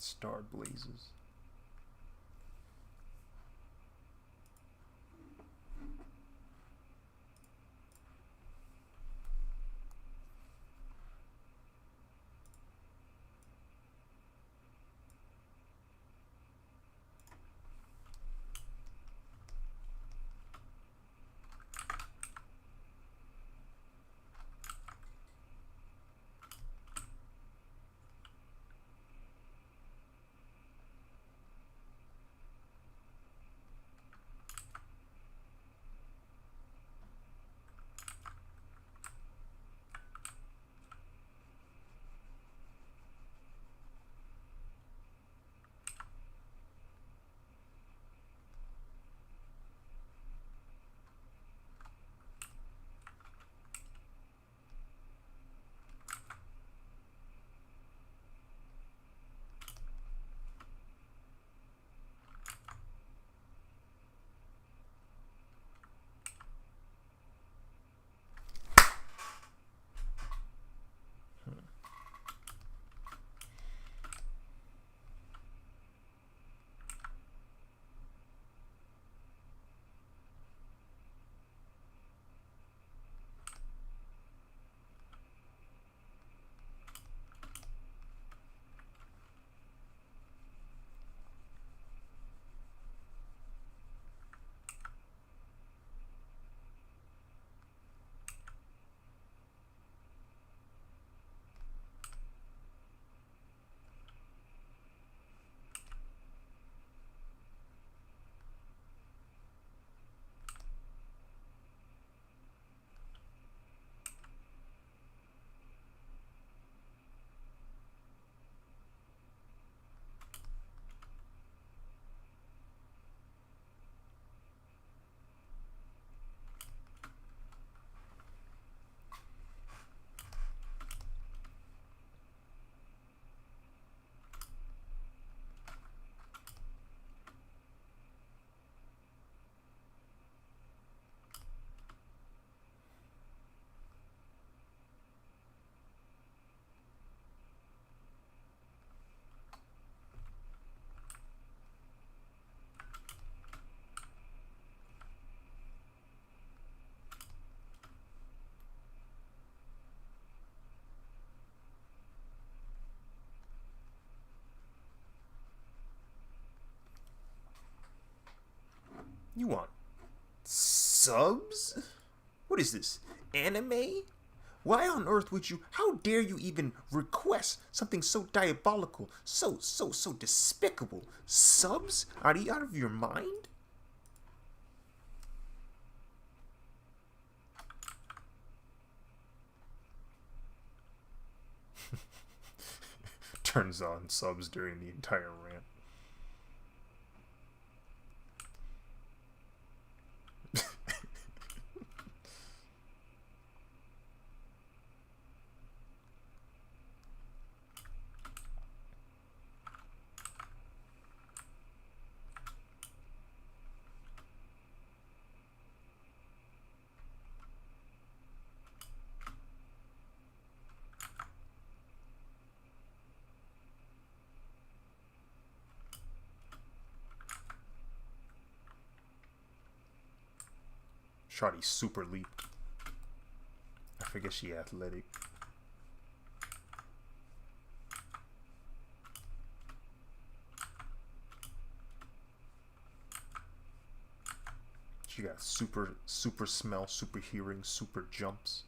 Star blazes. You want subs? What is this? Anime? Why on earth would you? How dare you even request something so diabolical, so despicable? Subs? Are you out of your mind? Turns on subs during the entire rant. Shawty super leaped. I forget she athletic. She got super smell, super hearing, super jumps.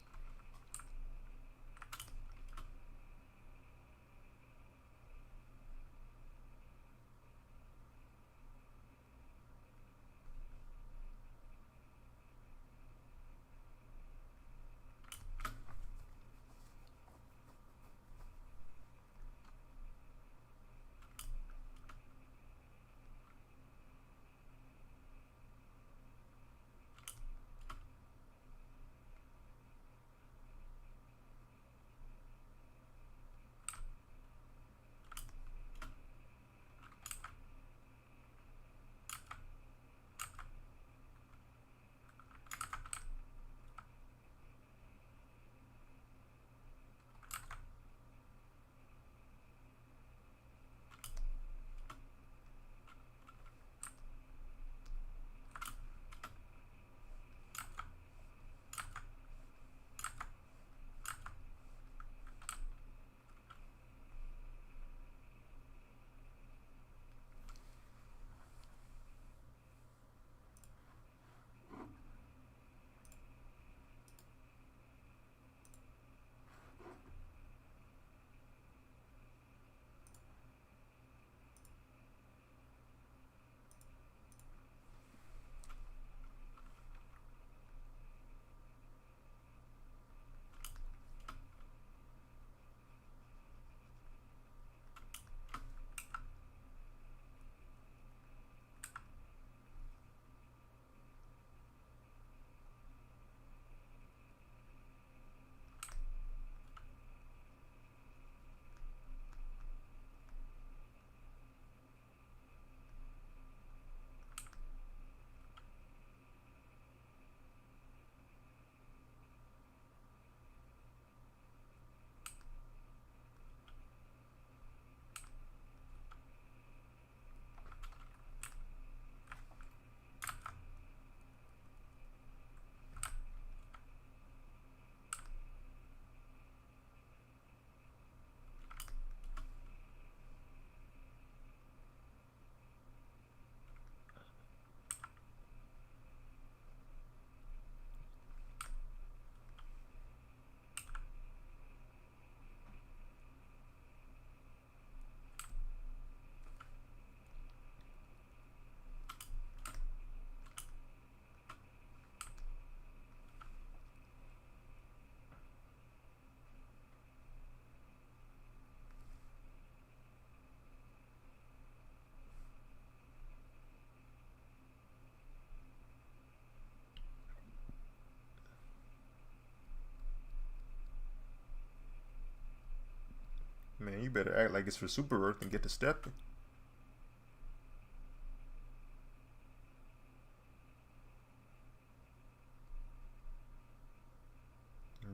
Man, you better act like it's for Super Earth and get to stepping.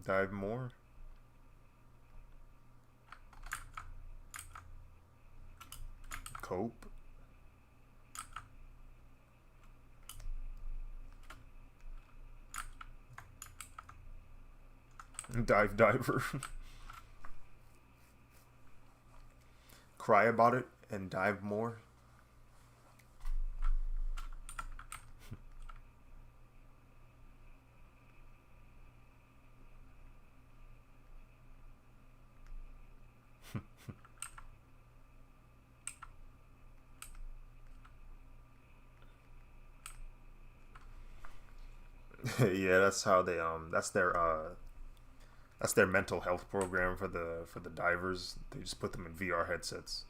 Dive more. Cope. Dive diver. Cry about it and dive more. Yeah, that's how they that's their mental health program for the divers. They just put them in VR headsets.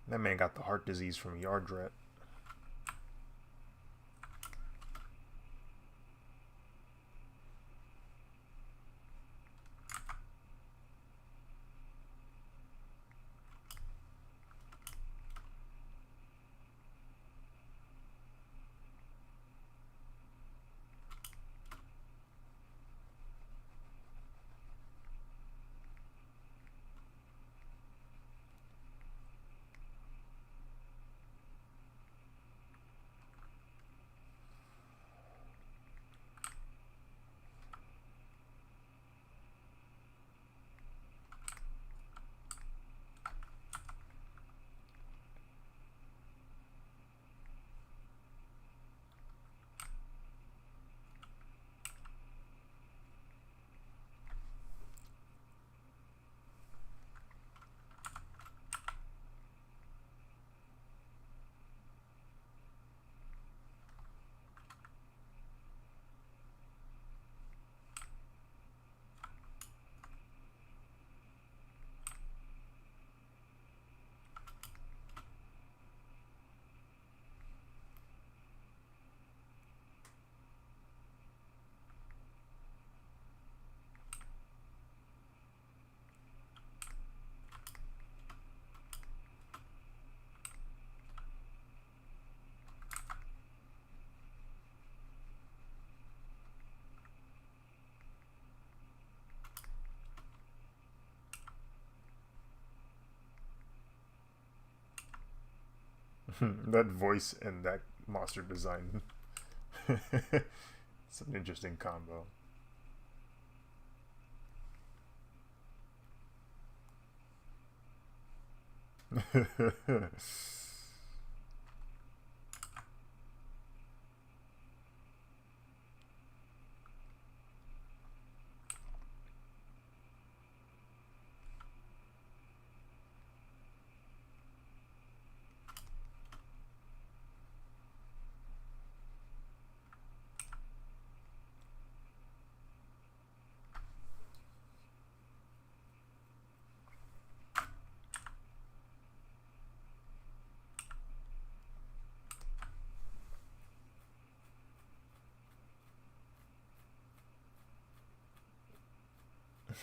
That man got the heart disease from yard rat. That voice and that monster design. It's an interesting combo.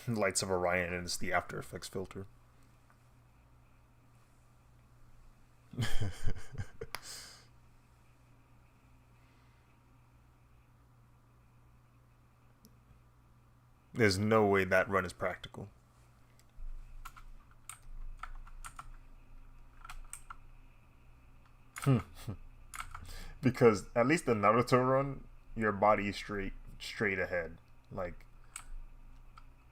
Lights of Orion, and it's the After Effects filter. There's no way that run is practical. Because at least the Naruto run, your body is straight ahead. Like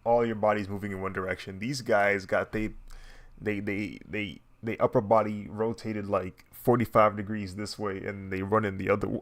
all your body's moving in one direction. These guys got they upper body rotated like 45 degrees this way and they run in the other way.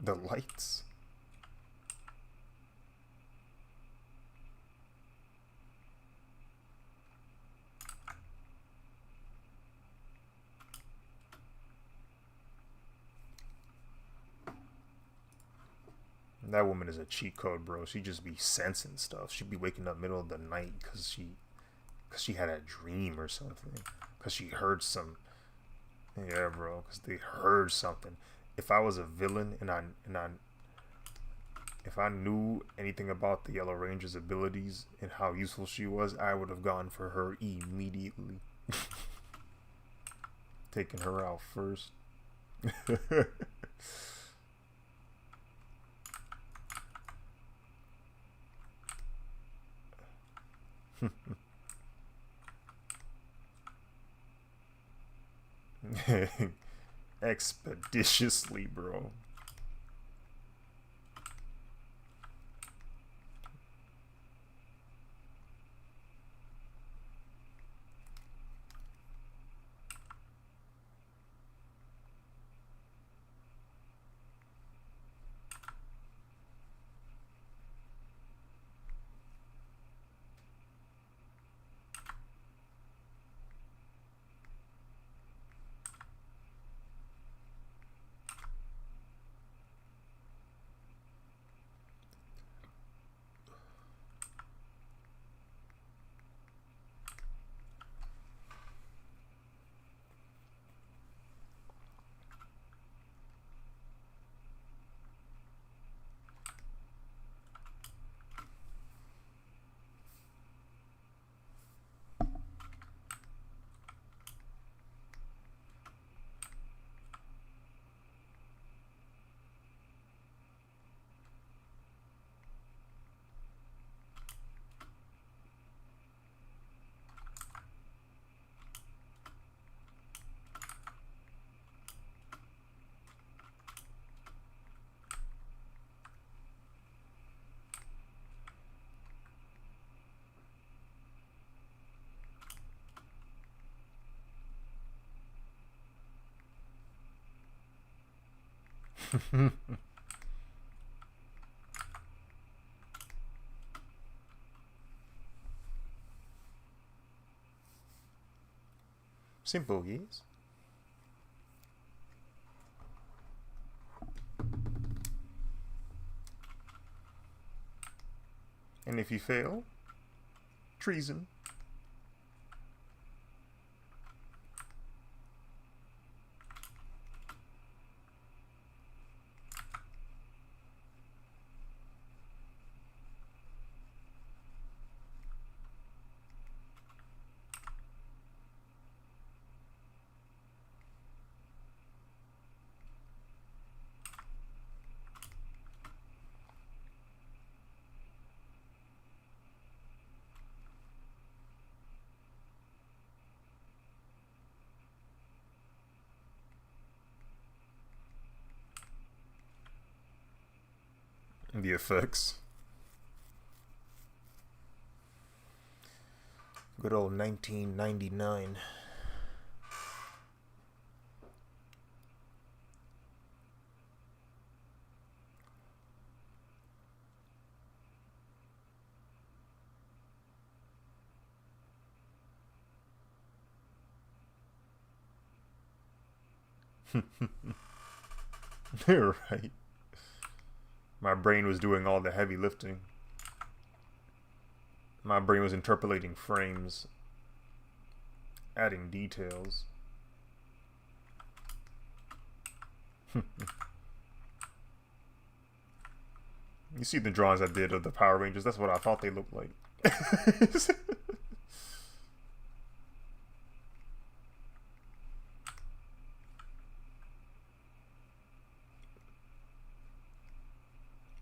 The lights. That woman is a cheat code, bro. She just be sensing stuff. She'd be waking up middle of the night because she had a dream or something. Because she heard some. Yeah, bro. Because they heard something. If I was a villain and if I knew anything about the Yellow Ranger's abilities and how useful she was, I would have gone for her immediately. Taking her out first. Expeditiously, bro. Simple, yes. And if you fail, treason. The effects. Good old 1999. You're right. My brain was doing all the heavy lifting. My brain was interpolating frames, adding details. You see the drawings I did of the Power Rangers? That's what I thought they looked like.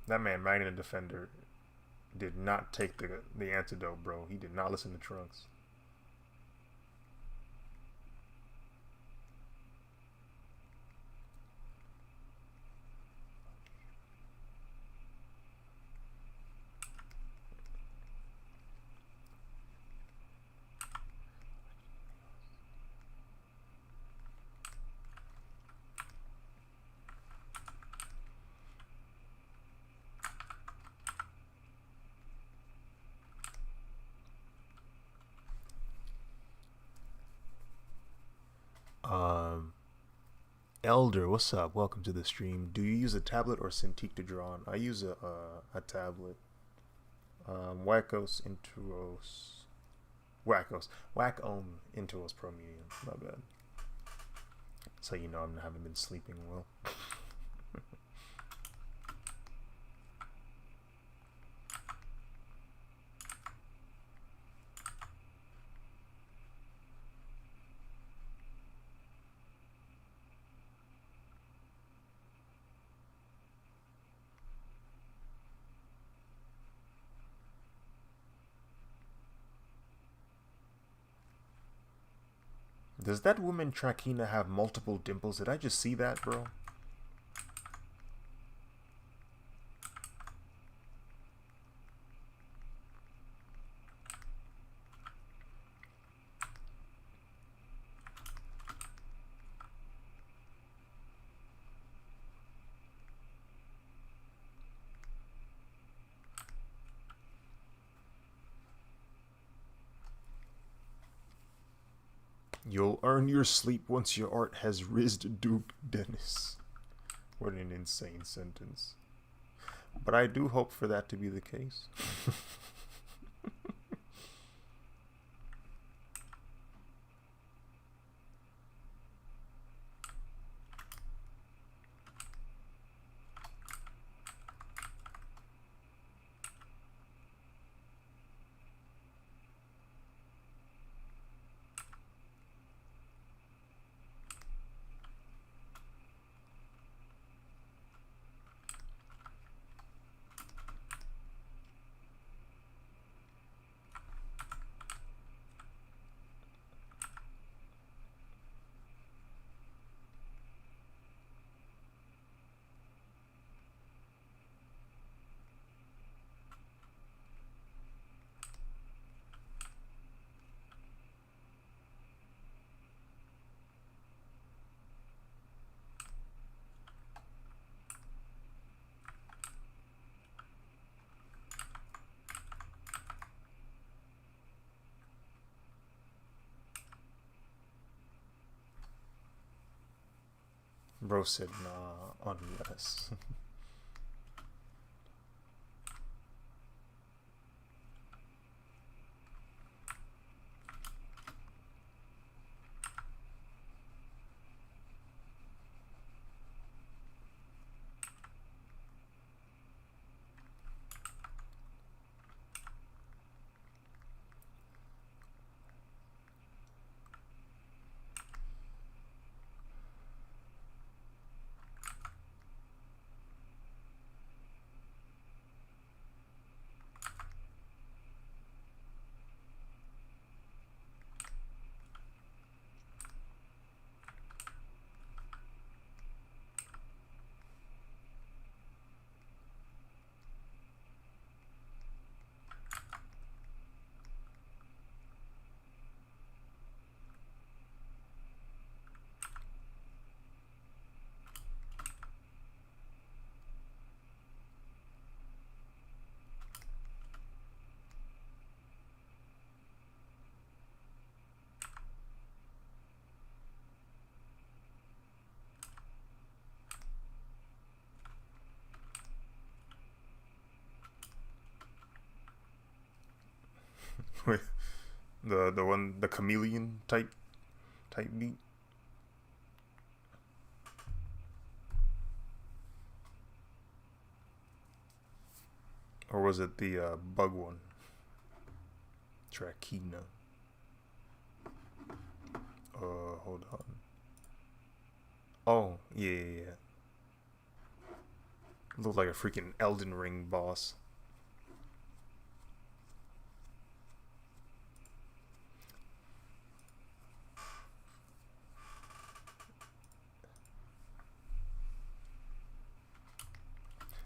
That man, Magnet Defender, did not take the antidote, bro. He did not listen to Trunks. Elder, what's up? Welcome to the stream. Do you use a tablet or Cintiq to draw on? I use a tablet. Wacom Intuos Pro Medium. My bad. So you know I haven't been sleeping well. Does that woman Trakina have multiple dimples? Did I just see that, bro? You'll earn your sleep once your art has rizzed Duke Dennis. What an insane sentence. But I do hope for that to be the case. Bro said, nah, unless. Wait, the chameleon type beat. Or was it the bug one? Trakina. Hold on. Oh, yeah. Looked like a freaking Elden Ring boss.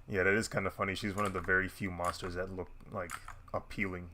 Yeah, that is kind of funny. She's one of the very few monsters that look like appealing.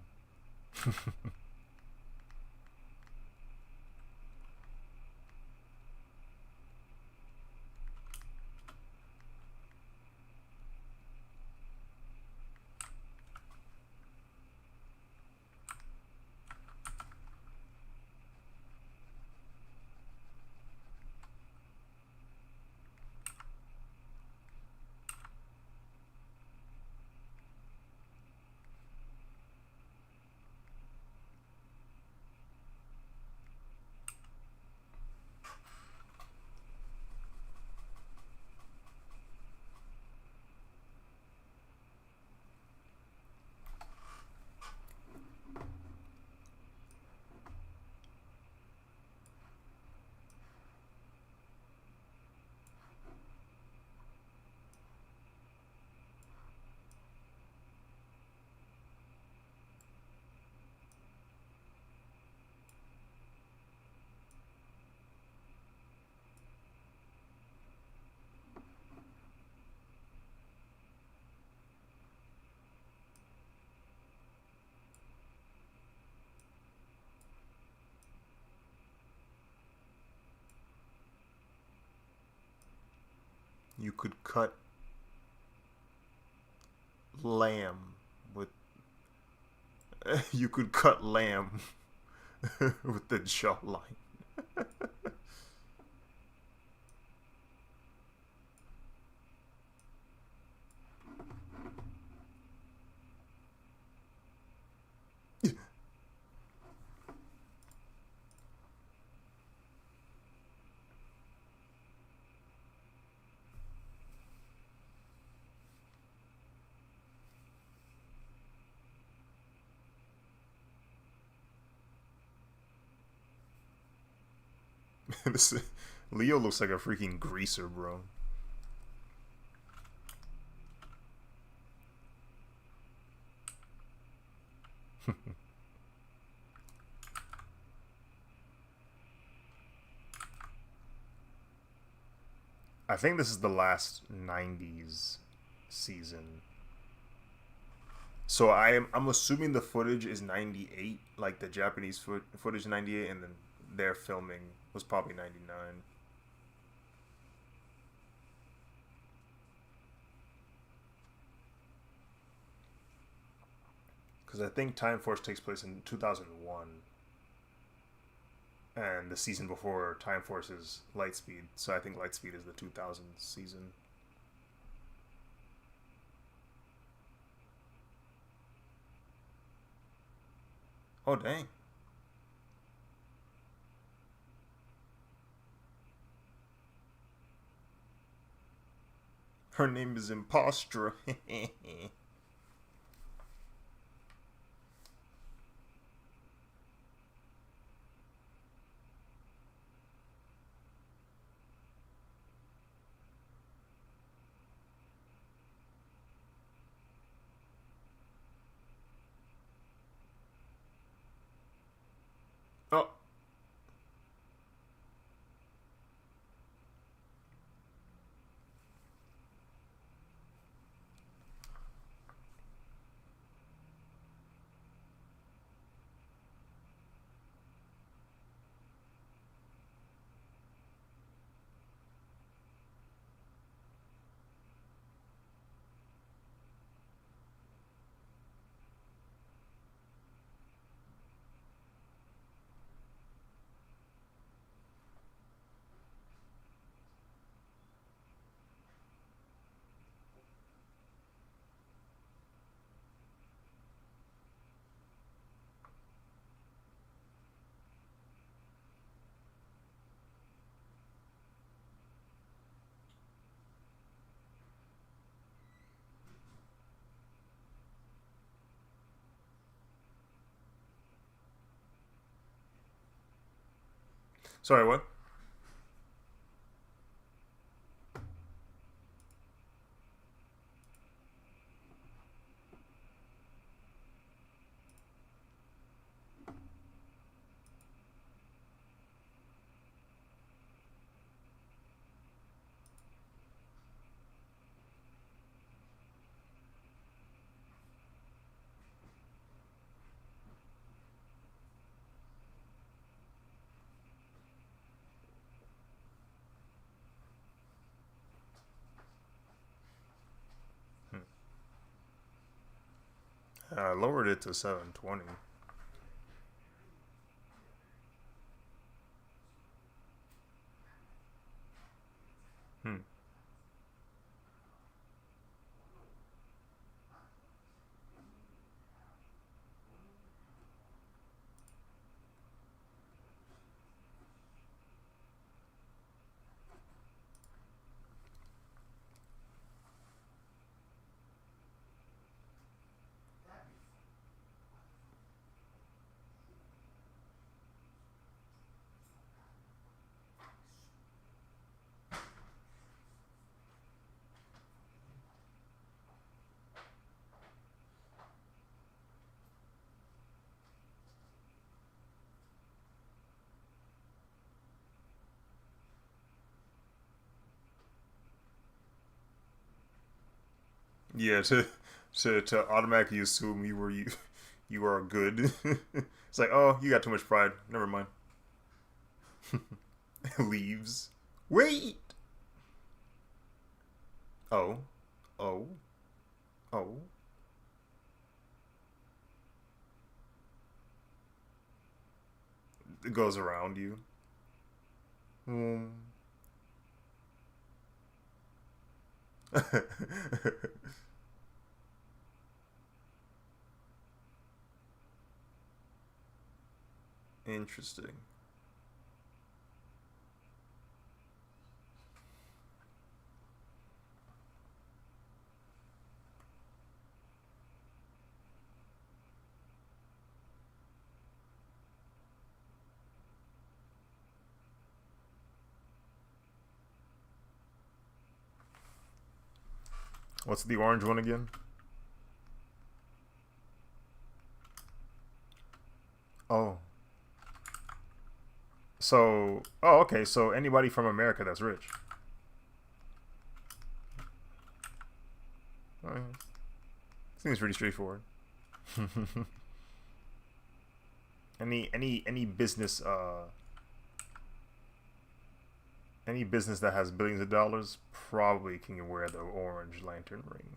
You could cut lamb with. You could cut lamb with the jawline. This, Leo looks like a freaking greaser, bro. I think this is the last 90s season. So I'm assuming the footage is 98, like the Japanese footage 98, and then their filming was probably 99. Because I think Time Force takes place in 2001, and the season before Time Force is Lightspeed. So I think Lightspeed is the 2000 season. Oh dang. Her name is Impostra. Oh. Sorry, what? I lowered it to 720. Hmm. Yeah, to automatically assume you are good. It's like, oh, you got too much pride. Never mind. Leaves. Wait. Oh, oh, oh. It goes around you. Hmm. Interesting. What's the orange one again? Oh. So, oh, okay. So anybody from America that's rich. Oh, seems pretty straightforward. Any business any business that has billions of dollars probably can wear the orange lantern ring.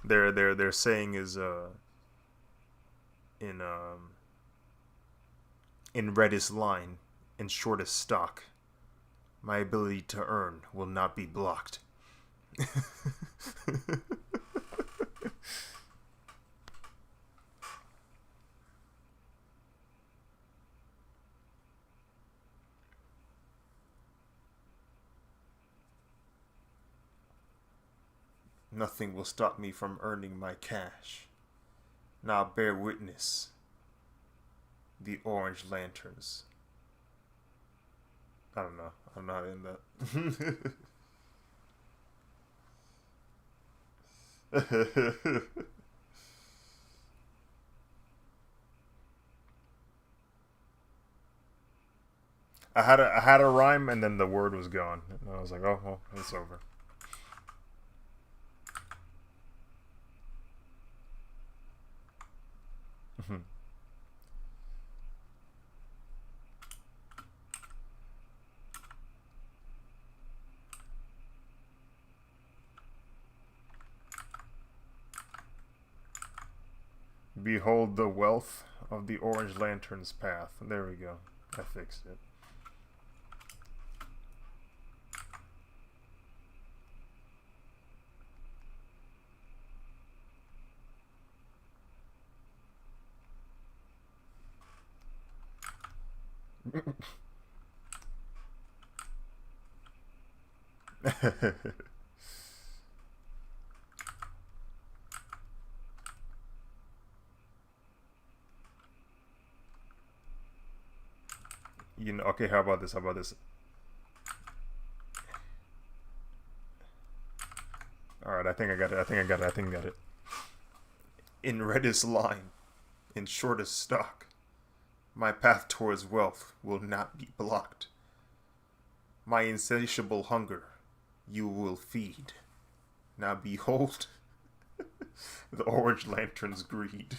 Their saying is in reddest line, in shortest stock, my ability to earn will not be blocked. Nothing will stop me from earning my cash. Now bear witness. The Orange Lanterns. I don't know. I'm not in that. I had a rhyme and then the word was gone. And I was like, oh well, it's over. Behold the wealth of the Orange Lantern's path. There we go. I fixed it. You know, okay, how about this? How about this? Alright, I think I got it. I think I got it. I think I got it. In reddest line, in shortest stock, my path towards wealth will not be blocked. My insatiable hunger you will feed. Now behold the Orange Lantern's greed.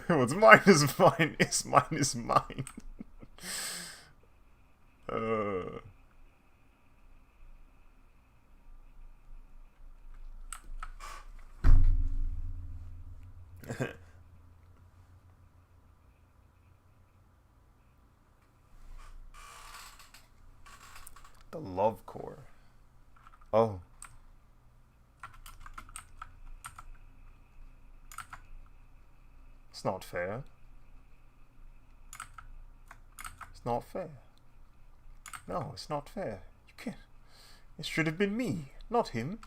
What's mine is mine. It's mine is mine. The Love Core. Oh. It's not fair. It's not fair. No, it's not fair. You can't. It should have been me, not him.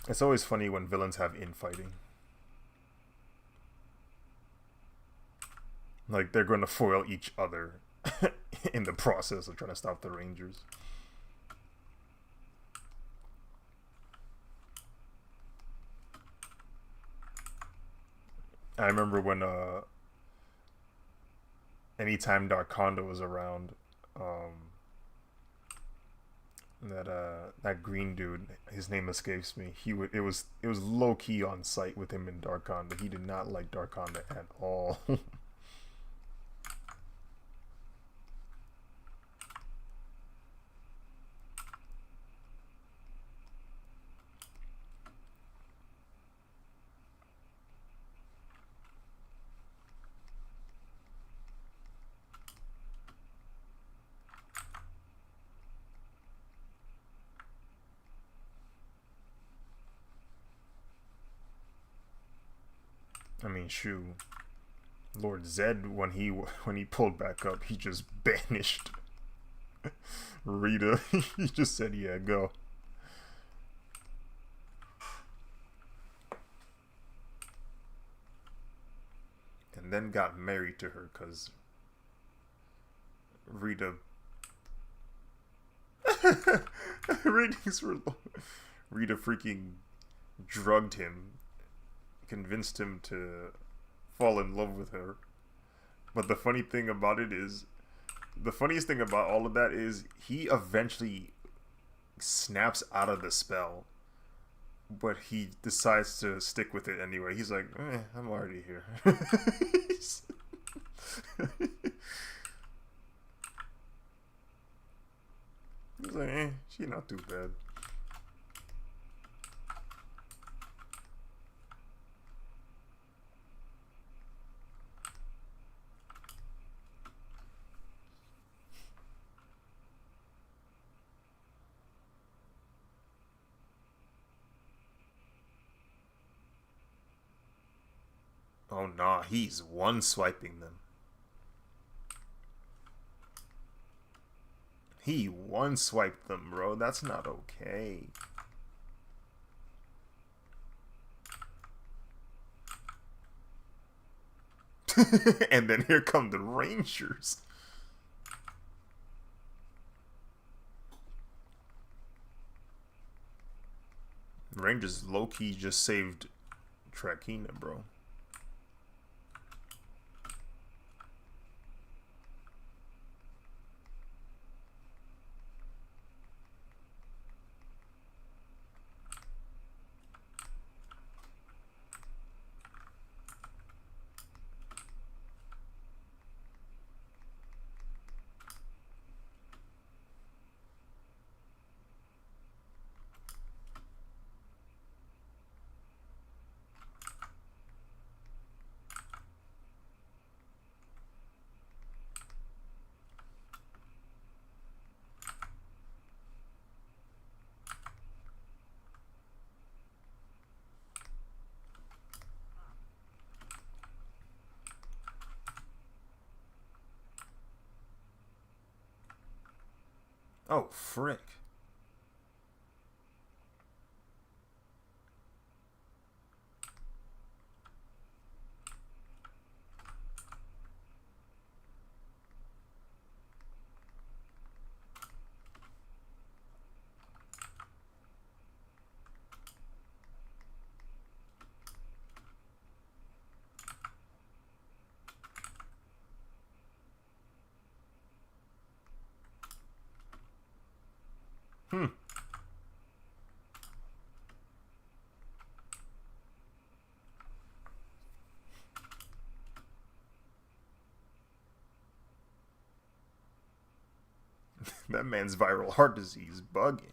It's always funny when villains have infighting. Like, they're going to foil each other in the process of trying to stop the Rangers. I remember when, anytime Darkonda was around, that green dude, his name escapes me. It was low key on site with him in Darkonda. He did not like Darkonda at all. I mean, shoo. Lord Zed, when he pulled back up, he just banished Rita. He just said, "Yeah, go." And then got married to her because Rita. Ratings were low. Rita freaking drugged him, convinced him to fall in love with her. But the funniest thing about all of that is he eventually snaps out of the spell, but he decides to stick with it anyway. He's like, I'm already here. He's like, she's not too bad. Oh nah, he's one swiping them. He one swiped them, bro. That's not okay. And then here come the Rangers. Rangers low-key just saved Trakina, bro. Oh, frick. That man's viral heart disease bugging.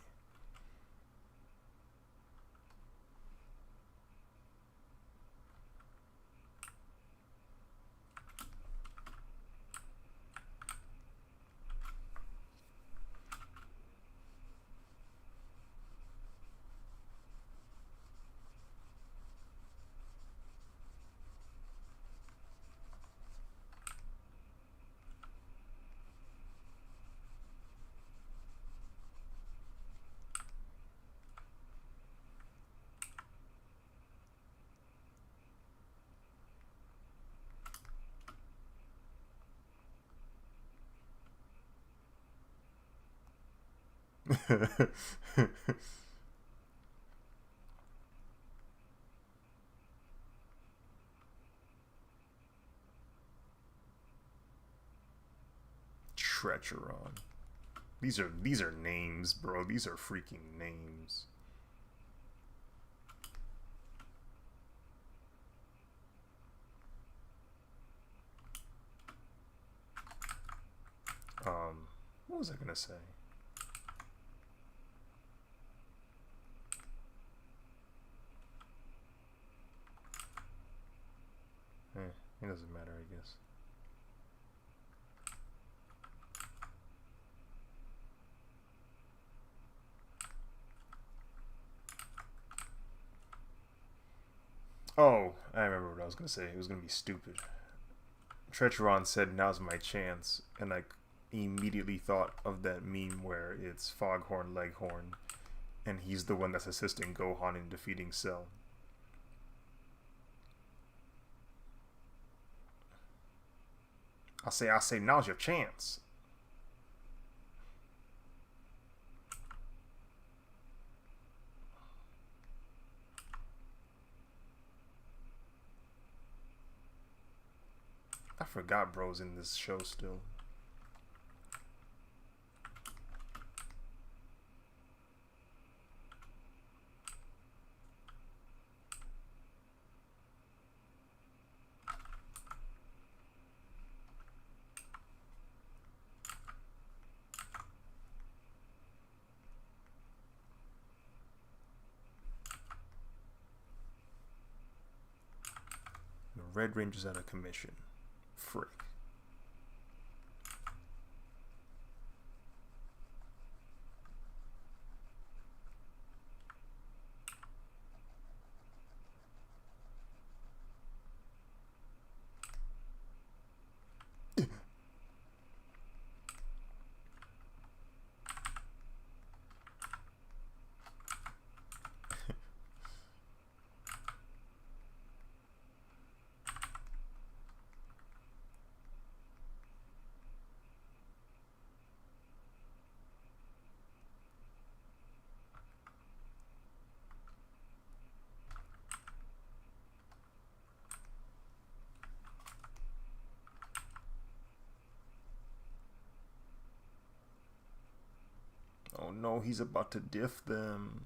Treacheron. These are names, bro. These are freaking names. What was I gonna say? It doesn't matter, I guess. Oh, I remember what I was gonna say. It was gonna be stupid. Trecheron said, "Now's my chance," and I immediately thought of that meme where it's Foghorn Leghorn, and he's the one that's assisting Gohan in defeating Cell. I say, now's your chance. I forgot bro's in this show still. The Red Ranger's out of commission. Frick. Oh no, he's about to diff them.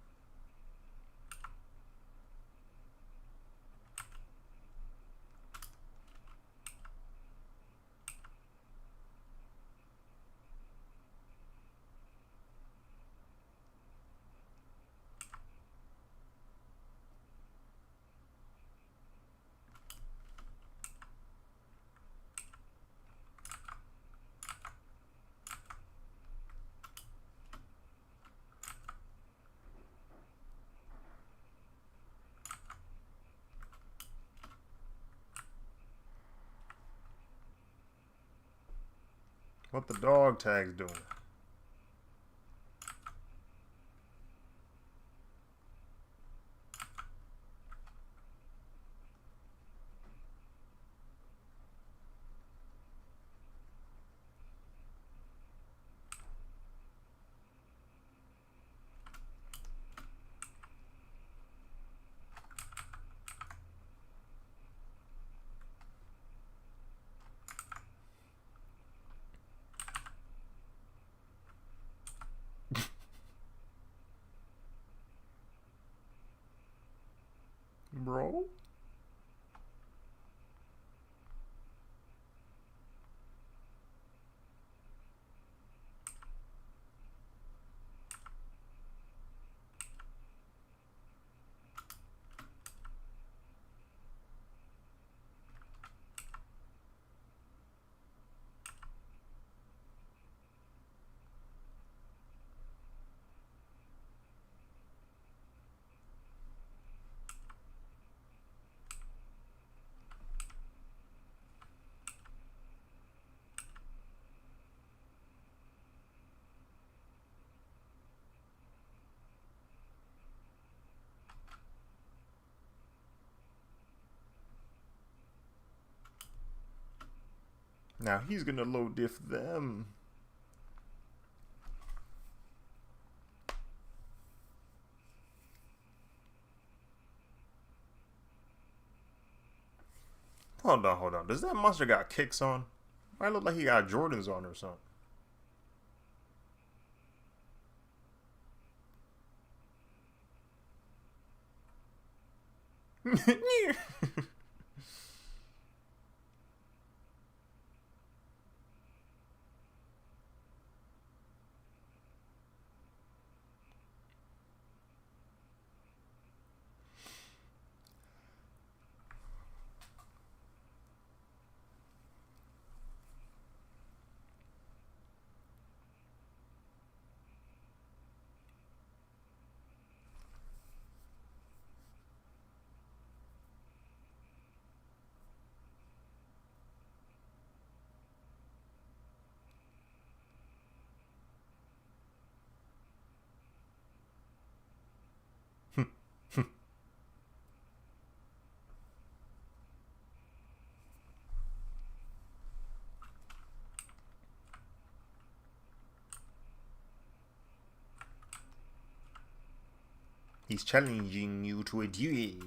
What the dog tag's doing? Bro? Now he's gonna low diff them. Hold on, hold on. Does that monster got kicks on? Might look like he got Jordans on or something. He's challenging you to a duel.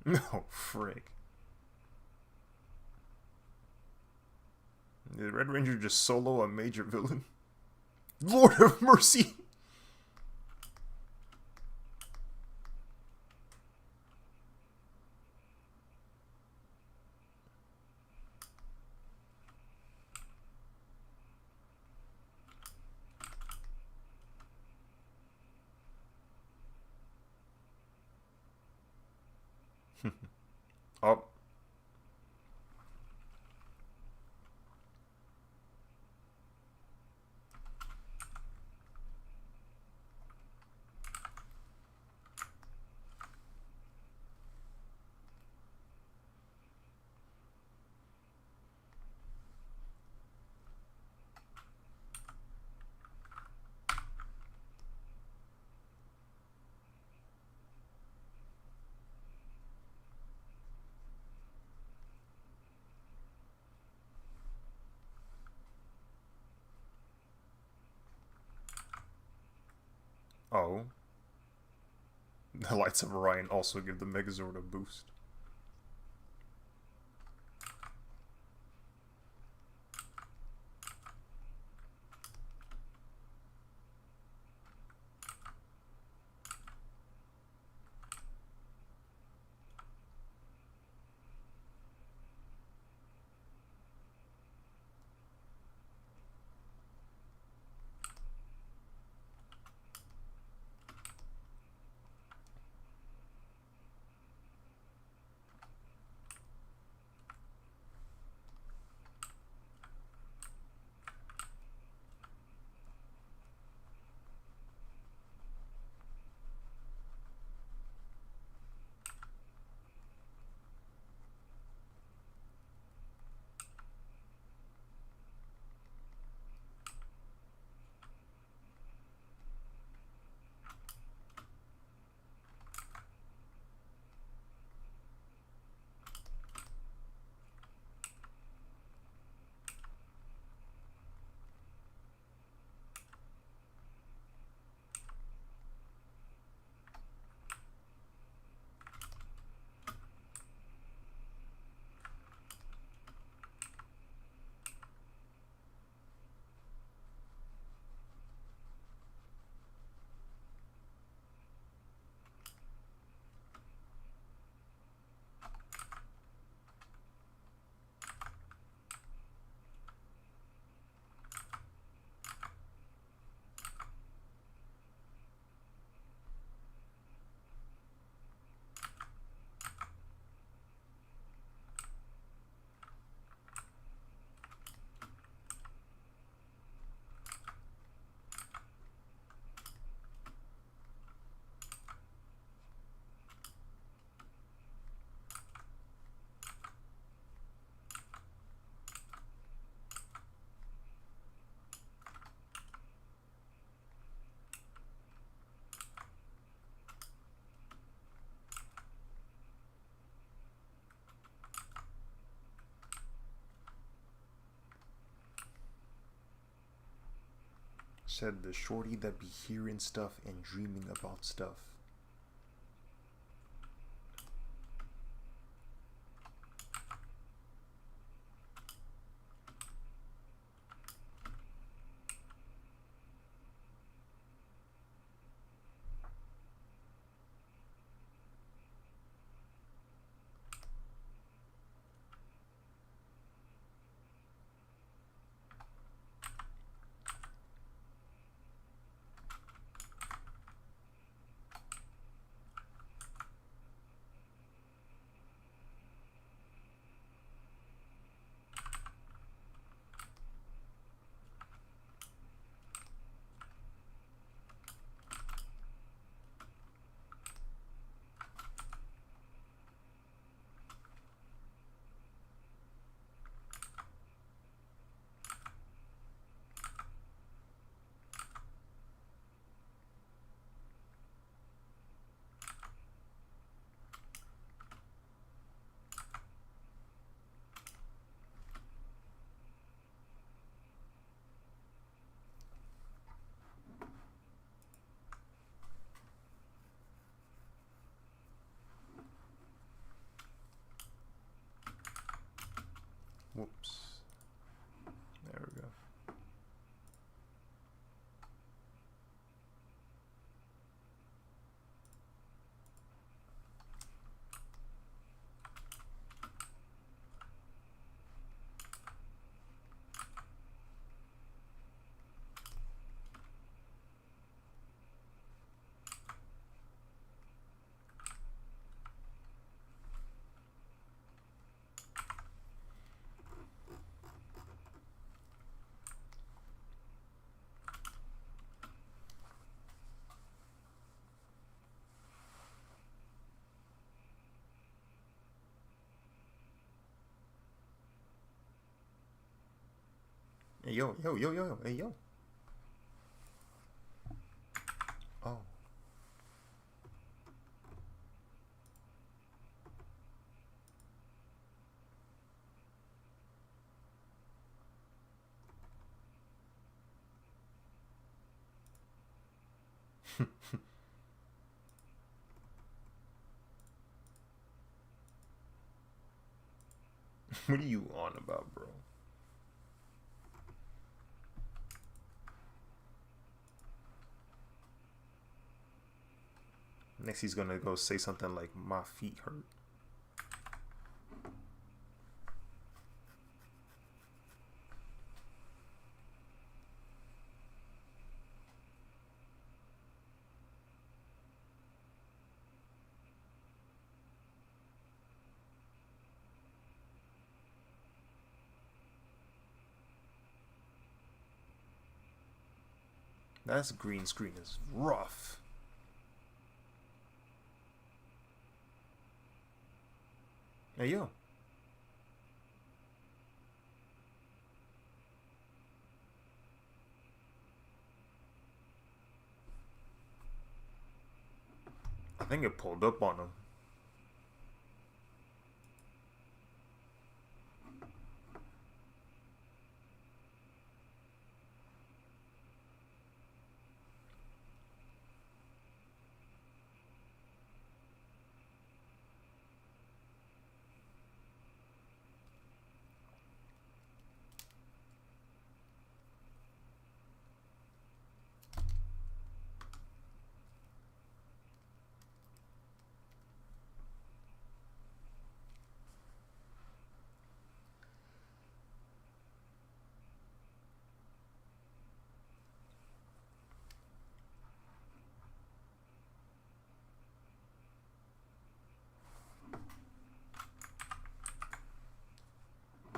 No, frick. Did Red Ranger just solo a major villain? Lord of mercy! Oh. Oh. The Lights of Orion also give the Megazord a boost. Said the shorty that be hearing stuff and dreaming about stuff. Whoops. There we go. Hey, yo, yo, yo, yo, hey, yo. Oh. What are you on about, bro? Next he's gonna go say something like, my feet hurt. That's green screen is rough. Hey, yo. I think it pulled up on him.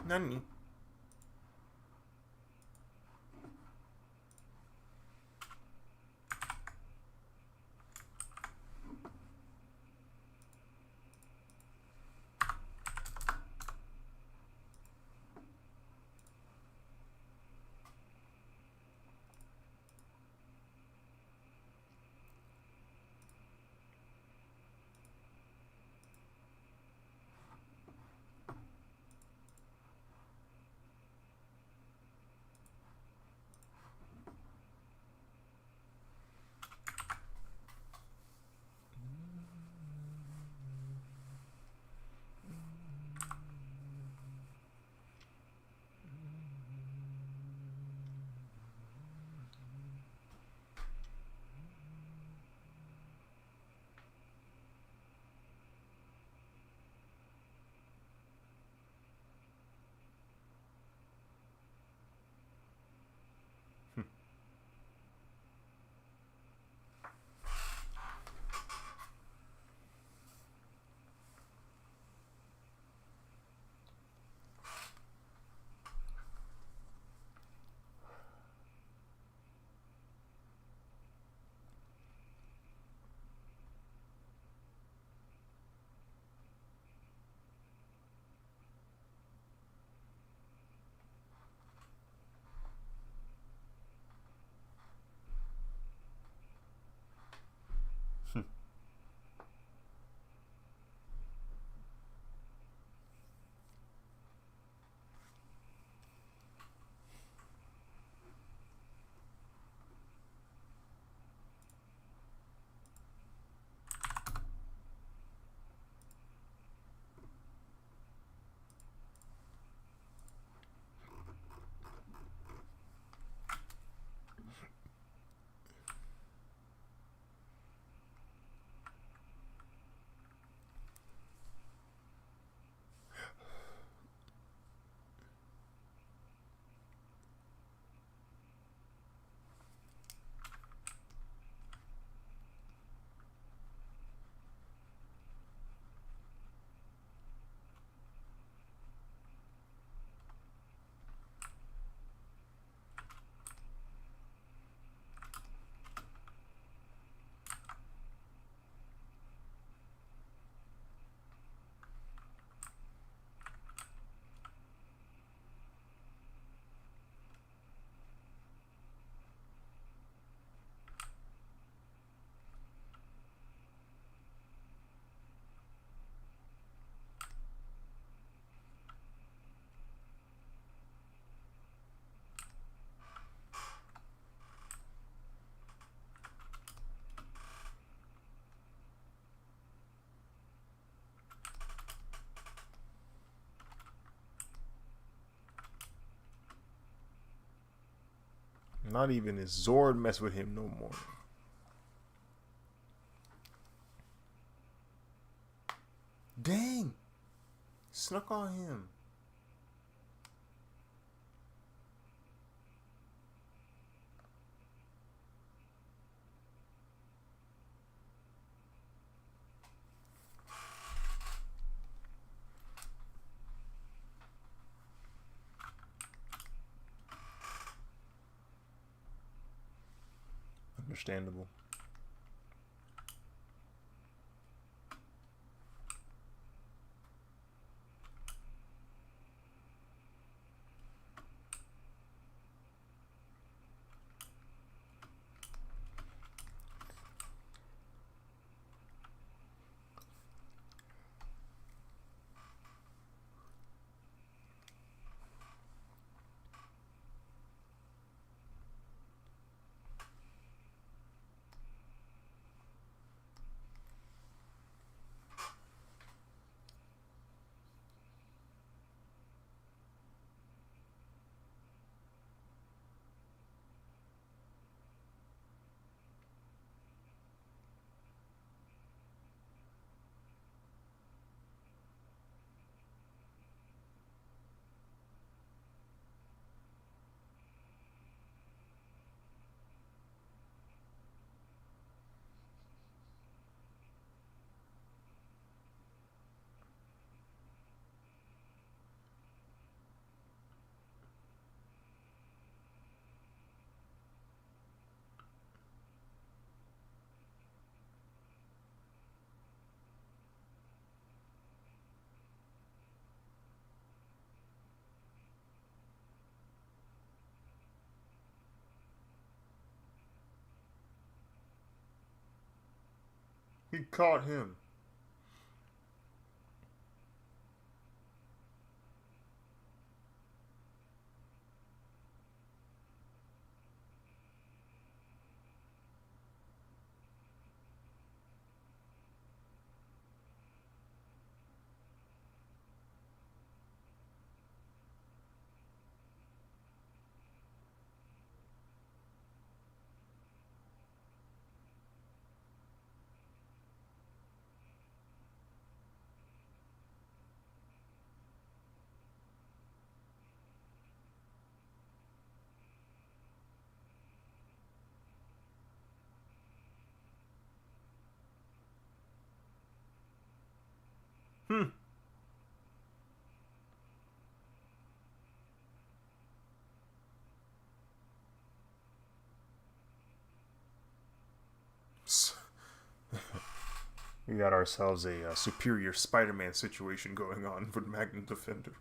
Nani? Not even his Zord mess with him no more. Dang! Snuck on him. Understandable. He caught him. Hmm. We got ourselves a superior Spider-Man situation going on with Magnum Defender.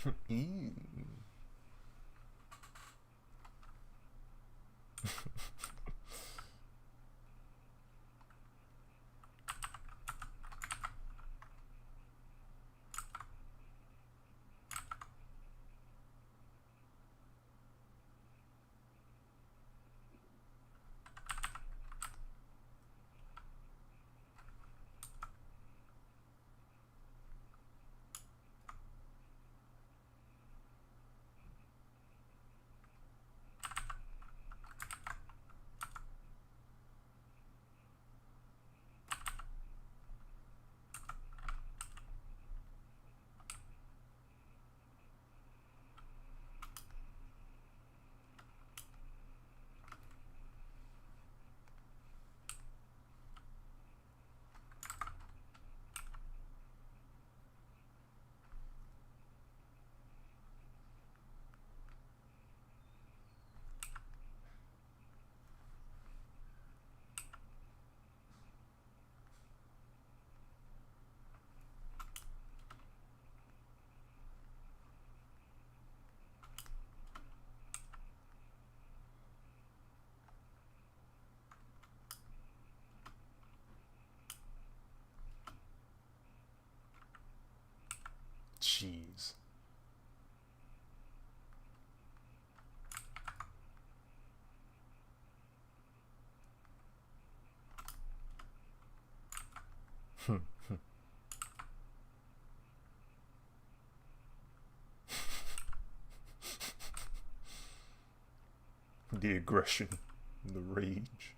Ew. Jeez. The aggression, the rage.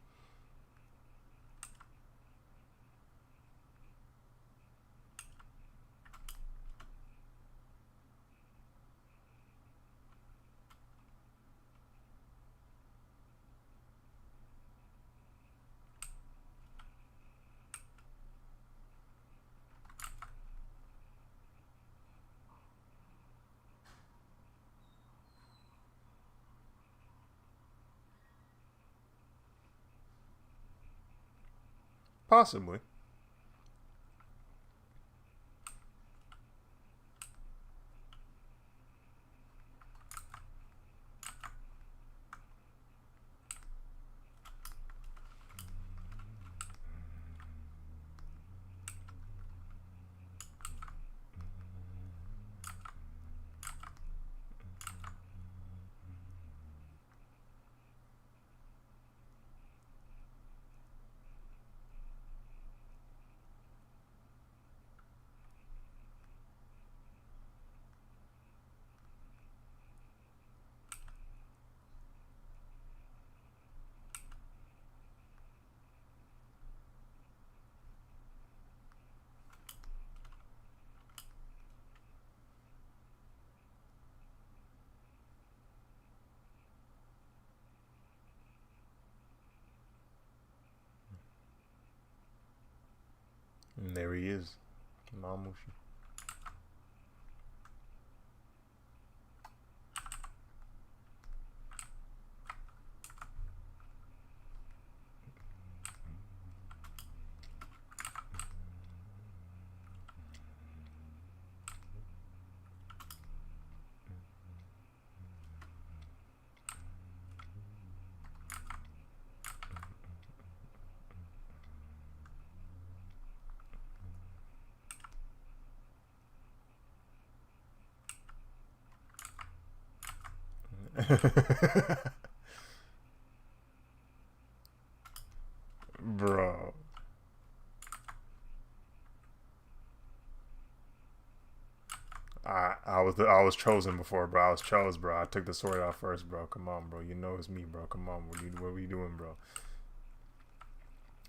Possibly. And there he is, Mamushi. Bro. I was chosen before, bro. I was chose, bro. I took the sword out first, bro. Come on, bro. You know it's me, bro. Come on. What are you doing, bro?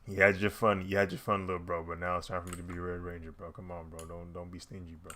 You had your fun. You had your fun, little bro. But now it's time for me to be Red Ranger, bro. Come on, bro. Don't be stingy, bro.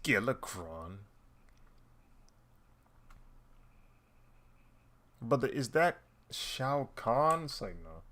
Skillicron. But is that Shao Kahn? It's like, no.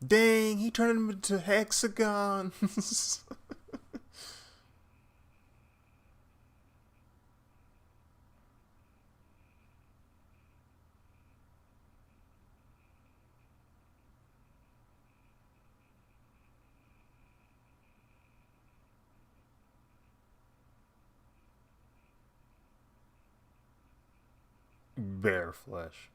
Dang, he turned him into hexagons. Bare flesh.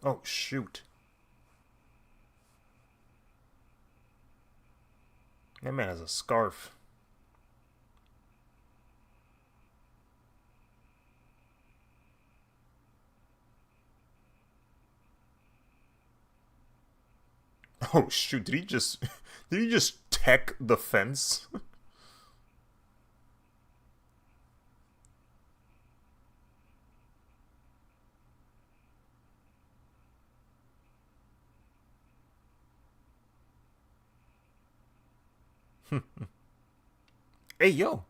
Oh, shoot. That man has a scarf. Oh, shoot. Did he just. Did he just tech the fence? Hey, yo.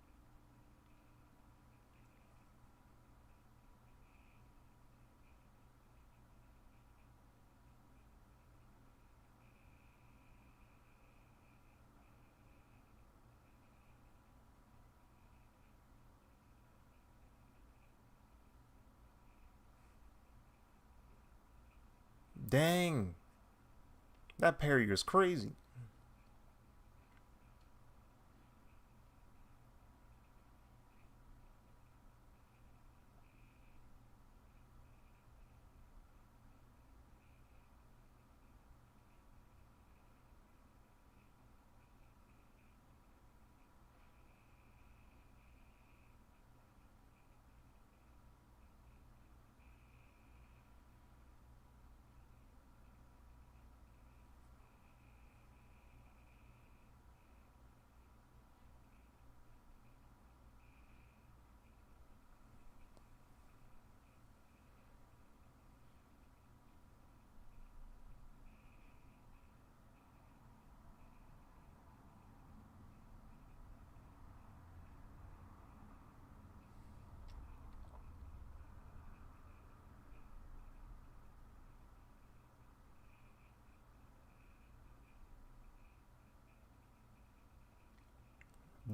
Dang. That parry is crazy.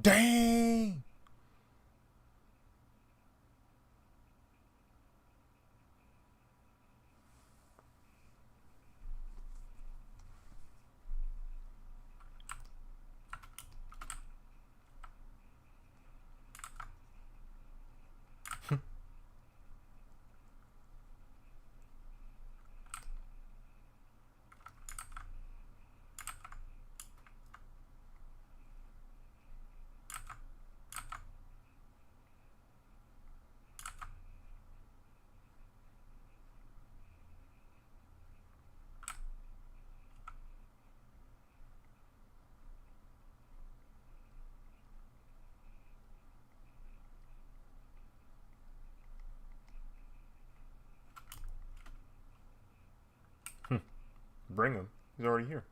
Dang! Bring him. He's already here.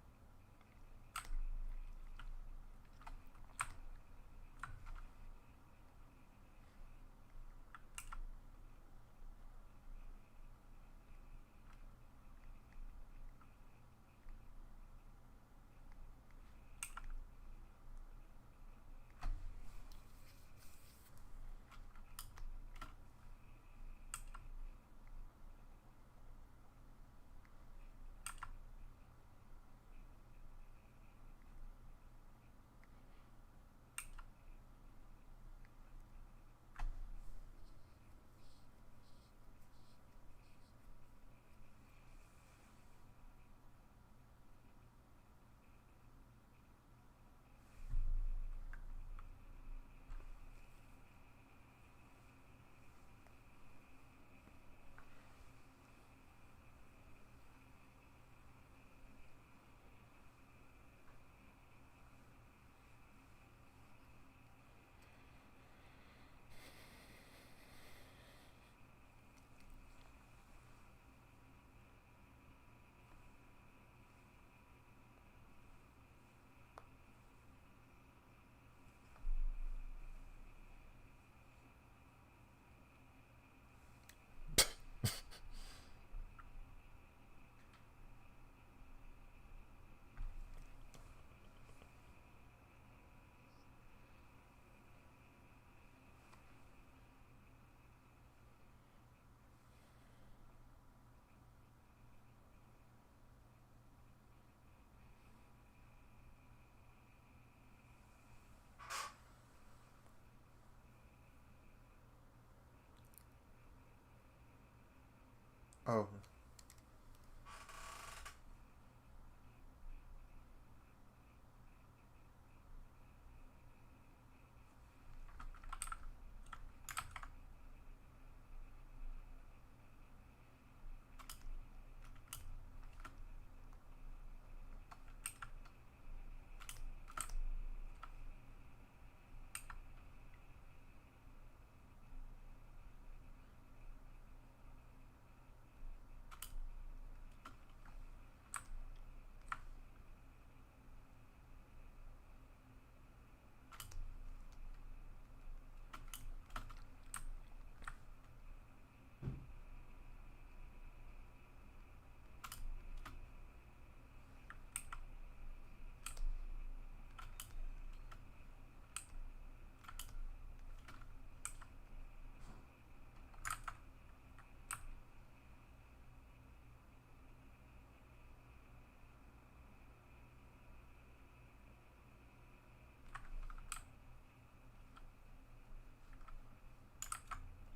Oh.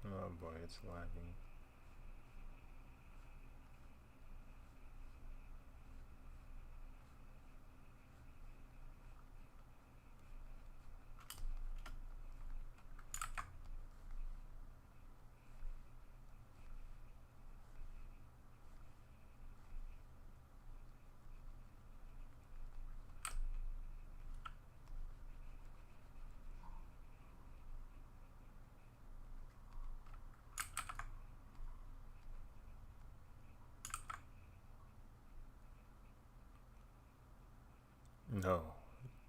Oh boy, it's lagging. No.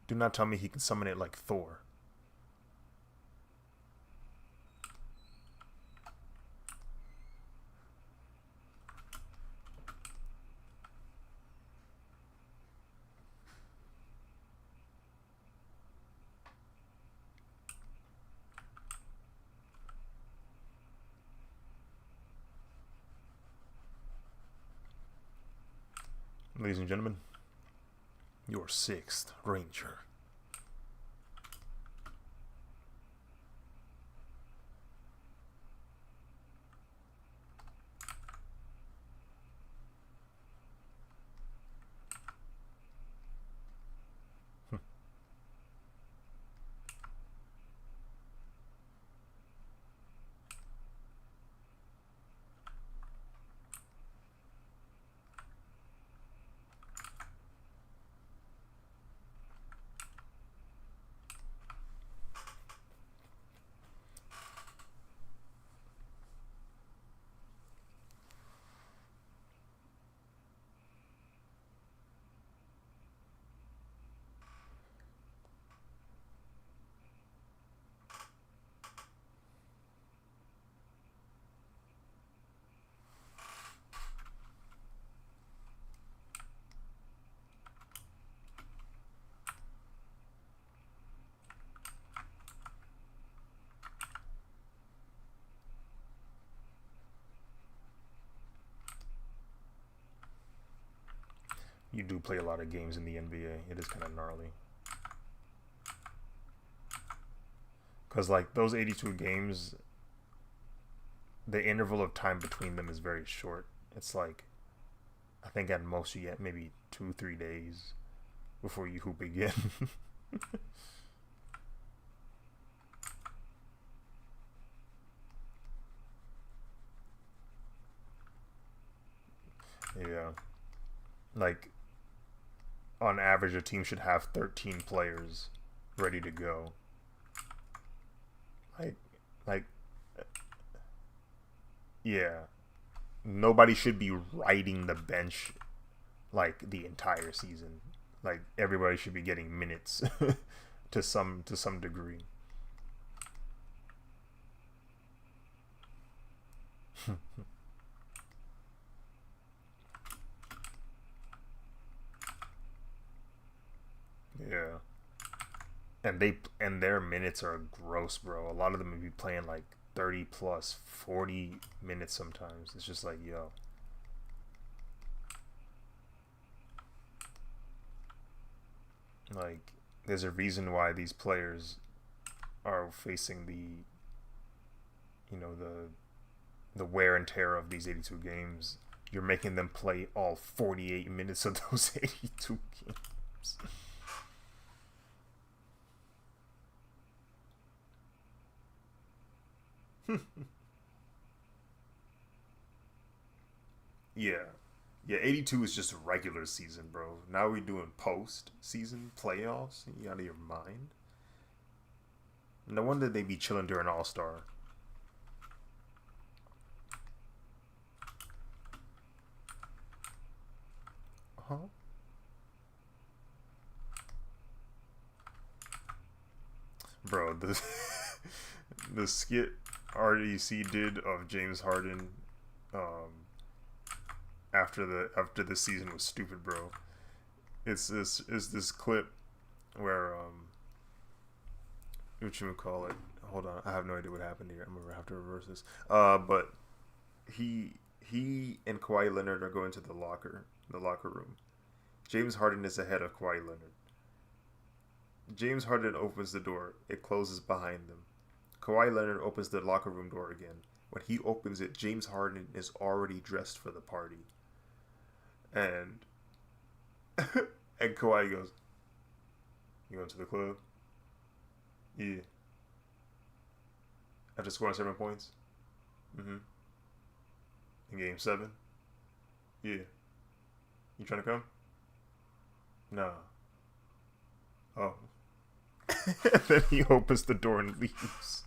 Do not tell me he can summon it like Thor. ladies and gentlemen, your sixth Ranger. You do play a lot of games in the NBA. It is kind of gnarly. Because, like, those 82 games, the interval of time between them is very short. It's like, I think at most you get maybe 2-3 days before you hoop again. Yeah. Like, on average, a team should have 13 players ready to go. Like, yeah. Nobody should be riding the bench like the entire season. Like, everybody should be getting minutes to some degree. Yeah. And their minutes are gross, bro. A lot of them would be playing like 30 plus 40 minutes sometimes. It's just like, yo. Like, there's a reason why these players are facing the wear and tear of these 82 games. You're making them play all 48 minutes of those 82 games. Yeah. Yeah, 82 is just regular season, bro. Now we doing post season playoffs. You out of your mind? No wonder they be chilling during All Star. Huh? Bro, the the skit RDC did of James Harden um, after the season was stupid, bro. It's this clip where what you would call it? Hold on, I have no idea what happened here. I'm gonna have to reverse this. But he and Kawhi Leonard are going to the locker room. James Harden is ahead of Kawhi Leonard. James Harden opens the door. It closes behind them. Kawhi Leonard opens the locker room door again. When he opens it, James Harden is already dressed for the party. And and Kawhi goes, "You going to the club?" Yeah. After scoring 7 points? Mm-hmm. In game 7? Yeah. You trying to come? No. Oh. Then he opens the door and leaves.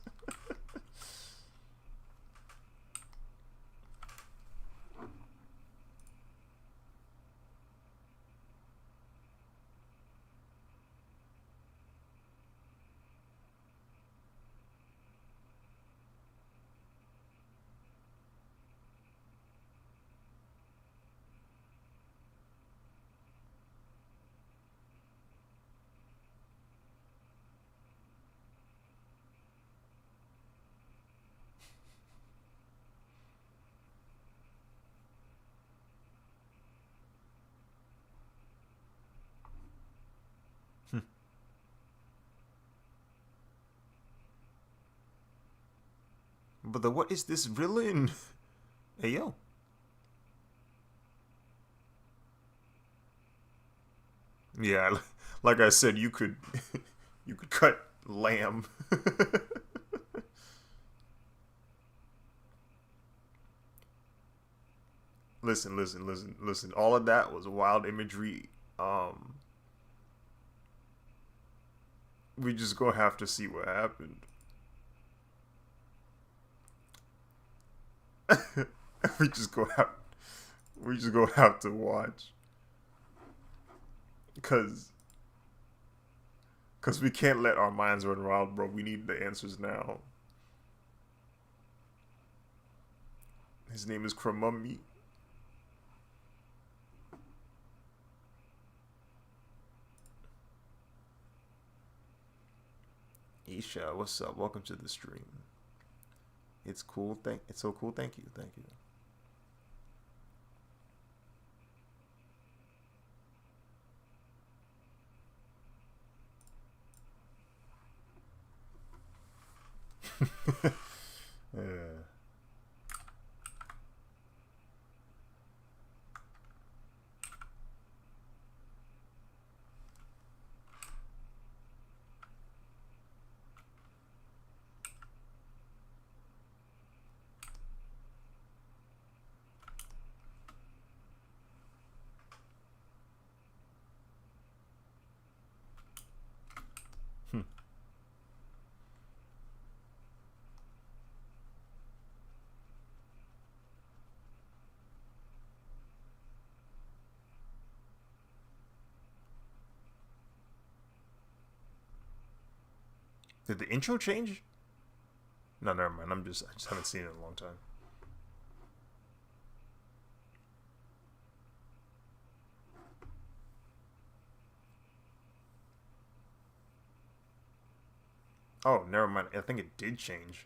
Brother, what is this villain? Hey, yo. Yeah, like I said, you could you could cut lamb. Listen. All of that was wild imagery. Um, we just gonna have to see what happened. we just go have we just gonna have to watch, cause we can't let our minds run wild, bro. We need the answers now. His name is Kromummi. Isha, what's up? Welcome to the stream. It's cool. It's so cool. Thank you. Thank you. Yeah. Did the intro change? No, never mind. I just haven't seen it in a long time. Oh, never mind. I think it did change.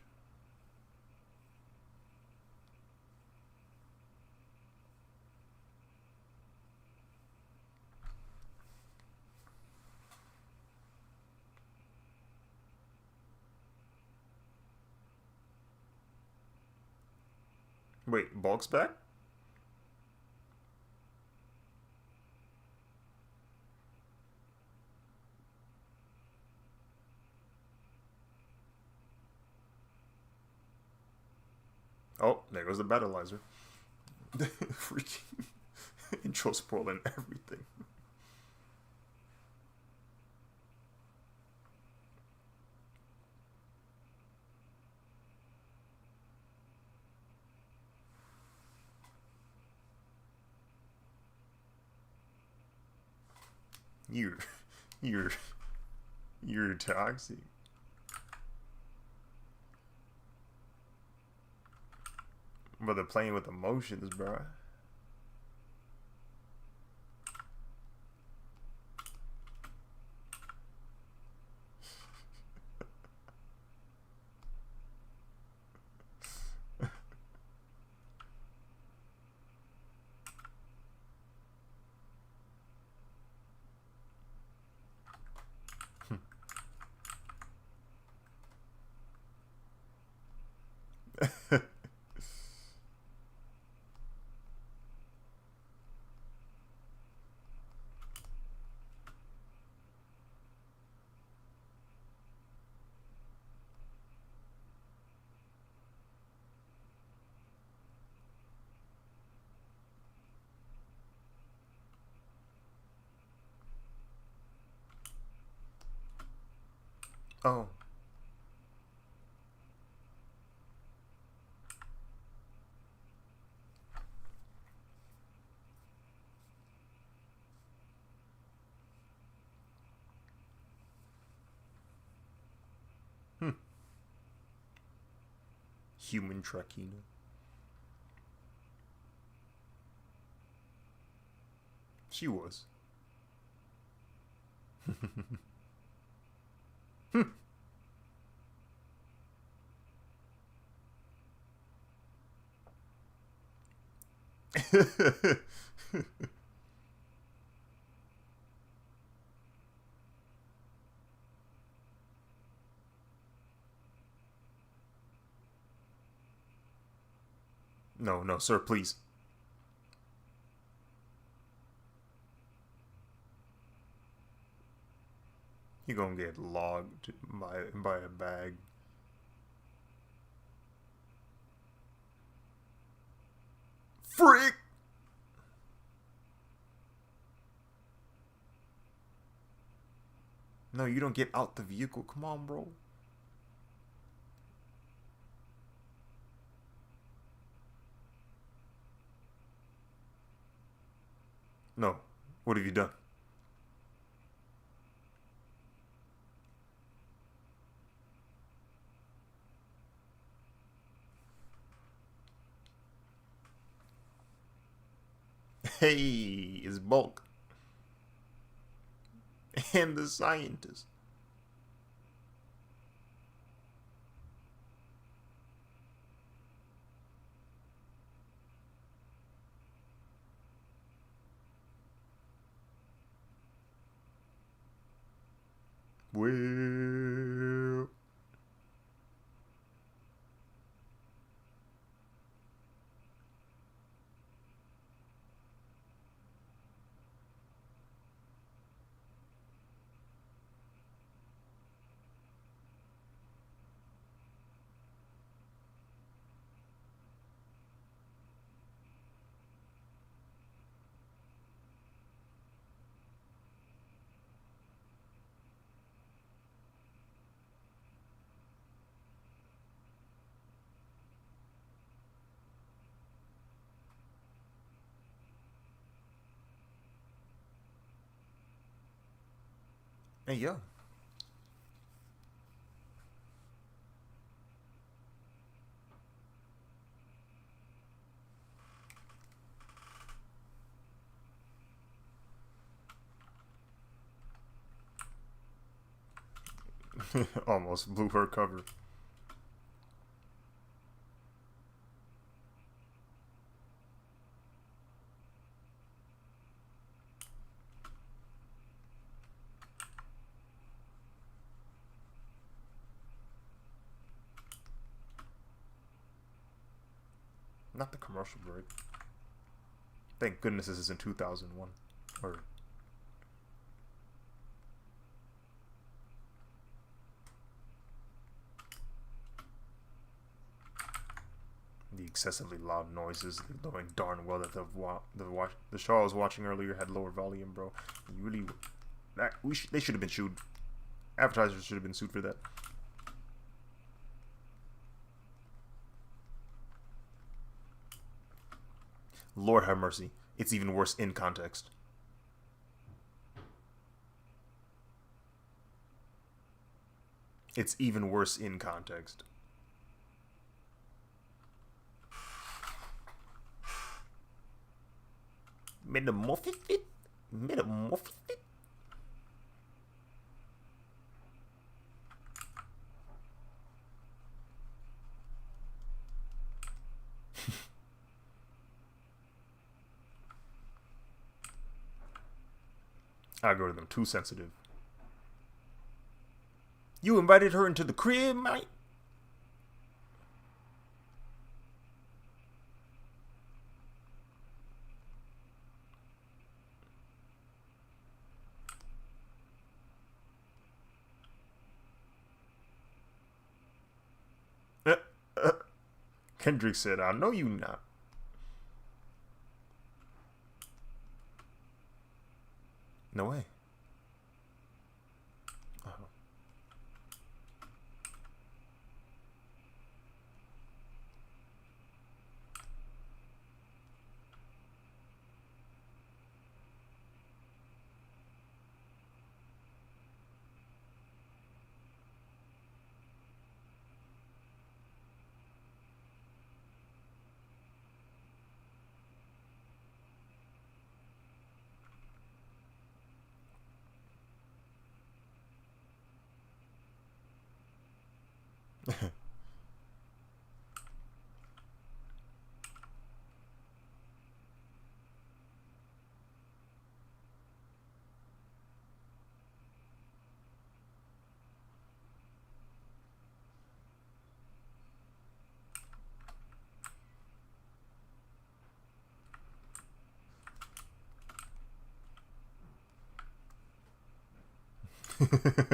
Wait, Bulk's back? Oh, there goes the battleizer. Freaking intro spoiling everything. You're, you're, you're toxic. Brother, playing with emotions, bro. Oh. Hmm. Human Trakina. She was. Hmm. No, no, sir, please. You're gonna get logged by a bag. Frick! No, you don't get out the vehicle. Come on, bro. No. What have you done? Hey, it's Bulk. And the scientist. Well, hey, yo. Almost blew her cover. Not the commercial break. Thank goodness this is in 2001. Or the excessively loud noises, knowing darn well that the show I was watching earlier had lower volume, bro. You really, they should have been sued. Advertisers should have been sued for that. Lord have mercy. It's even worse in context. It's even worse in context. Metamorphic? Metamorphic? Algorithm too sensitive. You invited her into the crib, mate? Kendrick said, I know you not. No way. Uh-huh.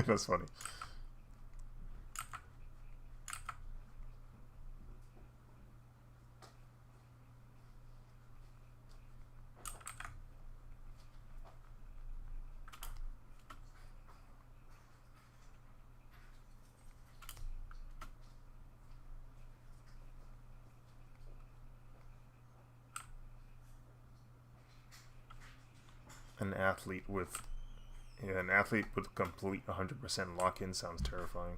That's funny. An athlete with complete 100% lock-in sounds terrifying.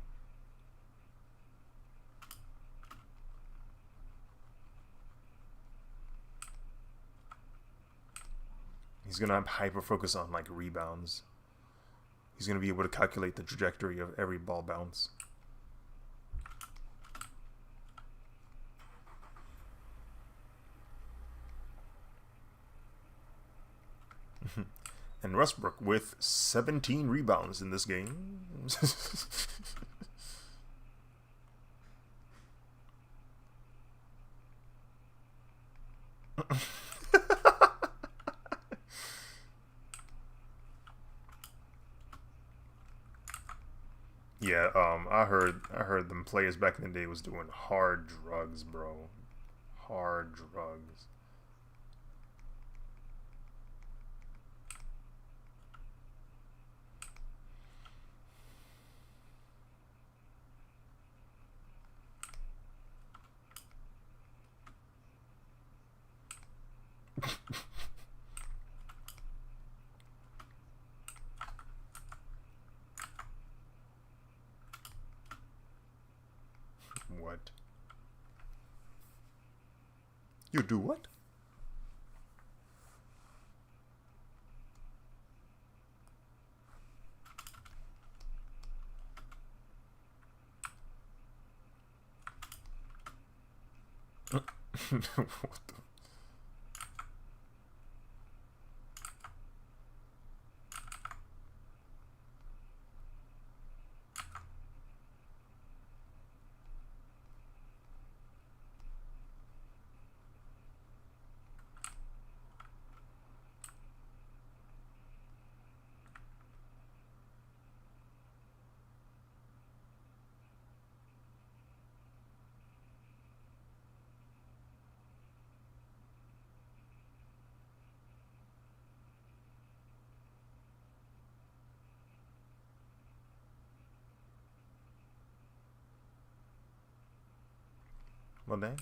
He's gonna have hyper focus on like rebounds. He's gonna be able to calculate the trajectory of every ball bounce. And Westbrook with 17 rebounds in this game. Yeah, I heard them players back in the day was doing hard drugs, bro. Hard drugs. What? You do what? What the? Well, dang.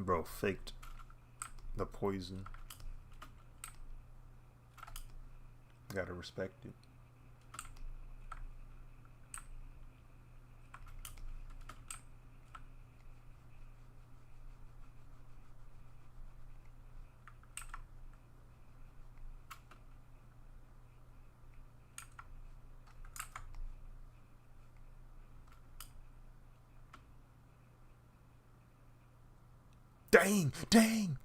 Bro, faked the poison. Gotta respect it. Dang! Dang!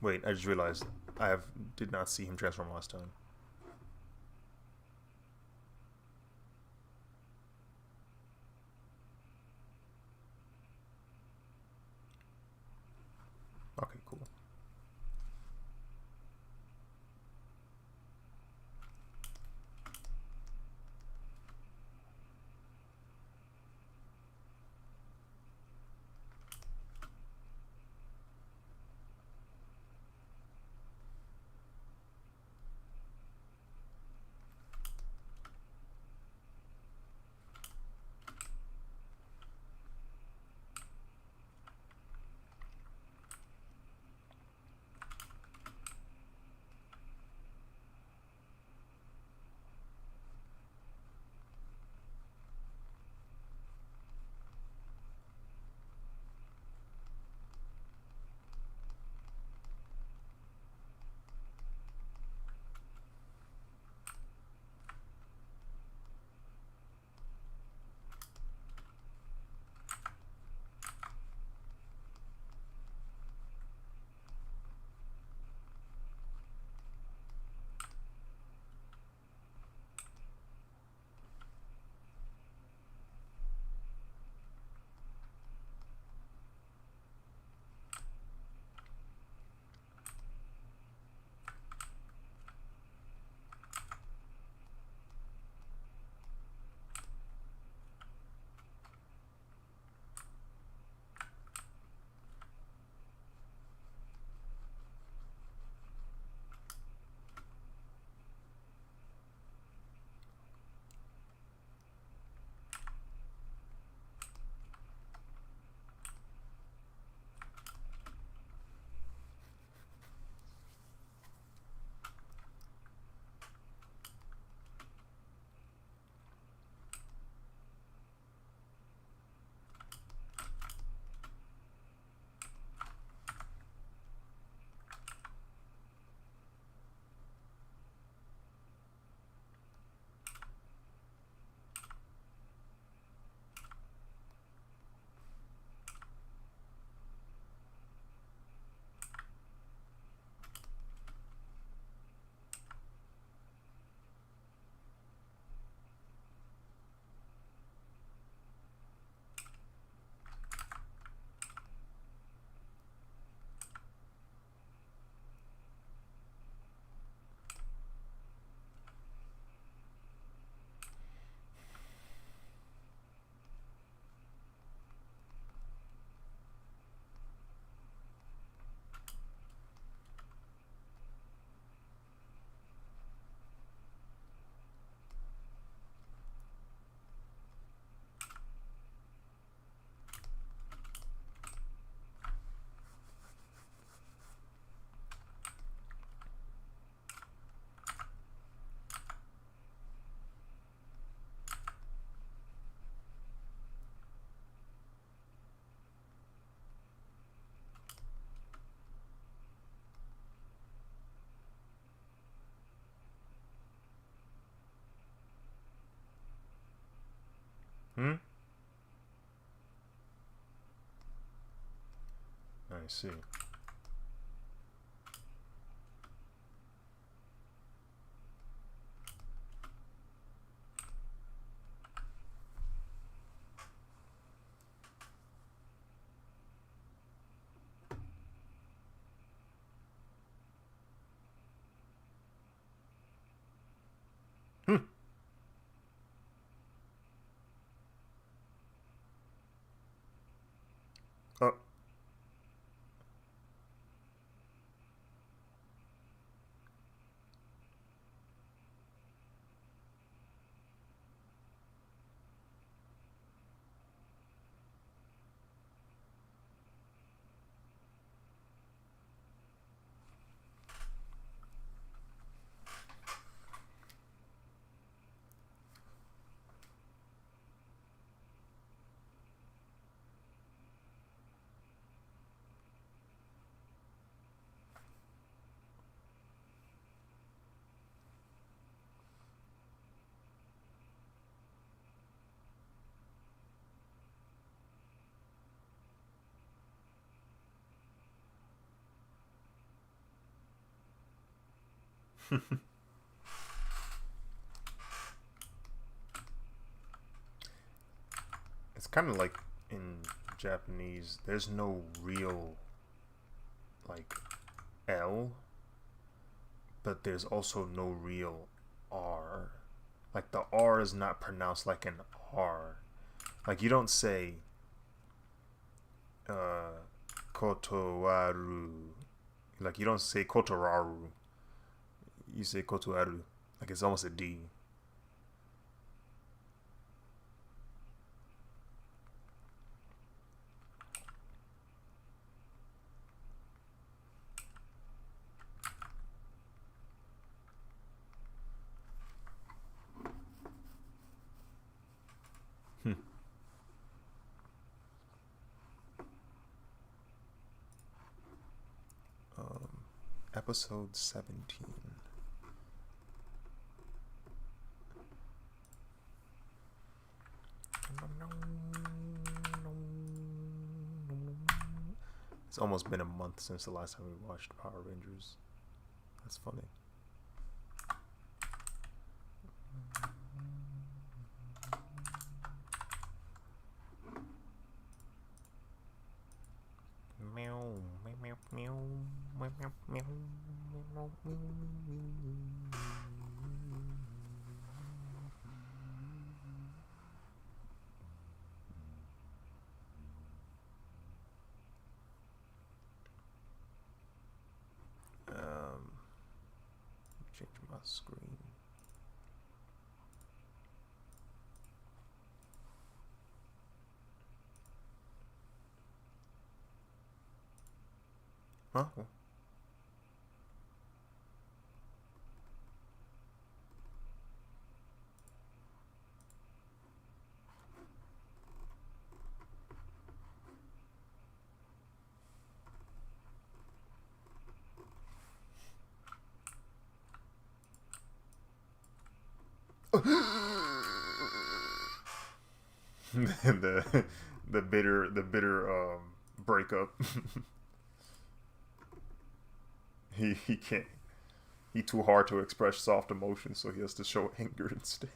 Wait, I just realized did not see him transform last time. Okay, cool. see. Hmm. Oh. It's kind of like in Japanese, there's no real like L, but there's also no real R. Like the R is not pronounced like an R. Like you don't say kotowaru. Like you don't say kotoraru. You say kotowaru. Like it's almost a D. Hmm. Episode 17. It's almost been a month since the last time we watched Power Rangers. That's funny. Meow, meow, meow, meow, meow, meow, meow, meow. Change my screen. Huh? the the bitter breakup. He can't. He too hard to express soft emotions, so he has to show anger instead.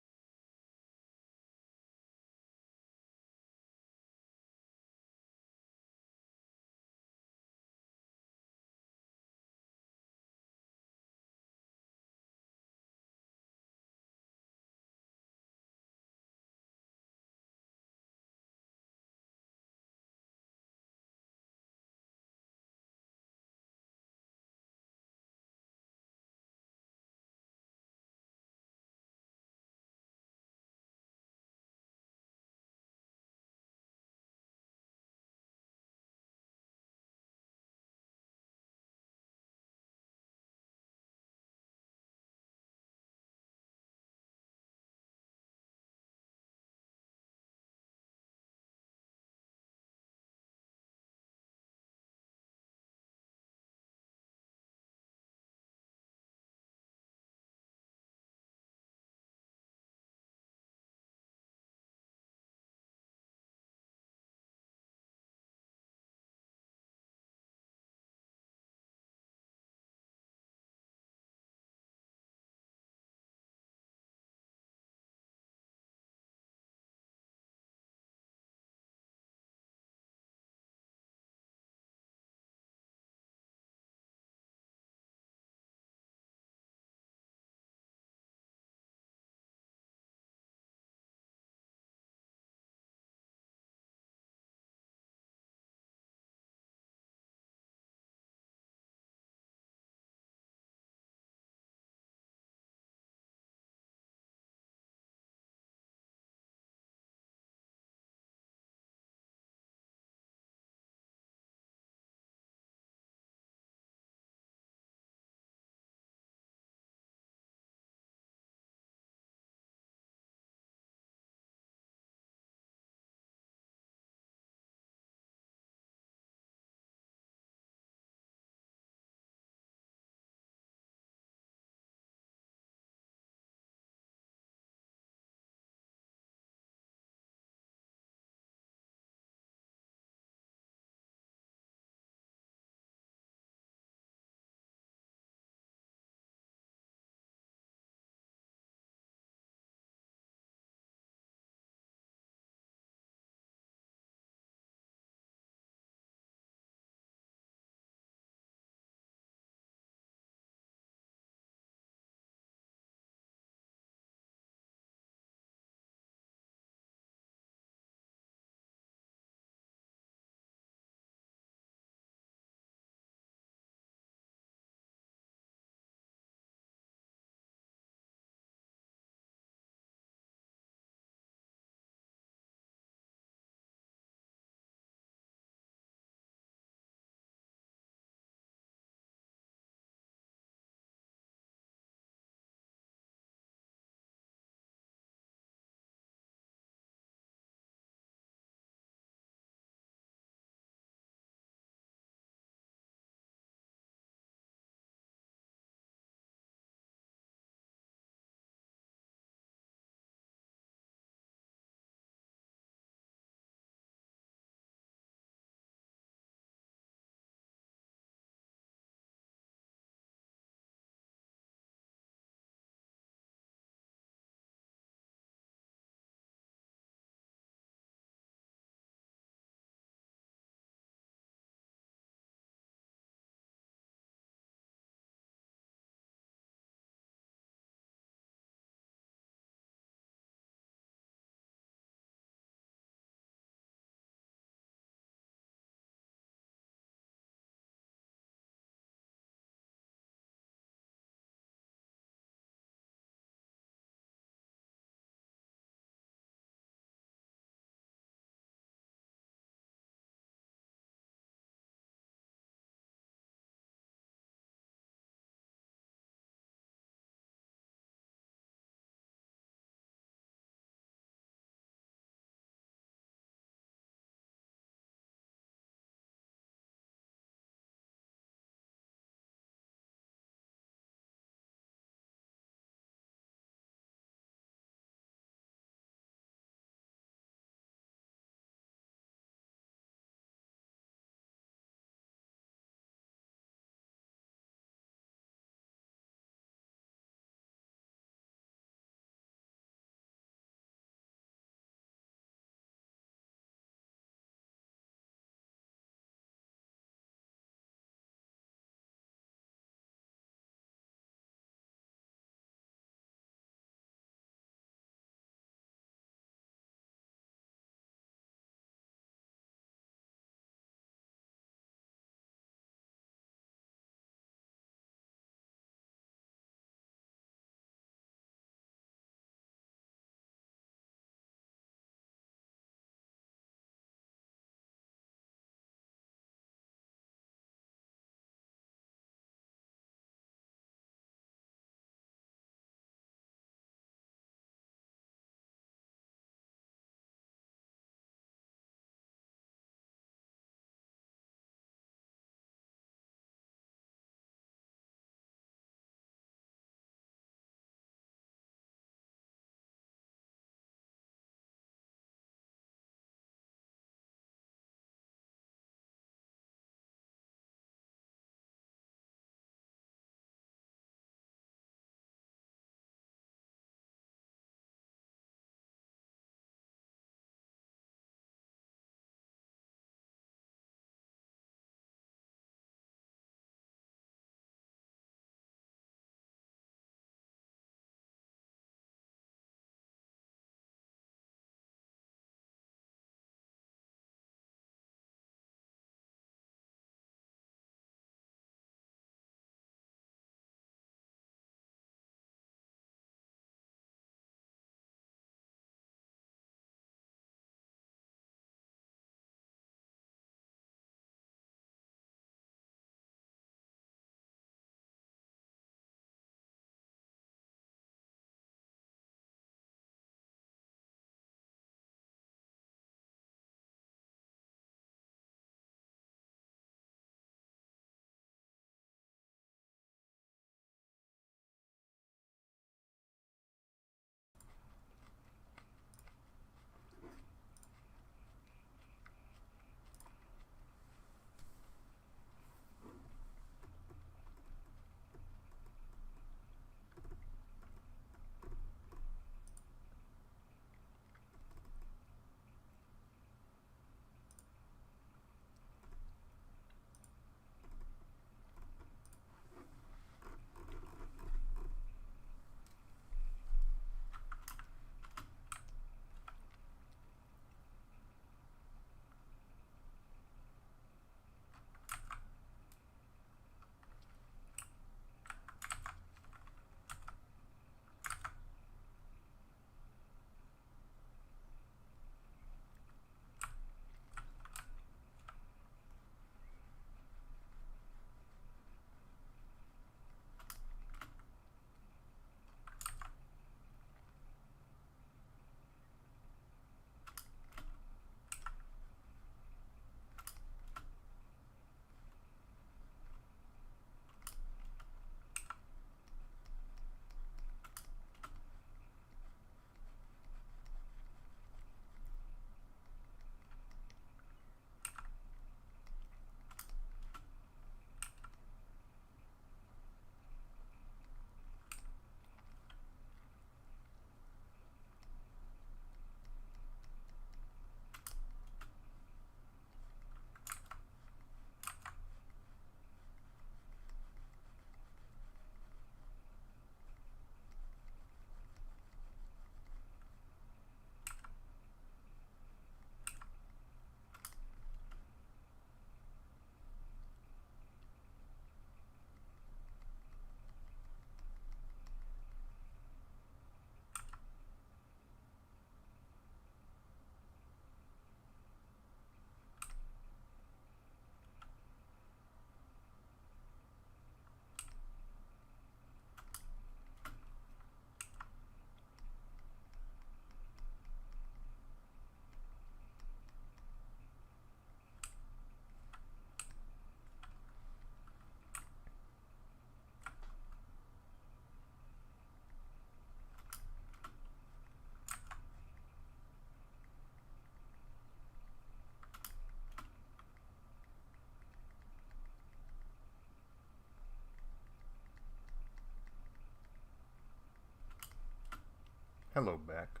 Hello back.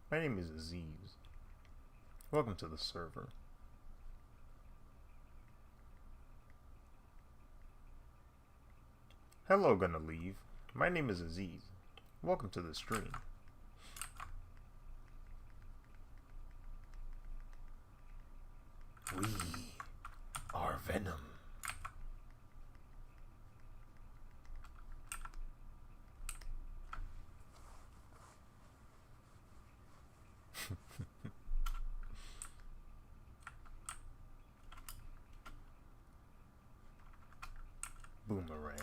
My name is Aziz. Welcome to the server. Hello, gonna leave. My name is Aziz. Welcome to the stream. We are Venom. Boomerang.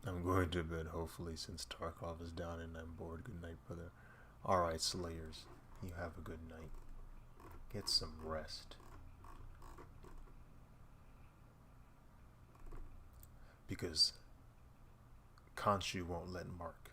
I'm going to bed, hopefully, since Tarkov is down and I'm bored. Good night, brother. Alright, Slayers. You have a good night. Get some rest. Because Khonshu won't let Mark.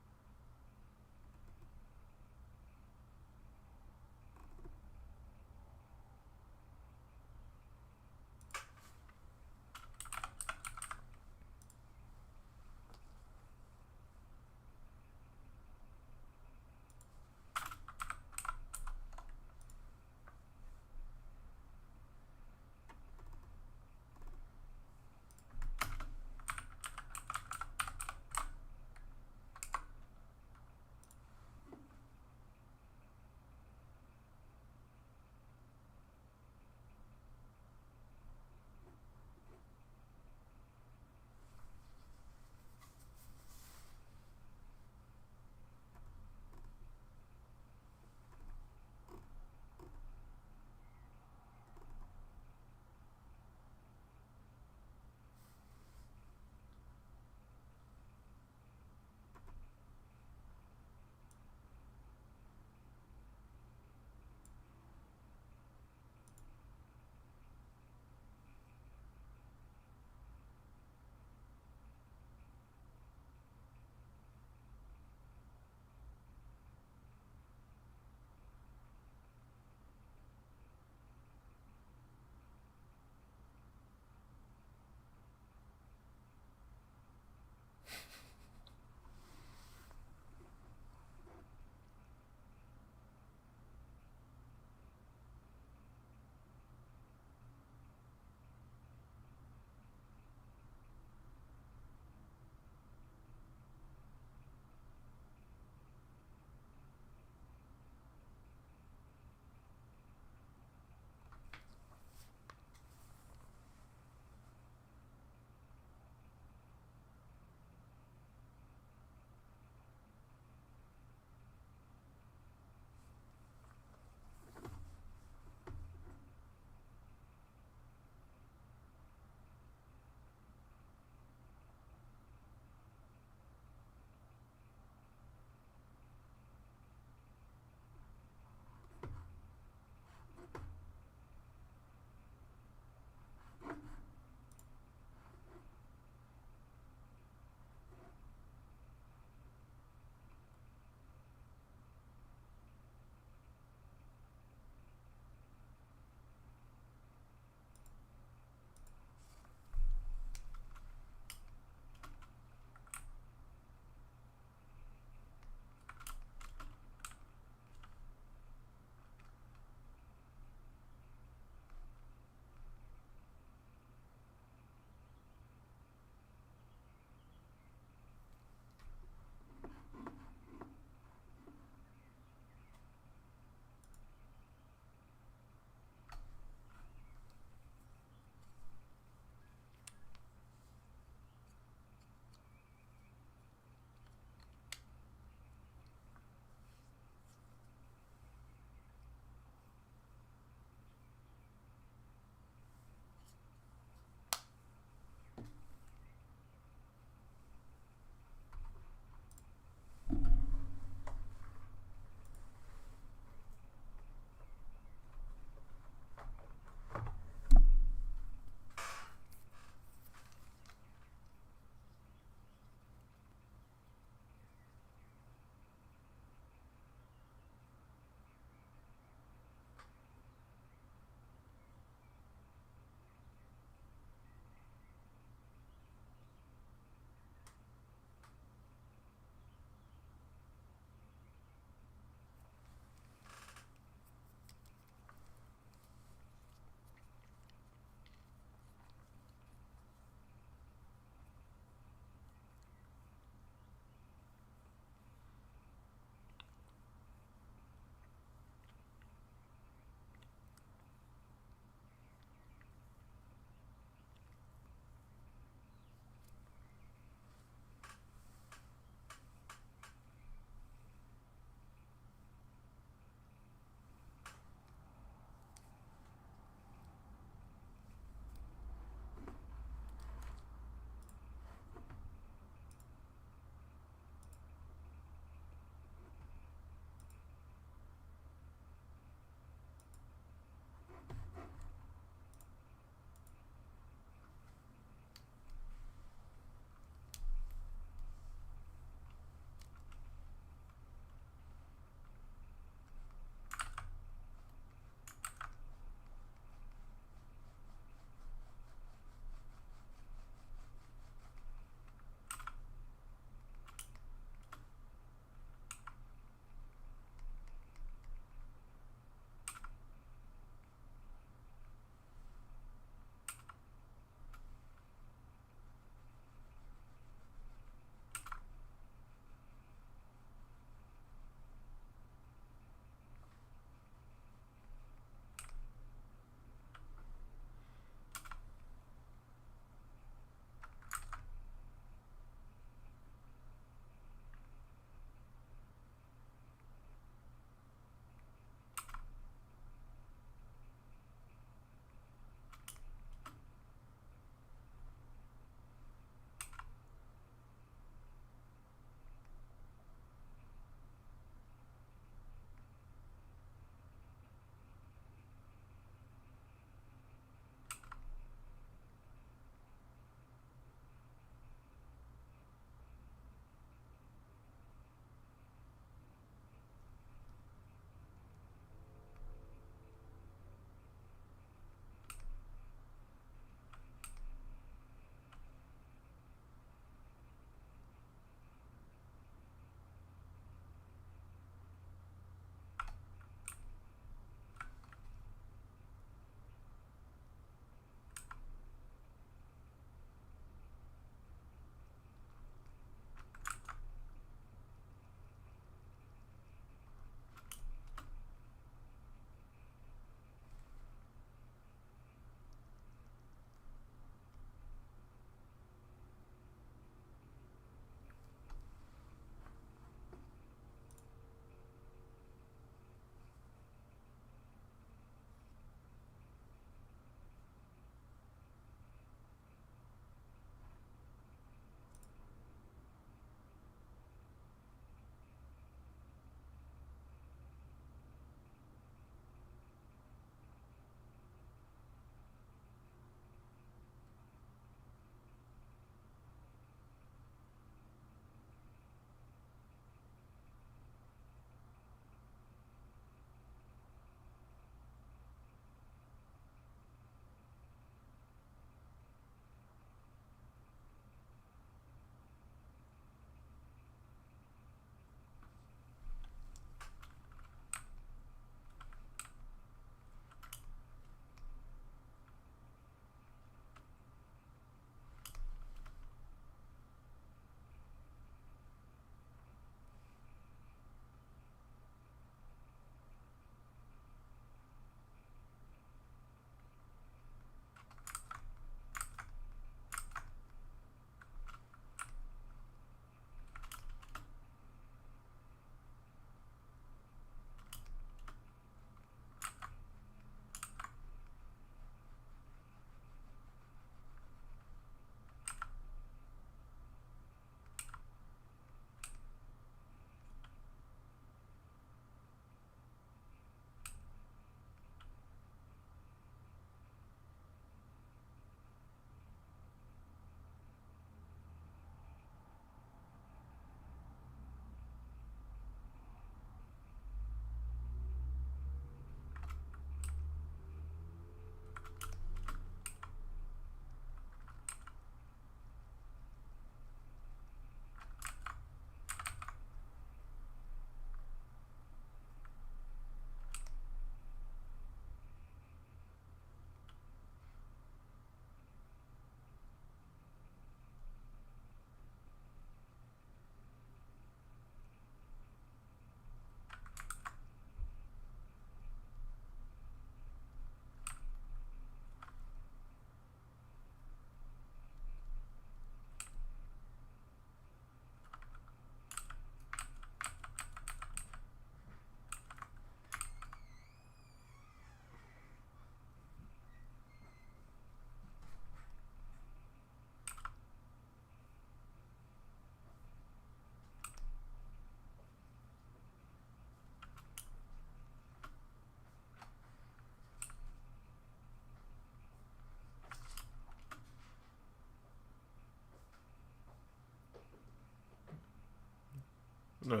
No.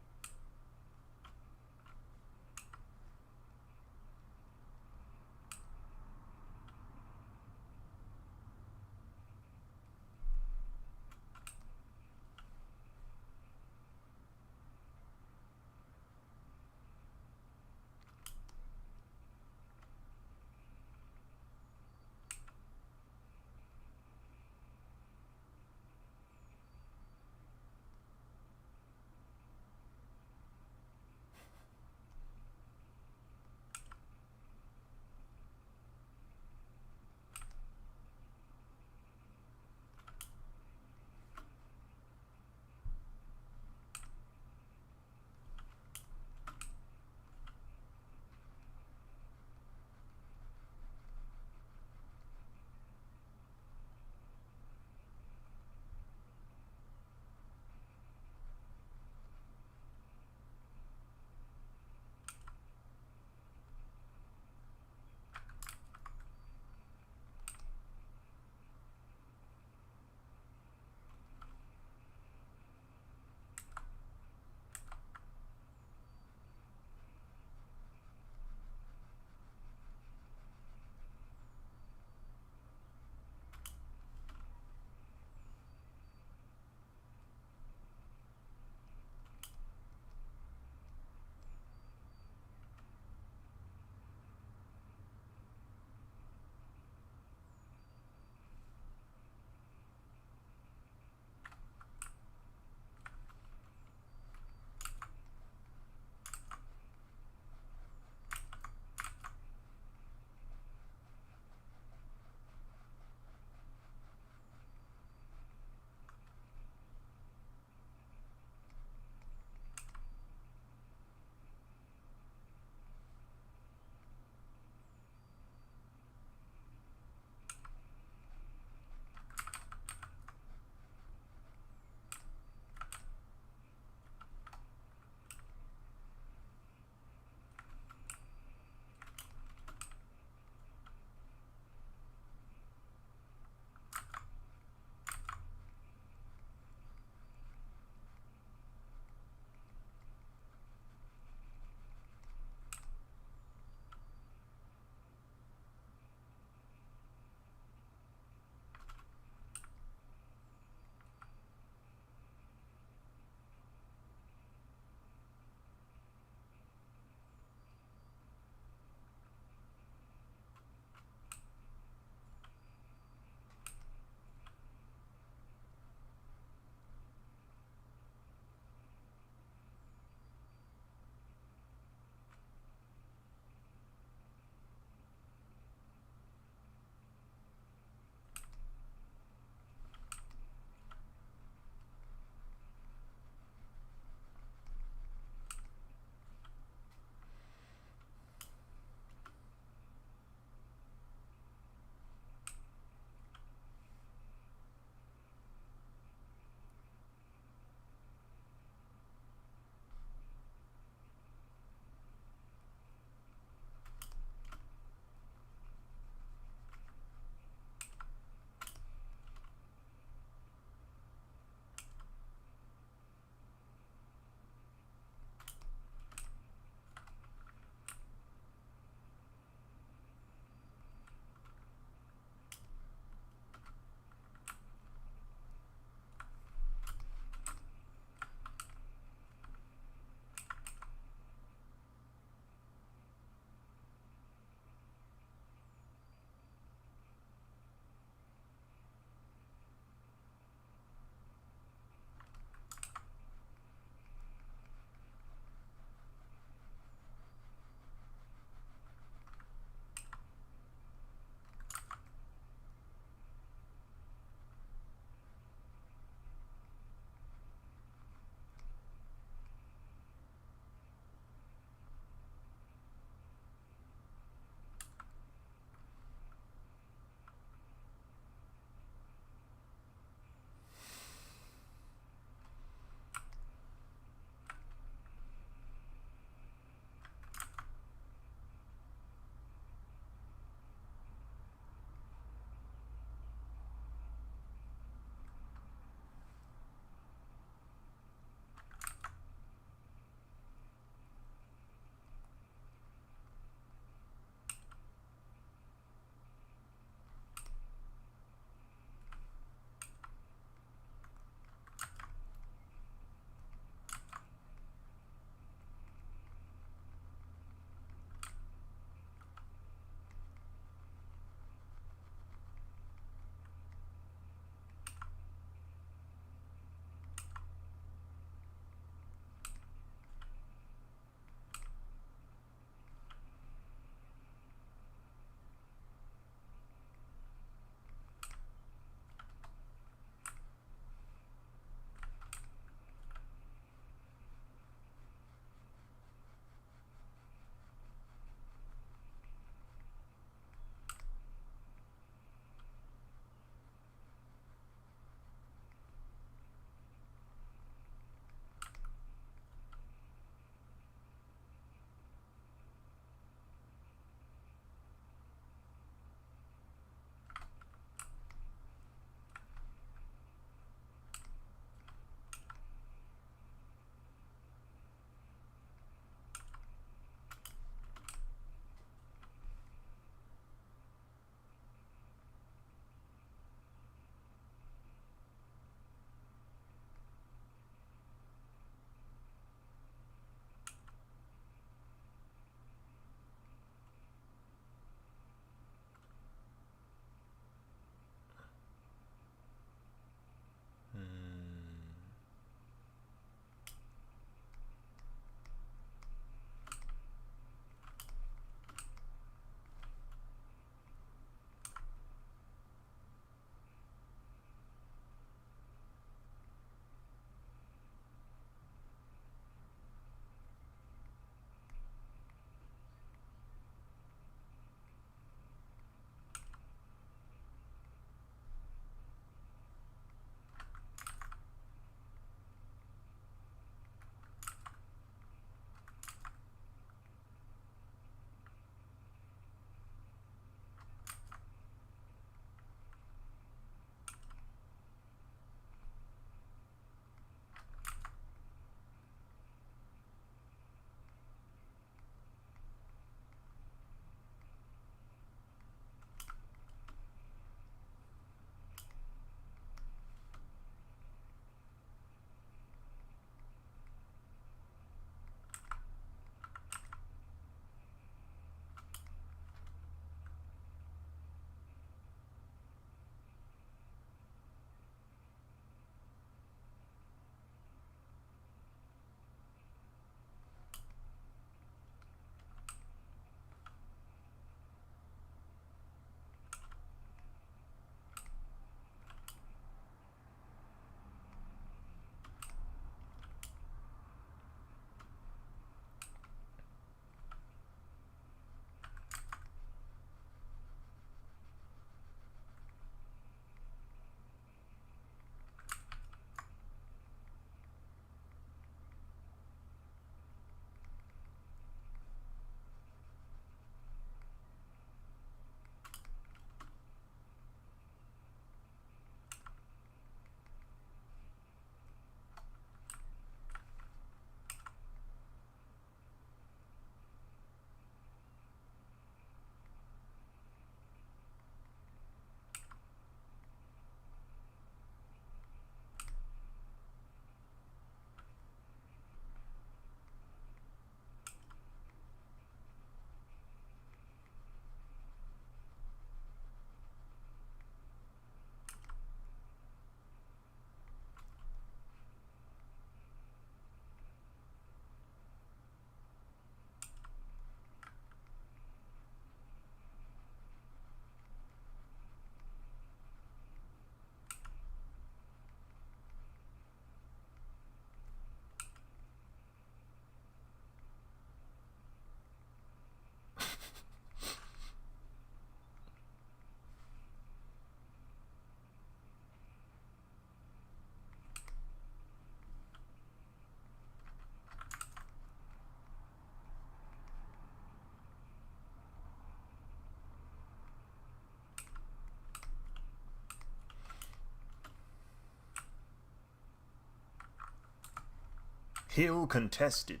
Hill contested.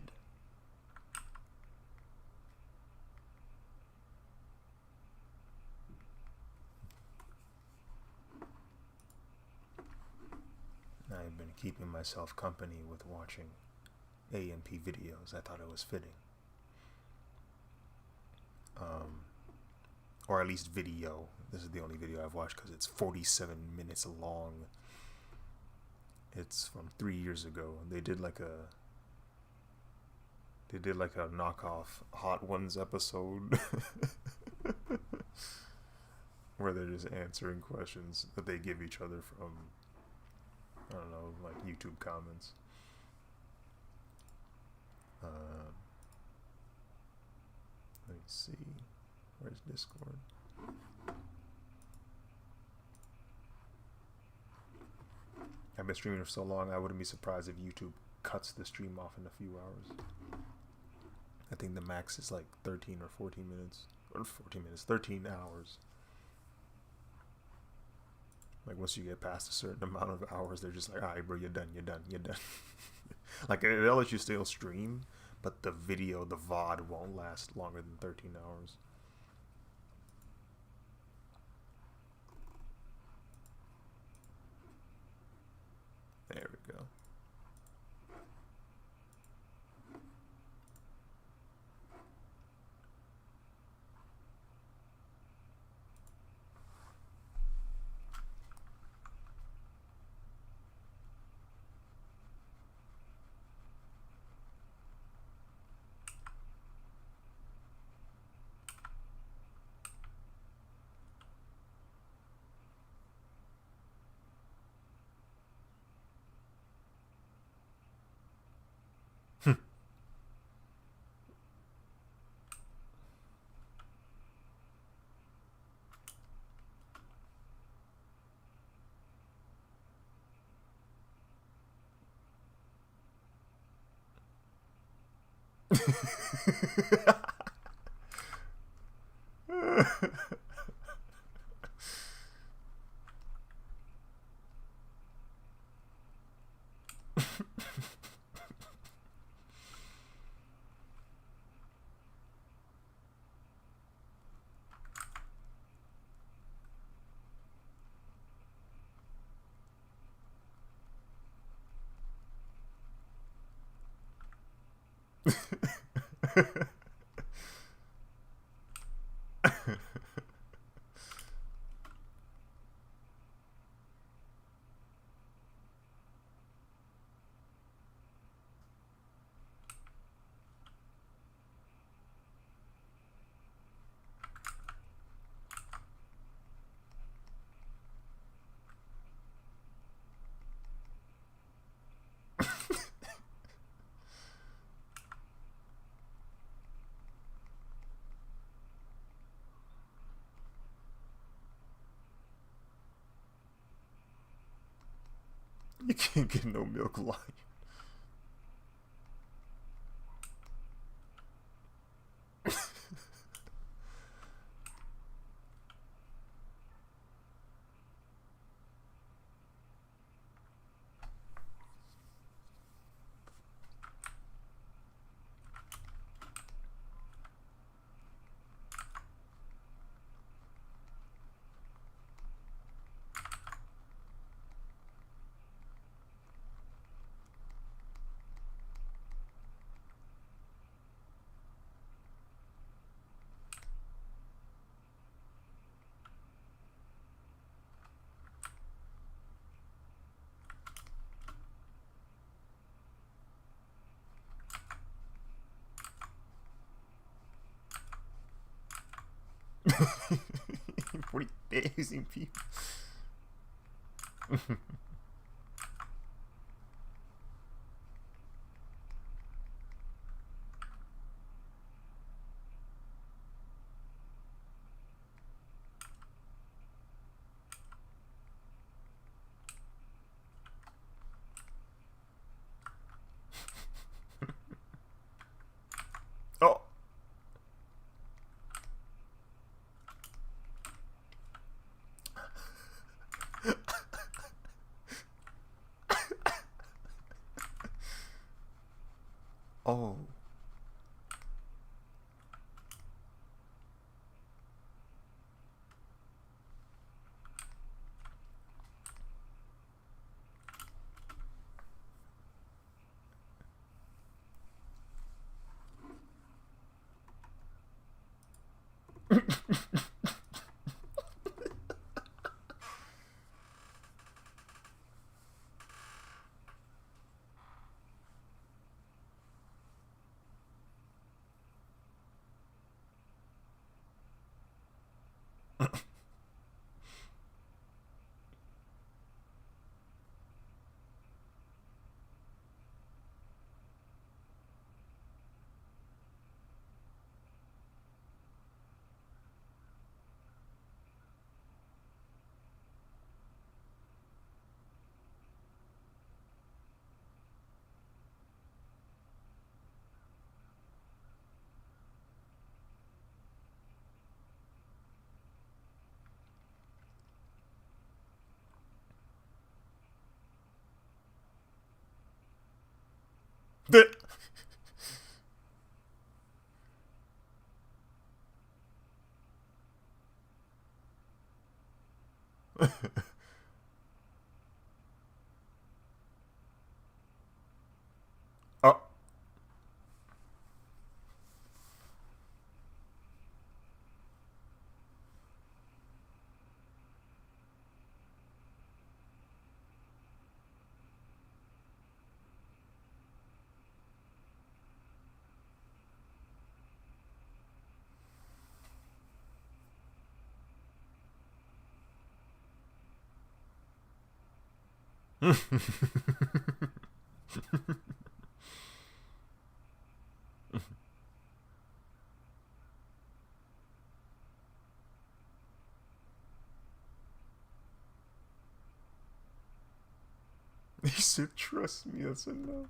I've been keeping myself company with watching AMP videos. I thought it was fitting. Or at least video. This is the only video I've watched because it's 47 minutes long. It's from 3 years ago. They did like a knockoff Hot Ones episode where they're just answering questions that they give each other from, I don't know, like YouTube comments. Let me see. Where's Discord? I've been streaming for so long, I wouldn't be surprised if YouTube cuts the stream off in a few hours. I think the max is like 13 or 14 minutes. Or 14 minutes, 13 hours. Like once you get past a certain amount of hours, they're just like, alright bro, you're done. Like they'll let you still stream, but the video, the VOD won't last longer than 13 hours. There we go. You can't get no milk line. What are you dazing people? Oh. Oh. Oh. He said, "Trust me." I said, "No."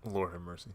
Lord have mercy.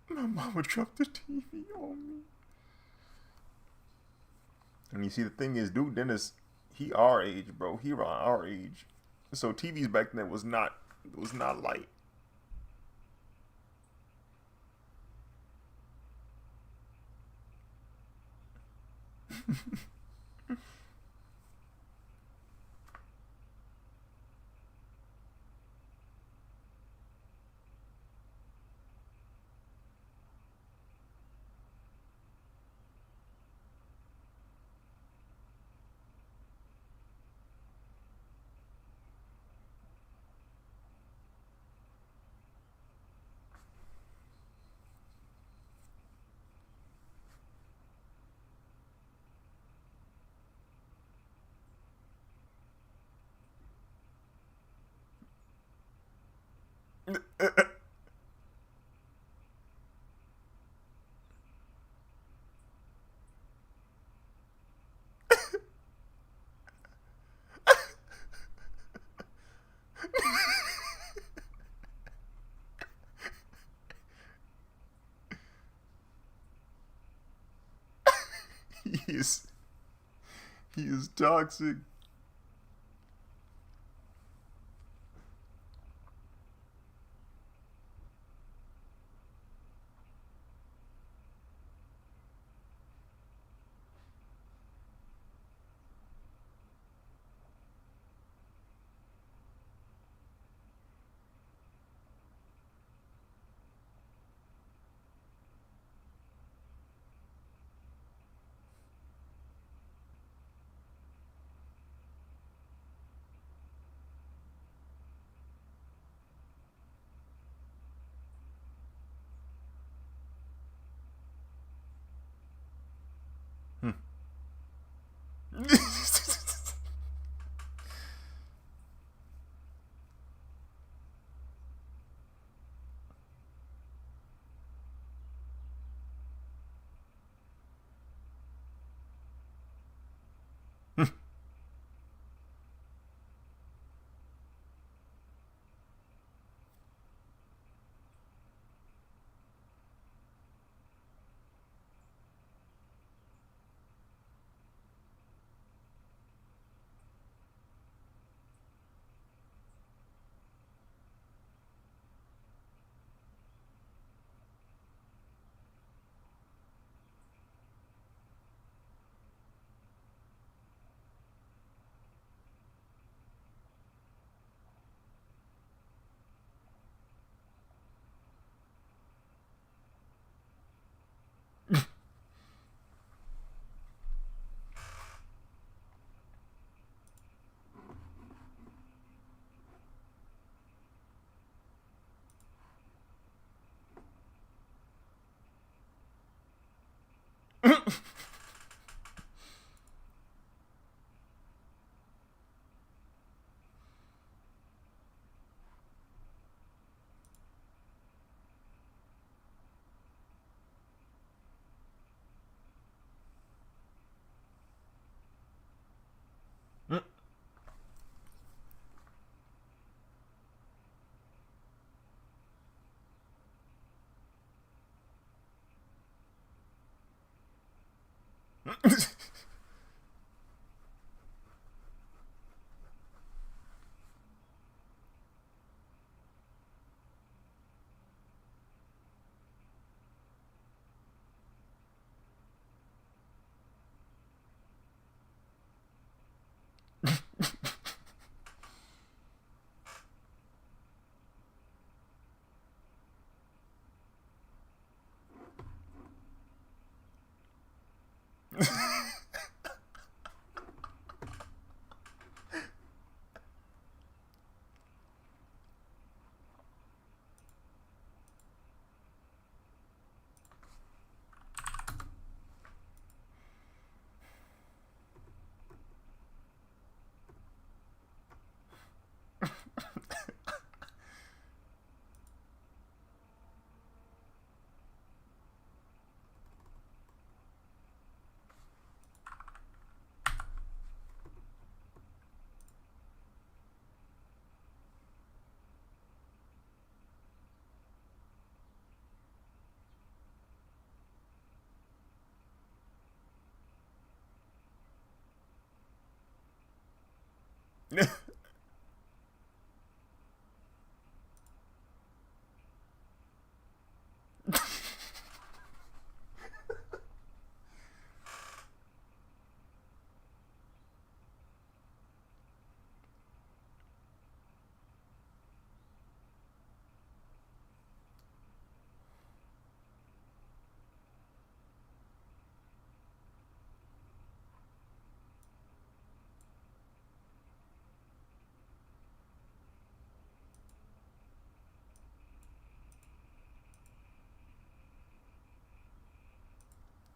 My mama dropped the TV on me. And you see, the thing is, dude, Dennis, he our age, bro. He around our age. So TVs back then was not light. he is he is toxic. Hmm.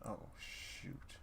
Oh, shoot.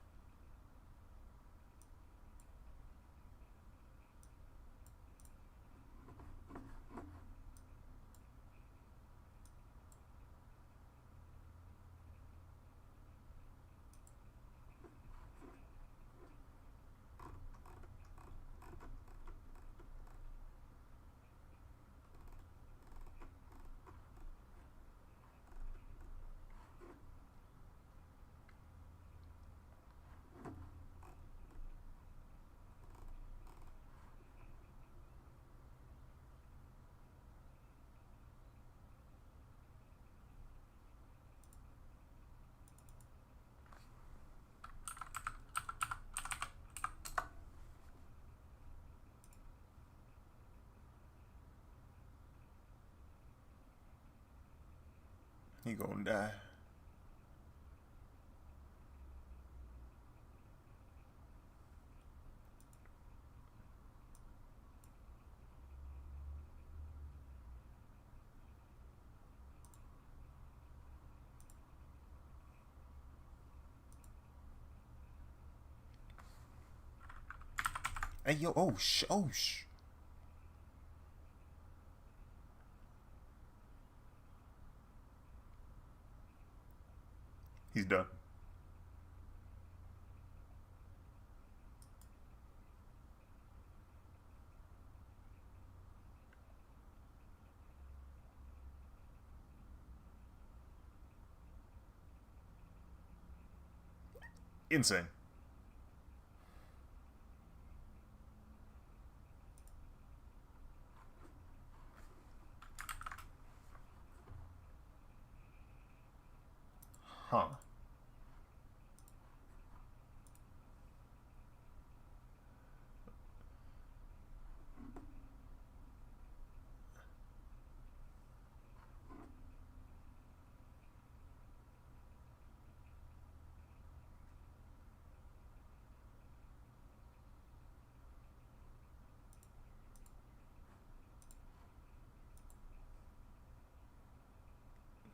He gonna die. Hey, yo, oh, He's done. Insane. Huh.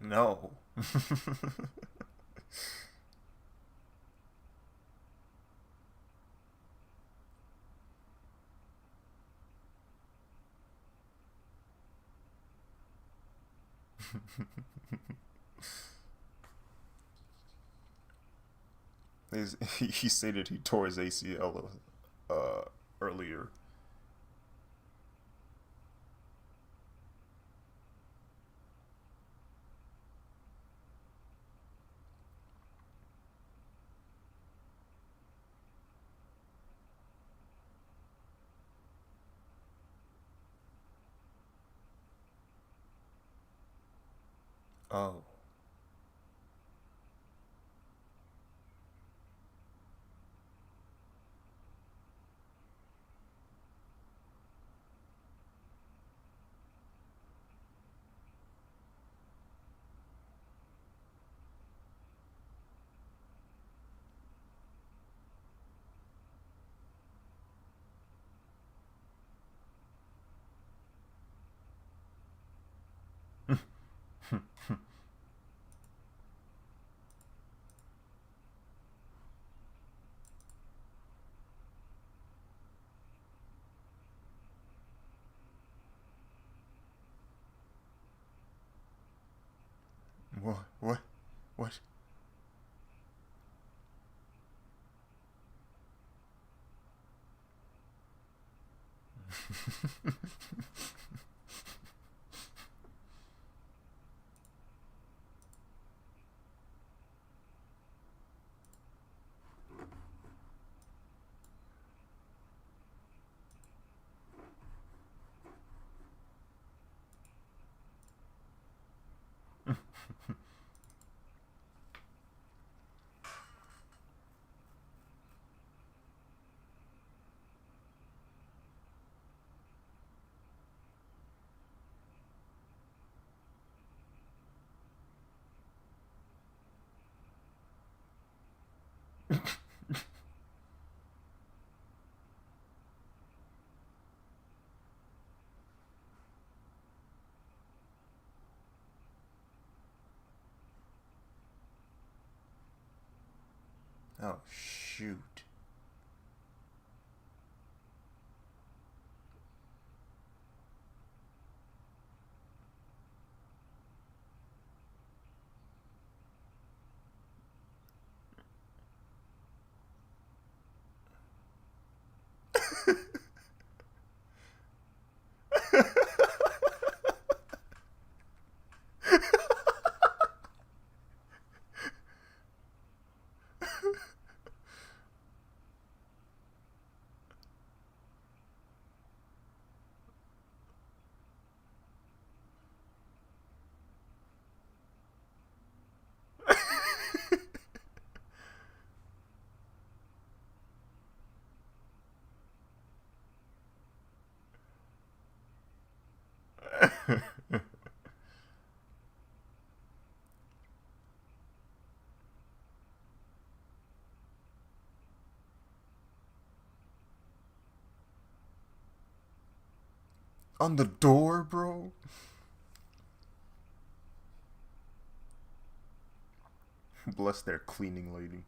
No. He stated he tore his ACL earlier. Oh. What? What? What? Oh, shoot. On the door, bro? Bless their cleaning lady.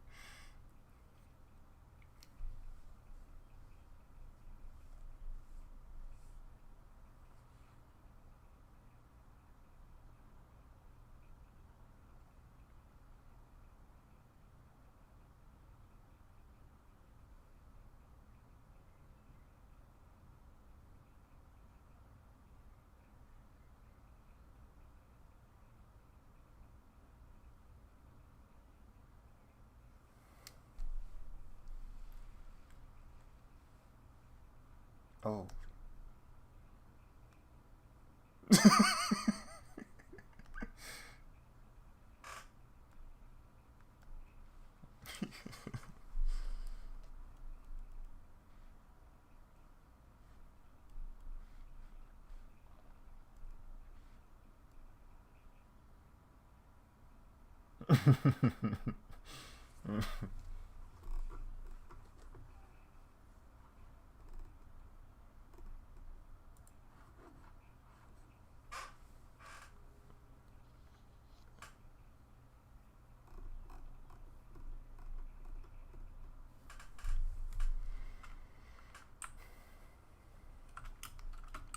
Oh.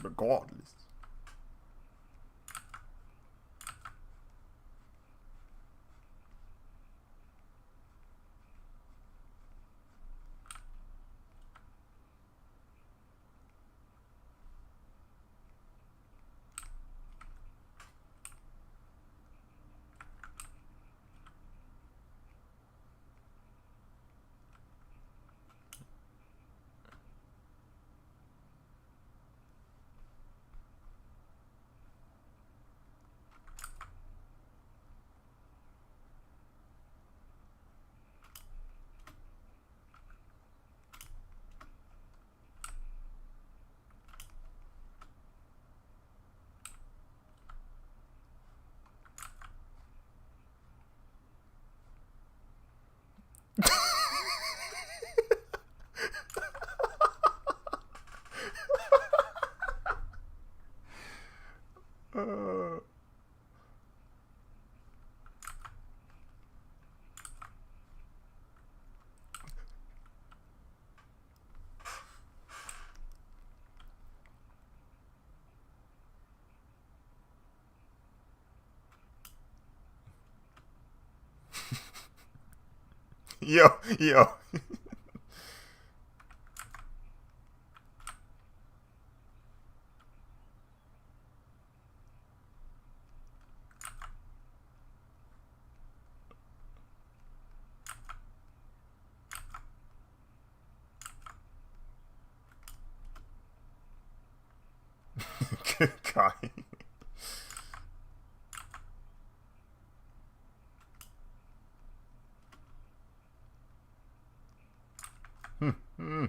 Regardless. uh, yo, yo. Kai. Hmm. Hmm.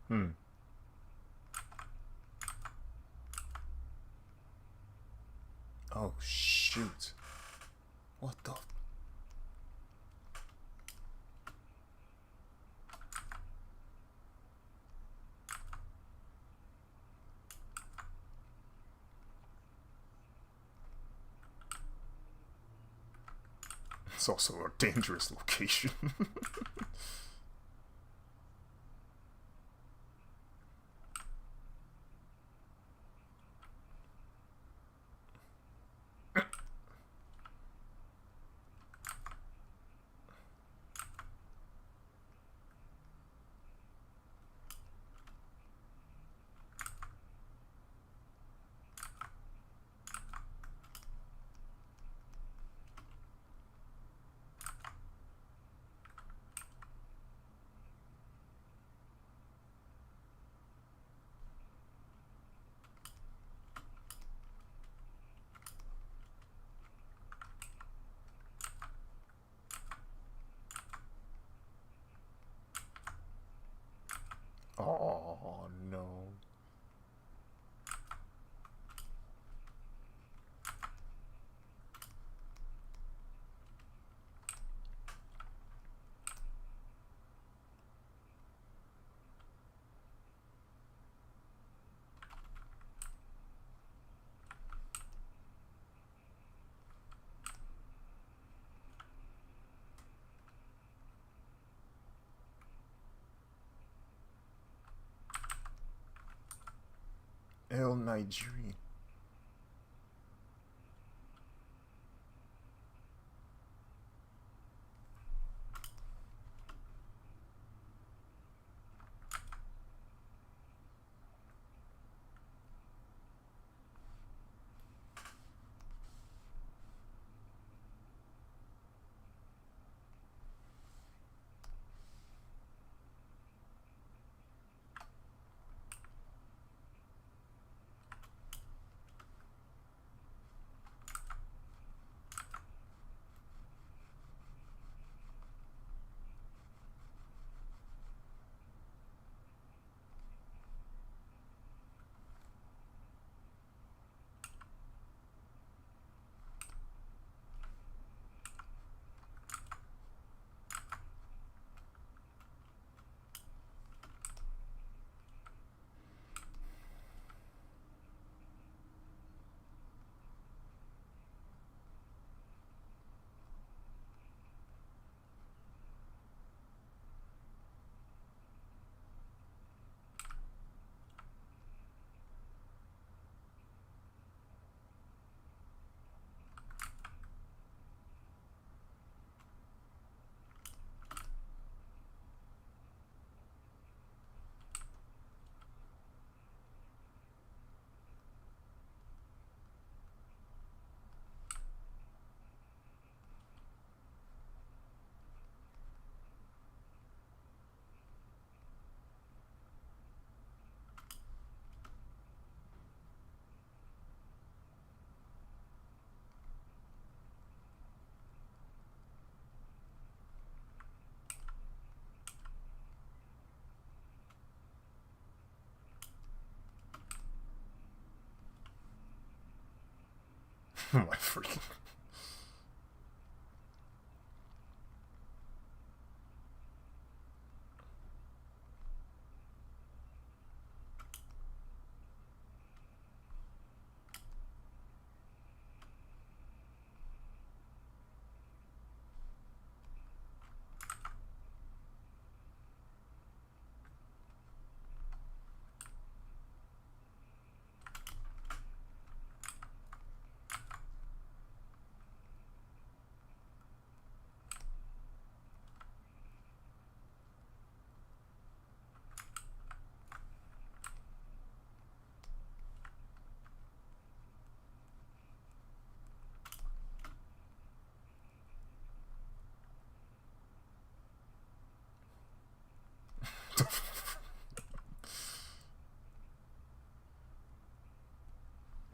Hmm. Oh, shoot. What the? It's also a dangerous location. Oh, no. El Nigerian. My freaking.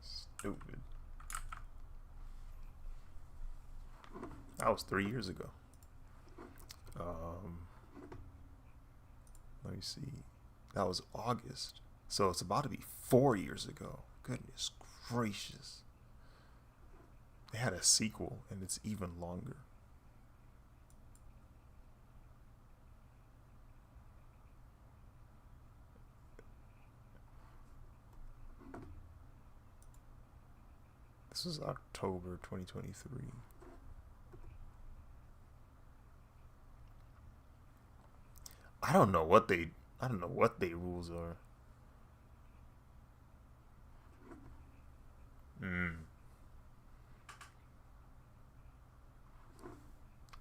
Stupid. That was 3 years ago. Um, Let me see. That was August. So it's about to be 4 years ago. Goodness gracious. They had a sequel, and it's even longer. This is October 2023. I don't know what they rules are.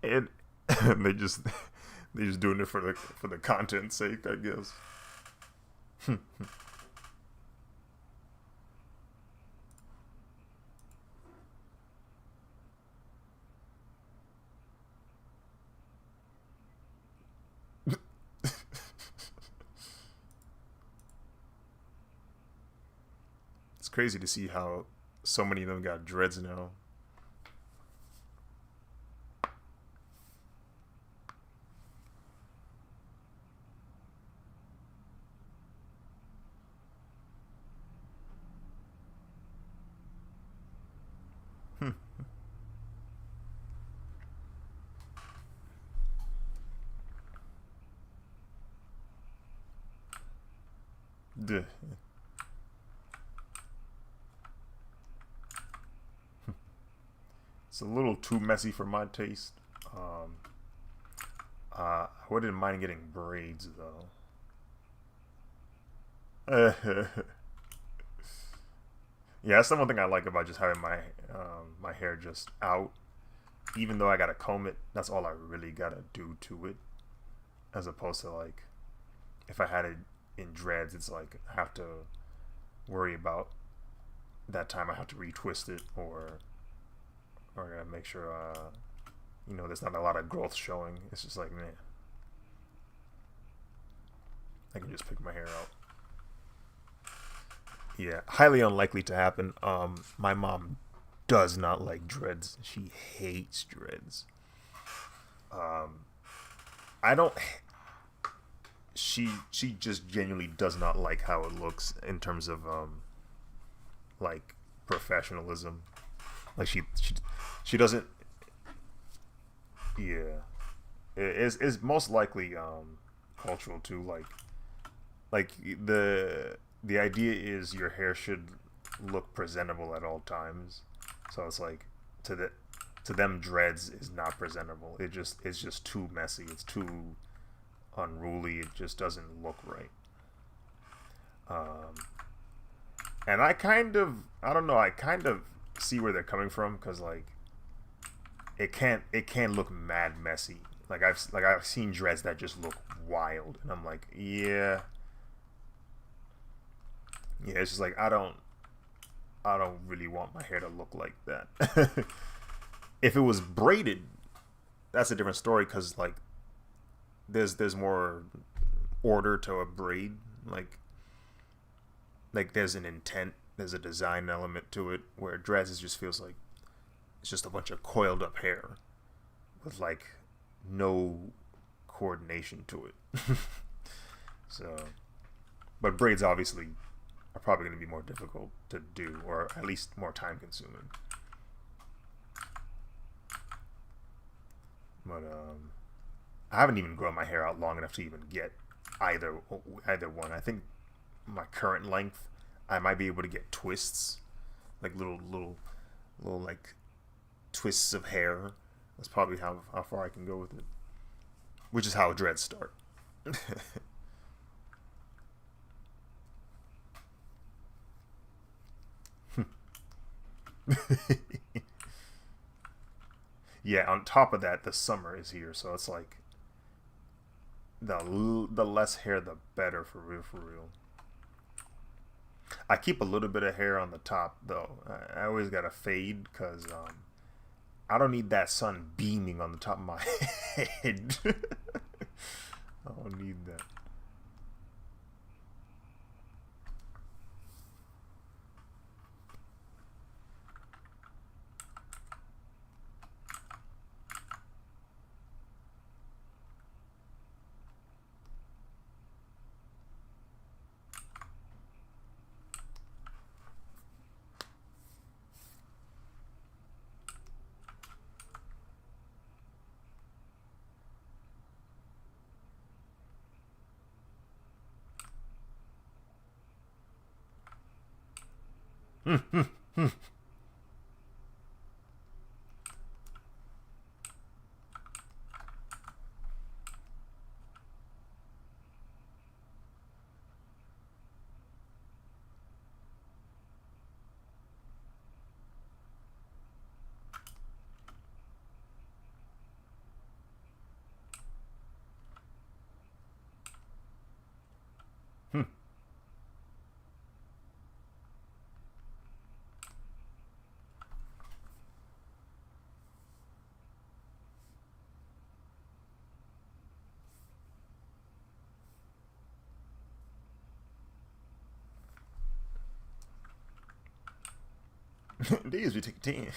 And they just doing it for the content's sake, I guess. It's crazy to see how so many of them got dreads now. Duh. It's a little too messy for my taste. I wouldn't mind getting braids though. Yeah, that's the one thing I like about just having my hair just out. Even though I gotta comb it, that's all I really gotta do to it. As opposed to like, if I had it in dreads, it's like I have to worry about that time I have to retwist it or I gotta make sure there's not a lot of growth showing. It's just like, man, I can just pick my hair out. Yeah, highly unlikely to happen. My mom does not like dreads. She hates dreads. I don't. She just genuinely does not like how it looks in terms of like professionalism. Like she doesn't. Yeah, it's most likely cultural too. Like the idea is your hair should look presentable at all times. So it's like to them dreads is not presentable. It's just too messy. It's too unruly. It just doesn't look right. And I kind of see where they're coming from because like it can't look mad messy. Like I've seen dreads that just look wild, and I'm like, yeah, it's just like I don't really want my hair to look like that. If it was braided, that's a different story because like there's more order to a braid. Like there's an intent, there's a design element to it. Where dreads just feels like it's just a bunch of coiled up hair with like no coordination to it. So, but braids obviously are probably going to be more difficult to do, or at least more time consuming. But I haven't even grown my hair out long enough to even get either one. I think my current length, I might be able to get twists, like little like twists of hair. That's probably how far I can go with it. Which is how dreads start. Yeah, on top of that, the summer is here, so it's like the less hair, the better for real, for real. I keep a little bit of hair on the top though. I always got to fade because I don't need that sun beaming on the top of my head. I don't need that. These we take 10.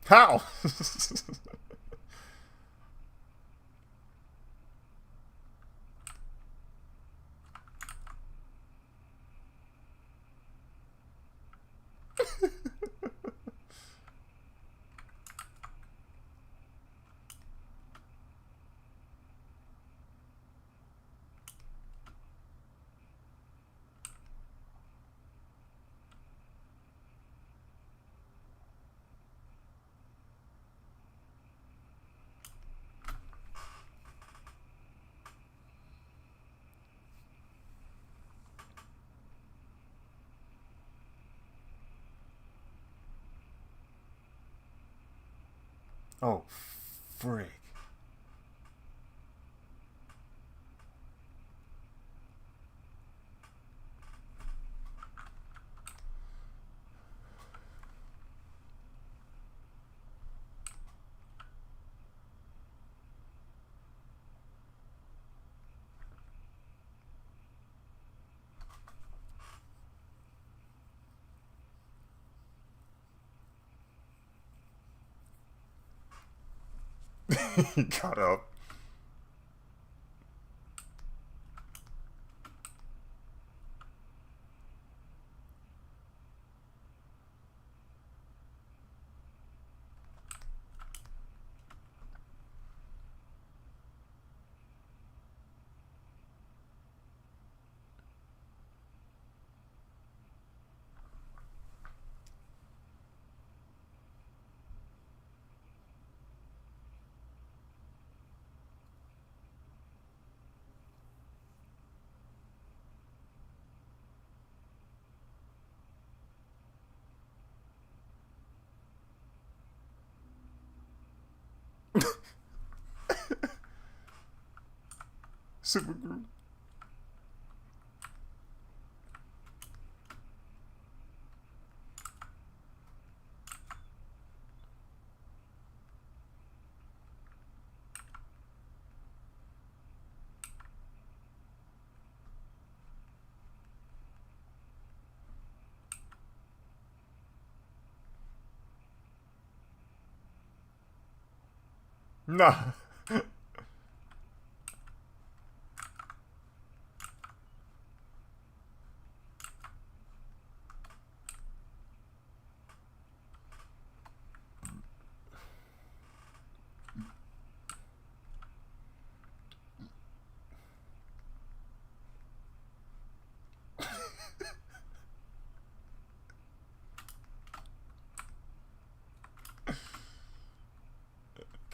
How? Oh, frick. He got up. Super group. Nah.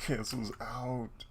Cancels out.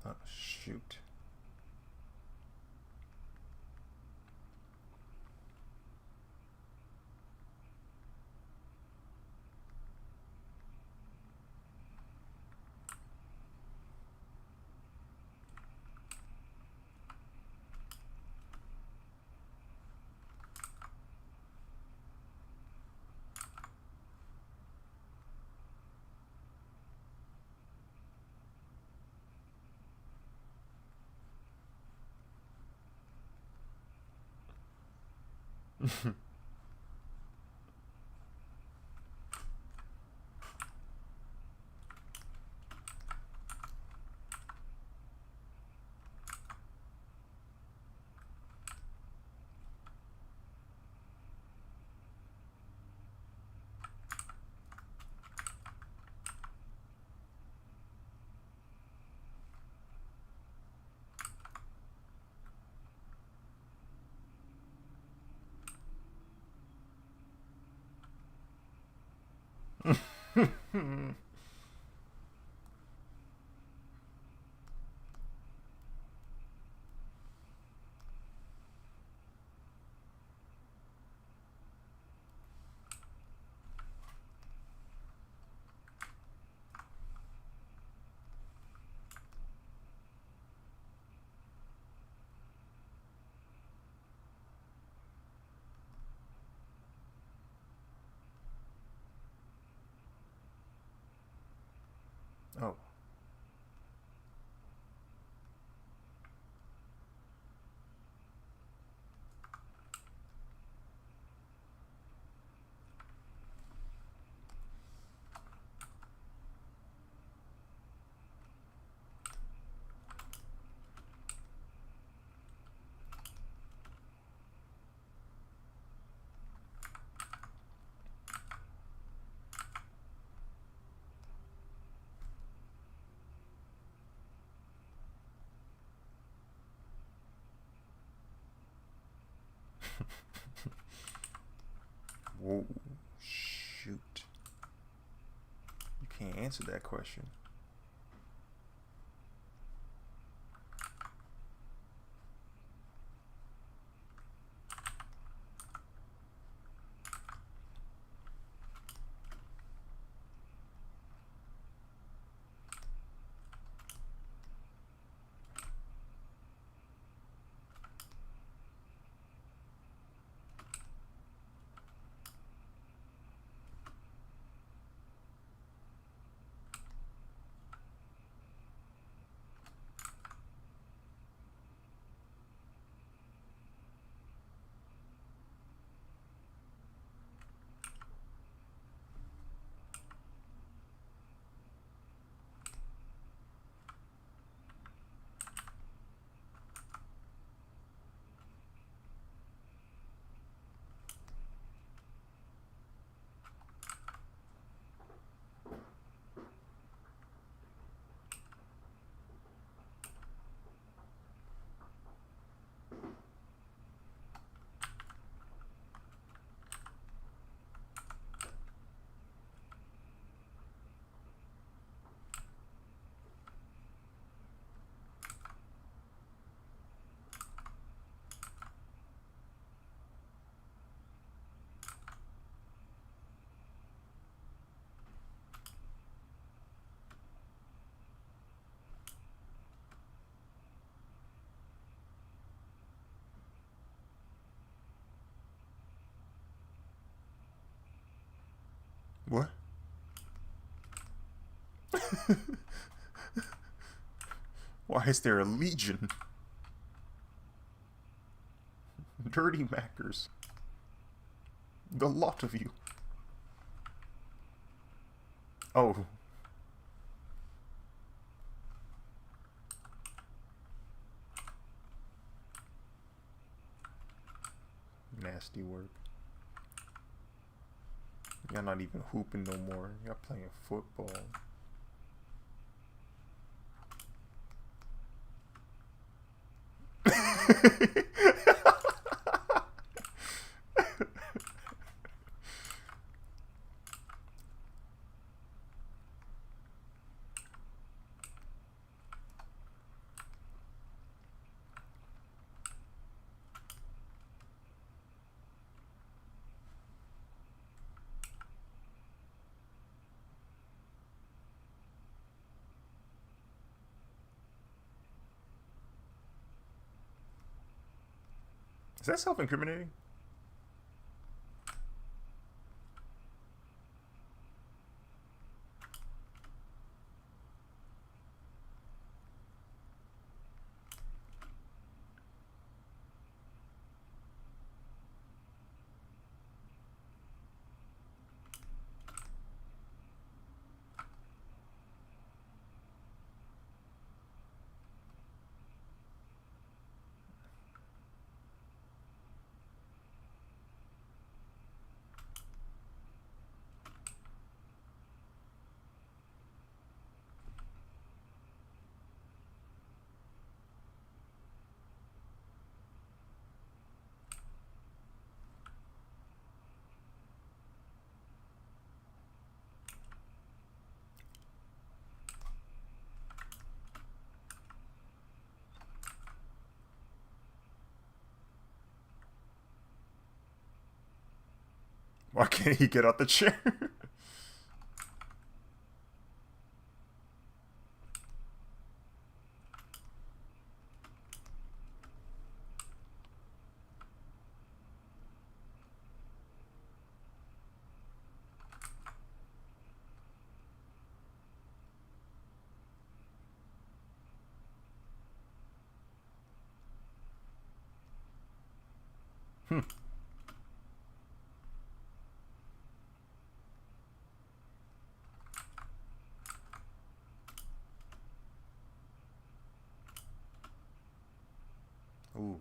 Oh, shoot. Oh. Whoa. Shoot. You can't answer that question. What? Why is there a legion? Dirty Mackers. The lot of you. Oh. Nasty work. Y'all not even hooping no more. Y'all playing football. Is that self-incriminating? Why can't he get out the chair? Ooh.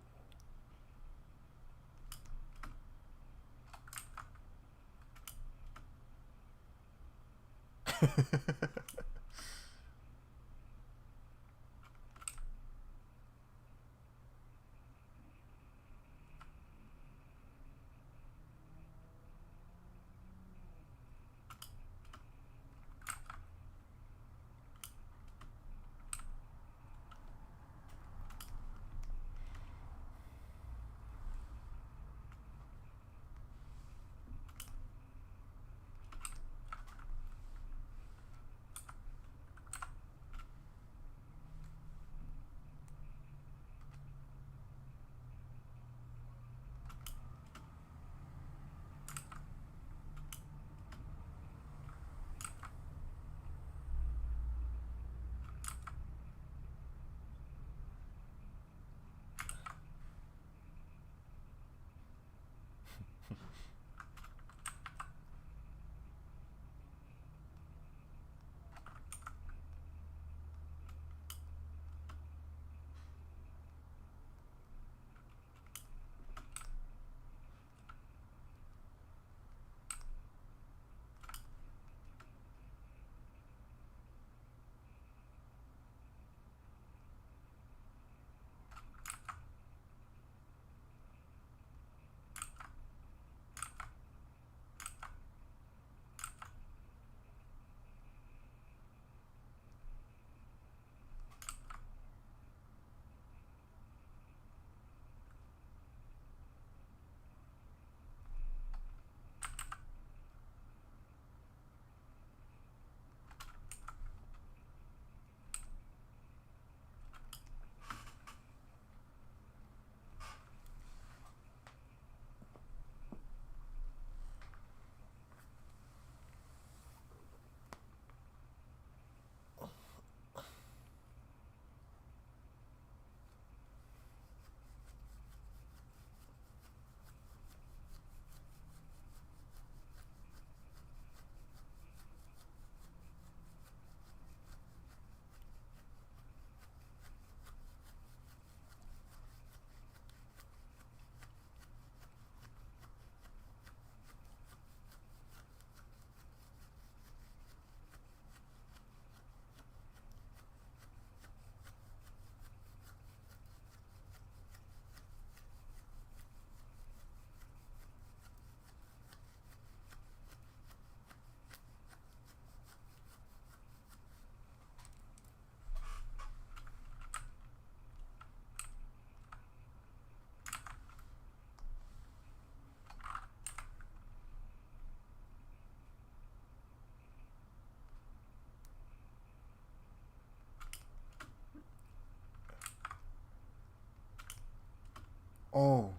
Oh.